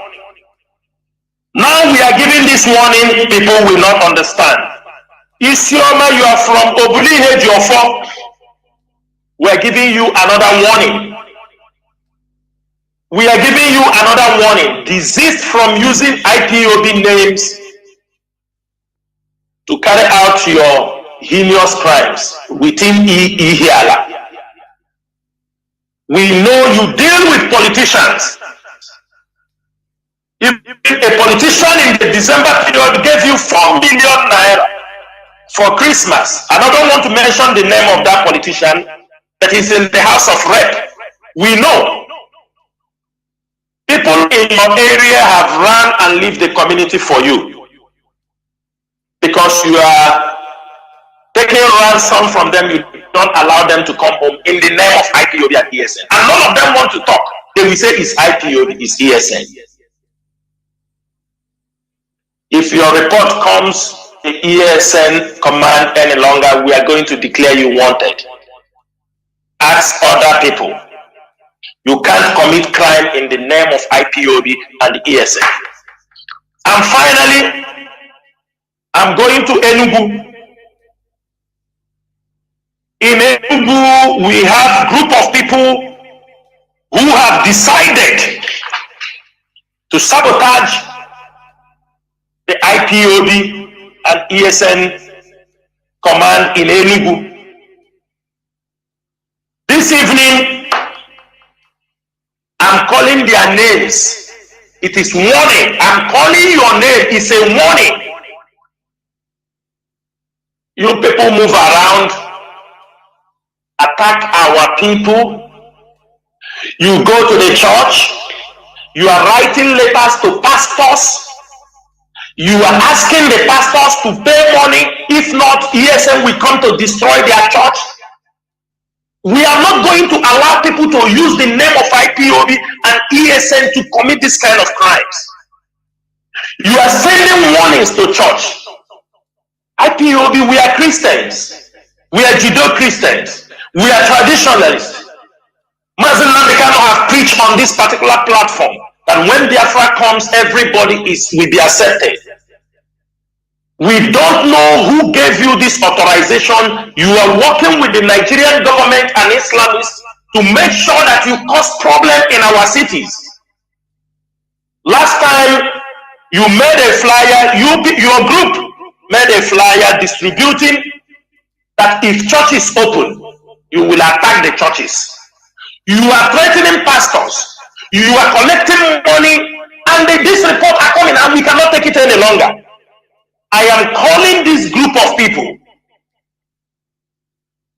Now we are giving this warning, people will not understand. Isioma, you are from Obulihe Jiofo. We are giving you another warning. We are giving you another warning. Desist from using IPOB names to carry out your heinous crimes within Ihiala. We know you deal with politicians. If a politician in the December period gave you 4 million naira for Christmas, and I don't want to mention the name of that politician that is in the House of Rep, we know people in your area have run and left the community for you because you are taking ransom from them, you don't allow them to come home in the name of IPOB and ESN. And none of them want to talk. They will say it's IPOB, it's ESN. If your report comes, the ESN command any longer, we are going to declare you wanted. Ask other people. You can't commit crime in the name of IPOB and ESN. And finally, I'm going to Enugu. In Enugu, we have a group of people who have decided to sabotage the IPOB and ESN command in Enugu. This evening, I'm calling their names. It is warning. I'm calling your name. It's a warning. You people move around, attack our people. You go to the church. You are writing letters to pastors. You are asking the pastors to pay money. If not, ESN will come to destroy their church. We are not going to allow people to use the name of IPOB and ESN to commit this kind of crimes. You are sending warnings to church. IPOB, we are Christians. We are Judeo-Christians. We are traditionalists. Mazen Nandekano have preached on this particular platform that when Biafra comes, everybody will be accepted. We don't know who gave you this authorization. You are working with the Nigerian government and Islamists to make sure that you cause problem in our cities. Last time you made a flyer, your group made a flyer distributing that if church is open, you will attack the churches. You are threatening pastors. You are collecting money, and this report are coming, and we cannot take it any longer. I am calling this group of people.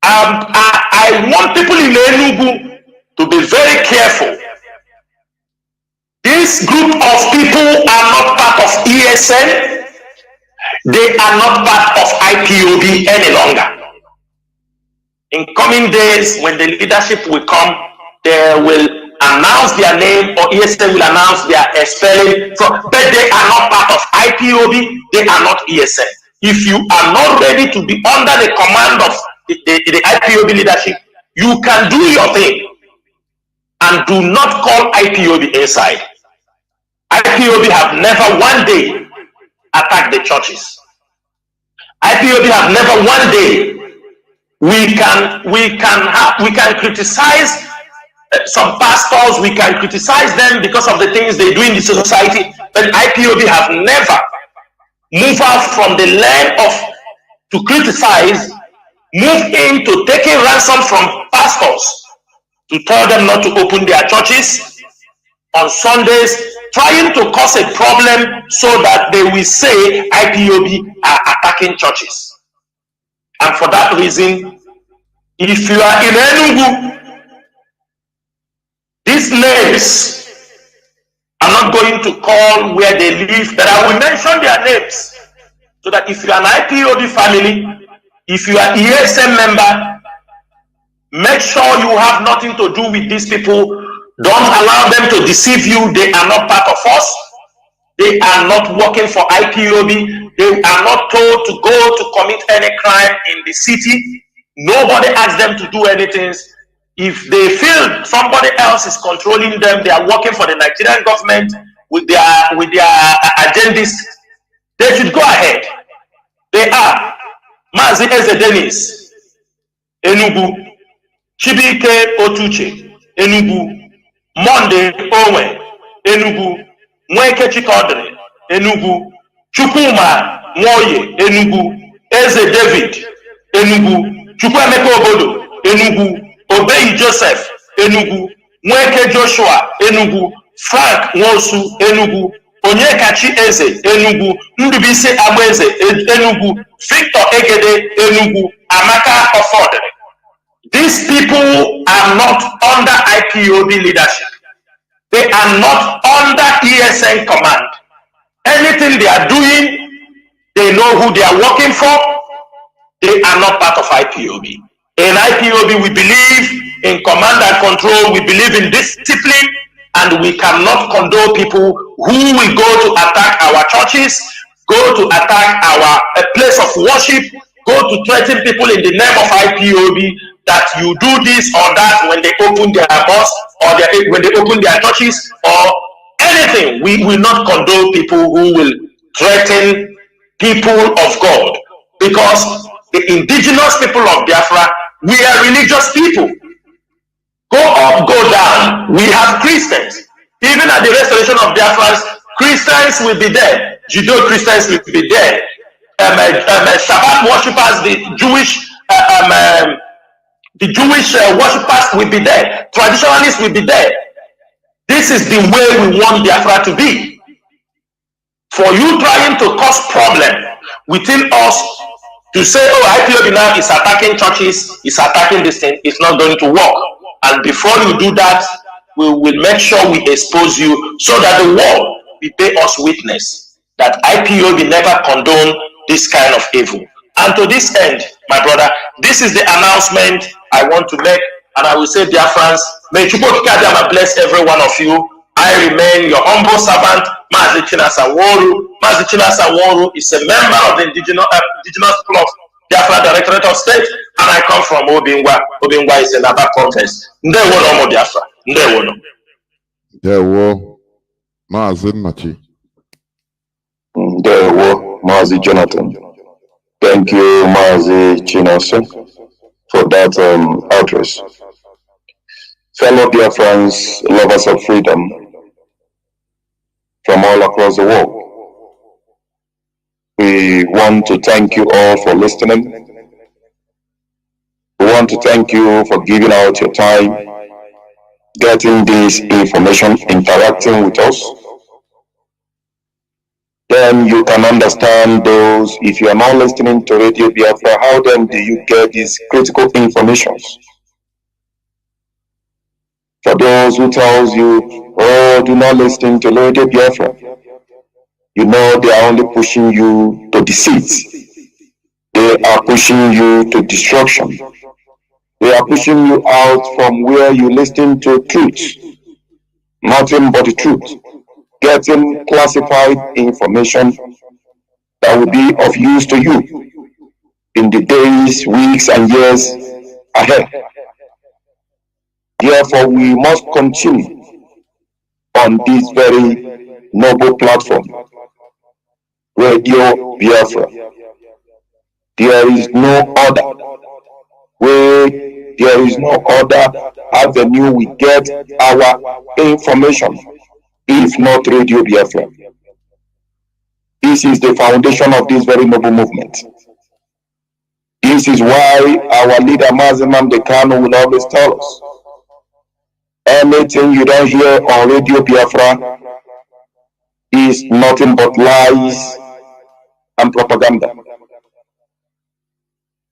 I want people in Enugu to be very careful. This group of people are not part of ESN. They are not part of IPOB any longer. In coming days, when the leadership will come, they will announce their name, or ESN will announce their expelling, but they are not part of IPOB, they are not ESN. If you are not ready to be under the command of the IPOB leadership, you can do your thing and do not call IPOB inside. IPOB have never one day attacked the churches. IPOB have never one day. We can criticize some pastors, we can criticize them because of the things they do in the society, but IPOB have never moved out from the lane of to criticize, move into taking ransom from pastors to tell them not to open their churches on Sundays, trying to cause a problem so that they will say IPOB are attacking churches. And for that reason, if you are in Enugu, these names, I'm not going to call where they live, but I will mention their names so that if you are an IPOB family, if you are ESM member, make sure you have nothing to do with these people. Don't allow them to deceive you. They are not part of us. They are not working for IPOB. They are not told to go to commit any crime in the city. Nobody asks them to do anything. If they feel somebody else is controlling them, they are working for the Nigerian government with their agendas, they should go ahead. They are Mazi Eze Dennis, Enugu, Chibike Otuche, Enugu, Monday Owen, Enugu, Mweke Chikodre, Enugu, Chukwuma Nwoye, Enugu, Eze David, Enugu, Chukwemeka Obodo, Enugu, Obey Joseph, Enugu, Mweke Joshua, Enugu, Frank Nwosu, Enugu, Onyekachi Eze, Enugu, Ndubisi Agbeze, Enugu, Victor Egede, Enugu, Amaka Ofodere. These people are not under IPOB leadership. They are not under ESN command. Anything they are doing, they know who they are working for. they are not part of IPOB. In IPOB, we believe in command and control, we believe in discipline, and we cannot condone people who will go to attack our churches, go to attack our place of worship, go to threaten people in the name of IPOB that you do this or that when they open their mosques or when they open their churches or anything. We will not condone people who will threaten people of God, because the indigenous people of Biafra, we are religious people. Go up, go down. We have Christians. Even at the restoration of Biafra, Christians will be there. Judeo-Christians will be there. Shabbat worshippers, the Jewish worshippers will be there. Traditionalists will be there. This is the way we want Biafra to be. For you trying to cause problem within us to say, oh, IPOB now is attacking churches, is attacking this thing, it's not going to work. And before you do that, we will make sure we expose you so that the world will bear us witness that IPOB never condone this kind of evil. And to this end, my brother, this is the announcement I want to make, and I will say, dear friends, may Chukwokika bless every one of you. I remain your humble servant, Mazi Chinasa Nworu. Mazi Chinasa Nworu is a member of the indigenous people of Biafra Directorate of State, and I come from Obingwa. Obingwa is another context. Ndewo no mo Biafra. Ndewo no. Ndewo, Mazi Nachi. Ndewo, Mazi Jonathan. Thank you, Mazi Chinasa, for that address. Fellow Biafrans, lovers of freedom from all across the world, we want to thank you all for listening. We want to thank you for giving out your time, getting this information, interacting with us. Then you can understand those, if you are not listening to Radio Biafra, how then do you get these critical informations? For those who tells you, oh, do not listen to Radio Biafra, you know they are only pushing you to deceit. They are pushing you to destruction. They are pushing you out from where you listen to truth, nothing but the truth, getting classified information that will be of use to you in the days, weeks, and years ahead. Therefore, we must continue on this very noble platform, Radio Biafra. There is no other way, there is no other avenue we get our information if not Radio Biafra. This is the foundation of this very noble movement. This is why our leader Mazi Nnamdi Kanu will always tell us, anything you don't hear on Radio Biafra is nothing but lies and propaganda.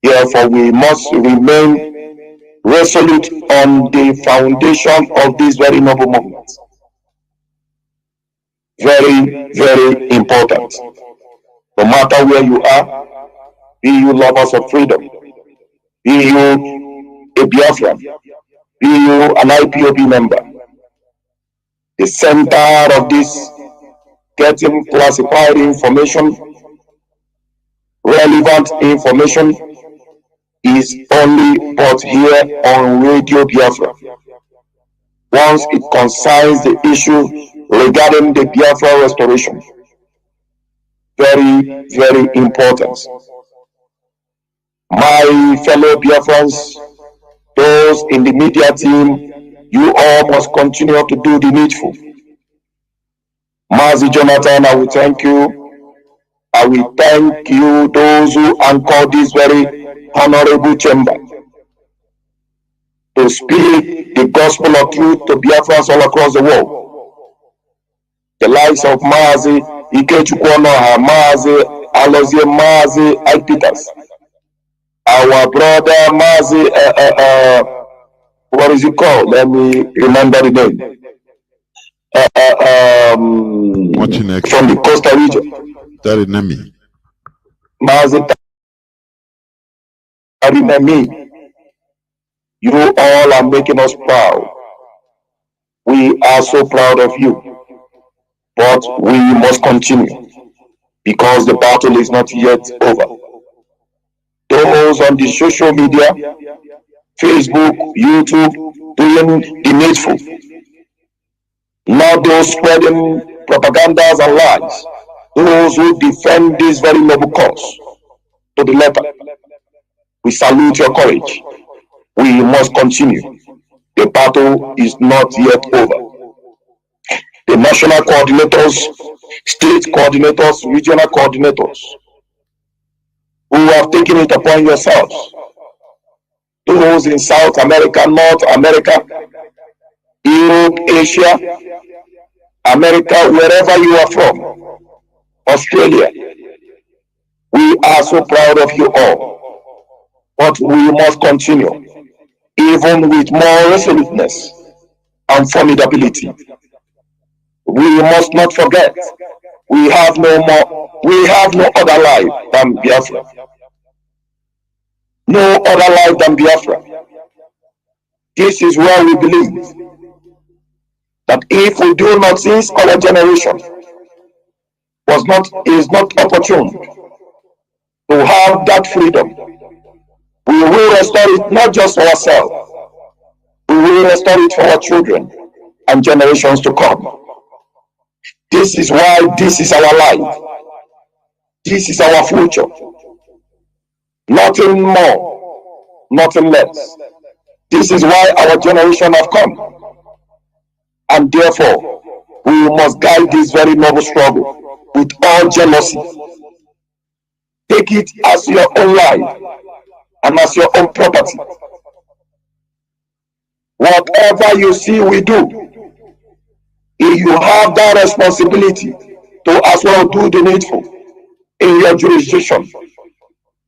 Therefore, we must remain resolute on the foundation of this very noble movement. Very, very important. No matter where you are, be you lovers of freedom, be you a Biafran, be you an IPOB member, the center of this getting classified information, relevant information, is only but here on Radio Biafra. Once it concerns the issue regarding the Biafra restoration, very, very important. My fellow Biafrans, those in the media team, you all must continue to do the needful. Mazi Jonathan, I will thank you. I will thank you, those who anchor this very honorable chamber, to speak the gospel of truth to Biafrans all across the world. The likes of Mazi Ikechukwonoha, Mazi Alozie, Mazi Alpitas, our brother Mazi, what is it called? Let me remember the name. From the coastal region. That is Nemi. Mazi Arinami, you all are making us proud. We are so proud of you, but we must continue because the battle is not yet over. Those on the social media, Facebook, YouTube, doing the needful, not those spreading propagandas and lies, those who defend this very noble cause to the letter. We salute your courage. We must continue. The battle is not yet over. The national coordinators, state coordinators, regional coordinators, who have taken it upon yourselves, those in South America, North America, Europe, Asia, America, wherever you are from, Australia, we are so proud of you all. But we must continue, even with more resoluteness and formidability. We must not forget, we have no other life than Biafra. No other life than Biafra. This is where we believe that if we do not, since our generation is not opportune to have that freedom, we will restore it not just for ourselves, we will restore it for our children and generations to come. This is why this is our life. This is our future. Nothing more, nothing less. This is why our generation have come. And therefore, we must guide this very noble struggle with all jealousy. Take it as your own life and as your own property. Whatever you see we do, you have that responsibility to as well do the needful in your jurisdiction.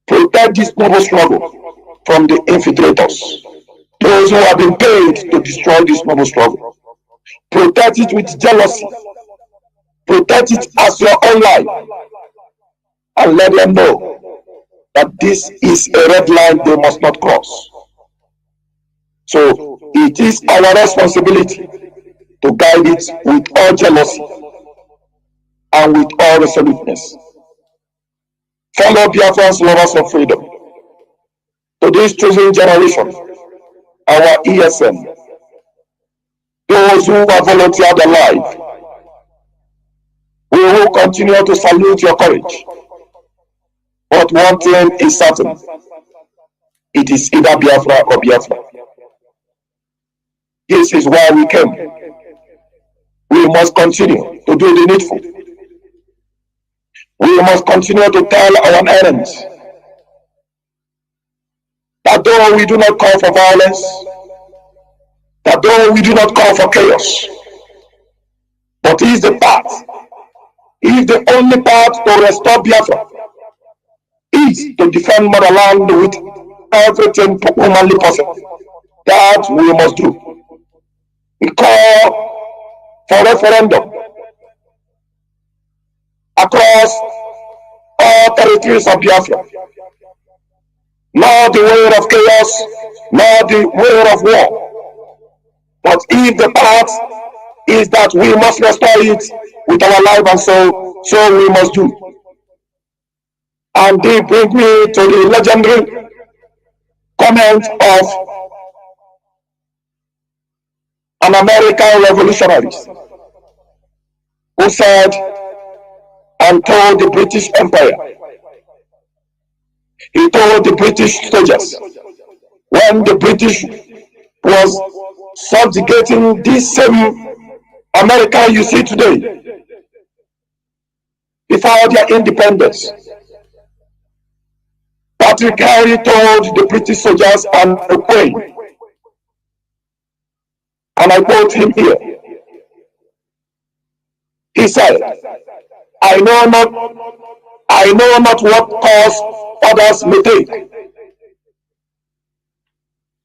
Protect this noble struggle from the infiltrators, those who have been paid to destroy this noble struggle. Protect it with jealousy. Protect it as your own life. And let them know that this is a red line they must not cross. So it is our responsibility to guide it with all jealousy and with all resoluteness. Fellow Biafrans, lovers of freedom, to this chosen generation, our ESN, those who have volunteered their life, we will continue to salute your courage. But one thing is certain, it is either Biafra or Biafra. This is why we came. We must continue to do the needful. We must continue to tell our enemies that though we do not call for violence, that though we do not call for chaos, but is the path, is the only path to restore Biafra, is to defend motherland with everything humanly possible. That we must do. We call for referendum across all territories of Biafra. Not the way of chaos, not the way of war. But if the path is that we must restore it with our life and soul, so we must do. And they bring me to the legendary comment of an American revolutionary who said and told the British Empire, he told the British soldiers, when the British was subjugating this same America you see today, before their independence, Patrick Henry told the British soldiers and the Queen, and I quote him here, he said, I know not what course others may take,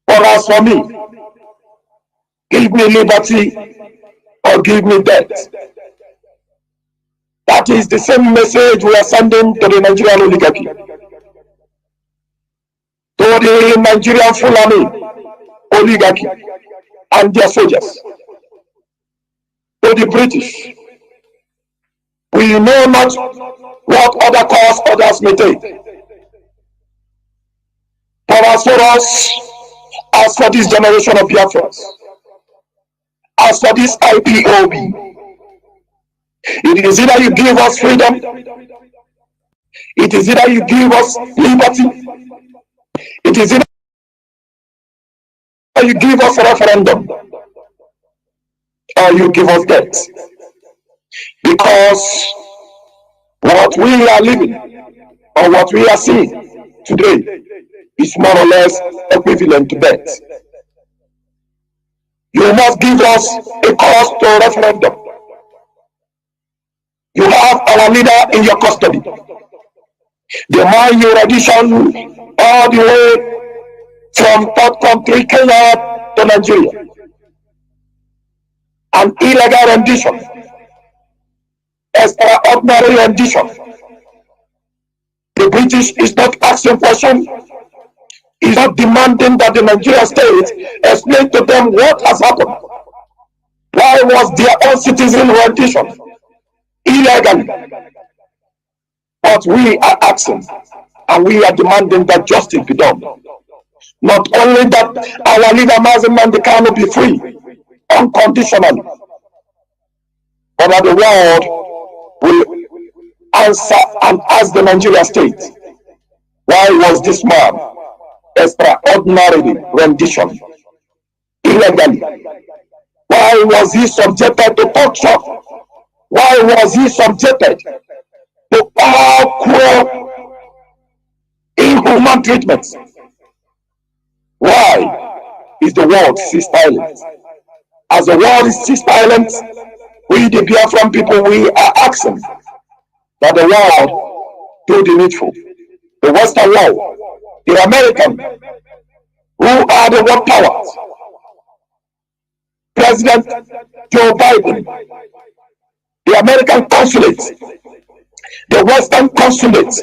but as for me, give me liberty or give me death. That is the same message we are sending to the Nigerian oligarchy, to the Nigerian Fulani oligarchy and their soldiers, to the British. We know not what other course others may take. But as for us, as for this generation of Biafrans, as for this IPOB, it is either you give us freedom, it is either you give us liberty, it is either you give us a referendum, or you give us debt. Because what we are living, or what we are seeing today, is more or less equivalent to debt. You must give us a cause to a referendum. You have our leader in your custody. The man you audition all the way from third country Kenya to Nigeria. An illegal rendition, extraordinary rendition. The British is not asking questions, is not demanding that the Nigerian state explain to them what has happened. Why was their own citizen rendition illegally? But we are asking and we are demanding that justice be done. Not only that our leader Mazen Mandekano be free unconditionally, but that the world will answer and ask the Nigerian state, why was this man extraordinarily rendition illegally? Why was he subjected to torture? Why was he subjected to all cruel, inhuman treatments? Why is the world still silent? As the world is still silent, we the Biafran people, we are asking that the world do the needful. The Western world, the American, who are the world powers, President Joe Biden, the American consulate, the Western consulate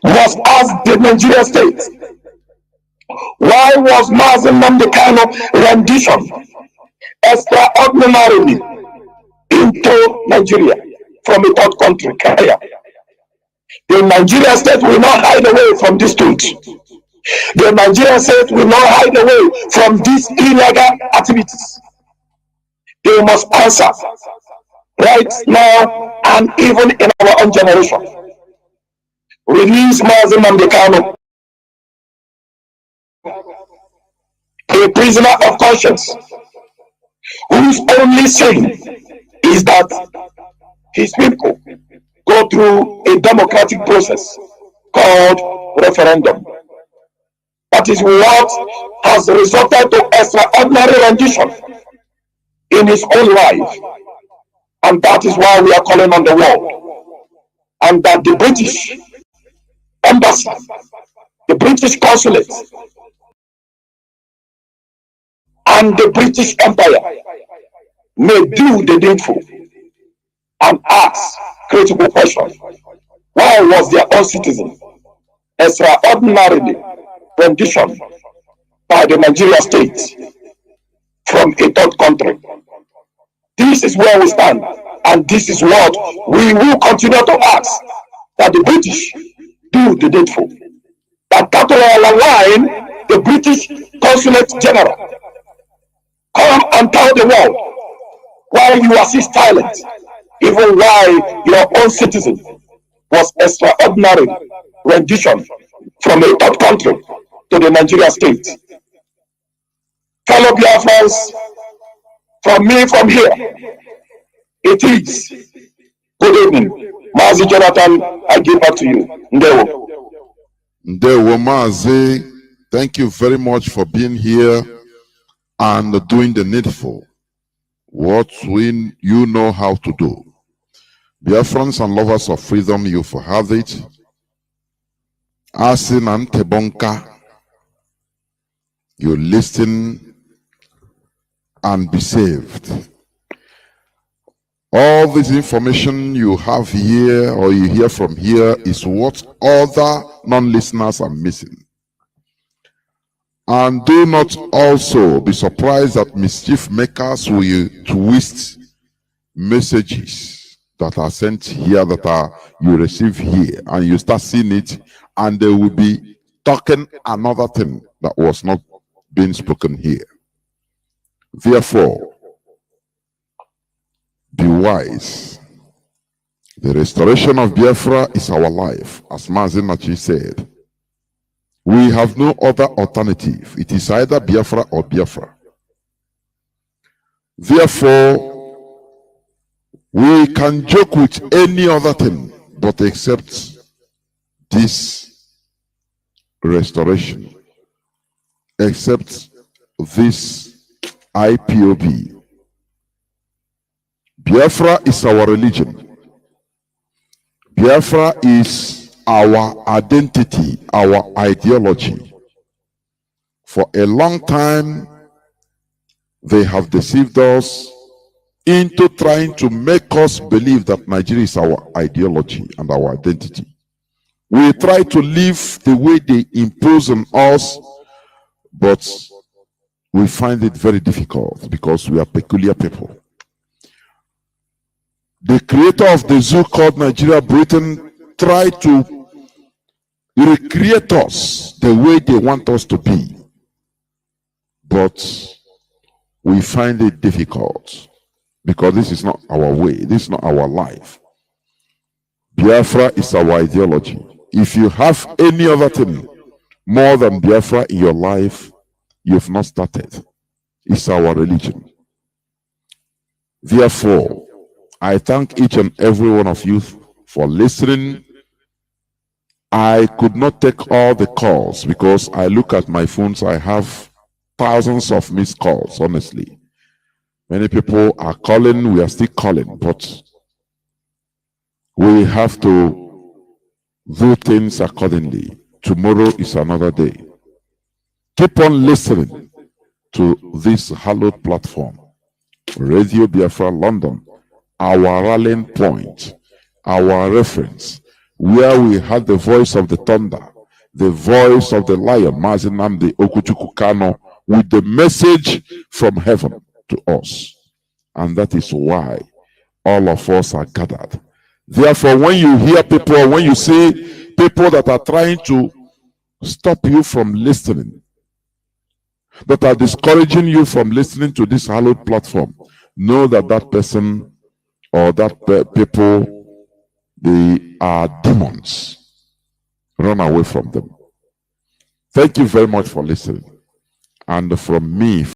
must ask the Nigerian state, why was Mazen Namdekano rendition extraordinarily into Nigeria from a third country, Kenya? The Nigerian state will not hide away from this truth. The Nigerian state will not hide away from these illegal activities. They must answer right now and even in our own generation. Release Mazen Namdekano, a prisoner of conscience, whose only sin is that his people go through a democratic process called referendum. That is what has resulted to extraordinary rendition in his own life. And that is why we are calling on the world. And that the British embassy, the British consulate, and the British Empire may do the needful and ask critical questions. Why was their own citizen extraordinarily rendition by the Nigerian state from a third country? This is where we stand, and this is what we will continue to ask, that the British do the needful. That will align the British Consulate General. Come and tell the world why you are still silent, even why your own citizen was extraordinary rendition from a third country to the Nigerian state. Fellow Biafrans, from me from here, it is good evening. Mazi Jonathan, I give back to you. Ndewo. Ndewo Mazi, thank you very much for being here and doing the needful. What you know how to do. Biafrans and lovers of freedom, you've heard it. Asin and Tebonka, you listen and be saved. All this information you have here or you hear from here is what other non-listeners are missing. And do not also be surprised that mischief makers will twist messages that are sent here, that you receive here, and you start seeing it, and they will be talking another thing that was not being spoken here. Therefore, be wise. The restoration of Biafra is our life, as Mazin Machi said. We have no other alternative. It is either Biafra or Biafra. Therefore, we can joke with any other thing, but except this restoration, except this IPOB. Biafra is our religion. Biafra is our identity, our ideology. For a long time, they have deceived us into trying to make us believe that Nigeria is our ideology and our identity. We try to live the way they impose on us, but we find it very difficult because we are peculiar people. The creator of the zoo called Nigeria, Britain, tried to recreate us the way they want us to be, but we find it difficult because this is not our way, this is not our life. Biafra is our ideology. If you have any other thing more than Biafra in your life, you've not started. It's our religion. Therefore, I thank each and every one of you for listening. I could not take all the calls because I look at my phones, I have thousands of missed calls, honestly. Many people are calling, we are still calling, but we have to do things accordingly. Tomorrow is another day. Keep on listening to this hallowed platform, Radio Biafra London, our rallying point, our reference, where we had the voice of the thunder, the voice of the lion, Mazinamdi Okuchuku Kano, with the message from heaven to us. And that is why all of us are gathered. Therefore, when you hear people, when you see people that are trying to stop you from listening, that are discouraging you from listening to this hallowed platform, know that that person or that people, they are demons. Run away from them. Thank you very much for listening. And from me,